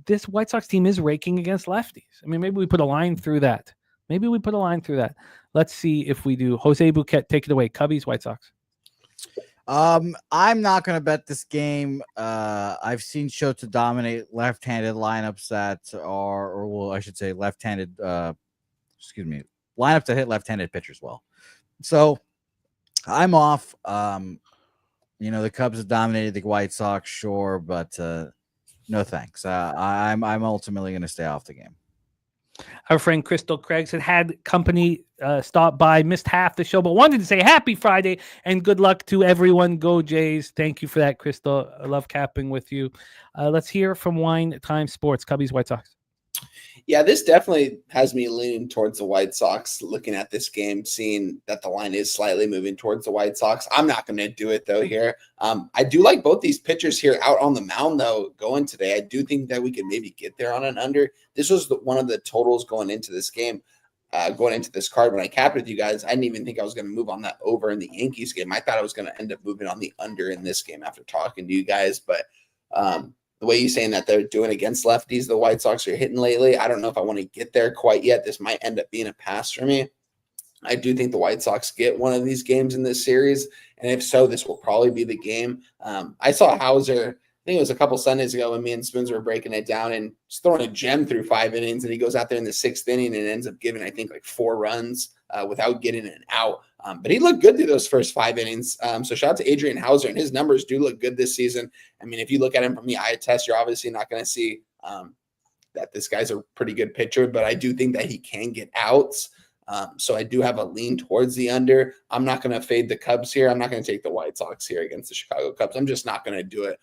this White Sox team is raking against lefties. I mean, maybe we put a line through that. Let's see if we do. Jose Bouquet, take it away. Cubbies, White Sox. I'm not going to bet this game. I've seen Shota dominate left-handed lineups that are, I should say left-handed, lineups that hit left-handed pitchers well. So I'm off. The Cubs have dominated the White Sox, sure, but no thanks. I'm ultimately going to stay off the game. Our friend Crystal Craig's had company stop by, missed half the show, but wanted to say happy Friday and good luck to everyone. Go Jays. Thank you for that, Crystal. I love capping with you. Let's hear from Wine Time Sports, Cubbies, White Sox. Yeah, this definitely has me leaning towards the White Sox, looking at this game, seeing that the line is slightly moving towards the White Sox. I'm not going to do it, though, here. I do like both these pitchers here out on the mound, though, going today. I do think that we could maybe get there on an under. This was one of the totals going into this game, going into this card. When I capped with you guys, I didn't even think I was going to move on that over in the Yankees game. I thought I was going to end up moving on the under in this game after talking to you guys, but the way you're saying that they're doing against lefties, the White Sox are hitting lately, I don't know if I want to get there quite yet. This might end up being a pass for me. I do think the White Sox get one of these games in this series, and if so, this will probably be the game. I saw Hauser, I think it was a couple Sundays ago when me and Spoons were breaking it down, and just throwing a gem through 5 innings, and he goes out there in the 6th inning and ends up giving, I think, like 4 runs without getting an out. But he looked good through those first 5 innings. So shout out to Adrian Hauser, and his numbers do look good this season. I mean, if you look at him from the eye test, you're obviously not going to see that this guy's a pretty good pitcher, but I do think that he can get outs. So I do have a lean towards the under. I'm not going to fade the Cubs here. I'm not going to take the White Sox here against the Chicago Cubs. I'm just not going to do it.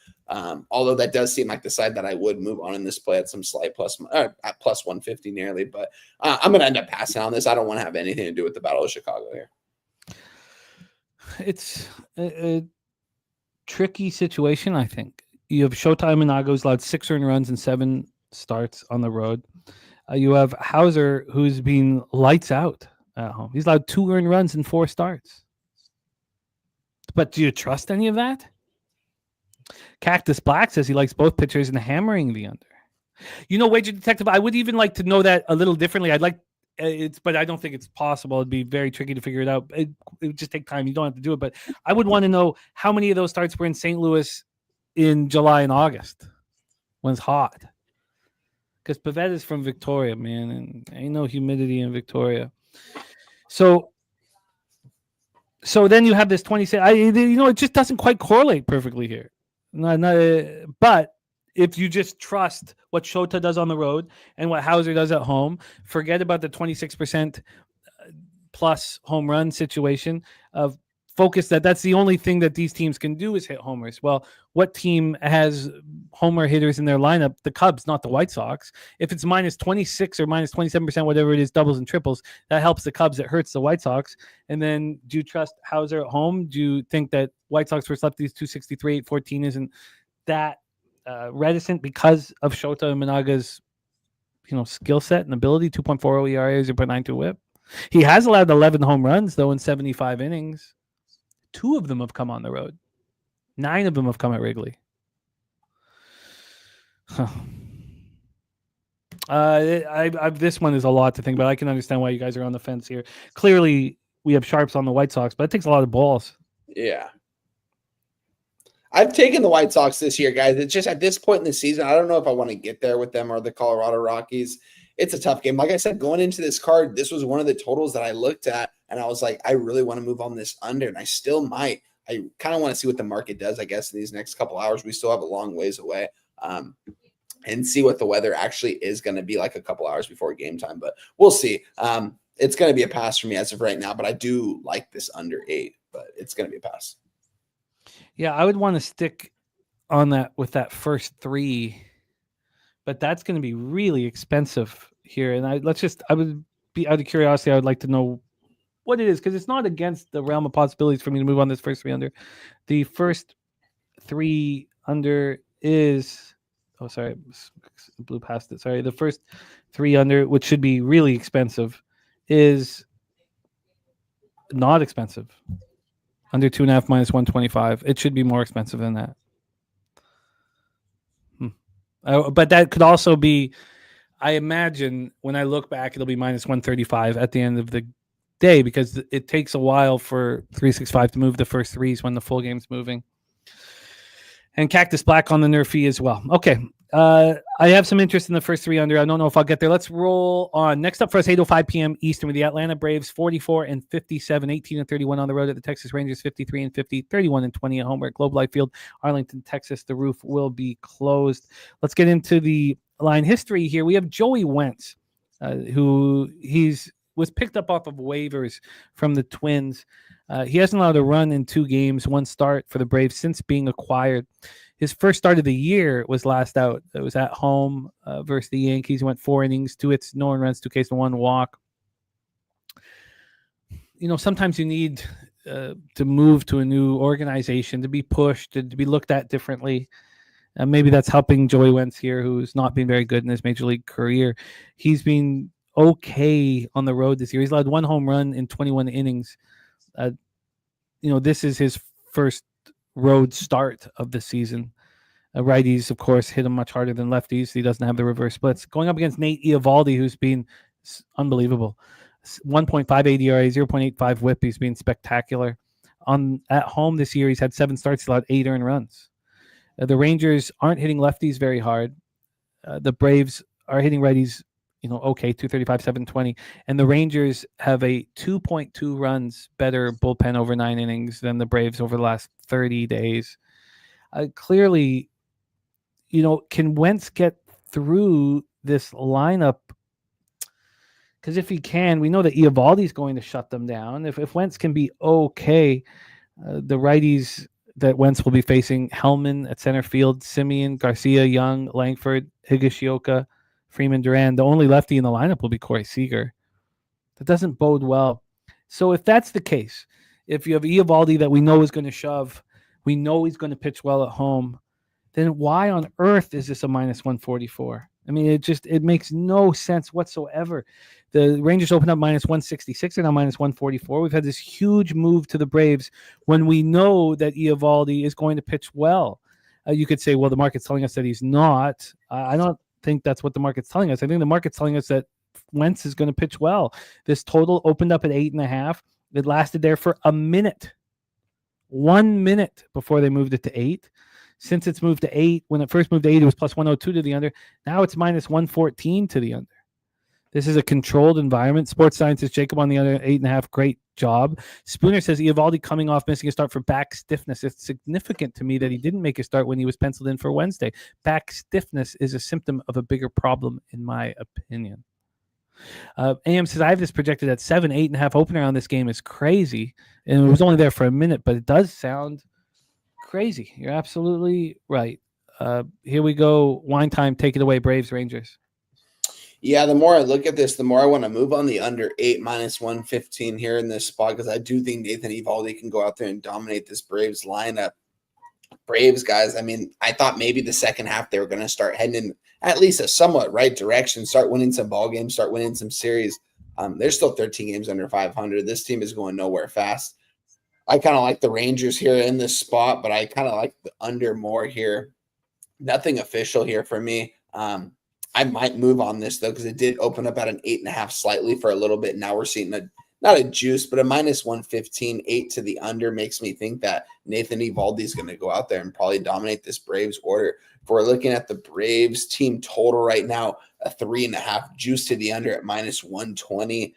Although that does seem like the side that I would move on in this play at some slight plus, at plus 150 nearly. But I'm going to end up passing on this. I don't want to have anything to do with the Battle of Chicago here. It's a tricky situation, I think. You have Shota Imanaga, who's allowed 6 earned runs and 7 starts on the road. You have Hauser, who's been lights out at home. He's allowed 2 earned runs and 4 starts. But do you trust any of that? Cactus Black says he likes both pitchers and hammering the under. Wager Detective, I would even like to know that a little differently. I'd like but I don't think it's possible. It'd be very tricky to figure it out. It would just take time. You don't have to do it. But I would want to know how many of those starts were in St. Louis in July and August when it's hot. because Pavetta's from Victoria, man, and ain't no humidity in Victoria. So then you have this 26. It just doesn't quite correlate perfectly here. But if you just trust what Shota does on the road and what Hauser does at home, forget about the 26% plus home run situation of focus that's the only thing that these teams can do is hit homers. Well, what team has homer hitters in their lineup? The Cubs, not the White Sox. If it's minus 26 or minus 27%, whatever it is, doubles and triples, that helps the Cubs. It hurts the White Sox. And then do you trust Hauser at home? Do you think that White Sox versus lefties 263, 814 isn't that reticent because of Shota and Managa's skill set and ability? 2.40 ERA, 0.92 whip. He has allowed 11 home runs, though, in 75 innings. 2 of them have come on the road. 9 of them have come at Wrigley. This one is a lot to think about. I can understand why you guys are on the fence here. Clearly, we have sharps on the White Sox, but it takes a lot of balls. Yeah. I've taken the White Sox this year, guys. It's just at this point in the season, I don't know if I want to get there with them or the Colorado Rockies. It's a tough game. Like I said, going into this card, this was one of the totals that I looked at, and I was like, I really want to move on this under, and I still might. I kind of want to see what the market does, I guess, in these next couple hours. We still have a long ways away, and see what the weather actually is going to be like a couple hours before game time. But we'll see. It's going to be a pass for me as of right now, but I do like this under 8, but it's going to be a pass. Yeah, I would want to stick on that with that first 3, but that's going to be really expensive here. And I would be out of curiosity. I would like to know what it is, because it's not against the realm of possibilities for me to move on this first 3 under. The first 3 under is, blew past it. Sorry. The first 3 under, which should be really expensive, is not expensive. Under 2.5 minus 125. It should be more expensive than that. But that could also be, I imagine when I look back, it'll be minus 135 at the end of the day, because it takes a while for 365 to move the first 3s when the full game's moving. And Cactus Black on the nerf fee as well. Okay. I have some interest in the first 3 under. I don't know if I'll get there. Let's roll on. Next up for us, 8:05 p.m. Eastern, with the Atlanta Braves 44-57, 18-31 on the road at the Texas Rangers, 53-50, 31-20 at home at Globe Life Field, Arlington, Texas. The roof will be closed. Let's get into the line history here. We have Joey Wentz, who was picked up off of waivers from the Twins. He hasn't allowed a run in 2 games, 1 start for the Braves since being acquired. His first start of the year was last out. It was at home versus the Yankees. He went 4 innings, 2 hits, no runs, 2 Ks, and 1 walk. Sometimes you need to move to a new organization, to be pushed, to be looked at differently. Maybe that's helping Joey Wentz here, who's not been very good in his major league career. He's been okay on the road this year. He's allowed 1 home run in 21 innings. This is his first road start of the season. Righties, of course, hit him much harder than lefties. He doesn't have the reverse splits. Going up against Nate Eovaldi, who's been unbelievable. 1.58 ERA, 0.85 whip. He's been spectacular. At home this year, he's had 7 starts, allowed 8 earned runs. The Rangers aren't hitting lefties very hard. The Braves are hitting righties, okay, 235, 720. And the Rangers have a 2.2 runs better bullpen over 9 innings than the Braves over the last 30 days. Clearly, can Wentz get through this lineup? Because if he can, we know that Eovaldi's going to shut them down. If Wentz can be okay, the righties that Wentz will be facing, Hellman at center field, Simeon, Garcia, Young, Langford, Higashioka, Freeman, Duran. The only lefty in the lineup will be Corey Seager. That doesn't bode well. So if that's the case, if you have Eovaldi that we know is going to shove, we know he's going to pitch well at home, then why on earth is this a minus 144? I mean, it makes no sense whatsoever. The Rangers opened up minus 166 and now minus 144. We've had this huge move to the Braves when we know that Eovaldi is going to pitch well. You could say, well, the market's telling us that he's not. I don't think that's what the market's telling us. I think the market's telling us that Wentz is going to pitch well. This total opened up at 8.5. It lasted there for a minute. 1 minute before they moved it to 8. Since it's moved to 8, when it first moved to 8, it was plus 102 to the under. Now it's minus 114 to the under. This is a controlled environment. Sports scientist Jacob on the under 8.5. Great job. Spooner says Eovaldi coming off missing a start for back stiffness. It's significant to me that he didn't make a start when he was penciled in for Wednesday. Back stiffness is a symptom of a bigger problem, in my opinion. AM says I have this projected at 7, 8.5. Opener on this game is crazy, and it was only there for a minute, but it does sound crazy. You're absolutely right. Here we go. Wine time. Take it away, Braves Rangers. Yeah, the more I look at this, the more I want to move on the under 8 minus 115 here in this spot, because I do think Nathan Eovaldi can go out there and dominate this Braves lineup. Braves, guys, I mean, I thought maybe the second half they were going to start heading in at least a somewhat right direction, start winning some ball games, start winning some series. They're still 13 games under 500. This team is going nowhere fast. I kind of like the Rangers here in this spot, but I kind of like the under more here. Nothing official here for me. I might move on this, though, because it did open up at an 8.5 slightly for a little bit. Now we're seeing not a juice, but a minus 115, 8 to the under makes me think that Nathan Eovaldi is going to go out there and probably dominate this Braves order. If we're looking at the Braves team total right now, a 3.5 juice to the under at minus 120.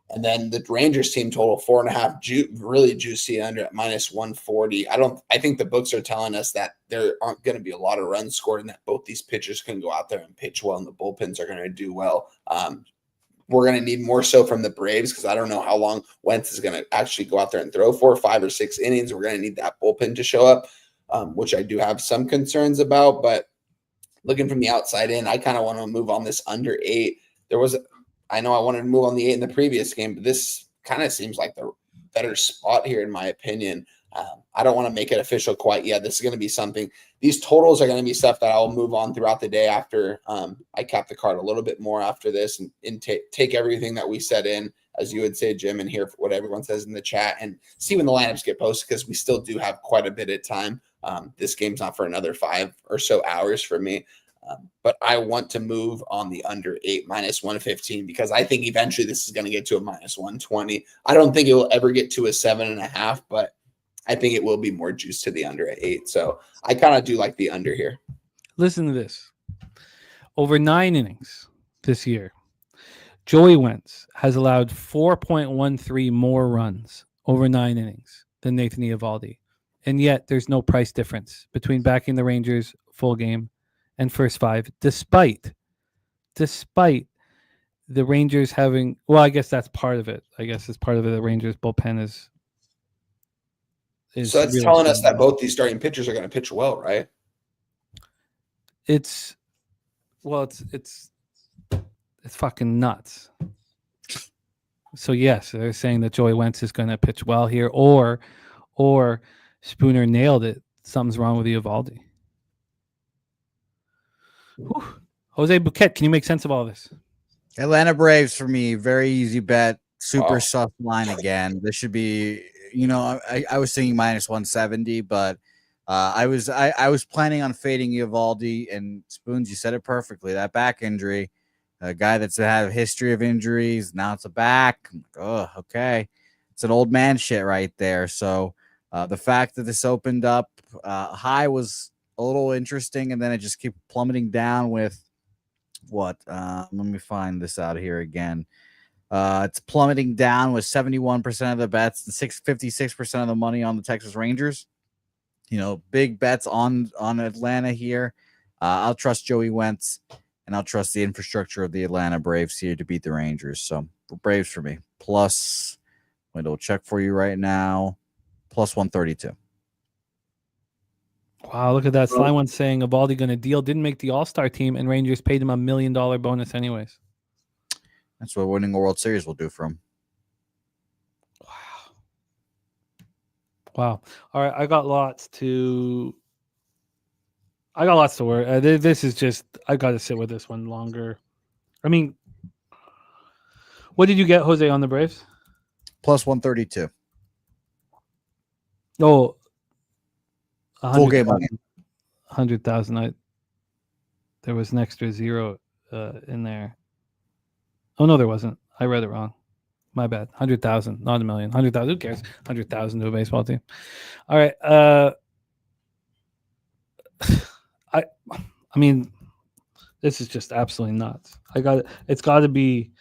And then the Rangers team total 4.5 really juicy under at minus 140. I think the books are telling us that there aren't going to be a lot of runs scored and that both these pitchers can go out there and pitch well and the bullpens are going to do well. We're going to need more so from the Braves because I don't know how long Wentz is going to actually go out there and throw 4, 5, or 6 innings. We're going to need that bullpen to show up, which I do have some concerns about. But looking from the outside in, I kind of want to move on this under 8. I know I wanted to move on the 8 in the previous game, but this kind of seems like the better spot here, in my opinion. I don't want to make it official quite yet. This is going to be something. These totals are going to be stuff that I'll move on throughout the day after I cap the card a little bit more after this and take everything that we set in, as you would say, Jim, and hear what everyone says in the chat and see when the lineups get posted because we still do have quite a bit of time. This game's not for another 5 or so hours for me. But I want to move on the under 8 minus 115 because I think eventually this is going to get to a minus 120. I don't think it will ever get to a 7.5, but I think it will be more juice to the under at 8. So I kind of do like the under here. Listen to this. Over 9 innings this year, Joey Wentz has allowed 4.13 more runs over 9 innings than Nathan Eovaldi. And yet there's no price difference between backing the Rangers full game and first 5, despite the Rangers having, well, I guess that's part of it. I guess it's part of it. The Rangers bullpen is so it's really telling us that both these starting pitchers are going to pitch well, right? It's fucking nuts. So yes, they're saying that Joey Wentz is going to pitch well here, or Spooner nailed it. Something's wrong with Eovaldi. Whew. Jose Bouquet, can you make sense of all this? Atlanta Braves for me, very easy bet. Super soft line again. This should be, I was thinking minus 170, but I was planning on fading Eovaldi, and Spoons, you said it perfectly. That back injury, a guy that's had a history of injuries, now it's a back. Oh, okay. It's an old man shit right there. So the fact that this opened up high was a little interesting, and then it just kept plummeting down with what? Let me find this out here again. It's plummeting down with 71% of the bets and 56% of the money on the Texas Rangers. Big bets on Atlanta here. I'll trust Joey Wentz, and I'll trust the infrastructure of the Atlanta Braves here to beat the Rangers. So Braves for me. Plus, I'll check for you right now. Plus 132. Wow, look at that. Sly one saying Eovaldi going to deal. Didn't make the All-Star team, and Rangers paid him $1 million bonus anyways. That's what winning a World Series will do for him. Wow. All right, I got lots to work. This is just, I got to sit with this one longer. I mean, what did you get, Jose, on the Braves? Plus 132. Oh, full game money. 100,000. There was an extra zero in there. Oh no, there wasn't. I read it wrong. My bad. 100,000, not $1 million. 100,000. Who cares? 100,000 to a baseball team. All right. I mean, this is just absolutely nuts. It's got to be.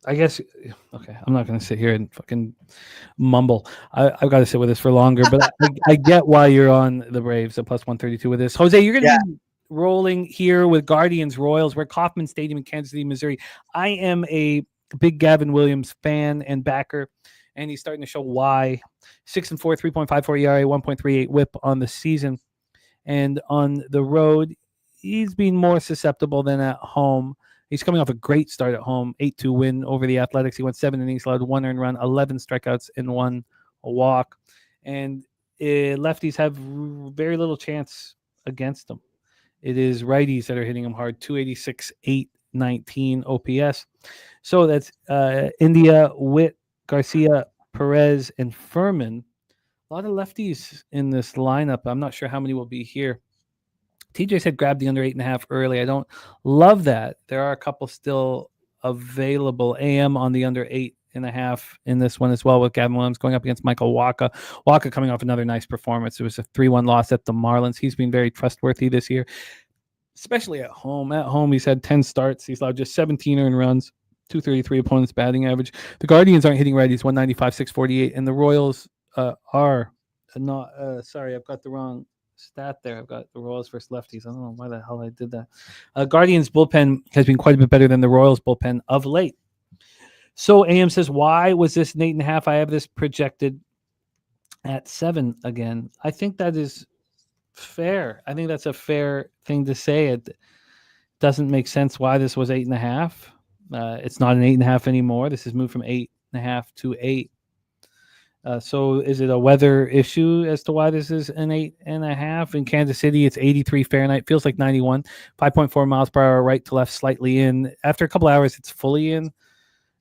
I guess, okay, I'm not going to sit here and fucking mumble. I've got to sit with this for longer, but I get why you're on the Braves at plus 132 with this. Jose, you're going to be rolling here with Guardians Royals. We're at Kauffman Stadium in Kansas City, Missouri. I am a big Gavin Williams fan and backer, and he's starting to show why. 6-4, 3.54 ERA, 1.38 WHIP on the season. And on the road, he's been more susceptible than at home. He's coming off a great start at home, 8-2 win over the Athletics. He went 7 innings, allowed 1 earned run, 11 strikeouts, and 1 walk. And lefties have very little chance against him. It is righties that are hitting him hard, 286, 819 OPS. So that's India, Witt, Garcia, Perez, and Furman. A lot of lefties in this lineup. I'm not sure how many will be here. TJ said grab the under 8.5 early. I don't love that. There are a couple still available. AM on the under 8.5 in this one as well, with Gavin Williams going up against Michael Wacha. Wacha coming off another nice performance. It was a 3-1 loss at the Marlins. He's been very trustworthy this year, especially at home. At home, he's had 10 starts. He's allowed just 17 earned runs, 233 opponents batting average. The Guardians aren't hitting righties, 195, 648, and the Royals are not. Sorry, I've got the wrong stat there. I've got the Royals versus lefties. I don't know why the hell I did that. Guardians bullpen has been quite a bit better than the Royals bullpen of late. So AM says, why was this an 8.5? I have this projected at 7 again. I think that is fair. I think that's a fair thing to say. It doesn't make sense why this was 8.5. It's not an 8.5 anymore. This has moved from 8.5 to 8. So is it a weather issue as to why this is an 8.5? In Kansas City, it's 83 Fahrenheit. Feels like 91. 5.4 miles per hour, right to left, slightly in. After a couple hours, it's fully in.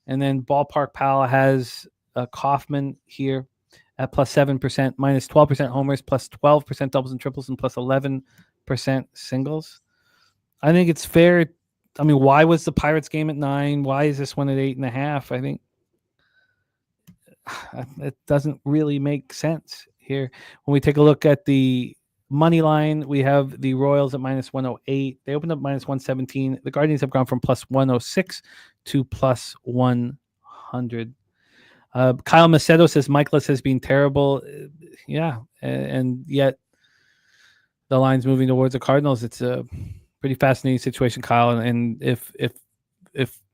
And then Ballpark Pal has Kauffman here at plus 7%, minus 12% homers, plus 12% doubles and triples, and plus 11% singles. I think it's fair. I mean, why was the Pirates game at 9? Why is this one at 8.5? I think it doesn't really make sense here. When we take a look at the money line, we have the Royals at minus 108. They opened up minus 117. The Guardians have gone from plus 106 to plus 100. Kyle Macedo says Michaelis has been terrible. Yeah, and yet the line's moving towards the Cardinals. It's a pretty fascinating situation, Kyle. And if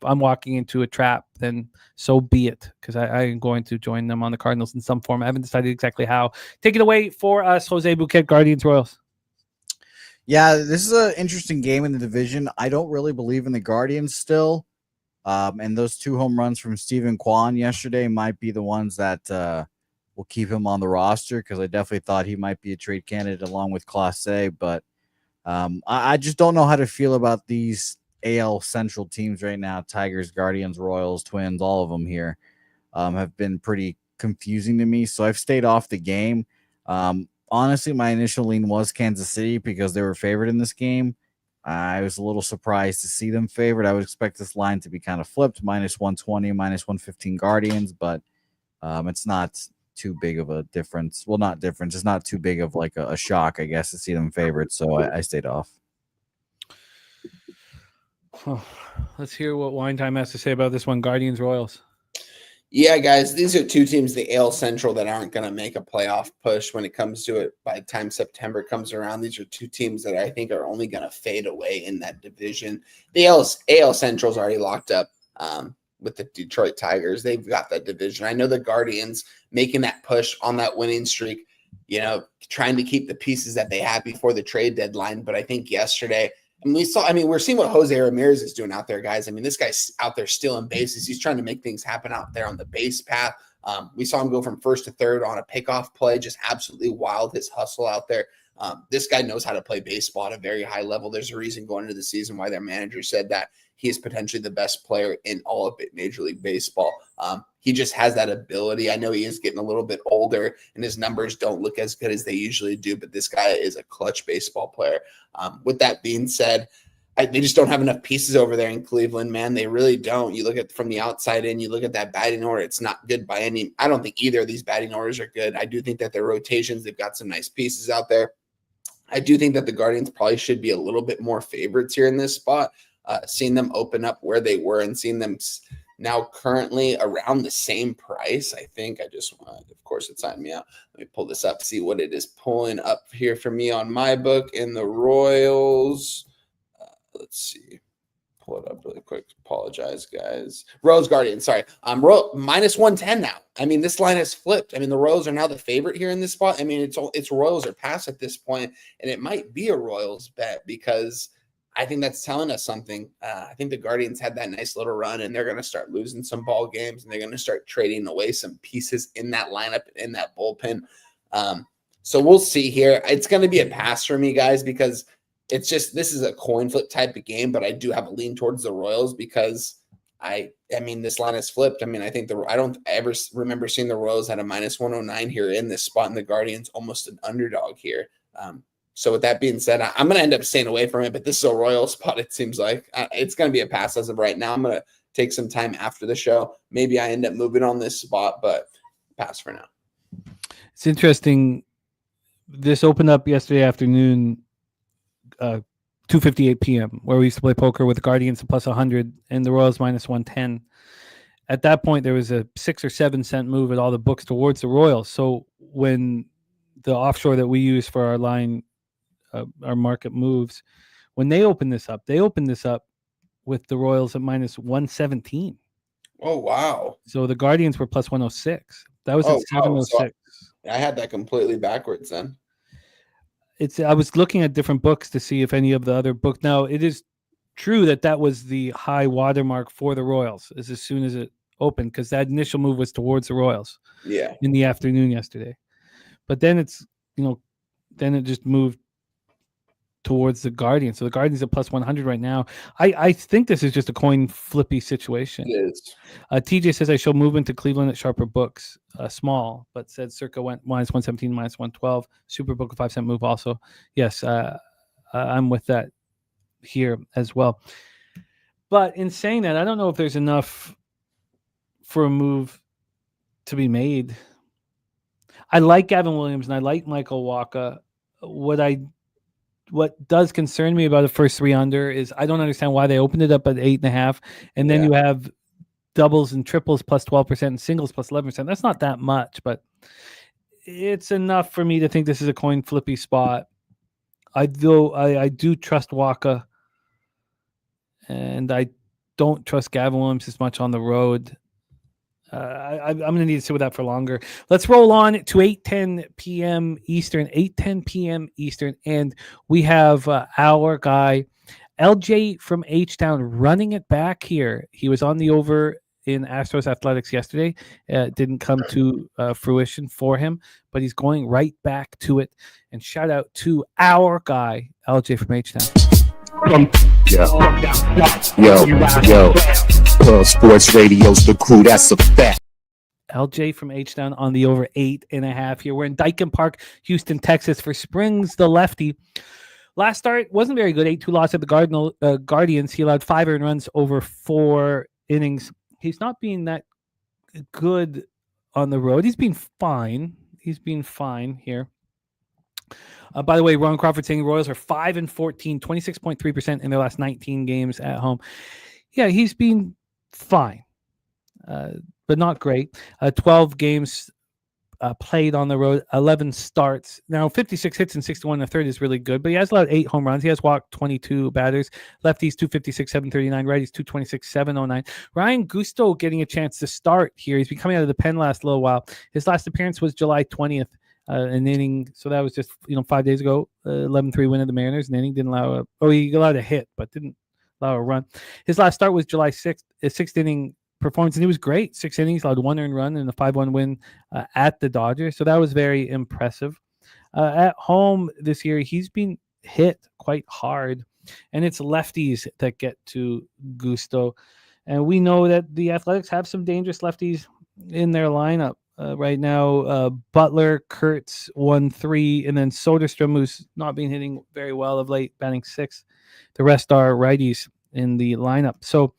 I'm walking into a trap, then so be it, because I am going to join them on the Cardinals in some form. I haven't decided exactly how. Take it away for us, Jose Bouquet, Guardians Royals. Yeah, this is an interesting game in the division. I don't really believe in the Guardians still. And those 2 home runs from Steven Kwan yesterday might be the ones that will keep him on the roster, because I definitely thought he might be a trade candidate along with Clase. But I just don't know how to feel about these AL Central teams right now. Tigers, Guardians, Royals, Twins, all of them here have been pretty confusing to me. So I've stayed off the game. Honestly, my initial lean was Kansas City because they were favored in this game. I was a little surprised to see them favored. I would expect this line to be kind of flipped, minus 120, minus 115 Guardians, but it's not too big of a difference. Well, not difference. It's not too big of like a shock, I guess, to see them favored. So I stayed off. Oh, let's hear what Wine Time has to say about this one. Guardians Royals. Yeah, guys, these are 2 teams, the AL Central, that aren't going to make a playoff push when it comes to it. By the time September comes around, these are 2 teams that I think are only going to fade away in that division. The AL Central's already locked up with the Detroit Tigers. They've got that division. I know the Guardians making that push on that winning streak, trying to keep the pieces that they had before the trade deadline. But I think yesterday, we're seeing what Jose Ramirez is doing out there, guys. I mean, this guy's out there stealing bases. He's trying to make things happen out there on the base path. We saw him go from first to third on a pickoff play, just absolutely wild, his hustle out there. This guy knows how to play baseball at a very high level. There's a reason going into the season why their manager said that he is potentially the best player in all of Major League Baseball. He just has that ability. I know he is getting a little bit older and his numbers don't look as good as they usually do, but this guy is a clutch baseball player. With that being said, they just don't have enough pieces over there in Cleveland, man. They really don't. You look at from the outside in, you look at that batting order. It's not good by any. I don't think either of these batting orders are good. I do think that their rotations, they've got some nice pieces out there. I do think that the Guardians probably should be a little bit more favorites here in this spot. Seeing them open up where they were and seeing them now currently around the same price. I think I just want, of course, it signed me out. Let me pull this up, see what it is pulling up here for me on my book in the Royals. Let's see. Pull it up really quick. Apologize, guys. Royals Guardians, sorry. Minus 110 now. I mean, this line has flipped. I mean, the Royals are now the favorite here in this spot. I mean, it's Royals or pass at this point, and it might be a Royals bet because I think that's telling us something. I think the Guardians had that nice little run, and they're going to start losing some ball games, and they're going to start trading away some pieces in that lineup, in that bullpen. So we'll see here. It's going to be a pass for me, guys, because it's just, this is a coin flip type of game, but I do have a lean towards the Royals because I mean, this line has flipped. I mean, I think I don't ever remember seeing the Royals at a minus 109 here in this spot, and the Guardians almost an underdog here. So with that being said, I'm going to end up staying away from it, but this is a Royal spot. It seems like it's going to be a pass as of right now. I'm going to take some time after the show. Maybe I end up moving on this spot, but pass for now. It's interesting. This opened up yesterday afternoon, 2:58 p.m., where we used to play poker with the Guardians at plus 100 and the Royals minus 110. At that point, there was a 6 or 7 cent move at all the books towards the Royals. So when the offshore that we use for our line, our market moves, when they opened this up with the Royals at minus 117. Oh, wow. So the Guardians were plus 106. That was at 706. So I had that completely backwards then. I was looking at different books to see if any of the other books. Now, it is true that was the high watermark for the Royals as soon as it opened, because that initial move was towards the Royals in the afternoon yesterday. But then then it just moved towards the Guardians. So the Guardians are plus 100 right now. I think this is just a coin flippy situation. It is. TJ says I show movement to Cleveland at sharper books, small, but said circa went minus 117, minus 112. Super book a 5 cent move also. Yes, I'm with that here as well. But in saying that, I don't know if there's enough for a move to be made. I like Gavin Williams and I like Michael Wacha. What does concern me about the first 3 under is I don't understand why they opened it up at 8.5, and then you have doubles and triples plus 12% and singles plus 11%. That's not that much, but it's enough for me to think this is a coin flippy spot. I do trust Wacha, and I don't trust Gavin Williams as much on the road. I'm going to need to sit with that for longer. Let's roll on to 8:10 p.m. Eastern, 8:10 p.m. Eastern, and we have our guy, LJ from H-Town, running it back here. He was on the over in Astros Athletics yesterday. Didn't come to fruition for him, but he's going right back to it. And shout out to our guy, LJ from H-Town. Yo. Sports Radio's the crew, that's a fact. LJ from H-Town on the over 8.5 here. We're in Dyken Park, Houston, Texas for Springs, the lefty. Last start wasn't very good. 8-2 loss at the Guardians. He allowed 5 earned runs over 4 innings. He's not being that good on the road. He's been fine. Here. By the way, Ron Crawford saying Royals are 5-14, 26.3% in their last 19 games at home. Yeah, he's been fine, but not great. 12 games played on the road, 11 starts. Now, 56 hits and 61 in the third is really good, but he has allowed 8 home runs. He has walked 22 batters. Lefties, 256, 739. Righties, 226, 709. Ryan Gusto getting a chance to start here. He's been coming out of the pen last little while. His last appearance was July 20th, an inning. So that was just 5 days ago. 11-3 win of the Mariners. An inning, didn't allow he allowed a hit, but didn't allow a run. His last start was July 6th, a 6th inning performance, and he was great. 6 innings, allowed 1 earned run, and a 5-1 win at the Dodgers. So that was very impressive. At home this year, he's been hit quite hard, and it's lefties that get to Gusto. And we know that the Athletics have some dangerous lefties in their lineup. right now. Butler, Kurtz 1-3, and then Soderstrom, who's not been hitting very well of late, batting 6th. The rest are righties in the lineup. So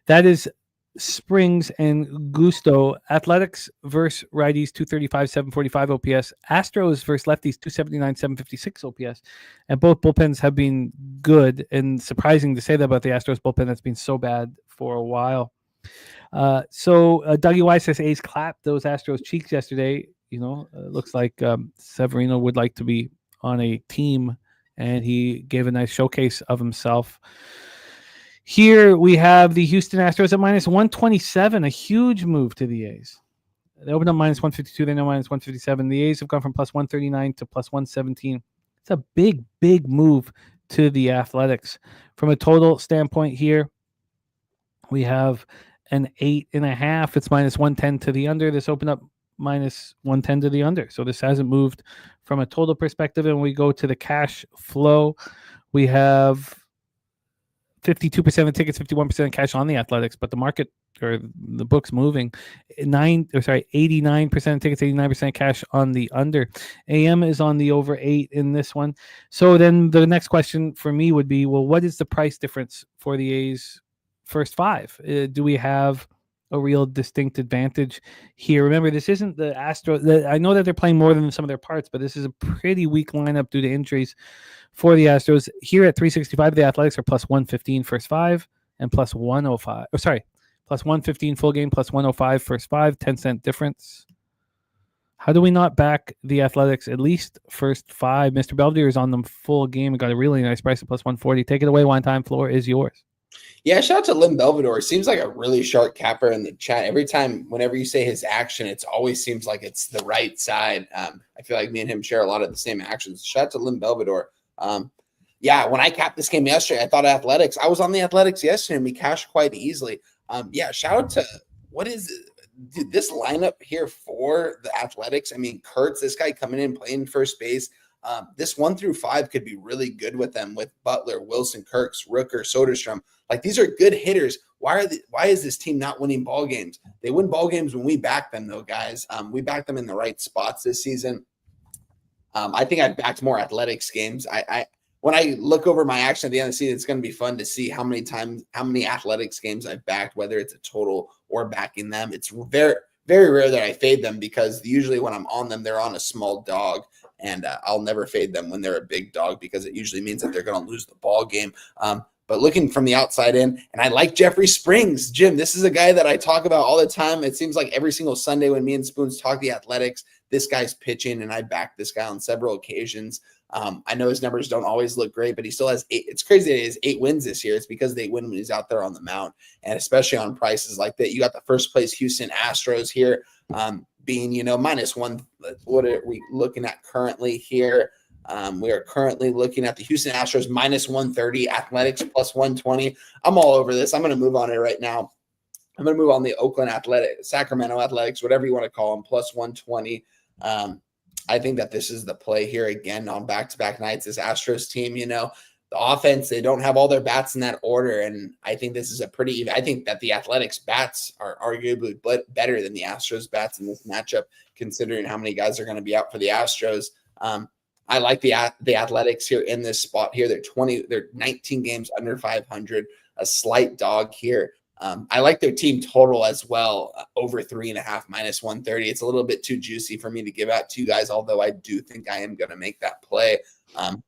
that is Springs and Gusto. Athletics versus righties, 235, 745 OPS. Astros versus lefties, 279, 756 OPS. And both bullpens have been good, and surprising to say that about the Astros bullpen that's been so bad for a while. So Dougie Weiss says A's clapped those Astros cheeks yesterday. Looks like Severino would like to be on a team, and he gave a nice showcase of himself. Here we have the Houston Astros at minus 127, a huge move to the A's. They opened up minus 152, they're now minus 157. The A's have gone from plus 139 to plus 117. It's a big, big move to the Athletics. From a total standpoint here, we have an 8.5. It's minus 110 to the under. This opened up minus 110 to the under. So this hasn't moved from a total perspective. And we go to the cash flow. We have 52% of the tickets, 51% cash on the Athletics, but the market or the book's moving. 89% of tickets, 89% cash on the under. AM is on the over 8 in this one. So then the next question for me would be, well, what is the price difference for the A's first 5? Do we have a real distinct advantage here? Remember, this isn't the Astros. I know that they're playing more than some of their parts, but this is a pretty weak lineup due to injuries for the Astros. Here at 365, the Athletics are plus 115 first 5 and plus 105. Plus 115 full game, plus 105 first 5, 10-cent difference. How do we not back the Athletics at least first 5? Mr. Belvedere is on them full game and got a really nice price at plus 140. Take it away. One time floor is yours. Yeah, shout out to Lim Belvedere. Seems like a really sharp capper in the chat. Every time, whenever you say his action, it always seems like it's the right side. I feel like me and him share a lot of the same actions. Shout out to Lim Belvedere. Yeah, when I capped this game yesterday, I thought Athletics. I was on the Athletics yesterday, and we cashed quite easily. Yeah, shout out to this lineup here for the Athletics. I mean, Kurtz, this guy coming in playing first base. This 1 through 5 could be really good with them, with Butler, Wilson, Kirks, Rooker, Soderstrom. Like, these are good hitters. Why is this team not winning ball games? They win ball games when we back them, though, guys. We back them in the right spots this season. I think I've backed more Athletics games. When I look over my action at the end of the season, it's going to be fun to see how many Athletics games I've backed, whether it's a total or backing them. It's very, very rare that I fade them, because usually when I'm on them, they're on a small dog, and I'll never fade them when they're a big dog, because it usually means that they're going to lose the ball game. But looking from the outside in, and I like Jeffrey Springs. Jim, this is a guy that I talk about all the time. It seems like every single Sunday when me and Spoons talk the Athletics, this guy's pitching, and I backed this guy on several occasions. I know his numbers don't always look great, but he still has 8. It's crazy that he has 8 wins this year. It's because they win when he's out there on the mound, and especially on prices like that. You got the first place Houston Astros here being, minus 1. What are we looking at currently here? We are currently looking at the Houston Astros minus 130, Athletics plus 120. I'm all over this. I'm going to move on it right now. I'm going to move on the Oakland Athletics, Sacramento Athletics, whatever you want to call them, plus 120. I think that this is the play here again on back-to-back nights. This Astros team, the offense, they don't have all their bats in that order, and I think this is I think that the Athletics bats are arguably better than the Astros bats in this matchup, considering how many guys are going to be out for the Astros. I like the Athletics here in this spot here. They're 19 games under 500, a slight dog here. I like their team total as well, over 3.5 minus 130. It's a little bit too juicy for me to give out to you guys, although I do think I am going to make that play.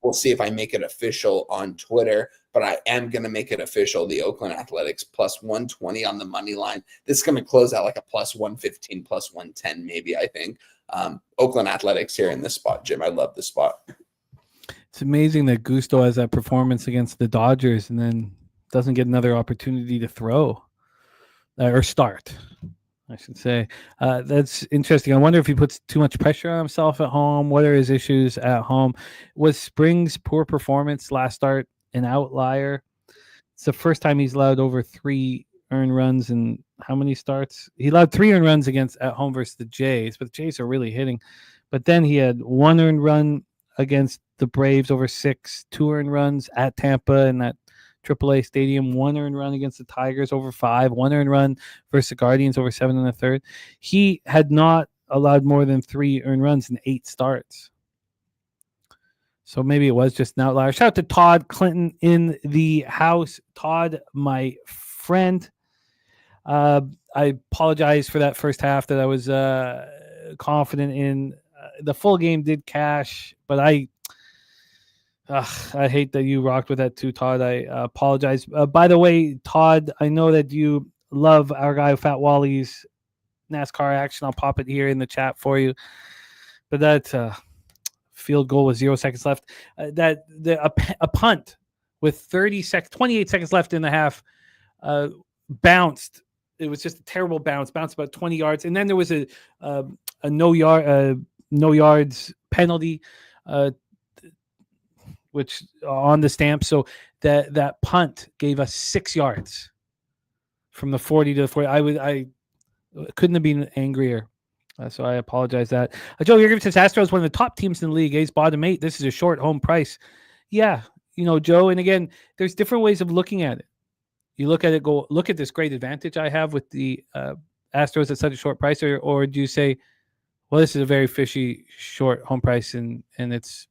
We'll see if I make it official on Twitter, but I am going to make it official. The Oakland Athletics plus 120 on the money line. This is going to close out like a plus 115, plus 110, maybe, I think. Oakland Athletics here in this spot, Jim. I love this spot. It's amazing that Gusto has that performance against the Dodgers and then doesn't get another opportunity to throw or start, I should say. That's interesting. I wonder if he puts too much pressure on himself at home. What are his issues at home? Was Springs' poor performance last start an outlier? It's the first time he's allowed over 3 earned runs in how many starts? He allowed 3 earned runs at home versus the Jays, but the Jays are really hitting. But then he had 1 earned run against the Braves over 6, 2 earned runs at Tampa in that AAA stadium, 1 earned run against the Tigers over 5, 1 earned run versus the Guardians over 7 1/3. He had not allowed more than 3 earned runs in 8 starts. So maybe it was just an outlier. Shout out to Todd Clinton in the house. Todd, my friend. I apologize for that first half that I was confident in. The full game did cash, but I hate that you rocked with that too, Todd. I apologize. By the way, Todd, I know that you love our guy Fat Wally's NASCAR action. I'll pop it here in the chat for you. But that field goal with 0 seconds left. A punt with 28 seconds left in the half bounced. It was just a terrible bounce. Bounced about 20 yards, and then there was a no yards penalty, which on the stamp. So that punt gave us 6 yards from the 40 to the 40. I couldn't have been angrier. So I apologize that. Joe Yergin says Astros one of the top teams in the league. A's bottom 8. This is a short home price. Yeah, Joe. And again, there's different ways of looking at it. You look at it, go look at this great advantage I have with the Astros at such a short price, or do you say, well, this is a very fishy short home price, and it's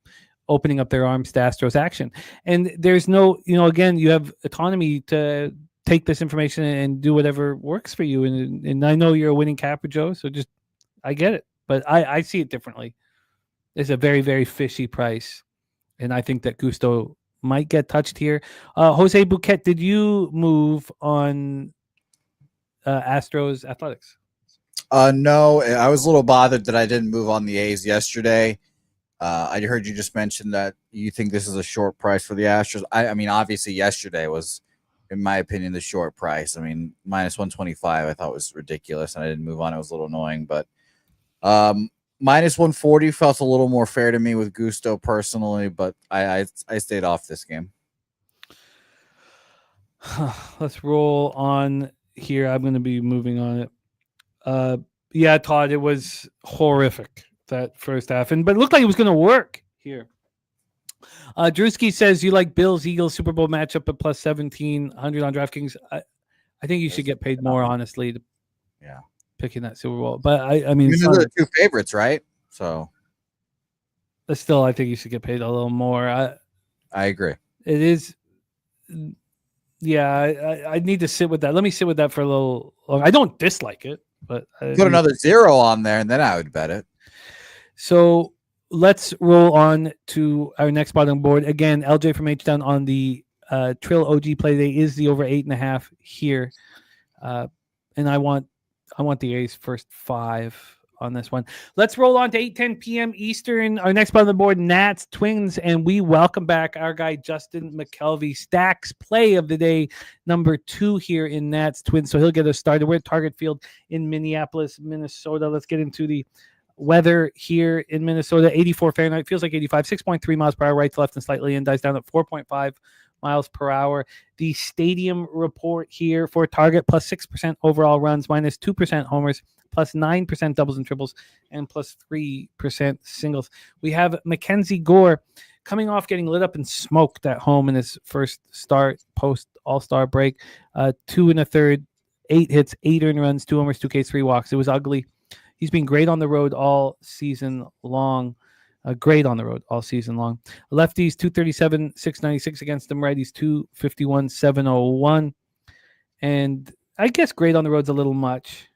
opening up their arms to Astros action. And there's no, again, you have autonomy to take this information and do whatever works for you. And I know you're a winning capper, Joe, so just, I get it, but I see it differently. It's a very, very fishy price, and I think that Gusto might get touched here. Jose Bouquet, did you move on Astros Athletics? No, I was a little bothered that I didn't move on the A's yesterday. I heard you just mention that you think this is a short price for the Astros. I mean, obviously yesterday was, in my opinion, the short price. I mean, minus 125 I thought was ridiculous, and I didn't move on. It was a little annoying, but minus 140 felt a little more fair to me with Gusto personally, but I stayed off this game. Let's roll on here. I'm going to be moving on it. Yeah, Todd, it was horrific, that first half, but it looked like it was going to work here. Drewski says you like Bills Eagles Super Bowl matchup at plus 1,700 on DraftKings. I think you should get paid more, honestly. Yeah, picking that Super Bowl, but I mean, these are the two favorites, right? So, but still, I think you should get paid a little more. I agree. It is. Yeah, I need to sit with that. Let me sit with that for a little longer. I don't dislike it, but put another 0 on there, and then I would bet it. So let's roll on to our next bottom board. Again, LJ from H-Town on the Trill OG play day is the over 8.5 here. And I want the A's first 5 on this one. Let's roll on to 8:10 p.m. Eastern. Our next bottom board, Nats Twins, and we welcome back our guy Justin McKelvey. Stacks play of the day, number 2 here in Nats Twins. So he'll get us started. We're at Target Field in Minneapolis, Minnesota. Let's get into the weather here in Minnesota. 84 Fahrenheit, feels like 85, 6.3 miles per hour, right to left and slightly in, dies down at 4.5 miles per hour. The stadium report here for Target, plus 6% overall runs, minus 2% homers, plus 9% doubles and triples, and plus 3% singles. We have Mackenzie Gore coming off getting lit up and smoked at home in his first start post All-Star break. 2 1/3, 8 hits, 8 earned runs, 2 homers, 2 Ks, 3 walks. It was ugly. He's been great on the road all season long. Great on the road all season long. Lefties, 237, 696 against them. Righties, 251, 701. And I guess great on the road's a little much.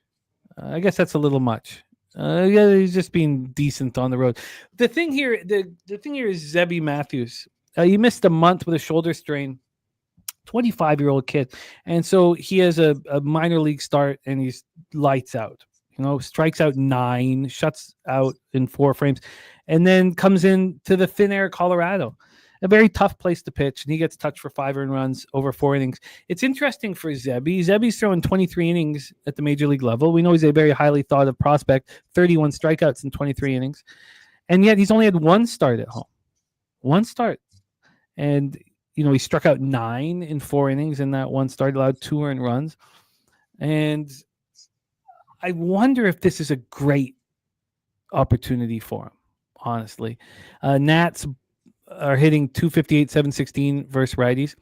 I guess that's a little much. Yeah, he's just being decent on the road. The thing here, the thing here is Zebby Matthews. He missed a month with a shoulder strain. 25-year-old kid. And so he has a minor league start, and he's lights out. Strikes out 9, shuts out in 4 frames, and then comes in to the thin air Colorado. A very tough place to pitch, and he gets touched for 5 earned runs over 4 innings. It's interesting for Zebby. Zebby's throwing 23 innings at the major league level. We know he's a very highly thought of prospect, 31 strikeouts in 23 innings, and yet he's only had 1 start at home. 1 start. And, he struck out 9 in 4 innings in that 1 start, allowed 2 earned runs. And I wonder if this is a great opportunity for him, honestly. Nats are hitting 258, 716 versus righties.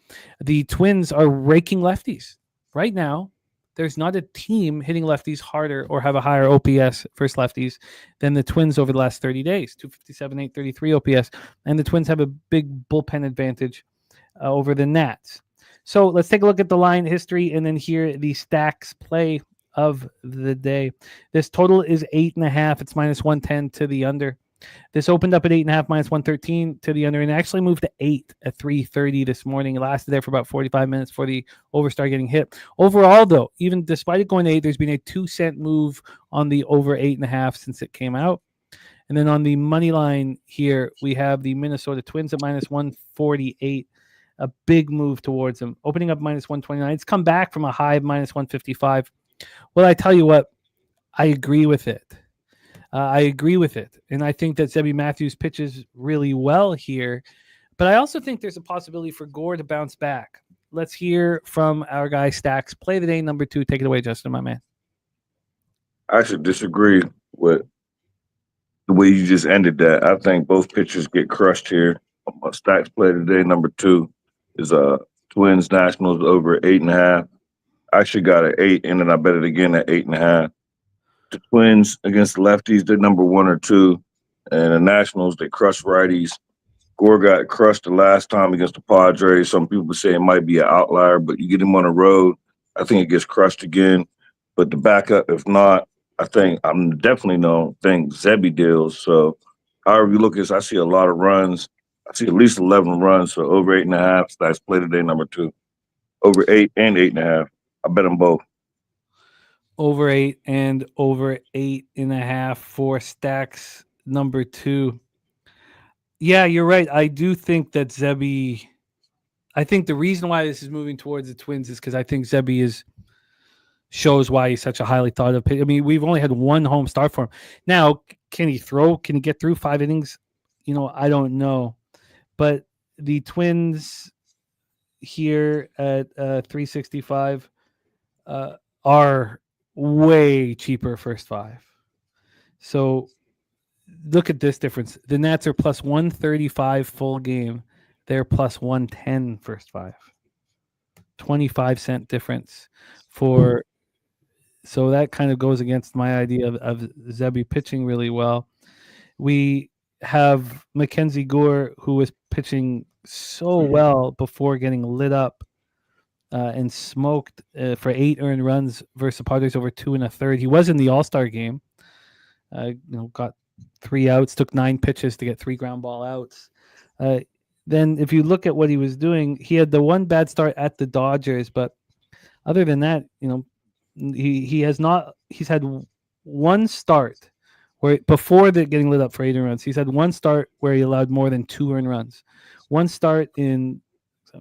The Twins are raking lefties right now. there's not a team hitting lefties harder or have a higher OPS versus lefties than the Twins over the last 30 days, 257, 833 OPS. And the Twins have a big bullpen advantage over the Nats. So let's take a look at the line history and then hear the stacks play of the day. This total is 8.5. It's minus 110 to the under. This opened up at 8.5, minus 113 to the under, and actually moved to 8 at 3:30 this morning. It lasted there for about 45 minutes before the over started getting hit. Overall, though, even despite it going to 8, there's been a 2-cent move on the over 8.5 since it came out. And then on the money line here, we have the Minnesota Twins at minus 148. A big move towards them, opening up minus 129. It's come back from a high of minus 155. Well, I tell you what, I agree with it. And I think that Zebby Matthews pitches really well here. But I also think there's a possibility for Gore to bounce back. Let's hear from our guy Stacks. Play the day number 2. Take it away, Justin, my man. I actually disagree with the way you just ended that. I think both pitchers get crushed here. Stacks play today number 2 is Twins Nationals over 8.5. I actually got an 8, and then I bet it again at 8.5. The Twins against the lefties, they're number 1 or 2. And the Nationals, they crush righties. Gore got crushed the last time against the Padres. Some people say it might be an outlier, but you get him on the road, I think it gets crushed again. But the backup, if not, I'm definitely don't think Zebby deals. So however you look at this, I see a lot of runs. I see at least 11 runs. So over 8.5. Stacks play today number 2. Over 8 and 8.5. I bet them both. Over 8 and over 8.5 for Stacks number 2. Yeah, you're right. I do think that Zebby. I think the reason why this is moving towards the Twins is because I think Zebby shows why he's such a highly thought of pitcher. I mean, we've only had one home start for him. Now, can he throw? Can he get through 5 innings? I don't know. But the Twins here at 365 are way cheaper first 5. So look at this difference. The Nats are plus 135 full game. They're plus 110 first 5. 25-cent difference for. So that kind of goes against my idea of Zebby pitching really well. We have Mackenzie Gore, who was pitching so well before getting lit up and smoked for 8 earned runs versus the Padres over 2 1/3. He was in the All-Star game. Got 3 outs, took 9 pitches to get 3 ground ball outs. Then if you look at what he was doing, he had the one bad start at the Dodgers, but other than that, he's had one start where before getting lit up for 8 earned runs, he's had one start where he allowed more than 2 earned runs. One start in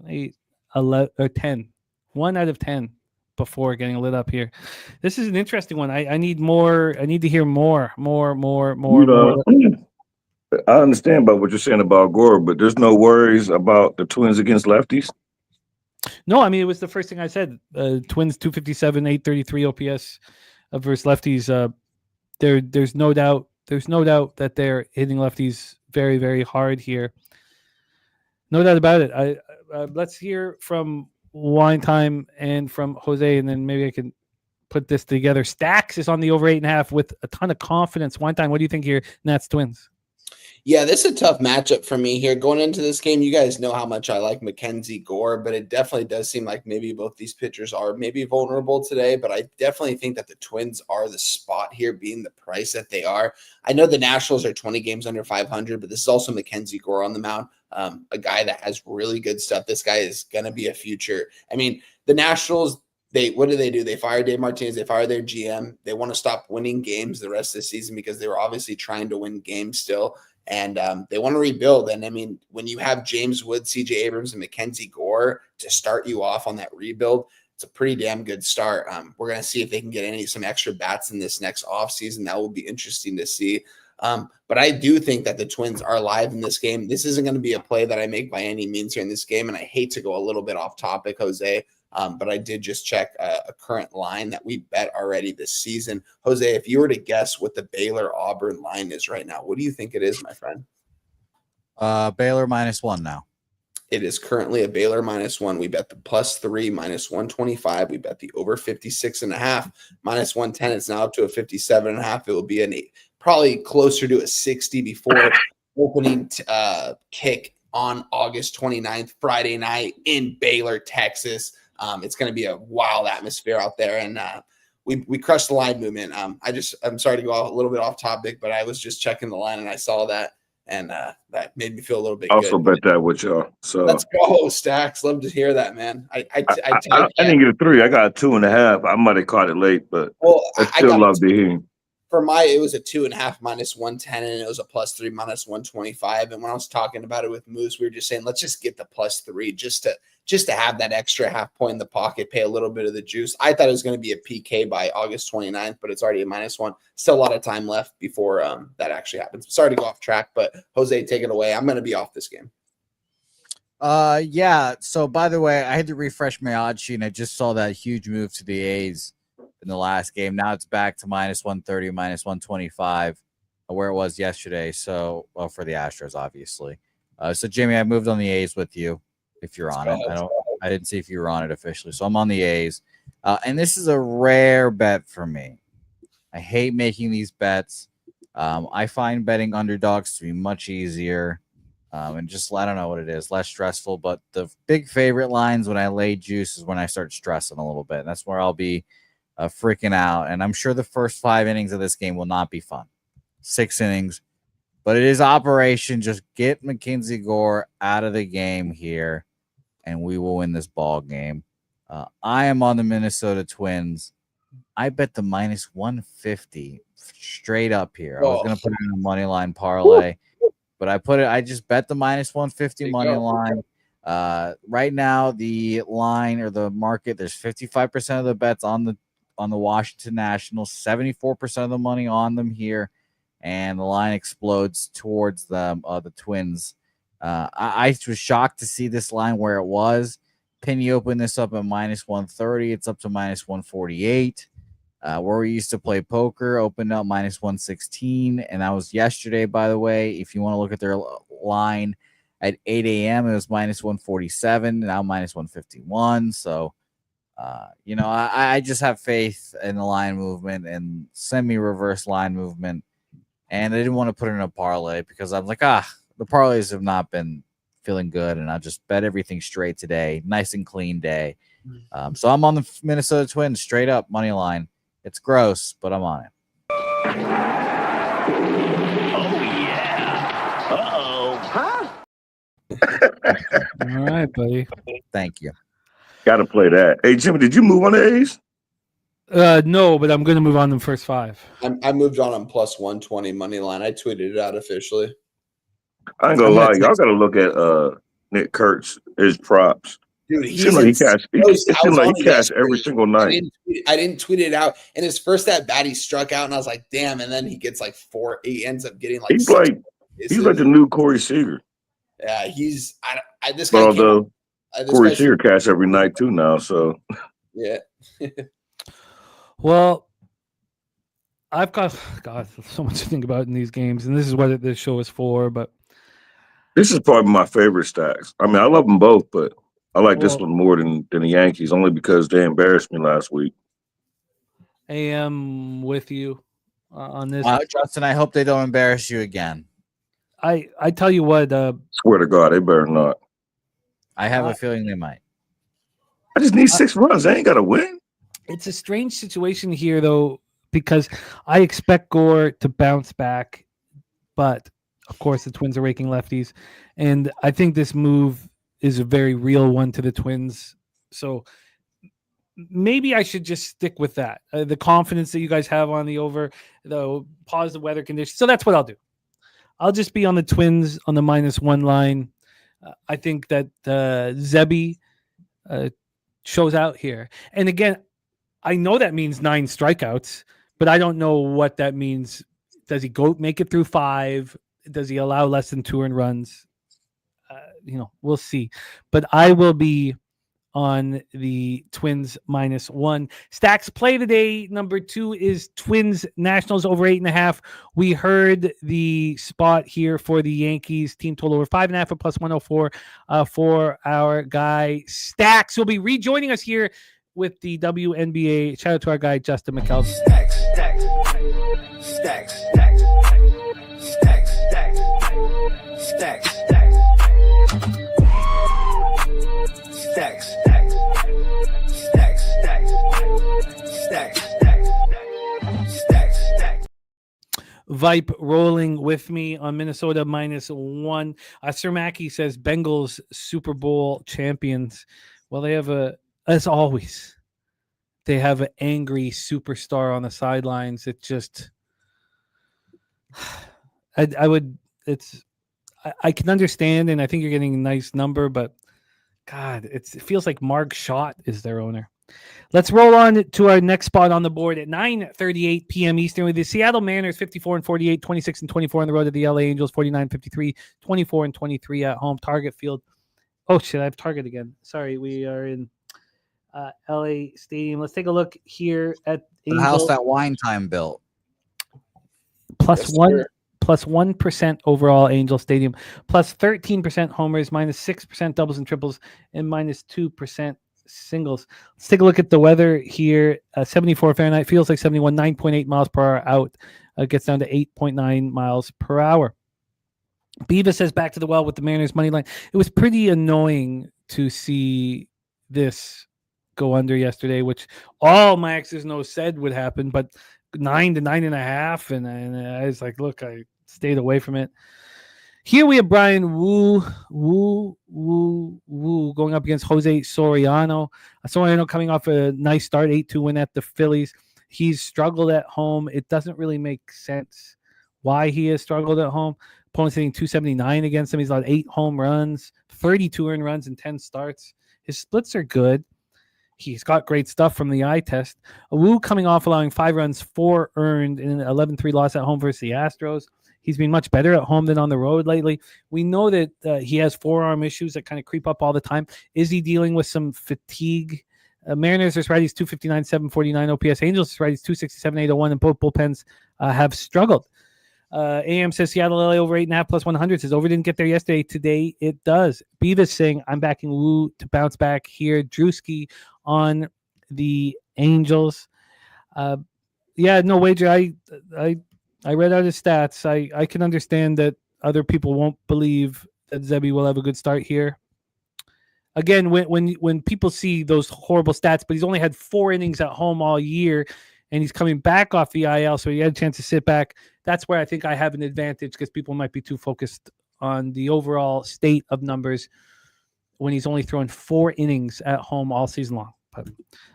8, 11, or 10. 1 out of 10 before getting lit up here. This is an interesting one. I need more. I need to hear more. I understand about what you're saying about Gore, but there's no worries about the Twins against lefties. No, I mean, it was the first thing I said. Twins 257, 833 OPS versus lefties. There's no doubt. There's no doubt that they're hitting lefties very, very hard here. No doubt about it. Let's hear from Wine Time and from Jose, and then maybe I can put this together. Stacks is on the over 8.5 with a ton of confidence. Wine Time, what do you think here? Nats Twins. Yeah, this is a tough matchup for me here. Going into this game, you guys know how much I like Mackenzie Gore, but it definitely does seem like maybe both these pitchers are maybe vulnerable today, but I definitely think that the Twins are the spot here, being the price that they are. I know the Nationals are 20 games under 500, but this is also Mackenzie Gore on the mound, a guy that has really good stuff. This guy is going to be a future. I mean, the Nationals, what do? They fire Dave Martinez. They fire their GM. They want to stop winning games the rest of the season because they were obviously trying to win games still. And they want to rebuild. And I mean, when you have James Wood, CJ Abrams, and Mackenzie Gore to start you off on that rebuild, it's a pretty damn good start. We're going to see if they can get some extra bats in this next offseason. That will be interesting to see. But I do think that the Twins are live in this game. This isn't going to be a play that I make by any means here in this game. And I hate to go a little bit off topic, Jose, but I did just check a current line that we bet already this season. Jose, if you were to guess what the Baylor-Auburn line is right now, what do you think it is, my friend? Baylor -1 now. It is currently a Baylor -1. We bet the +3 -125. We bet the over 56.5 -110. It's now up to a 57.5. It will be probably closer to a 60 before opening kick on August 29th, Friday night in Baylor, Texas. It's going to be a wild atmosphere out there, and we crushed the line movement. I'm sorry to go a little bit off topic, but I was just checking the line and I saw that, and that made me feel a little bit also good. bet that with y'all. So let's go, Stacks. Love to hear that, man. I didn't get a 3. I got a 2.5. I might have caught it late, but I still love to hear. For it was a 2.5 -110, and it was a +3 -125. And when I was talking about it with Moose, we were just saying, let's just get the +3 just to have that extra half point in the pocket, pay a little bit of the juice. I thought it was going to be a PK by August 29th, but it's already a -1. Still a lot of time left before that actually happens. Sorry to go off track, but Jose, take it away. I'm going to be off this game. Yeah. So by the way, I had to refresh my odds sheet, and I just saw that huge move to the A's in the last game. Now it's back to -130, -125, where it was yesterday. So, well, for the Astros, obviously. So Jamie, I moved on the A's with you. If you're on it, I didn't see if you were on it officially. So I'm on the A's, and this is a rare bet for me. I hate making these bets. I find betting underdogs to be much easier, and just I don't know what it is, less stressful. But the big favorite lines when I lay juice is when I start stressing a little bit. And that's where I'll be freaking out. And I'm sure the first 5 innings of this game will not be fun. 6 innings. But it is operation. Just get Mackenzie Gore out of the game here, and we will win this ball game. I am on the Minnesota Twins. I bet the -150 straight up here. I was going to put it in a money line parlay, but I just bet the -150 money line. Right now, the line or the market, there's 55% of the bets on the Washington Nationals, 74% of the money on them here, and the line explodes towards the Twins. I was shocked to see this line where it was. Penny opened this up at -130. It's up to -148. Where we used to play poker, opened up -116, and that was yesterday, by the way. If you want to look at their line at 8 a.m., it was -147, now -151. So, I just have faith in the line movement and semi-reverse line movement, and I didn't want to put it in a parlay because I'm like, the parlays have not been feeling good, and I'll just bet everything straight today. Nice and clean day. So I'm on the Minnesota Twins straight up money line. It's gross, but I'm on it. Oh, yeah. Uh-oh. Huh? All right, buddy. Thank you. Got to play that. Hey, Jimmy, did you move on the A's? No, but I'm going to move on the first 5. I moved on +120 money line. I tweeted it out officially. I ain't gonna lie, y'all got to look at Nick Kurtz, his props. Dude, it seems like he cashed every single night. I didn't tweet it out. And his first at bat, he struck out, and I was like, damn. And then he gets like 4. He ends up getting like. He's like the new Corey Seager. Yeah, he's. This guy. But although Corey Seager cashed every night too now, so. Yeah. Well, I've got so much to think about in these games, and this is what this show is for. But this is probably my favorite stacks. I mean, I love them both, but I like this one more than the Yankees, only because they embarrassed me last week. I am with you on this. Justin, I hope they don't embarrass you again. I tell you what. Swear to God, they better not. I have a feeling they might. I just need 6 runs. They ain't got to win. It's a strange situation here, though, because I expect Gore to bounce back, but of course the Twins are raking lefties, and I think this move is a very real one to the Twins. So maybe I should just stick with that. The confidence that you guys have on the over, the positive weather conditions. So that's what I'll do. I'll just be on the Twins on the -1 line. I think that Zebby shows out here. And again, I know that means 9 strikeouts, but I don't know what that means. Does he make it through 5? Does he allow less than 2 earned runs? We'll see. But I will be on the Twins -1. Stacks play today. Number 2 is Twins Nationals over 8.5. We heard the spot here for the Yankees team total over 5.5 at +104 for our guy Stacks. Will be rejoining us here with the WNBA. Shout out to our guy Justin Mcelvy. Stacks. Vipe rolling with me on Minnesota -1. Sir Mackey says Bengals Super Bowl champions. Well, they have as always, they have an angry superstar on the sidelines. It just, I can understand, and I think you're getting a nice number, but God, it feels like Mark Schott is their owner. Let's roll on to our next spot on the board at 9:38 p.m. Eastern with the Seattle Mariners 54-48, 26-24 on the road to the LA Angels 49-53, 24-23 at home. Target Field. Oh shit, I have Target again. Sorry, we are in LA Stadium. Let's take a look here at The house that Wine Time built. +1% overall Angel Stadium, +13% homers, -6% doubles and triples, and -2% singles. Let's take a look at the weather here. 74 Fahrenheit, feels like 71, 9.8 miles per hour out. Gets down to 8.9 miles per hour. Beavis says back to the well with the Mariners money line. It was pretty annoying to see this go under yesterday, which all my X's and O's said would happen, but 9 to 9.5, and I was like, look, I stayed away from it. Here we have Brian Wu going up against Jose Soriano. Soriano coming off a nice start, 8-2 win at the Phillies. He's struggled at home. It doesn't really make sense why he has struggled at home. Opponent's hitting .279 against him. He's allowed 8 home runs, 32 earned runs in 10 starts. His splits are good. He's got great stuff from the eye test. Wu coming off allowing 5 runs, 4 earned in an 11-3 loss at home versus the Astros. He's been much better at home than on the road lately. We know that he has forearm issues that kind of creep up all the time. Is he dealing with some fatigue? Mariners are righties 259, 749 OPS. Angels are righties 267, 801, and both bullpens have struggled. AM says Seattle LA over 8.5 +100. Says over didn't get there yesterday. Today it does. Beavis saying I'm backing Wu to bounce back here. Drewski on the Angels. No wager. I read out his stats. I can understand that other people won't believe that Zebby will have a good start here. Again, when people see those horrible stats, but he's only had 4 innings at home all year, and he's coming back off the IL, so he had a chance to sit back. That's where I think I have an advantage because people might be too focused on the overall state of numbers when he's only throwing 4 innings at home all season long. But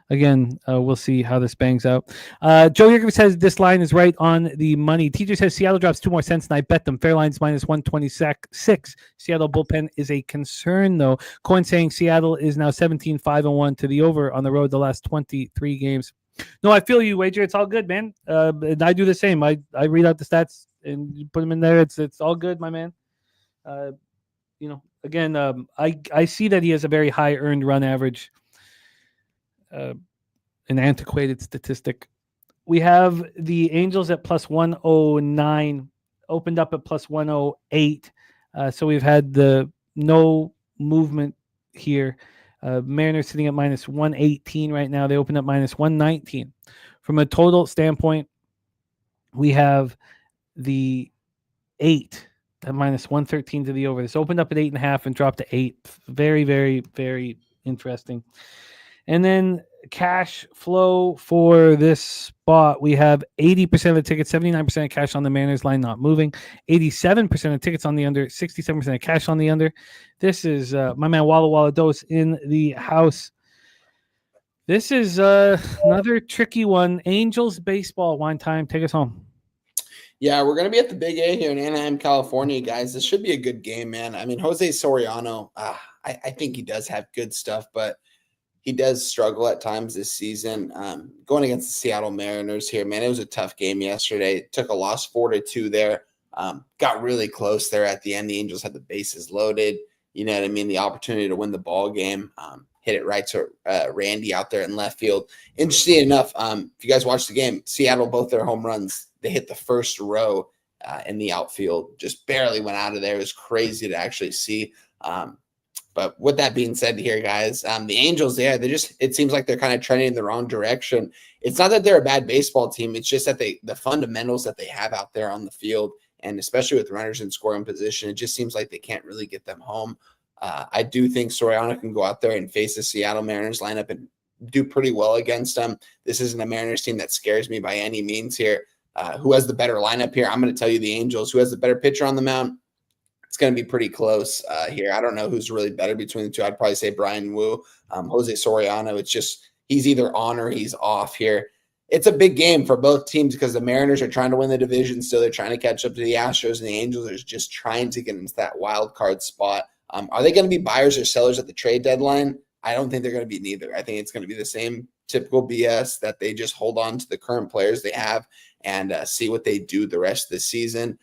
again, we'll see how this bangs out. Joe Yerger says this line is right on the money. Teacher says Seattle drops 2 more cents, and I bet them. Fairline's -126. Seattle bullpen is a concern, though. Coin saying Seattle is now 17-5-1 to the over on the road the last 23 games. No, I feel you, Wager. It's all good, man. And I do the same. I read out the stats and you put them in there. It's all good, my man. Again, I see that he has a very high earned run average. An antiquated statistic. We have the Angels at +109, opened up at +108. So we've had no movement here. Mariners sitting at -118 right now. They opened up -119. From a total standpoint, we have the 8 at -113 to the over. This opened up at 8.5 and dropped to 8. Very, very, very interesting. And then cash flow for this spot, we have 80% of the tickets, 79% of cash on the Mariners line not moving, 87% of tickets on the under, 67% of cash on the under. This is my man Walla Walla Dose in the house. This is another tricky one. Angels baseball, Wine Time. Take us home. Yeah, we're going to be at the Big A here in Anaheim, California, guys. This should be a good game, man. I mean, Jose Soriano, I think he does have good stuff, but he does struggle at times this season. Going against the Seattle Mariners here, man, it was a tough game yesterday. Took a loss 4-2 there. Got really close there at the end. The Angels had the bases loaded. You know what I mean? The opportunity to win the ball game. hit it right to Randy out there in left field. Interesting enough, if you guys watched the game, Seattle, both their home runs, they hit the first row in the outfield, just barely went out of there. It was crazy to actually see. But with that being said here, guys, the Angels, it seems like they're kind of trending in the wrong direction. It's not that they're a bad baseball team. It's just that the fundamentals that they have out there on the field, and especially with runners in scoring position, it just seems like they can't really get them home. I do think Soriano can go out there and face the Seattle Mariners lineup and do pretty well against them. This isn't a Mariners team that scares me by any means here. Who has the better lineup here? I'm going to tell you the Angels. Who has the better pitcher on the mound? It's going to be pretty close here. I don't know who's really better between the two. I'd probably say Brian Wu. Jose Soriano, it's just he's either on or he's off here. It's a big game for both teams because the Mariners are trying to win the division. Still, they're trying to catch up to the Astros, and the Angels are just trying to get into that wild card spot. Are they going to be buyers or sellers at the trade deadline? I don't think they're going to be neither. I think it's going to be the same typical BS that they just hold on to the current players they have and see what they do the rest of the season.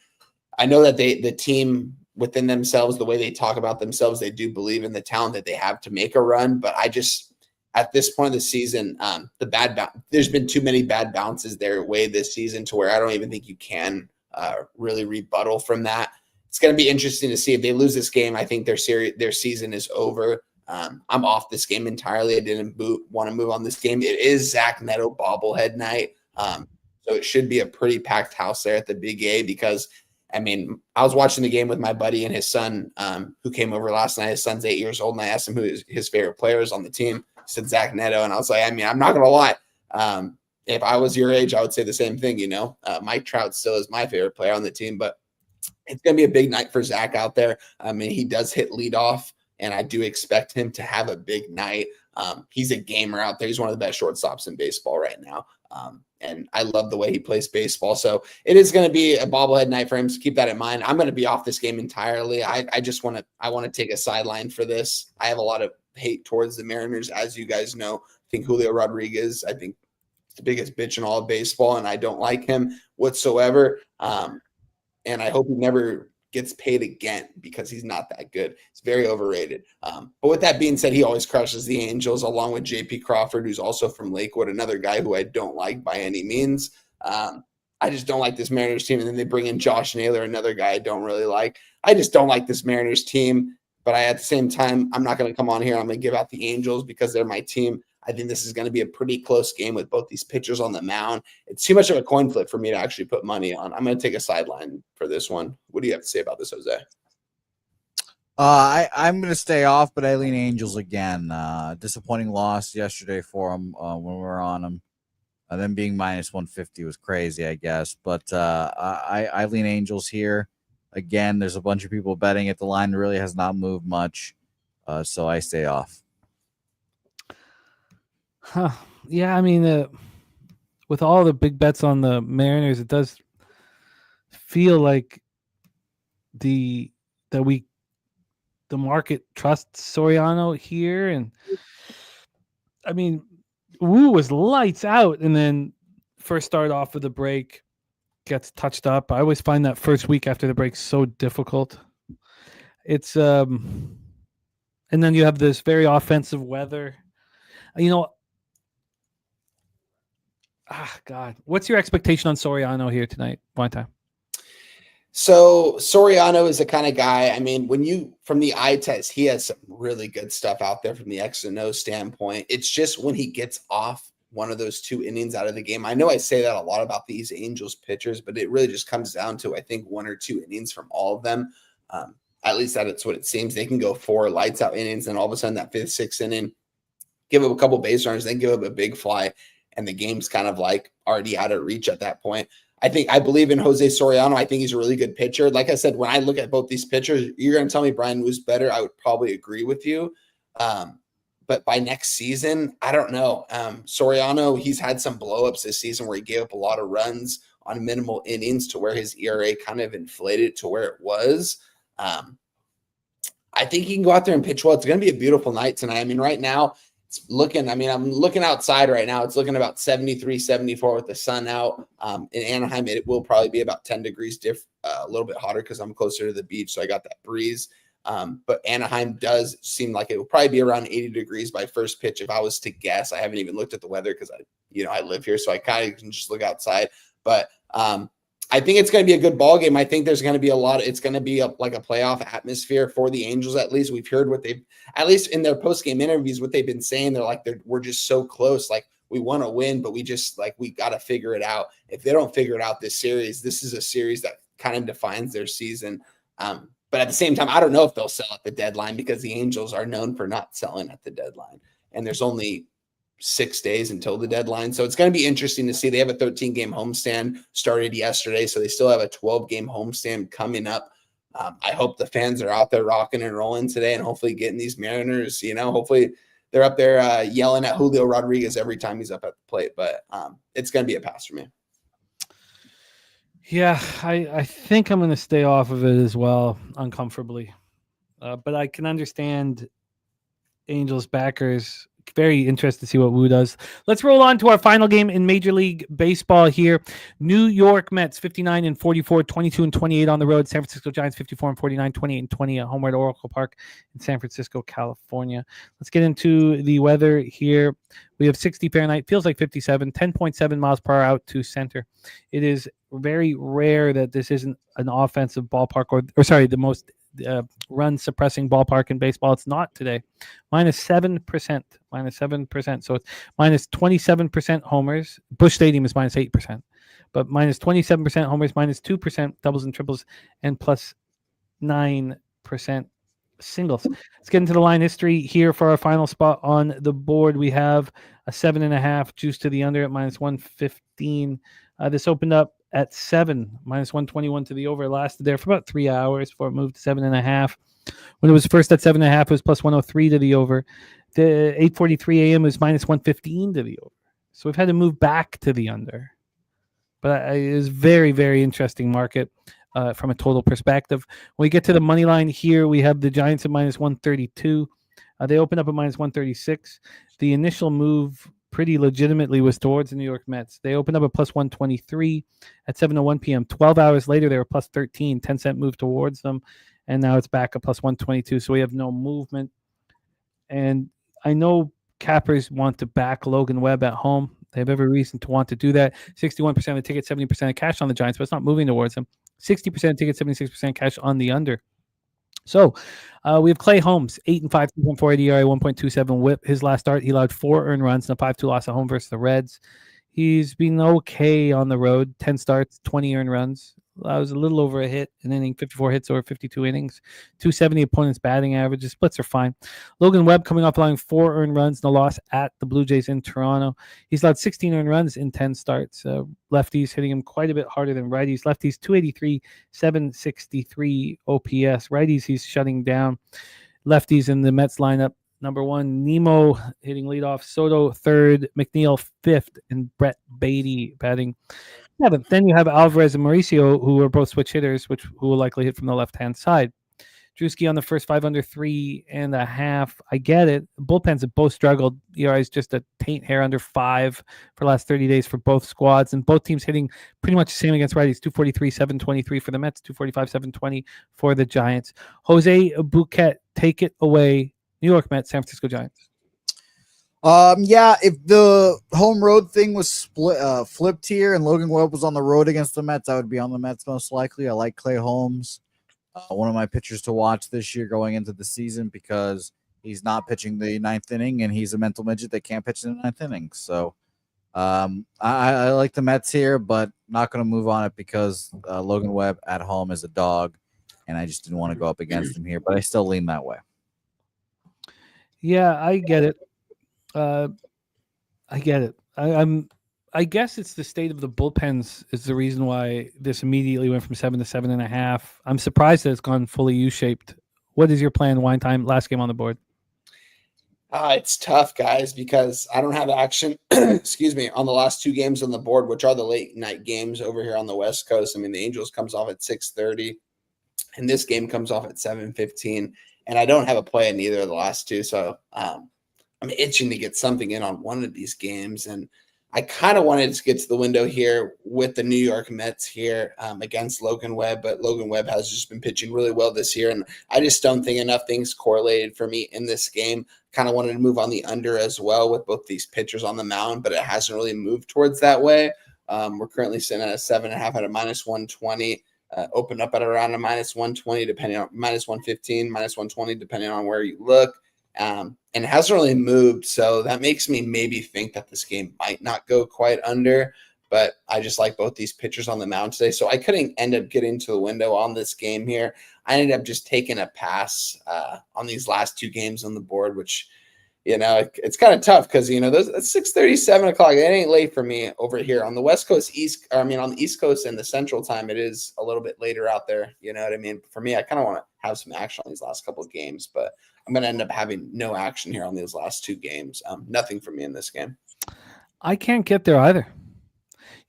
I know that the team within themselves, the way they talk about themselves, they do believe in the talent that they have to make a run. But I just, at this point of the season, there's been too many bad bounces their way this season to where I don't even think you can really rebuttal from that. It's going to be interesting to see if they lose this game. I think their season is over. I'm off this game entirely. I didn't want to move on this game. It is Zach Neto bobblehead night. So it should be a pretty packed house there at the Big A because, I mean, I was watching the game with my buddy and his son who came over last night. His son's 8 years old, and I asked him who his favorite player is on the team. He said Zach Neto, and I was like, I mean, I'm not going to lie. If I was your age, I would say the same thing, Mike Trout still is my favorite player on the team, but it's going to be a big night for Zach out there. I mean, he does hit leadoff, and I do expect him to have a big night. He's a gamer out there. He's one of the best shortstops in baseball right now. And I love the way he plays baseball. So it is going to be a bobblehead night for him. So keep that in mind. I'm going to be off this game entirely. I want to take a sideline for this. I have a lot of hate towards the Mariners, as you guys know. I think Julio Rodriguez, I think the biggest bitch in all of baseball, and I don't like him whatsoever. And I hope he never gets paid again because he's not that good. It's very overrated. But with that being said, he always crushes the Angels along with JP Crawford, who's also from Lakewood, another guy who I don't like by any means. I just don't like this Mariners team. And then they bring in Josh Naylor, another guy I don't really like. I just don't like this Mariners team. But at the same time, I'm not going to come on here. I'm going to give out the Angels because they're my team. I think this is going to be a pretty close game with both these pitchers on the mound. It's too much of a coin flip for me to actually put money on. I'm going to take a sideline for this one. What do you have to say about this, Jose? I'm going to stay off, but I lean Angels again. Disappointing loss yesterday for them when we were on them. Them being minus 150 was crazy, I guess. But I lean Angels here. Again, there's a bunch of people betting it. The line really has not moved much, so I stay off. Yeah, I mean, with all the big bets on the Mariners, it does feel like the market trusts Soriano here, and I mean, Wu was lights out, and then first start off with the break gets touched up. I always find that first week after the break so difficult. It's and then you have this very offensive weather. God, what's your expectation on Soriano here tonight? One time. So Soriano is the kind of guy, I mean, from the eye test, he has some really good stuff out there from the X and O standpoint. It's just when he gets off one of those 2 innings out of the game. I know I say that a lot about these Angels pitchers, but it really just comes down to, I think, 1 or 2 innings from all of them. At least that's what it seems. They can go 4 lights out innings, and all of a sudden that 5th, 6th inning, give up a couple base runners, then give up a big fly, and the game's kind of like already out of reach at that point. I believe in Jose Soriano. I think he's a really good pitcher. Like I said, when I look at both these pitchers, you're going to tell me Brian Wu's better. I would probably agree with you. But by next season, I don't know. Soriano, he's had some blowups this season where he gave up a lot of runs on minimal innings to where his ERA kind of inflated to where it was. I think he can go out there and pitch well. It's going to be a beautiful night tonight. I mean, right now, I'm looking outside right now. It's looking about 73, 74 with the sun out. In Anaheim, it will probably be about 10 degrees a little bit hotter because I'm closer to the beach, so I got that breeze. But Anaheim does seem like it will probably be around 80 degrees by first pitch. If I was to guess, I haven't even looked at the weather because I live here, so I kind of can just look outside. But I think it's going to be a good ball game. I think there's going to be it's going to be like a playoff atmosphere for the Angels. At least we've heard at least in their post-game interviews, what they've been saying. They're like, we're just so close. Like, we want to win, but we got to figure it out. If they don't figure it out this is a series that kind of defines their season. But at the same time, I don't know if they'll sell at the deadline because the Angels are known for not selling at the deadline. And there's only 6 days until the deadline. So it's going to be interesting to see. They have a 13-game homestand started yesterday, so they still have a 12-game homestand coming up. I hope the fans are out there rocking and rolling today and hopefully getting these Mariners, hopefully they're up there yelling at Julio Rodriguez every time he's up at the plate. But it's going to be a pass for me. Yeah, I think I'm going to stay off of it as well, uncomfortably. But I can understand Angels backers. Very interested to see what Wu does. Let's roll on to our final game in Major League Baseball here. New York Mets 59-44, 22-28 on the road. San Francisco Giants 54-49, 28-20 at home at Oracle Park in San Francisco, California. Let's get into the weather here. We have 60 Fahrenheit, feels like 57, 10.7 miles per hour out to center. It is very rare that this isn't an offensive ballpark the most run suppressing ballpark in baseball. It's not today. -7%. So it's -27% homers. Busch Stadium is -8%, but -27% homers, -2% doubles and triples, and +9% singles. Let's get into the line history here for our final spot on the board. We have a 7.5 juice to the under at -115. This opened up at 7, -121 to the over. It lasted there for about 3 hours before it moved to 7.5. When it was first at 7.5, it was +103 to the over. The 8:43 a.m. was -115 to the over. So we've had to move back to the under. But it is very, very interesting market from a total perspective. When we get to the money line here, we have the Giants at -132. They opened up at -136. The initial move pretty legitimately was towards the New York Mets. They opened up at +123 at 7:01 p.m. 12 hours later, they were +13, 10-cent move towards them. And now it's back at +122. So we have no movement. And I know cappers want to back Logan Webb at home. They have every reason to want to do that. 61% of the ticket, 70% of cash on the Giants, but it's not moving towards them. 60% of ticket, 76% cash on the under. So we have Clay Holmes, 8-5, 2.48 ERA, 1.27 WHIP. His last start, he allowed 4 earned runs and a 5-2 loss at home versus the Reds. He's been okay on the road, 10 starts, 20 earned runs. Allows a little over a hit an inning, 54 hits over 52 innings, 270 opponent's batting average. The splits are fine. Logan Webb coming off allowing 4 earned runs and a loss at the Blue Jays in Toronto. He's allowed 16 earned runs in 10 starts. Lefties hitting him quite a bit harder than righties. Lefties 283, 763 OPS. Righties he's shutting down. Lefties in the Mets lineup. Number 1, Nemo hitting leadoff, Soto 3rd, McNeil 5th, and Brett Beatty batting 7th. Then you have Alvarez and Mauricio, who are both switch hitters, who will likely hit from the left-hand side. Drewski on the first 5 under 3.5. I get it. The bullpens have both struggled. ERA's just a taint hair under 5 for the last 30 days for both squads, and both teams hitting pretty much the same against righties. 243, 723 for the Mets, 245, 720 for the Giants. Jose Bouquet, take it away. New York Mets, San Francisco Giants. Yeah, if the home road thing was flipped here and Logan Webb was on the road against the Mets, I would be on the Mets most likely. I like Clay Holmes, one of my pitchers to watch this year going into the season because he's not pitching the 9th inning and he's a mental midget that can't pitch in the 9th inning. So I like the Mets here, but not going to move on it because Logan Webb at home is a dog, and I just didn't want to go up against him here, but I still lean that way. Yeah, I get it. I guess it's the state of the bullpens is the reason why this immediately went from 7 to 7.5. I'm surprised that it's gone fully U-shaped. What is your plan? Wine time, last game on the board. It's tough, guys, because I don't have action, excuse me, on the last 2 games on the board, which are the late night games over here on the West Coast. I mean, the Angels comes off at 6:30, and this game comes off at 7:15. And I don't have a play in either of the last 2, so I'm itching to get something in on one of these games. And I kind of wanted to get to the window here with the New York Mets here against Logan Webb, but Logan Webb has just been pitching really well this year, and I just don't think enough things correlated for me in this game. Kind of wanted to move on the under as well with both these pitchers on the mound, but it hasn't really moved towards that way. We're currently sitting at a 7.5 at a -120. Open up at around a -120, depending on -115, -120, depending on where you look. And it hasn't really moved, so that makes me maybe think that this game might not go quite under, but I just like both these pitchers on the mound today, so I couldn't end up getting to the window on this game here. I ended up just taking a pass on these last 2 games on the board, which, it's kind of tough because, it's 6:30, 7 o'clock. It ain't late for me over here on the West Coast, on the East Coast and the Central time. It is a little bit later out there. You know what I mean? For me, I kind of want to have some action on these last couple of games, but I'm going to end up having no action here on these last 2 games. Nothing for me in this game. I can't get there either.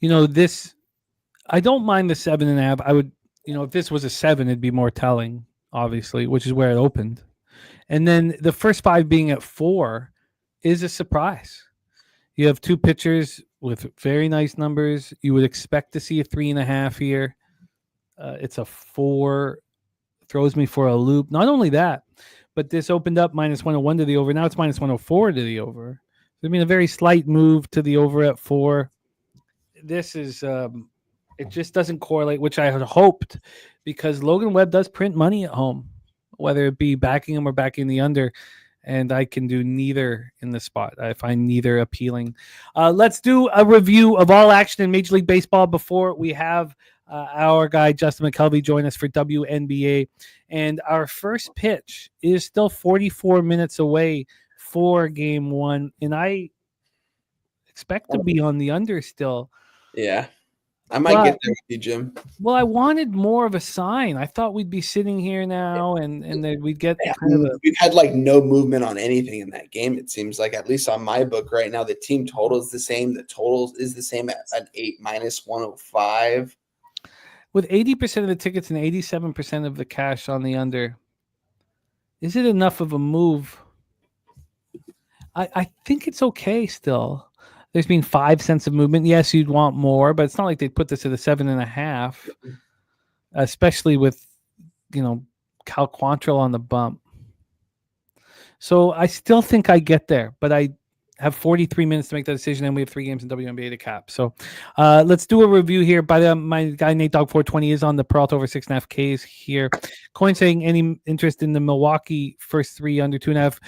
I don't mind the 7.5. I would, if this was a 7, it'd be more telling, obviously, which is where it opened. And then the first 5 being at 4 is a surprise. You have 2 pitchers with very nice numbers. You would expect to see a 3.5 here. It's a 4, throws me for a loop. Not only that, but this opened up -101 to the over. Now it's -104 to the over. I mean, a very slight move to the over at 4. This is, it just doesn't correlate, which I had hoped, because Logan Webb does print money at home, whether it be backing him or backing the under, and I can do neither in this spot. I find neither appealing. Let's do a review of all action in Major League Baseball before we have our guy Justin Mcelvy join us for WNBA. And our first pitch is still 44 minutes away for Game 1, and I expect to be on the under still. Yeah. I might get there with you, Jim. Well, I wanted more of a sign. I thought we'd be sitting here now and then we'd get we've had no movement on anything in that game. It seems like, at least on my book right now, the team total is the same. The total is the same at an 8 -105. With 80% of the tickets and 87% of the cash on the under, is it enough of a move? I think it's okay still. There's been 5 cents of movement. Yes, you'd want more, but it's not like they'd put this at a 7.5, especially with, Cal Quantrill on the bump. So I still think I get there, but I have 43 minutes to make that decision, and we have 3 games in WNBA to cap. So let's do a review here. My guy Nate Dog 420 is on the Peralta over 6.5 Ks here. Coin saying any interest in the Milwaukee first 3 under 2.5?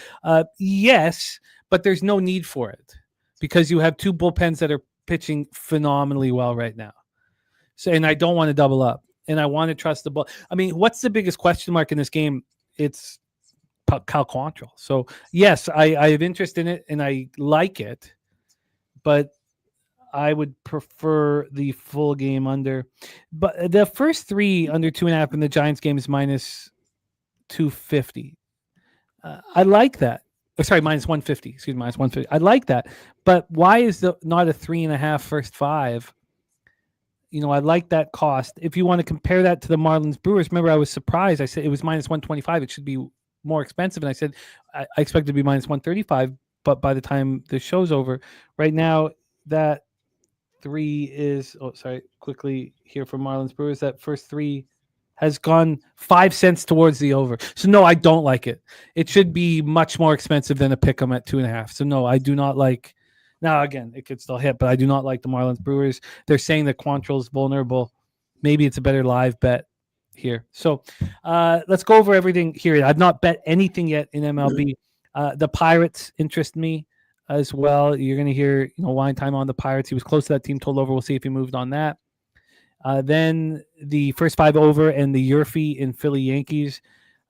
Yes, but there's no need for it, because you have 2 bullpens that are pitching phenomenally well right now. So, and I don't want to double up, and I want to trust the ball. I mean, what's the biggest question mark in this game? It's Cal Quantrill. So yes, I have interest in it and I like it, but I would prefer the full game under. But the first 3 under 2.5 in the Giants game is -250. I like that. Sorry, -150. Excuse me, -150. I like that. But why is not a 3.5 first 5? I like that cost. If you want to compare that to the Marlins Brewers, remember I was surprised. I said it was -125. It should be more expensive. And I said I expect it to be -135. But by the time the show's over, right now that 3 is, quickly here for Marlins Brewers, that first 3 has gone 5 cents towards the over. So no, I don't like it. It should be much more expensive than a pick 'em at 2.5. So no, I do not like. Now again, it could still hit, but I do not like the Marlins Brewers. They're saying that Quantrill's vulnerable. Maybe it's a better live bet here. So let's go over everything here. I've not bet anything yet in MLB. The Pirates interest me as well. You're going to hear wine time on the Pirates. He was close to that team total over. We'll see if he moved on that. Then the first 5 over and the Yurfie in Philly Yankees.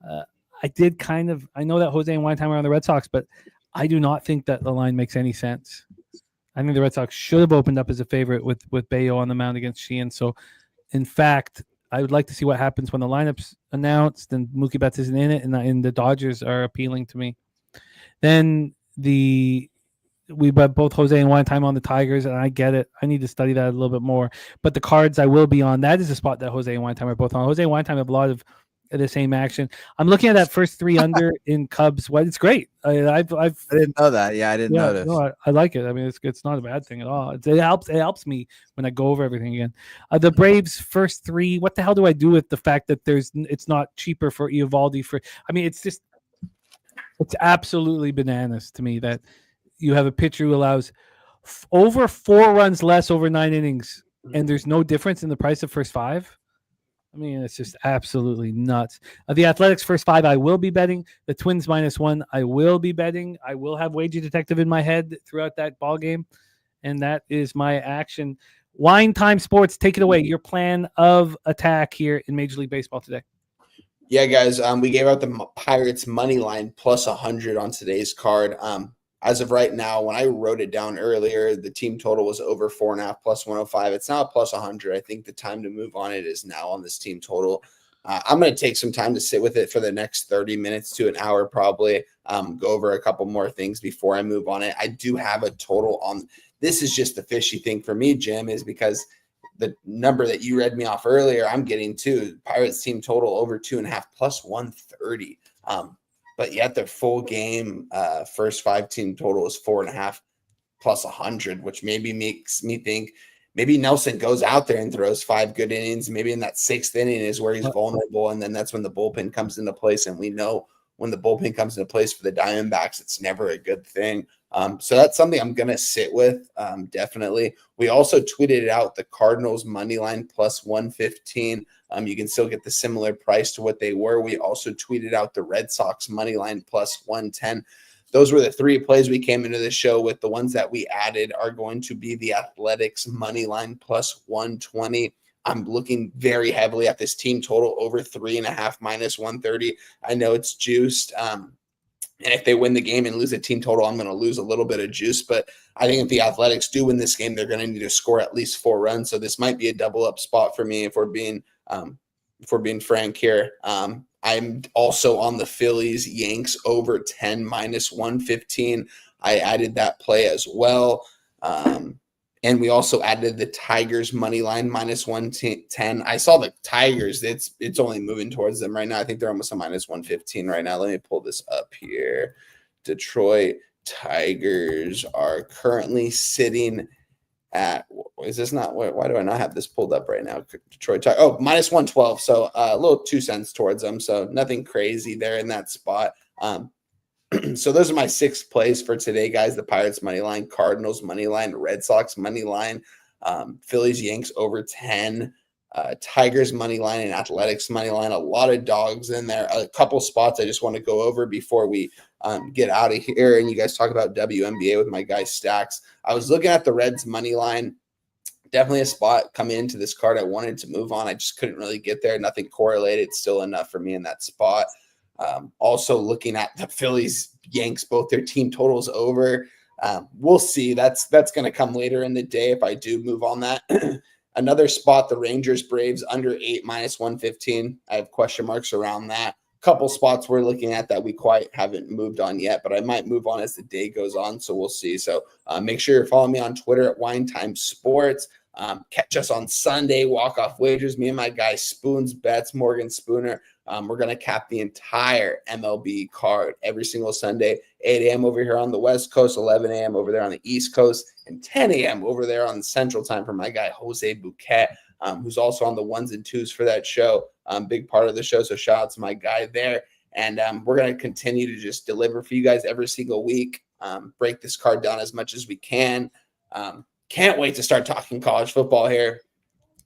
I know that Jose and Weinheimer are on the Red Sox, but I do not think that the line makes any sense. I think the Red Sox should have opened up as a favorite with Bayo on the mound against Sheehan. So, in fact, I would like to see what happens when the lineup's announced and Mookie Betts isn't in it, and the Dodgers are appealing to me. Then we bet both Jose and Wine time on the Tigers, and I get it. I need to study that a little bit more. But the Cards I will be on. That is a spot that Jose and Wine time are both on. Jose and Wine time have a lot of the same action. I'm looking at that first 3 under in Cubs. Well, it's great. I didn't know that. Yeah, I didn't notice. No, I like it. I mean, it's not a bad thing at all. It helps me when I go over everything again. The Braves first 3. What the hell do I do with the fact that it's not cheaper for Eovaldi it's absolutely bananas to me that you have a pitcher who allows over 4 runs less over 9 innings, and there's no difference in the price of first 5. I mean, it's just absolutely nuts. The Athletics first 5, I will be betting. The Twins -1, I will be betting. I will have Wager Detective in my head throughout that ball game, and that is my action. Wine Time Sports, take it away. Your plan of attack here in Major League Baseball today. Yeah, guys, we gave out the Pirates money line plus 100 on today's card. As of right now, when I wrote it down earlier, the team total was over 4.5 plus 105. It's now plus 100. I think the time to move on it is now on this team total. I'm going to take some time to sit with it for the next 30 minutes to an hour, probably go over a couple more things before I move on it. I do have a total on this. Is just the fishy thing for me, Jim, is because the number that you read me off earlier, I'm getting to Pirates team total over 2.5 plus 130. But yet their full game first 5 team total is 4.5 plus 100, which maybe makes me think maybe Nelson goes out there and throws 5 good innings. Maybe in that 6th inning is where he's vulnerable. And then that's when the bullpen comes into place. And we know when the bullpen comes into place for the Diamondbacks, it's never a good thing. So that's something I'm going to sit with, definitely. We also tweeted out the Cardinals money line plus 115. You can still get the similar price to what they were. We also tweeted out the Red Sox money line plus 110. Those were the 3 plays we came into the show with. The ones that we added are going to be the Athletics money line plus 120. I'm looking very heavily at this team total over 3.5 minus 130. I know it's juiced. And if they win the game and lose a team total, I'm going to lose a little bit of juice. But I think if the Athletics do win this game, they're going to need to score at least 4 runs. So this might be a double up spot for me if we're being frank here. I'm also on the Phillies Yanks over 10 minus 115. I added that play as well. And we also added the Tigers money line minus 110. I saw the Tigers. It's only moving towards them right now. I think they're almost a minus 115 right now. Let me pull this up here. Detroit Tigers are currently sitting at, is this not, why do I not have this pulled up right now? Detroit Tigers, minus 112. So a little 2 cents towards them. So nothing crazy there in that spot. So those are my 6 plays for today, guys. The Pirates money line, Cardinals money line, Red Sox money line, Phillies Yanks over 10, Tigers money line, and Athletics money line. A lot of dogs in there. A couple spots I just want to go over before we get out of here and you guys talk about WNBA with my guy Stacks. I was looking at the Reds money line. Definitely a spot coming into this card I wanted to move on. I just couldn't really get there. Nothing correlated. Still enough for me in that spot. Also looking at the Phillies Yanks, both their team totals over. We'll see. That's going to come later in the day if I do move on that. Another spot, the Rangers Braves under 8 minus 115. I have question marks around that. Couple spots we're looking at that we quite haven't moved on yet, but I might move on as the day goes on. So we'll see. So make sure you're following me on Twitter at Wine Time Sports. Catch us on Sunday, walk-off wagers. Me and my guy Spoons Bets, Morgan Spooner. We're going to cap the entire MLB card every single Sunday, 8 a.m. over here on the West Coast, 11 a.m. over there on the East Coast, and 10 a.m. over there on the Central Time for my guy Jose Bouquet, who's also on the 1s and 2s for that show. Big part of the show, so shout out to my guy there. And we're going to continue to just deliver for you guys every single week, break this card down as much as we can. Can't wait to start talking college football here.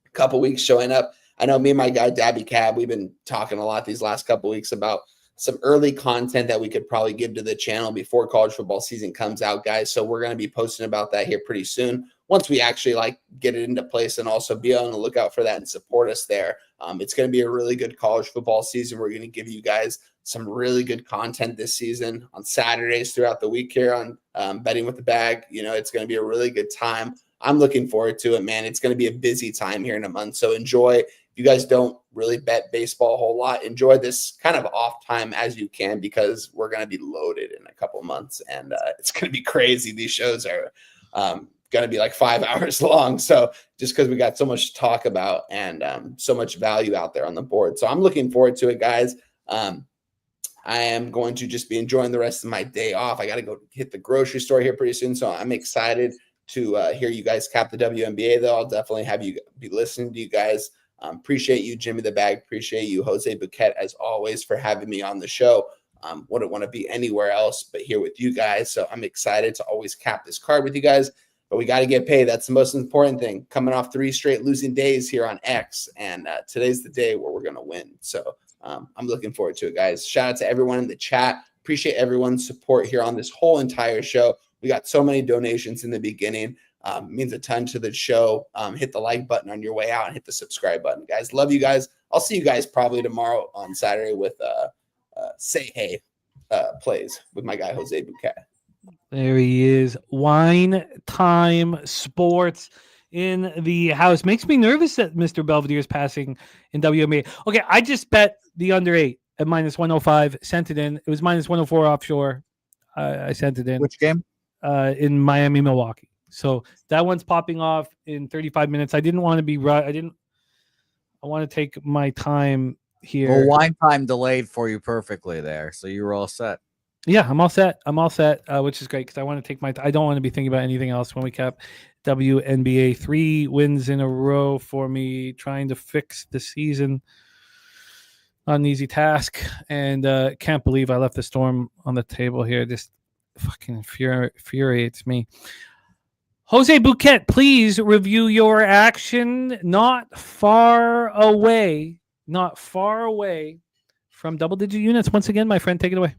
A couple weeks showing up. I know me and my guy Dabby Cab, we've been talking a lot these last couple weeks about some early content that we could probably give to the channel before college football season comes out, guys. So we're going to be posting about that here pretty soon once we actually get it into place, and also be on the lookout for that and support us there. It's going to be a really good college football season. We're going to give you guys some really good content this season on Saturdays throughout the week here on Betting with the Bag. It's going to be a really good time. I'm looking forward to it, man. It's going to be a busy time here in a month. So enjoy. If you guys don't really bet baseball a whole lot, enjoy this kind of off time as you can, because we're going to be loaded in a couple months, and it's going to be crazy. These shows are going to be like 5 hours long. So just because we got so much to talk about and so much value out there on the board. So I'm looking forward to it, guys. I am going to just be enjoying the rest of my day off. I got to go hit the grocery store here pretty soon. So I'm excited to hear you guys cap the WNBA, though. I'll definitely have you be listening to you guys. Appreciate you, Jimmy the Bag. Appreciate you, Jose Bouquet, as always, for having me on the show. Wouldn't want to be anywhere else but here with you guys. So I'm excited to always cap this card with you guys. But we got to get paid. That's the most important thing. Coming off 3 straight losing days here on X. And today's the day where we're going to win. So I'm looking forward to it, guys. Shout out to everyone in the chat. Appreciate everyone's support here on this whole entire show. We got so many donations in the beginning. Means a ton to the show. Hit the like button on your way out and hit the subscribe button, guys. Love you guys. I'll see you guys probably tomorrow on Saturday with Say Hey plays with my guy, Jose Bouquet. There he is. Wine Time Sports in the house. Makes me nervous that Mr. Belvedere is passing in WNBA. Okay, I just bet the under 8 at -105. Sent it in. It was -104 offshore. I sent it in. Which game? In Miami, Milwaukee. So that one's popping off in 35 minutes. I didn't want to be right. I want to take my time here. Well, wine time delayed for you perfectly there, so you were all set. Yeah, I'm all set. Which is great because I want to take my. I don't want to be thinking about anything else when we cap WNBA. 3 wins in a row for me, trying to fix the season. Not an easy task, and can't believe I left the Storm on the table here. This fucking infuriates me. Jose Bouquet, please review your action. Not far away from double-digit units. Once again, my friend, take it away.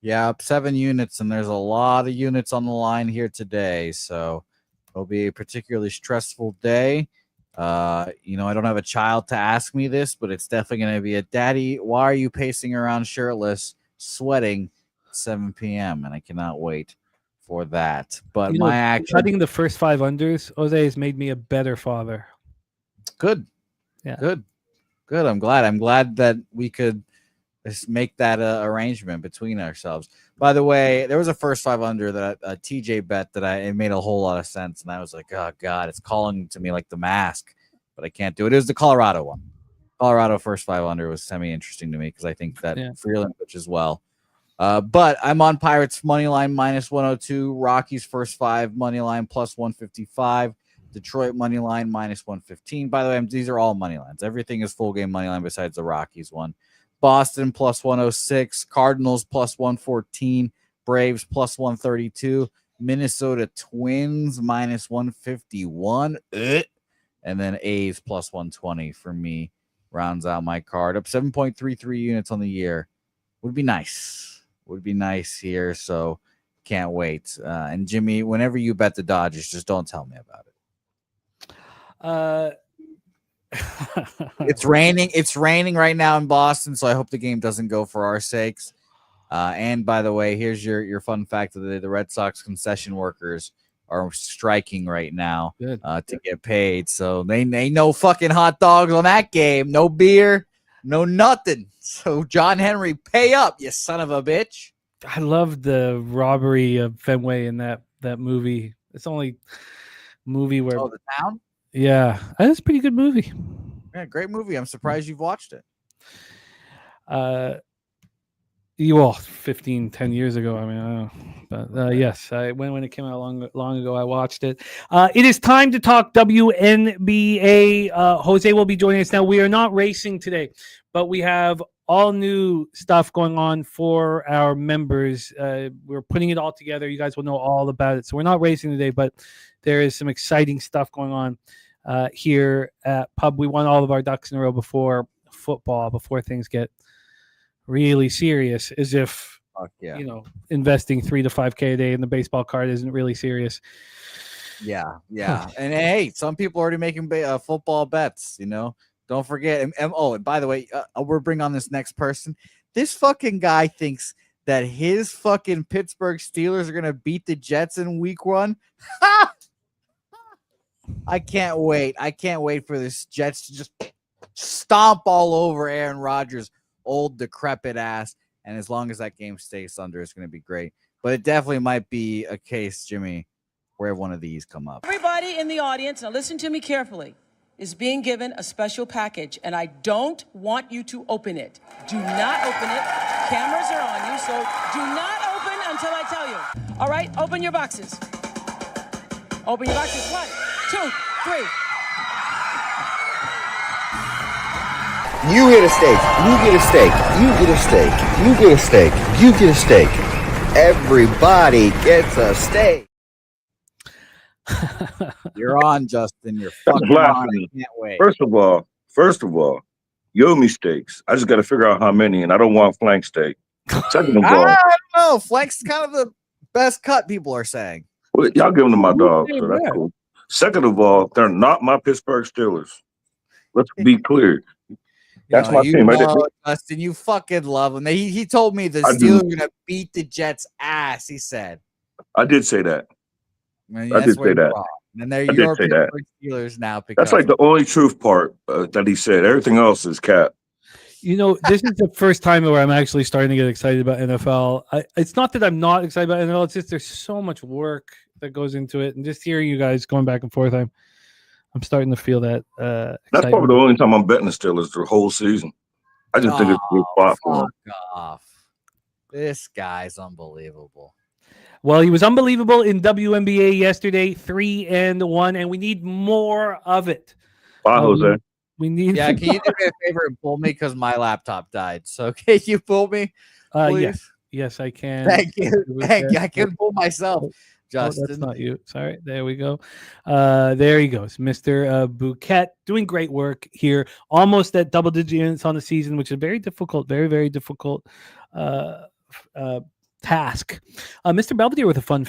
Yeah, up 7 units, and there's a lot of units on the line here today, so it'll be a particularly stressful day. I don't have a child to ask me this, but it's definitely going to be a daddy, why are you pacing around shirtless, sweating at 7 p.m., and I cannot wait for that. But my action... Cutting the first 5 unders, Jose, has made me a better father. Good. Yeah. Good. I'm glad that we could just make that arrangement between ourselves. By the way, there was a first 5 under that TJ bet that it made a whole lot of sense, and I was like, oh god, it's calling to me like the mask, but I can't do it. It was the Colorado one. Colorado first 5 under was semi-interesting to me because I think that Freeland pitch as well. But I'm on Pirates money line -102, Rockies first 5 money line +155. Detroit money line -115. By the way, these are all money lines. Everything is full game money line besides the Rockies one. Boston +106. Cardinals +114. Braves +132. Minnesota Twins -151. And then A's +120 for me rounds out my card. Up 7.33 units on the year. Would be nice. Here. So can't wait. And Jimmy, whenever you bet the Dodgers, just don't tell me about it. It's raining right now in Boston, so I hope the game doesn't go for our sakes. And by the way, here's your fun fact of the day. The Red Sox concession workers are striking right now to get paid, so they no fucking hot dogs on that game, no beer, no nothing. So John Henry, pay up, you son of a bitch. I love the robbery of Fenway in that movie. It's the only movie where The Town. Yeah, that's a pretty good movie. Yeah, great movie. I'm surprised you've watched it. 10 years ago. I mean, I don't know. But yes, when it came out long ago, I watched it. It is time to talk WNBA. Jose will be joining us now. We are not racing today, but we have all new stuff going on for our members. We're putting it all together. You guys will know all about it. So we're not racing today, but there is some exciting stuff going on here at Pub. We want all of our ducks in a row before football, before things get really serious, as if investing $3 to $5K a day in the baseball card isn't really serious. Yeah. And hey, some people are already making football bets. Don't forget. And by the way, we're bringing on this next person. This fucking guy thinks that his fucking Pittsburgh Steelers are gonna beat the Jets in week 1. I can't wait. For this Jets to just stomp all over Aaron Rodgers' old decrepit ass. And as long as that game stays under, it's going to be great. But it definitely might be a case, Jimmy, where one of these come up. Everybody in the audience, now listen to me carefully, is being given a special package, and I don't want you to open it. Do not open it. Cameras are on you, so do not open until I tell you. All right, open your boxes. Open your boxes. 1, 2, 3. You get a steak. You get a steak. You get a steak. You get a steak. You get a steak. Everybody gets a steak. You're on, Justin. You're fucking on. I can't wait. First of all, yo me steaks. I just got to figure out how many, and I don't want flank steak. Second of all, I don't know. Flank's kind of the best cut, people are saying. well, y'all give them to my dog, so that's cool. Second of all, they're not my Pittsburgh Steelers. Let's be clear. That's my team. Justin, you fucking love him. He told me the Steelers are gonna beat the Jets' ass. He said. I did say that. I did say that. And they're your Pittsburgh Steelers now. That's like the only truth part that he said. Everything else is cap. You know, this is the first time where I'm actually starting to get excited about NFL. It's not that I'm not excited about NFL. It's just there's so much work that goes into it, and just hearing you guys going back and forth, I'm starting to feel that. That's probably the only time I'm betting the Steelers the whole season. I just think it's a good spot for them. Off. This guy's unbelievable. Well, he was unbelievable in WNBA yesterday, 3-1, and we need more of it. Bye, Jose. We need. Yeah, can you do me a favor and pull me because my laptop died? So can you pull me, please? Yes, I can. Thank you. Thank you. I can pull myself. Justin. That's not you. Sorry. There we go. There he goes. Mr. Bouquet doing great work here. Almost at double digit units on the season, which is very difficult, very, very difficult task. Mr. Belvedere with a fan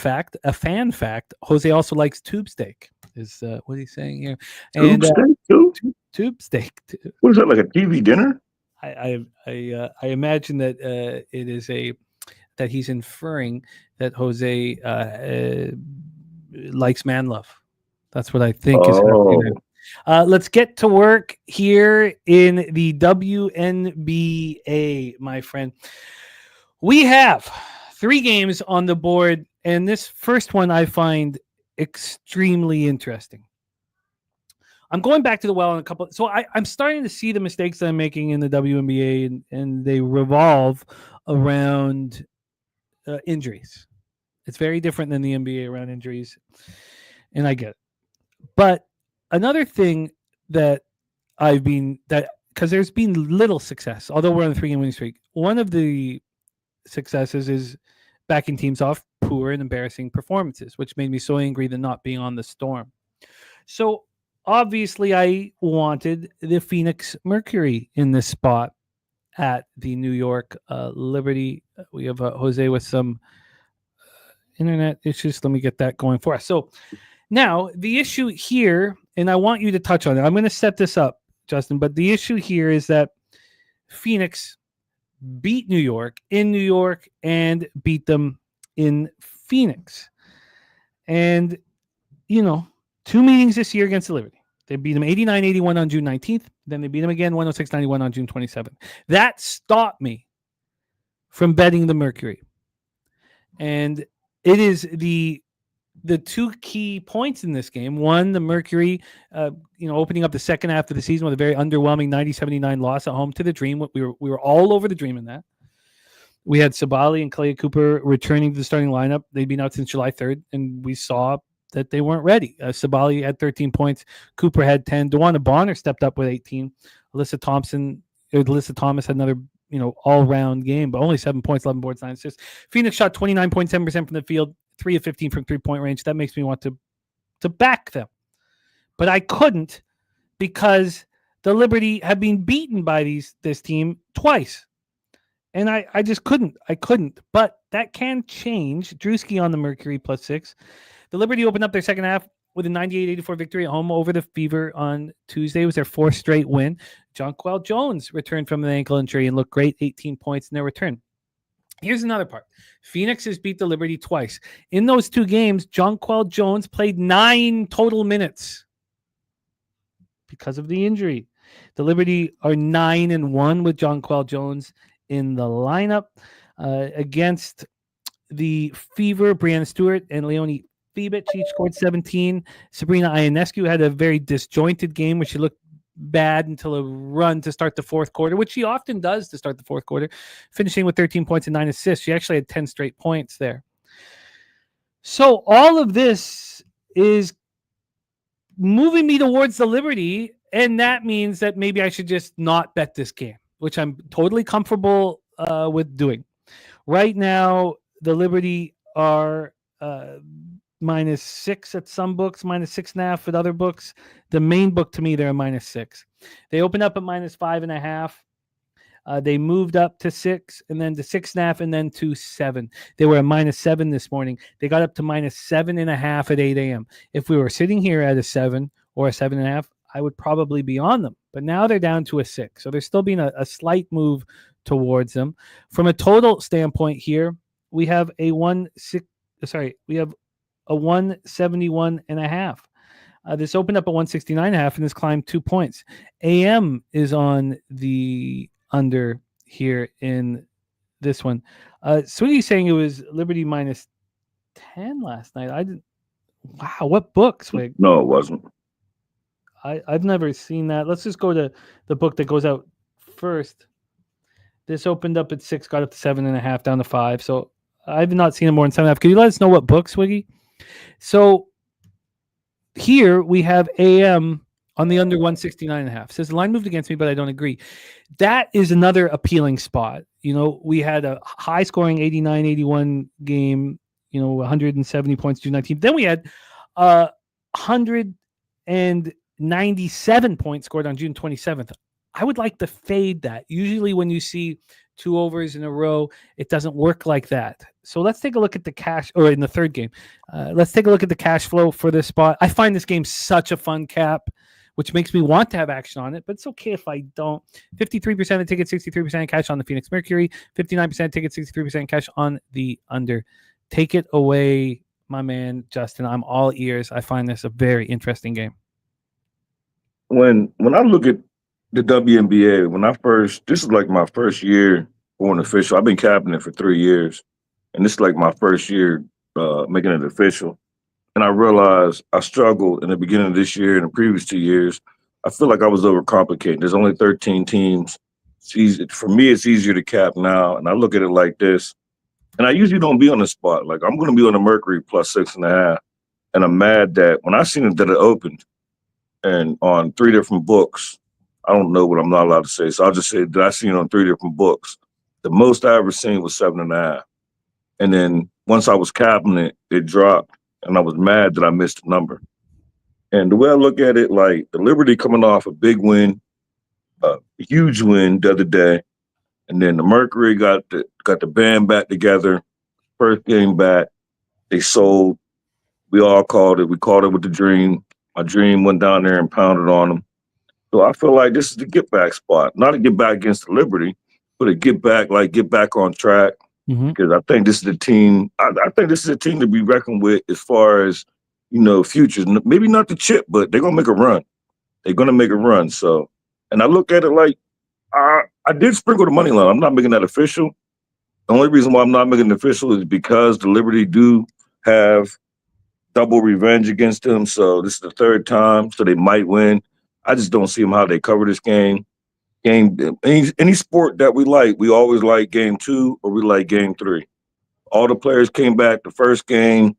fact. Jose also likes tube steak. Is what he's saying here. Tube steak too? Tube steak. What is that, like a TV dinner? I imagine that it is that he's inferring that Jose likes man love. That's what I think is happening. Let's get to work here in the WNBA, my friend. We have 3 games on the board, and this first one I find extremely interesting. I'm going back to the well in a couple. So I'm starting to see the mistakes that I'm making in the WNBA, and they revolve around injuries. It's very different than the NBA around injuries, and I get it. But another thing that because there's been little success, although we're on a 3-game winning streak. One of the successes is backing teams off poor and embarrassing performances, which made me so angry than not being on the Storm. So obviously I wanted the Phoenix Mercury in this spot at the New York Liberty. We have Jose with some internet issues. Let me get that going for us. So now the issue here, and I want you to touch on it. I'm going to set this up, Justin, but the issue here is that Phoenix beat New York in New York and beat them in Phoenix. And, 2 meetings this year against the Liberty. They beat them 89-81 on June 19th. Then they beat them again 106-91 on June 27th. That stopped me from betting the Mercury. And it is the 2 key points in this game. One, the Mercury, opening up the second half of the season with a very underwhelming 90-79 loss at home to the Dream. We were all over the Dream in that. We had Sabali and Clay Cooper returning to the starting lineup. They'd been out since July 3rd, and we saw that they weren't ready. Sabali had 13 points. Cooper had 10. DeWanda Bonner stepped up with 18. Alyssa Thomas had another, all-round game, but only 7 points, 11 boards, 9 assists. Phoenix shot 29.7% from the field, 3 of 15 from three-point range. That makes me want to back them. But I couldn't because the Liberty have been beaten by this team twice. And I just couldn't. I couldn't. But that can change. Drewski on the Mercury +6. The Liberty opened up their second half with a 98-84 victory at home over the Fever on Tuesday. It was their 4th straight win. Jonquel Jones returned from an ankle injury and looked great, 18 points in their return. Here's another part. Phoenix has beat the Liberty twice. In those 2 games, Jonquel Jones played 9 total minutes because of the injury. The Liberty are 9-1 with Jonquel Jones in the lineup against the Fever. Brianna Stewart and Leonie Phoebich, she scored 17. Sabrina Ionescu had a very disjointed game where she looked bad until a run to start the fourth quarter, which she often does to start the fourth quarter, finishing with 13 points and 9 assists. She actually had 10 straight points there. So all of this is moving me towards the Liberty, and that means that maybe I should just not bet this game, which I'm totally comfortable with doing. Right now, the Liberty are -6 at some books, -6.5 at other books. The main book to me, they're a -6. They opened up at -5.5. They moved up to 6 and then to 6.5 and then to 7. They were a -7 this morning. They got up to -7.5 at 8 a.m. If we were sitting here at a 7 or a 7.5, I would probably be on them. But now they're down to a 6. So there's still been a slight move towards them. From a total standpoint here, we have a 171.5. This opened up at 169.5 and has climbed 2 points. AM is on the under here in this one. Sweetie's saying it was Liberty -10 last night. I didn't. Wow, what book, Swig? No, it wasn't. I've never seen that. Let's just go to the book that goes out first. This opened up at 6, got up to 7.5, down to 5. So I've not seen it more than 7.5. Can you let us know what book, Swiggy? So here we have AM on the under 169.5. Says the line moved against me, but I don't agree. That is another appealing spot. You know, we had a high scoring 89-81 game, 170 points, June 19th. Then we had 197 points scored on June 27th. I would like to fade that. Usually when you see 2 overs in a row, it doesn't work like that. So let's take a look at the cash, or in the third game. Let's take a look at the cash flow for this spot. I find this game such a fun cap, which makes me want to have action on it, but it's okay if I don't. 53% of the ticket, 63% cash on the Phoenix Mercury, 59% ticket, 63% cash on the under. Take it away, my man, Justin. I'm all ears. I find this a very interesting game. When I look at the WNBA, this is like my first year going official. I've been capping it for 3 years, and this is like my first year making it official. And I realized I struggled in the beginning of this year and the previous 2 years. I feel like I was overcomplicating. There's only 13 teams. For me, it's easier to cap now, and I look at it like this. And I usually don't be on the spot. Like, I'm going to be on the Mercury +6.5, and I'm mad that when I seen it that it opened, and on 3 different books, I don't know what I'm not allowed to say. So I'll just say that I seen it on 3 different books. The most I ever seen was 7.5. And then once I was capping it, it dropped. And I was mad that I missed the number. And the way I look at it, like the Liberty coming off a big win, a huge win the other day. And then the Mercury got the band back together. First game back, they sold. We all called it. We called it with the dream. My dream went down there and pounded on them. So I feel like this is the get back spot, not to get back against the Liberty, but to get back on track. Because I think this is the team. I think this is a team to be reckoned with as far as futures. Maybe not the chip, but they're gonna make a run. They're gonna make a run. So, and I look at it like I did sprinkle the money line. I'm not making that official. The only reason why I'm not making it official is because the Liberty do have double revenge against them. So this is the 3rd time, so they might win. I just don't see them how they cover this game. Any sport that we like, we always like game 2 or we like game 3. All the players came back the first game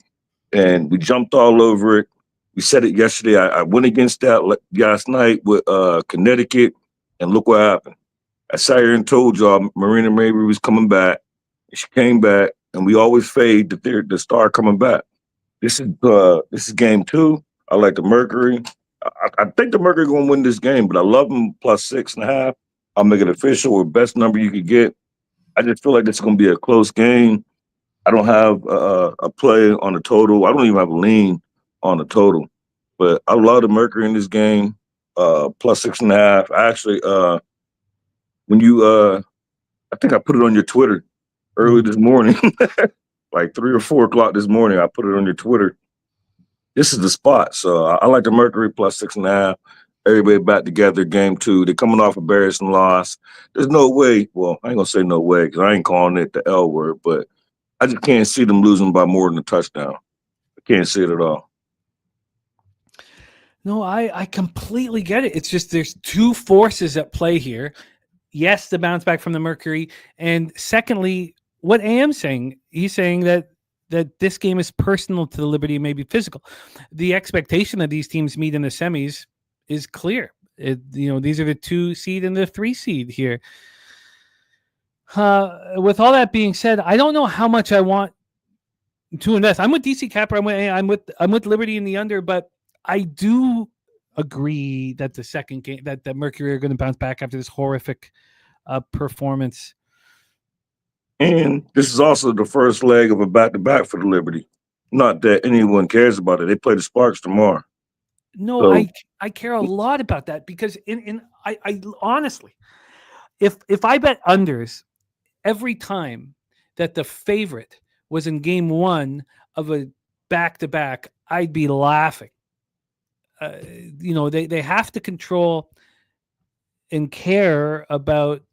and we jumped all over it. We said it yesterday. I went against that last night with Connecticut, and look what happened. I sat here and told y'all Marina Mabry was coming back. She came back, and we always fade the star coming back. This is game 2. I like the Mercury. I think the Mercury going to win this game, but I love them +6.5. I'll make it official or best number you could get. I just feel like it's going to be a close game. I don't have a play on the total. I don't even have a lean on the total. But I love the Mercury in this game, +6.5. Actually, I think I put it on your Twitter early this morning, like 3 or 4 o'clock this morning. I put it on your Twitter. This is the spot. So I like the Mercury +6.5. Everybody back together, game 2. They're coming off a embarrassing loss. There's no way. Well, I ain't going to say no way because I ain't calling it the L word, but I just can't see them losing by more than a touchdown. I can't see it at all. No, I completely get it. It's just there's two forces at play here. Yes, the bounce back from the Mercury. And secondly, what AM's saying, he's saying that this game is personal to the Liberty, maybe physical. The expectation that these teams meet in the semis is clear. These are the 2 seed and the 3 seed here. With all that being said, I don't know how much I want to invest. I'm with DC Capper. I'm with Liberty in the under, but I do agree that the second game that the Mercury are going to bounce back after this horrific performance. And this is also the first leg of a back-to-back for the Liberty. Not that anyone cares about it. They play the Sparks tomorrow. No, so, I care a lot about that because I honestly, if I bet unders every time that the favorite was in game 1 of a back-to-back, I'd be laughing. They have to control and care about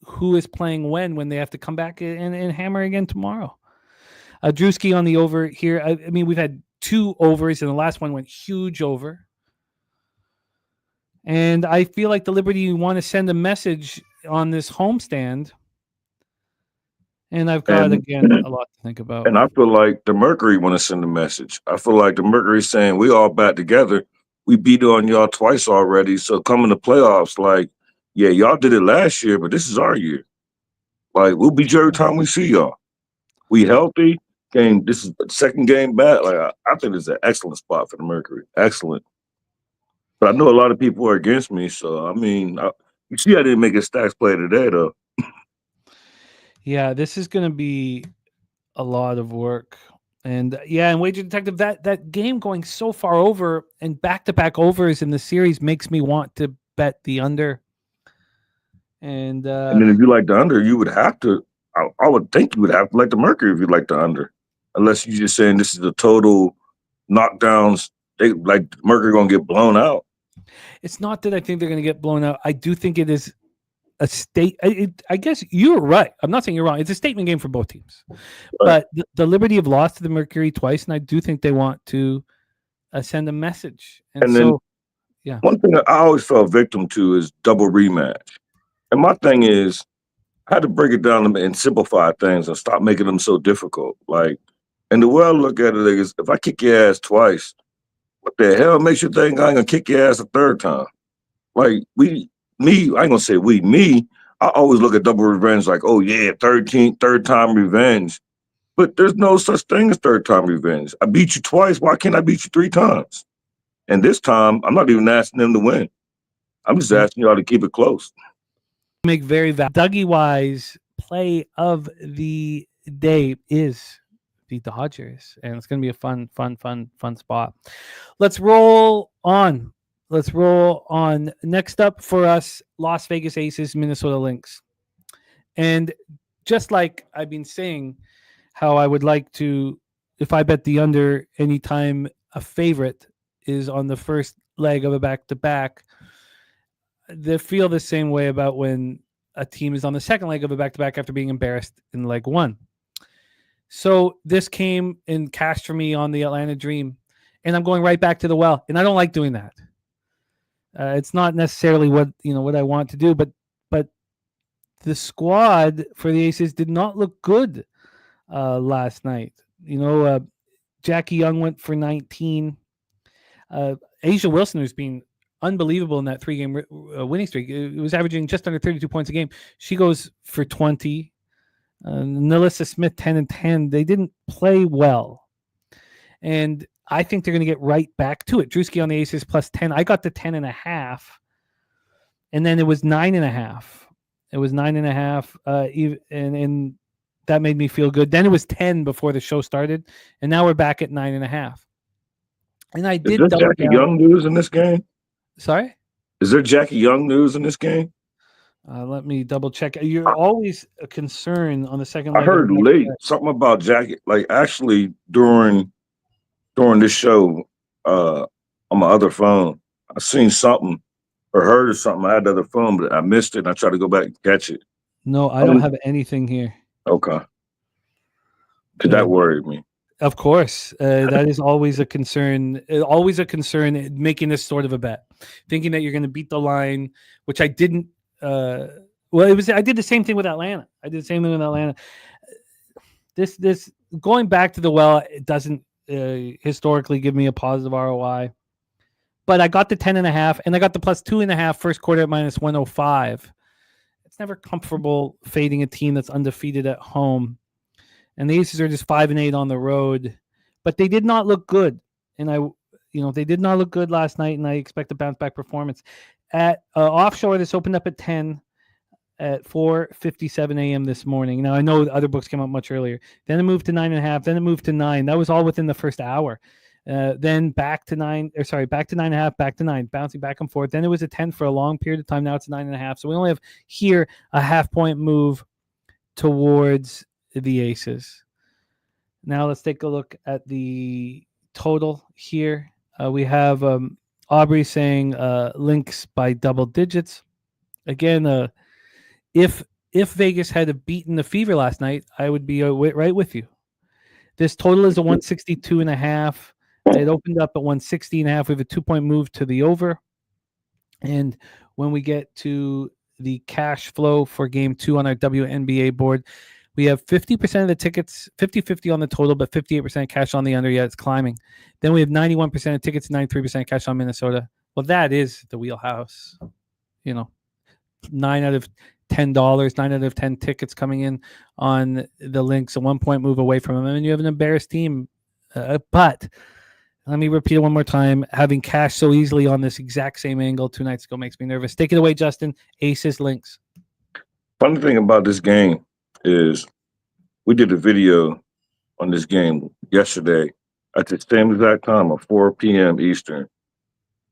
who is playing when they have to come back and hammer again tomorrow. Drewski on the over here. I mean, we've had 2 overs, and the last one went huge over. And I feel like the Liberty want to send a message on this homestand. And I've got, again, a lot to think about. And I feel like the Mercury want to send a message. I feel like the Mercury saying, we all back together. We beat on y'all twice already. So coming to playoffs, like, yeah, y'all did it last year, but this is our year. Like, we'll beat you every time we see y'all. We healthy. This is the second game back. Like, I think it's an excellent spot for the Mercury. Excellent. But I know a lot of people are against me. So, I mean, you see I didn't make a stacks play today, though. Yeah, this is going to be a lot of work. And and Wager Detective, that game going so far over and back-to-back overs in the series makes me want to bet the under. And then if you like the under, you would have to. I would think you would have to like the Mercury if you like the under, unless you're just saying this is the total knockdowns. They like Mercury gonna get blown out. It's not that I think they're gonna get blown out. I do think it is a state. I guess you're right. I'm not saying you're wrong. It's a statement game for both teams. Right. But the Liberty have lost to the Mercury twice, and I do think they want to send a message. And so, yeah. One thing I always fell victim to is double rematch. And my thing is, I had to break it down and simplify things and stop making them so difficult. Like, and the way I look at it is, if I kick your ass twice, what the hell makes you think I ain't gonna kick your ass a third time? Like, I ain't gonna say me, I always look at double revenge like, oh yeah, third time revenge. But there's no such thing as third time revenge. I beat you twice, why can't I beat you 3 times? And this time, I'm not even asking them to win. I'm just asking y'all to keep it close. Make very valid. Dougie Wise play of the day is the Dodgers, and it's going to be a fun spot. Let's roll on. Next up for us, Las Vegas Aces, Minnesota Lynx. And just like I've been saying, how I would like to, if I bet the under anytime a favorite is on the first leg of a back-to-back, they feel the same way about when a team is on the second leg of a back-to-back after being embarrassed in leg 1. So this came and cashed for me on the Atlanta Dream, and I'm going right back to the well, and I don't like doing that. It's not necessarily what I want to do, but the squad for the Aces did not look good last night. Jackie Young went for 19. Asia Wilson, who's been unbelievable in that 3-game winning streak, it was averaging just under 32 points a game. She goes for 20. Nalissa Smith 10 and 10. They didn't play well, and I think they're going to get right back to it. Drewski on the Aces plus 10. I got the 10.5, and then it was 9.5. It was 9.5, and that made me feel good. Then it was 10 before the show started, and now we're back at 9.5. And I did. Is there Jackie Young news in this game? Sorry? Is there Jackie Young news in this game? Let me double check. You're always a concern on the second. I heard late something about Jackie. Like actually during this show on my other phone, I seen something or heard something. I had the other phone, but I missed it. And I tried to go back and catch it. No, I don't have anything here. Okay. Because that worried me. Of course, that is always a concern. Always a concern making this sort of a bet, thinking that you're going to beat the line, which I didn't. Well, I did the same thing with Atlanta. This going back to the well, it doesn't historically give me a positive ROI. But I got the 10.5, and I got the plus 2.5 first quarter at minus 105. It's never comfortable fading a team that's undefeated at home. And the Aces are just 5-8 on the road, but they did not look good. And they did not look good last night, and I expect a bounce back performance. At offshore, this opened up at 10 at 4:57 a.m. this morning. Now I know the other books came out much earlier. Then it moved to 9.5. Then it moved to 9. That was all within the first hour. Then back to 9.5, back to 9, bouncing back and forth. Then it was a 10 for a long period of time. Now it's 9.5. So we only have here a half-point move towards the Aces. Now let's take a look at the total here. We have Aubrey saying Lynx by double digits. Again, if Vegas had beaten the Fever last night, I would be right with you. This total is a 162.5. It opened up at 160.5. We have a 2-point move to the over. And when we get to the cash flow for game 2 on our WNBA board, we have 50% of the tickets, 50-50 on the total, but 58% cash on the under. Yeah, it's climbing. Then we have 91% of tickets, 93% cash on Minnesota. Well, that is the wheelhouse. 9 out of $10, 9 out of 10 tickets coming in on the Lynx, a 1-point move away from them. And you have an embarrassed team. But let me repeat it one more time. Having cash so easily on this exact same angle 2 nights ago makes me nervous. Take it away, Justin. Aces, Lynx. Funny thing about this game is we did a video on this game yesterday at the same exact time of 4 p.m. Eastern,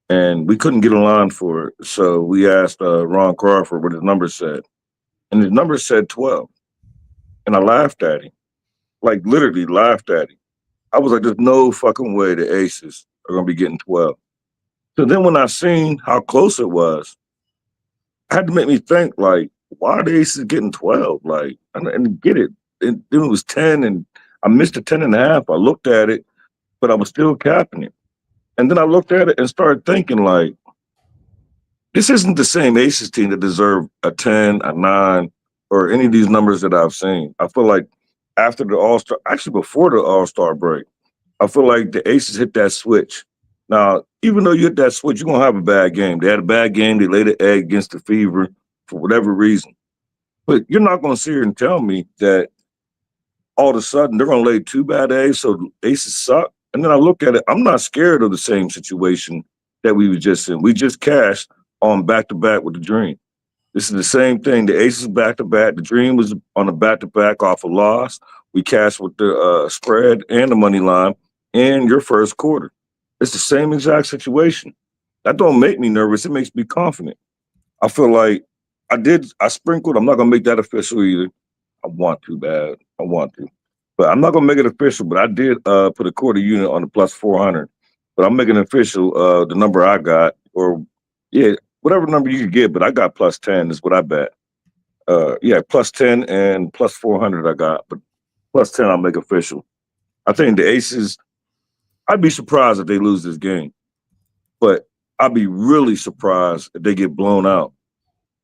and we couldn't get a line for it. So we asked Ron Crawford what his number said, and his number said 12. And I laughed at him, like literally laughed at him. I was like, there's no fucking way the Aces are going to be getting 12. So then when I seen how close it was, it had to make me think, like, why are the Aces getting 12? Like, I didn't get it. Then it was 10, and I missed the 10.5. I looked at it, but I was still capping it. And then I looked at it and started thinking, like, this isn't the same Aces team that deserve a 10, a 9, or any of these numbers that I've seen. I feel like after the All-Star, actually before the All-Star break, I feel like the Aces hit that switch. Now, even though you hit that switch, you're going to have a bad game. They had a bad game. They laid an egg against the Fever for whatever reason. But you're not going to sit here and tell me that all of a sudden they're going to lay 2 bad eggs, so the Aces suck. And then I look at it, I'm not scared of the same situation that we were just in. We just cashed on back-to-back with the Dream. This is the same thing. The Aces back-to-back. The Dream was on a back-to-back off a loss. We cashed with the spread and the money line in your first quarter. It's the same exact situation. That don't make me nervous. It makes me confident. I feel like I sprinkled. I'm not going to make that official either. I want to bad. I want to. But I'm not going to make it official, but I did put a quarter unit on the plus 400. But I'm making it official the number I got, or, yeah, whatever number you can get, but I got plus 10 is what I bet. Plus 10 and plus 400 I got, but plus 10 I'll make official. I think the Aces, I'd be surprised if they lose this game, but I'd be really surprised if they get blown out.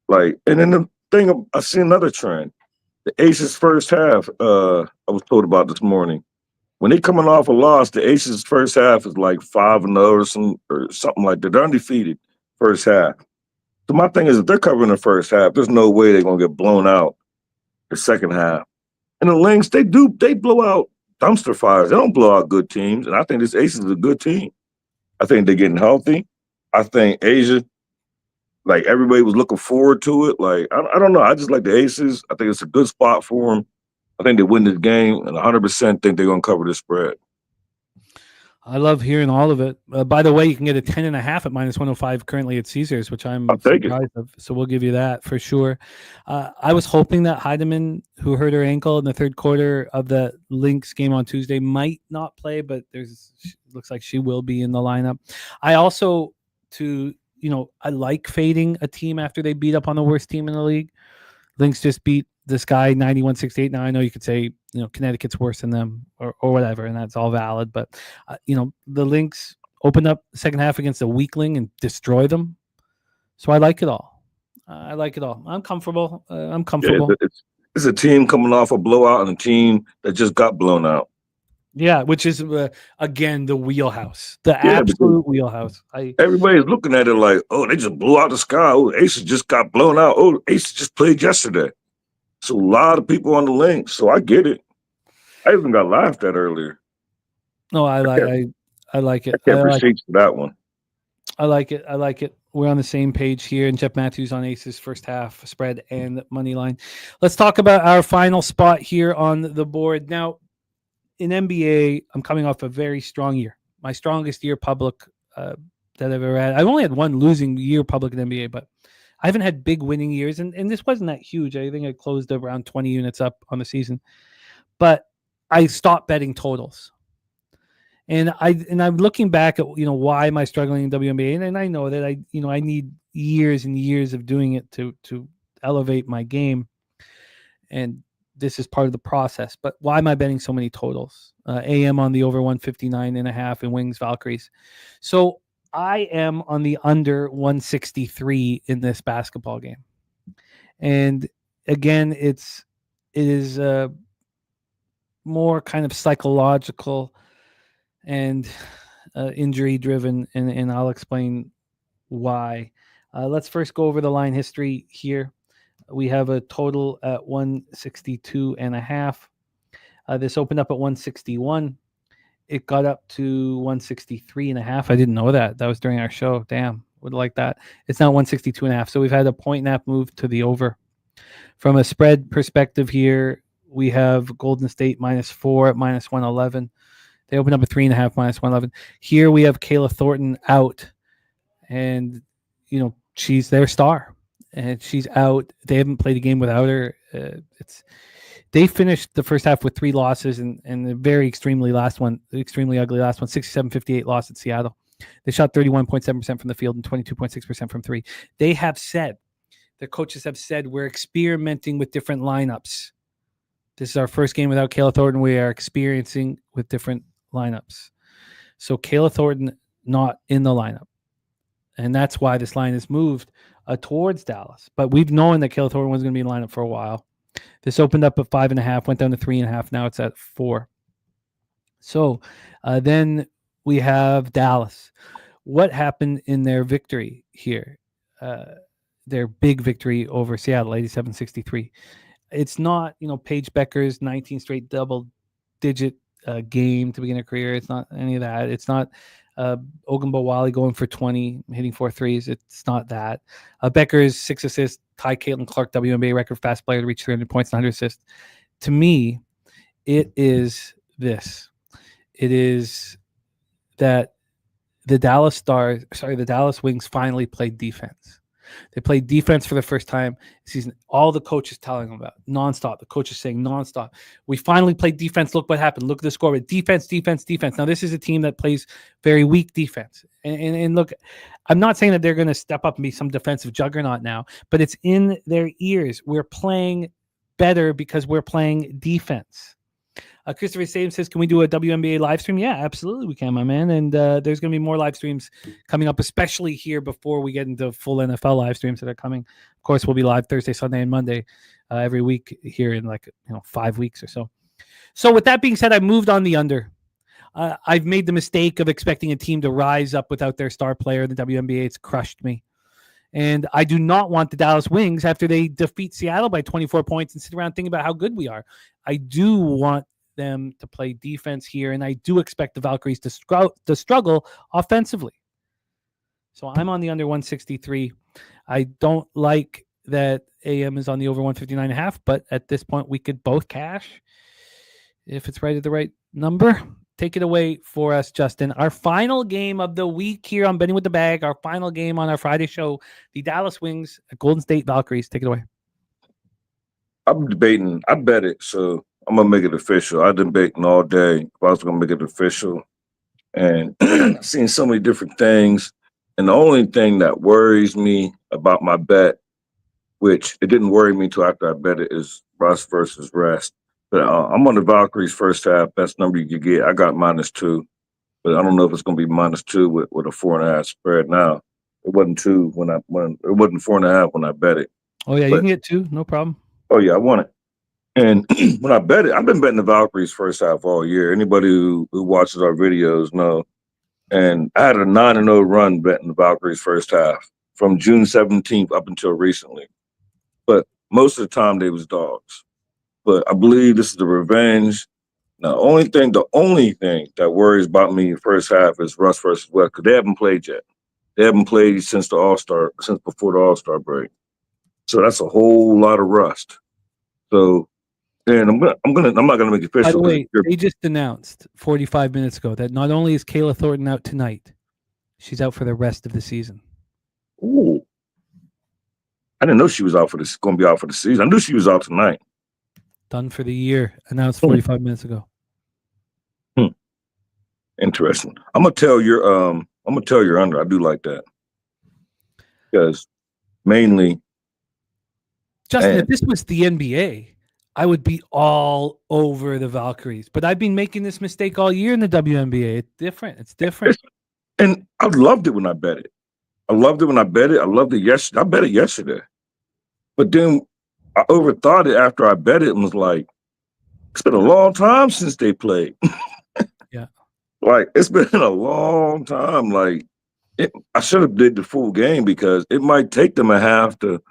Like, and then the thing, I see another trend. The Aces first half, I was told about this morning. When they coming off a loss, the Aces first half is like 5-0 or something like that. They're undefeated first half. So my thing is, if they're covering the first half, there's no way they're gonna get blown out the second half. And the Lynx, they blow out dumpster fires. They don't blow out good teams. And I think this Aces is a good team. I think they're getting healthy. I think Asia, like everybody was looking forward to it. Like, I don't know. I just like the Aces. I think it's a good spot for them. I think they win this game, and 100% think they're gonna cover this spread. I love hearing all of it. By the way, you can get a 10.5 at minus 105 currently at Caesars, which I'm surprised of. So we'll give you that for sure. I was hoping that Heidemann, who hurt her ankle in the third quarter of the Lynx game on Tuesday, might not play, but looks like she will be in the lineup. I also, I like fading a team after they beat up on the worst team in the league. Lynx just beat this guy 91-68. Now I know you could say Connecticut's worse than them or whatever, and that's all valid. But the Lynx opened up the second half against a weakling and destroy them. So I like it all. I'm comfortable. Yeah, it's a team coming off a blowout and a team that just got blown out. Yeah, which is again the wheelhouse, absolute wheelhouse. Everybody's looking at it like, oh, they just blew out the sky. Oh, Aces just got blown out. Oh, Aces just played yesterday. So a lot of people on the Lynx. So I get it. I even got laughed at earlier. No, I like it. I can't receipts for that one. I like it. We're on the same page here, and Jeff Matthews on Aces first half spread and money line. Let's talk about our final spot here on the board now. In NBA, I'm coming off a very strong year. My strongest year public that I've ever had. I've only had one losing year public in NBA, but I haven't had big winning years. And this wasn't that huge. I think I closed around 20 units up on the season. But I stopped betting totals. And I'm looking back at, why am I struggling in WNBA? And I know that I need years and years of doing it to elevate my game. And this is part of the process. But why am I betting so many totals? AM on the over 159.5 and Wings Valkyries. So I am on the under 163 in this basketball game. And again, it is more kind of psychological and injury driven, and I'll explain why. Let's first go over the line history here. We have a total at 162.5. This opened up at 161. It got up to 163.5. I didn't know that. That was during our show. Damn, would like that. It's now 162.5. So we've had a 1.5 move to the over. From a spread perspective here, we have Golden State -4 at -111. They opened up at 3.5 -111. Here we have Kayla Thornton out, and she's their star. And she's out. They haven't played a game without her. They finished the first half with 3 losses and the very extremely ugly last one, 67-58 loss at Seattle. They shot 31.7% from the field and 22.6% from 3. They have said, the coaches have said, we're experimenting with different lineups. This is our first game without Kayla Thornton. We are experiencing with different lineups. So Kayla Thornton not in the lineup. And that's why this line has moved towards Dallas. But we've known that Kayla Thornton was going to be in the lineup for a while. This opened up at 5.5, went down to 3.5. Now it's at 4. So then we have Dallas. What happened in their victory here? Their big victory over Seattle, 87-63. It's not, Paige Becker's 19 straight double-digit game to begin her career. It's not any of that. It's not Ogunbowale going for 20, hitting 4 threes. It's not that. Becker's 6 assists, tie Caitlin Clark WNBA record fast player to reach 300 points and 100 assists. To me, it is this. It is that the Dallas Wings finally played defense. They played defense for the first time this season. All the coaches telling them about nonstop. The coaches saying nonstop. We finally played defense. Look what happened. Look at the score. Defense. Now this is a team that plays very weak defense. And look, I'm not saying that they're going to step up and be some defensive juggernaut now, but it's in their ears. We're playing better because we're playing defense. Christopher Same says, can we do a WNBA live stream? Yeah, absolutely we can, my man. And there's going to be more live streams coming up, especially here before we get into full NFL live streams that are coming. Of course, we'll be live Thursday, Sunday, and Monday every week here in 5 weeks or so. So with that being said, I moved on the under. I've made the mistake of expecting a team to rise up without their star player in the WNBA. It's crushed me. And I do not want the Dallas Wings, after they defeat Seattle by 24 points and sit around thinking about how good we are. I do want them to play defense here, and I do expect the Valkyries to struggle offensively. So I'm on the under 163. I don't like that AM is on the over 159.5, but at this point we could both cash if it's right at the right number. Take it away for us, Justin. Our final game of the week here on Betting with the Bag, our final game on our Friday show, the Dallas Wings at Golden State Valkyries. Take it away. I'm debating. I bet it, so I'm going to make it official. I've been debating all day if I was going to make it official. And I've seen so many different things. And the only thing that worries me about my bet, which it didn't worry me until after I bet it, is rust versus rest. But I'm on the Valkyries first half. Best number you could get. I got -2, but I don't know if it's going to be -2 with a 4.5 spread. Now it wasn't 2 when it wasn't 4.5 when I bet it. Oh yeah, you can get 2, no problem. Oh yeah, I won it. And when I bet it, I've been betting the Valkyries first half all year. Anybody who watches our videos know. And I had a 9-0 run betting the Valkyries first half from June 17th up until recently. But most of the time they was dogs. But I believe this is the revenge. Now, the only thing that worries about me in the first half is Russ versus West, because they haven't played yet. They haven't played since before the All-Star break. So that's a whole lot of rust. So, and I'm not gonna make it official. By the way, they just announced 45 minutes ago that not only is Kayla Thornton out tonight, she's out for the rest of the season. Ooh. I didn't know she was going to be out for the season. I knew she was out tonight. Done for the year. Announced 45 minutes ago. Interesting. I'm gonna tell your under. I do like that because mainly, Justin, if this was the NBA, I would be all over the Valkyries. But I've been making this mistake all year in the WNBA. It's different. And I loved it when I bet it. I loved it yesterday. I bet it yesterday. But then I overthought it after I bet it and was like, it's been a long time since they played. Yeah. Like, it's been a long time. Like, I should have did the full game because it might take them a half to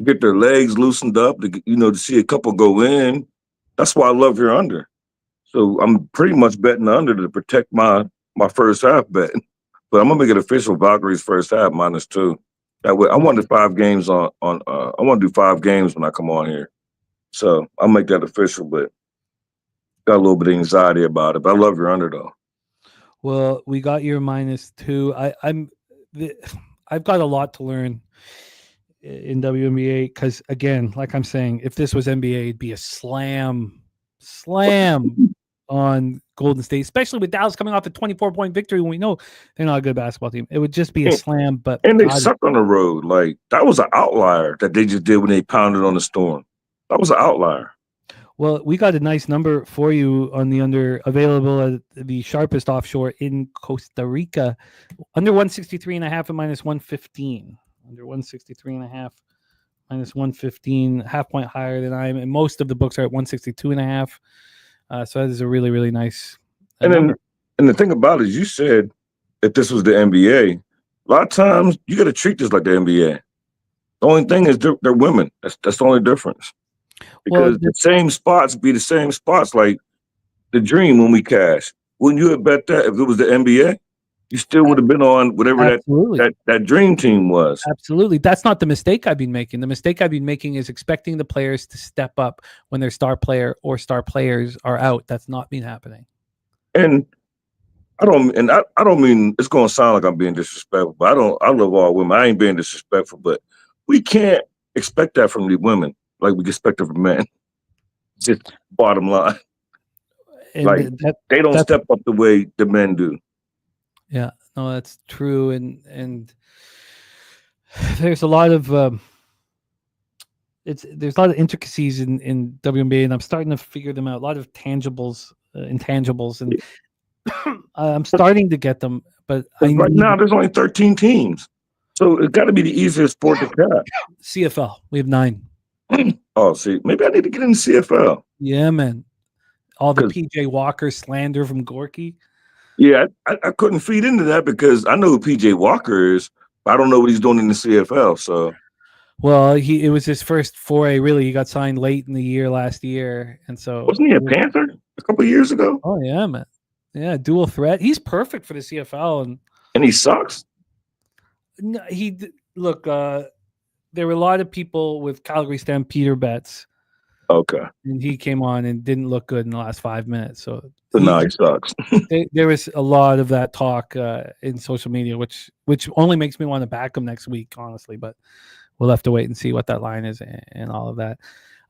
get their legs loosened up, to see a couple go in. That's why I love your under. So I'm pretty much betting the under to protect my first half bet. But I'm gonna make it official. Valkyries first half -2. That way, I want to do 5 games I want to do 5 games when I come on here. So I'll make that official. But got a little bit of anxiety about it. But I love your under though. Well, we got your -2. I've got a lot to learn in WNBA because, again, like I'm saying, if this was NBA, it'd be a slam on Golden State, especially with Dallas coming off a 24-point victory when we know they're not a good basketball team. It would just be a slam. And they suck on the road. Like, that was an outlier that they just did when they pounded on the Storm. That was an outlier. Well, we got a nice number for you on the under, available at the sharpest offshore in Costa Rica. Under 163.5 at -115. Under 163.5 -115, half point higher than I am. And most of the books are at 162.5. So that is a really, really nice number. And the thing about it is, you said if this was the NBA, a lot of times you got to treat this like the NBA. The only thing is they're women. That's the only difference. Because the same spots be the same spots, like the Dream when we cashed. Wouldn't you have bet that if it was the NBA? You still would have been on whatever that Dream team was. Absolutely. That's not the mistake I've been making. The mistake I've been making is expecting the players to step up when their star player or star players are out. That's not been happening. And I don't mean it's going to sound like I'm being disrespectful, but I love all women. I ain't being disrespectful, but we can't expect that from the women like we expect it from men. Just bottom line. And like they don't step up the way the men do. Yeah, no, that's true. And there's a lot of there's a lot of intricacies in WNBA, and I'm starting to figure them out. A lot of tangibles, intangibles, and I'm starting to get them. But right now, there's only 13 teams, so it's got to be the easiest sport to catch. CFL, we have 9. Oh, see, maybe I need to get in the CFL. Yeah, man. All the PJ Walker slander from Gorki. Yeah, I couldn't feed into that because I know who PJ Walker is, but I don't know what he's doing in the CFL. So, well, it was his first foray. Really, he got signed late in the year last year, and so wasn't he a Panther a couple of years ago? Oh yeah, man. Yeah, dual threat. He's perfect for the CFL, and he sucks. No, look. There were a lot of people with Calgary Stampeder bets. Okay. And he came on and didn't look good in the last 5 minutes. So now he sucks. There was a lot of that talk in social media, which only makes me want to back him next week, honestly. But we'll have to wait and see what that line is and all of that.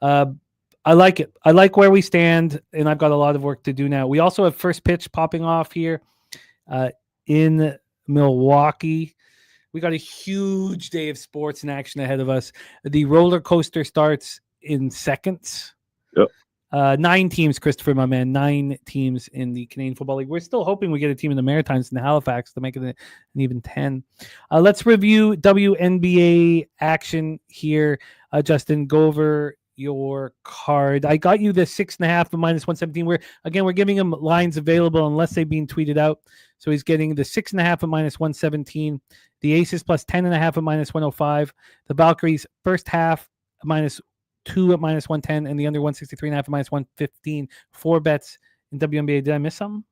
I like it. I like where we stand, and I've got a lot of work to do now. We also have first pitch popping off here in Milwaukee. We got a huge day of sports and action ahead of us. The roller coaster starts in seconds. Yep. 9 teams, Christopher, my man. 9 teams in the Canadian Football League. We're still hoping we get a team in the Maritimes and Halifax to make it an even 10. Let's review WNBA action here. Justin, go over your card. I got you the 6.5 and minus 117. We're giving him lines available unless they've been tweeted out. So he's getting the 6.5 and minus 117. The Aces plus 10.5 and minus 105. The Valkyries first half minus 2 at minus 110, and the under 163.5 at minus 115. 4 bets in WNBA. Did I miss something?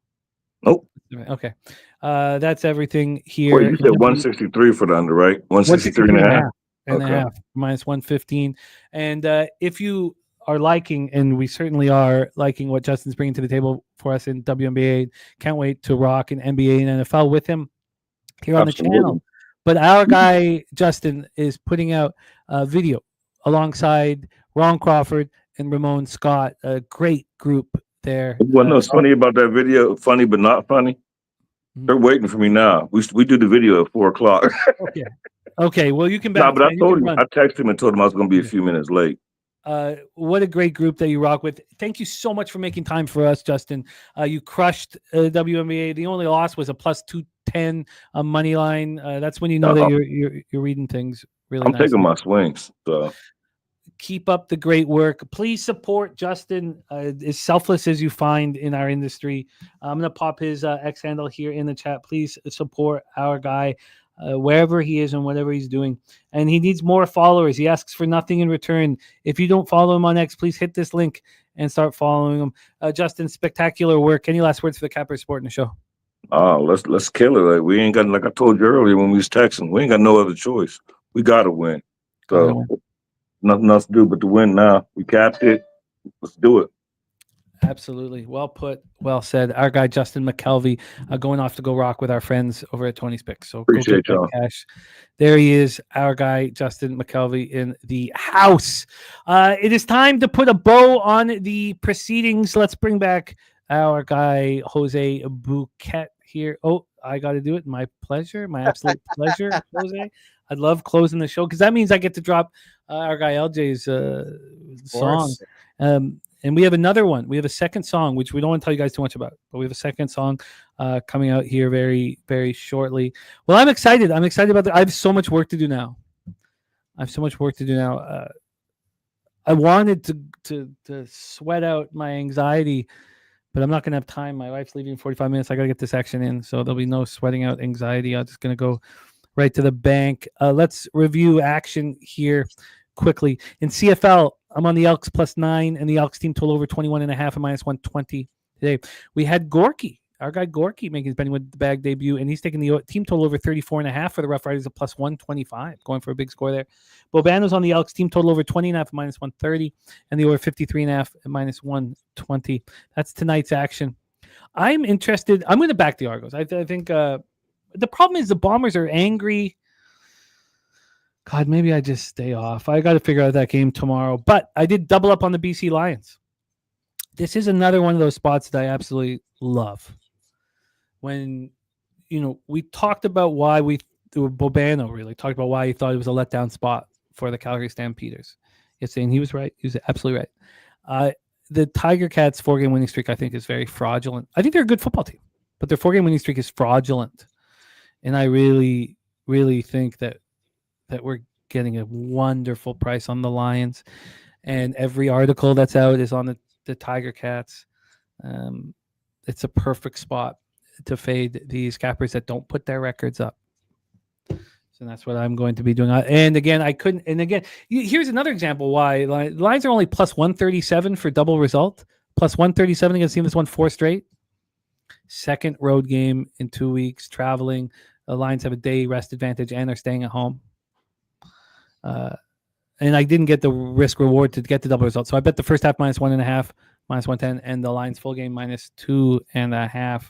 Nope. Okay. That's everything here. Well, you said 163 for the under, right? 163 and a half. And a half, minus 115. And if you are liking, and we certainly are liking what Justin's bringing to the table for us in WNBA, can't wait to rock in NBA and NFL with him here on the channel. But our guy, Justin, is putting out a video alongside Ron Crawford and Ramon Scott, a great group there. Well, no, it's funny about that video, funny but not funny. Mm-hmm. They're waiting for me now. We do the video at 4:00. Okay, well, you can bet. No, but I told him, I texted him and told him I was going to be a few minutes late. What a great group that you rock with. Thank you so much for making time for us, Justin. You crushed WNBA. The only loss was a plus 210 money line. That's when you know that you're reading things really nicely. I'm taking my swings. So keep up the great work. Please support Justin, as selfless as you find in our industry. I'm going to pop his X handle here in the chat. Please support our guy wherever he is and whatever he's doing. And he needs more followers. He asks for nothing in return. If you don't follow him on X, please hit this link and start following him. Justin, spectacular work. Any last words for the Capper Sport in the show? Let's kill it. Like, we ain't got, like I told you earlier when we was texting, we ain't got no other choice. We got to win. So nothing else to do but to win now. We capped it. Let's do it. Absolutely. Well put. Well said. Our guy, Justin Mcelvy, going off to go rock with our friends over at Tony's Picks. So appreciate y'all. Cash. There he is, our guy, Justin Mcelvy in the house. It is time to put a bow on the proceedings. Let's bring back our guy, Jose Bouquet here. Oh, I got to do it. My pleasure. My absolute pleasure, Jose. I love closing the show because that means I get to drop our guy LJ's song. And we have another one. We have a second song, which we don't want to tell you guys too much about, but we have a second song coming out here very, very shortly. Well, I'm excited. I'm excited about that. I have so much work to do now. I wanted to sweat out my anxiety, but I'm not going to have time. My wife's leaving in 45 minutes. I got to get this action in, so there'll be no sweating out anxiety. I'm just going to go right to the bank. Let's review action here quickly. In CFL, I'm on the Elks plus 9 and the Elks team total over 21.5 and minus 120 today. We had Gorki, our guy Gorki, making his betting with the bag debut, and he's taking the team total over 34.5 for the Roughriders at plus 125, going for a big score there. Bobano's on the Elks team total over 20.5 and minus 130, and the over 53.5 and minus 120. That's tonight's action. I'm interested. I'm going to back the Argos. I think the problem is the Bombers are angry. God, maybe I just stay off. I got to figure out that game tomorrow. But I did double up on the BC Lions. This is another one of those spots that I absolutely love. When, we talked about why Bobano really talked about why he thought it was a letdown spot for the Calgary Stampeders. Yesterday, and he was right. He was absolutely right. The Tiger Cats 4-game winning streak, I think, is very fraudulent. I think they're a good football team, but their 4-game winning streak is fraudulent. And I really, really think that we're getting a wonderful price on the Lions, and every article that's out is on the Tiger Cats. It's a perfect spot to fade these cappers that don't put their records up. So that's what I'm going to be doing. And again, here's another example why Lions are only plus 137 for double result, plus 137 against the team that's won 4 straight. Second road game in 2 weeks, traveling. The Lions have a day rest advantage and are staying at home. And I didn't get the risk reward to get the double result. So I bet the first half minus 1.5, minus 110, and the Lions full game minus 2.5.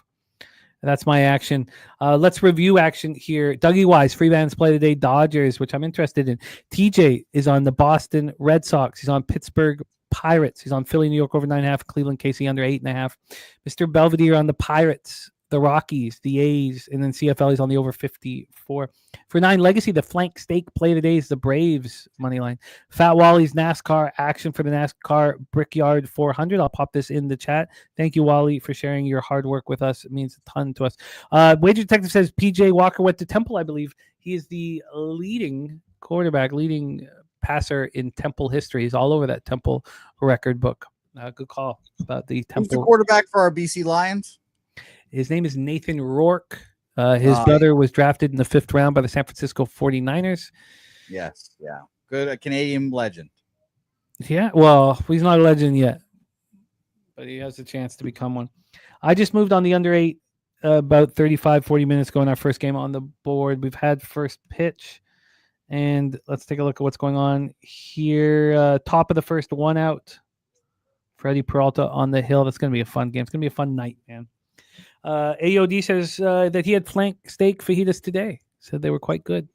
That's my action. Let's review action here. Dougie Wise, free bands play today, Dodgers, which I'm interested in. TJ is on the Boston Red Sox. He's on Pittsburgh Pirates. He's on Philly, New York over 9.5, Cleveland, KC under 8.5. Mr. Belvedere on the Pirates, the Rockies, the A's, and then CFL is on the over 54. For 9 legacy, the flank stake play today is the Braves money line. Fat Wally's NASCAR action for the NASCAR Brickyard 400. I'll pop this in the chat. Thank you, Wally, for sharing your hard work with us. It means a ton to us. Wager Detective says PJ Walker went to Temple, I believe. He is the leading quarterback, leading passer in Temple history. He's all over that Temple record book. Good call about the Temple. Who's the quarterback for our BC Lions? His name is Nathan Rourke. His brother was drafted in the 5th round by the San Francisco 49ers. Yes, yeah. Good, a Canadian legend. Yeah, well, he's not a legend yet, but he has a chance to become one. I just moved on the under 8 about 35, 40 minutes ago in our first game on the board. We've had first pitch, and let's take a look at what's going on here. Top of the first, 1 out. Freddie Peralta on the hill. That's going to be a fun game. It's going to be a fun night, man. AOD says that he had flank steak fajitas today. Said they were quite good.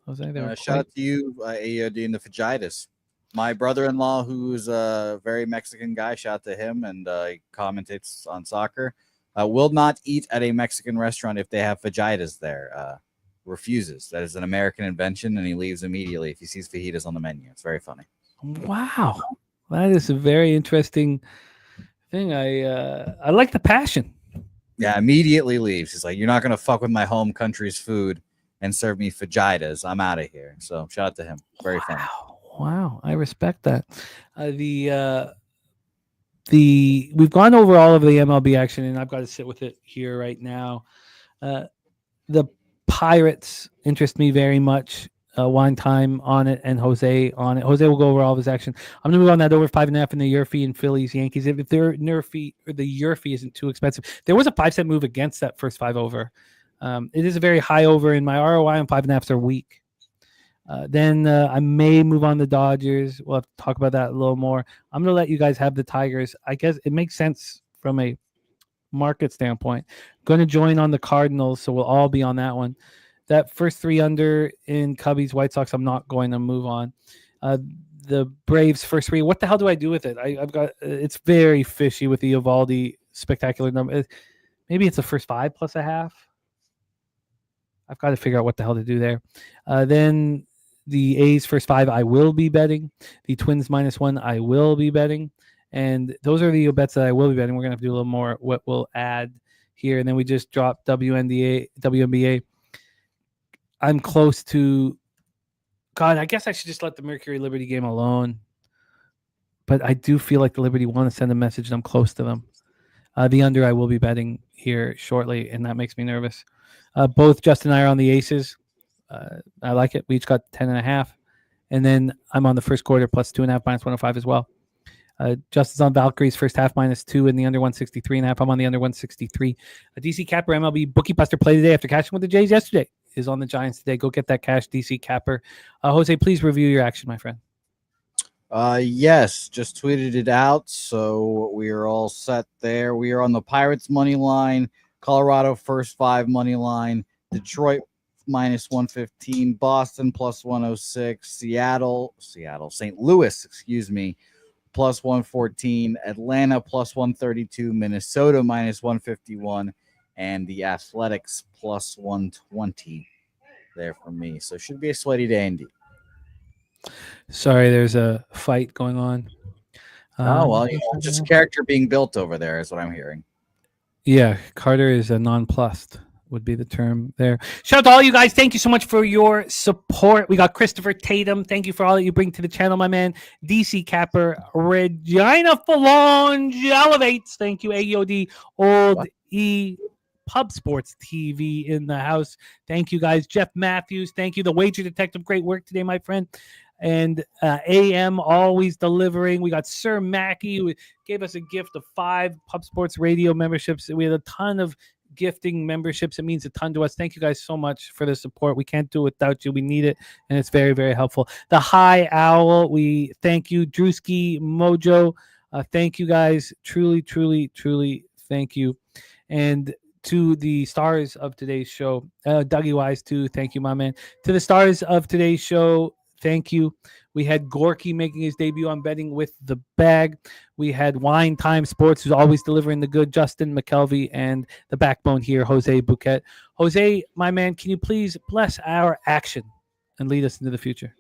Shout out to you, AOD and the fajitas. My brother-in-law, who's a very Mexican guy, shout out to him, and he commentates on soccer, will not eat at a Mexican restaurant if they have fajitas there. Refuses. That is an American invention, and he leaves immediately if he sees fajitas on the menu. It's very funny. Wow. That is a very interesting thing. I like the passion. Yeah, immediately leaves. He's like, you're not going to fuck with my home country's food and serve me fajitas. I'm out of here. So shout out to him. Very funny. Wow. I respect that. We've gone over all of the MLB action, and I've got to sit with it here right now. The Pirates interest me very much. Wine time on it and Jose on it. Jose will go over all of his action. I'm going to move on that over 5.5 in the Yurfie and Phillies Yankees. If their Nerfy or the Yurfie isn't too expensive, there was a 5-cent move against that first 5 over. It is a very high over, and my ROI on 5.5s are weak. Then I may move on the Dodgers. We'll have to talk about that a little more. I'm going to let you guys have the Tigers. I guess it makes sense from a market standpoint. Going to join on the Cardinals, so we'll all be on that one. That first 3 under in Cubbies, White Sox, I'm not going to move on. The Braves first 3. What the hell do I do with it? I've got it's very fishy with the Eovaldi spectacular number. Maybe it's the first 5 plus a half. I've got to figure out what the hell to do there. Then the A's first 5, I will be betting. The Twins -1, I will be betting. And those are the bets that I will be betting. We're going to have to do a little more what we'll add here. And then we just dropped WNBA. I'm close to God. I guess I should just let the Mercury Liberty game alone. But I do feel like the Liberty want to send a message and I'm close to them. The under I will be betting here shortly, and that makes me nervous. Both Justin and I are on the Aces. I like it. We each got 10.5. And then I'm on the first quarter plus 2.5 -105 as well. Justin's on Valkyries first half -2 in the under 163.5. I'm on the under 163. A DC Capper MLB bookie buster play today after catching with the Jays yesterday is on the Giants today. Go get that cash, DC Capper. Jose, please review your action, my friend. Yes, just tweeted it out, so we are all set there. We are on the Pirates money line, Colorado first 5 money line, Detroit -115, Boston +106, Seattle, St. Louis, +114, Atlanta +132, Minnesota -151, and the Athletics +120 there for me. So should be a sweaty day indeed. Sorry, there's a fight going on. Just a character being built over there is what I'm hearing. Yeah, Carter is a nonplussed would be the term there. Shout out to all you guys. Thank you so much for your support. We got Christopher Tatum. Thank you for all that you bring to the channel, my man. DC Capper, Regina Falange elevates. Thank you, AOD, Old E Pub Sports TV in the house. Thank you, guys. Jeff Matthews, thank you. The Wager Detective, great work today, my friend. And AM always delivering. We got Sir Mackey, who gave us a gift of 5 Pub Sports Radio memberships. We had a ton of gifting memberships. It means a ton to us. Thank you guys so much for the support. We can't do it without you. We need it, and it's very, very helpful. The High Owl, we thank you. Drewski Mojo, thank you guys. Truly, truly, truly thank you. And to the stars of today's show, Dougie Wise too, thank you, my man. To the stars of today's show, Thank you. We had Gorki making his debut on Betting with the Bag. We had Wine Time Sports, who's always delivering the good, Justin Mcelvy, and the backbone here, Jose Bouquet. Jose, my man, can you please bless our action and lead us into the future?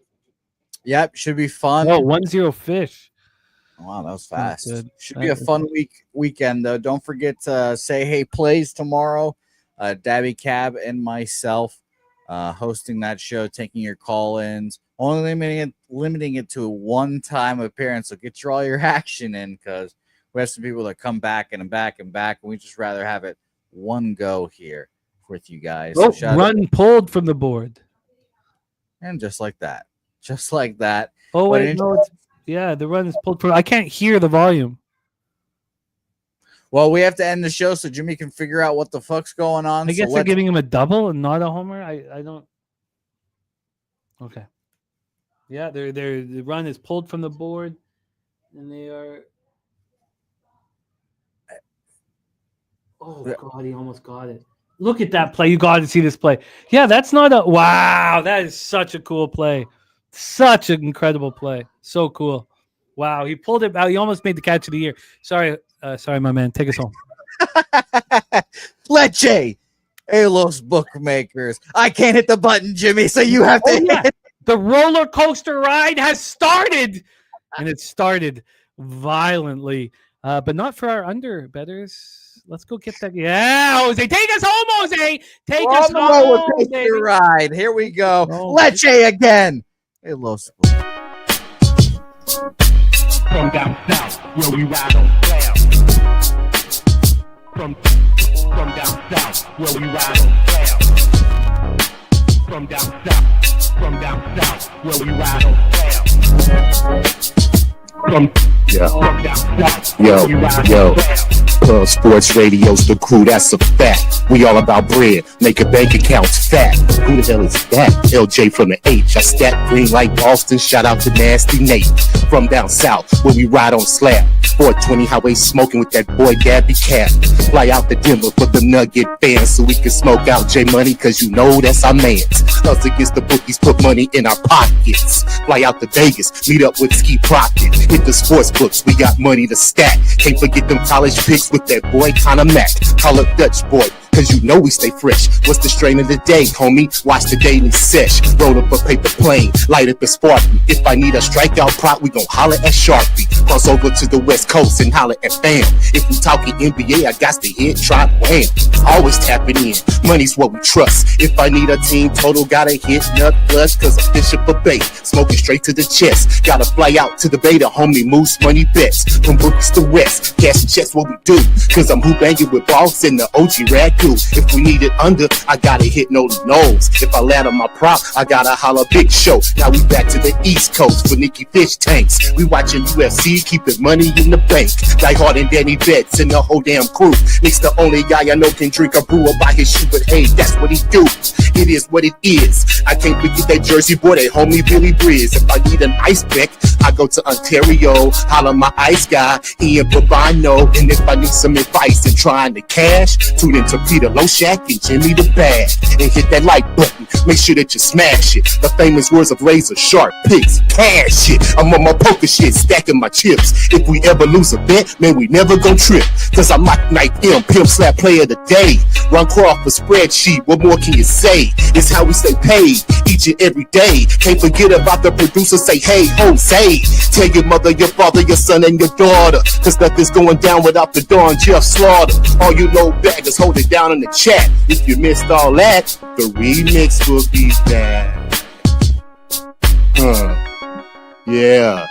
Yep, should be fun. Oh, 1-0 fish. Wow, that was fast. Should That be a was fun weekend, though. Don't forget to say hey plays tomorrow. Dabby Cab and myself hosting that show, taking your call-ins. Only limiting it to a one-time appearance. So get all your action in, because we have some people that come back and back and back, and we just rather have it one go here with you guys. Oh, So run pulled from the board. And just like that. Just like that. Oh, wait, no. The run is pulled from. I can't hear the volume. Well, we have to end the show so Jimmy can figure out what the fuck's going on. I guess they're giving him a double and not a homer. I don't. Okay. Yeah, the run is pulled from the board, and they are. Oh God, he almost got it. Look at that play! You got to see this play. Yeah, that's not a wow. That is such a cool play. Such an incredible play. So cool. Wow, he pulled it out. He almost made the catch of the year. Sorry, my man. Take us home. Leche. Hey, los bookmakers. I can't hit the button, Jimmy, so you have to hit. The roller coaster ride has started, and it started violently, but not for our under bettors. Let's go get that. Yeah, Jose, take us home, Jose. Take us home. Roller coaster ride. Here we go. Leche again. Hey, los. From down south, where we ride on clouds. From down south, where we ride on clouds. From down south, where we ride on clouds. From down south, where we ride on clouds. Pub Sports Radio's the crew, that's a fact. We all about bread, making bank accounts fat. Who the hell is that? LJ from the H. I stack green like Boston, shout out to Nasty Nate. From down south, where we ride on slab. 420 highway smoking with that boy Gabby Cat. Fly out to Denver for the Nugget fans so we can smoke out J Money, cause you know that's our mans. Us against the bookies, put money in our pockets. Fly out to Vegas, meet up with Ski Crockett. Hit the sports books, we got money to stack. Can't forget them college picks with that boy Conor Mack. Call up Dutch boy, cause you know we stay fresh. What's the strain of the day, homie? Watch the daily sesh. Roll up a paper plane, light up a Sparky. If I need a strikeout prop, we gon' holler at Sharpie. Cross over to the West Coast and holler at Fam. If we talking NBA, I got to hit Trot Wham. Always tapping in, money's what we trust. If I need a team total, gotta hit Nut Plus, cause I'm fishing for bait. Smoking straight to the chest. Gotta fly out to the beta, homie. Moose money bets. From bookies to West, cash and checks what we do. Cause I'm who banging with Boss and the OG Ragu. If we need it under, I gotta hit Noli Knowles. If I ladder my prop, I gotta holler Big Show. Now we back to the East Coast for Nicky Fish tanks. We watching UFC, keeping money in the bank. Die Hard and Danny Betts and the whole damn crew. Nick's the only guy I know can drink a brew or buy his shoe, but hey, that's what he do. It is what it is. I can't forget that Jersey boy, that homie Billy Briz. If I need an ice pick, I go to Ontario, holler my ice guy, Ian Bobano. And if I need some advice in trying to cash, tune into Peter Loshak and Jimmy the Bag. And hit that like button, make sure that you smash it. The famous words of razor sharp picks, cash shit. I'm on my poker shit, stacking my chips. If we ever lose a bet, man, we never gon' trip. Cause I'm Mike Knight M, pimp slap player of the day. Ron Crawford spreadsheet, what more can you say? It's how we stay paid each and every day. Can't forget about the producer, say hey Jose. Tell your mother, your father, your son, and your daughter, cause nothing's going down without the Dawn Jeff Slaughter. All you low baggers, hold it down in the chat. If you missed all that, the remix will be back. Yeah.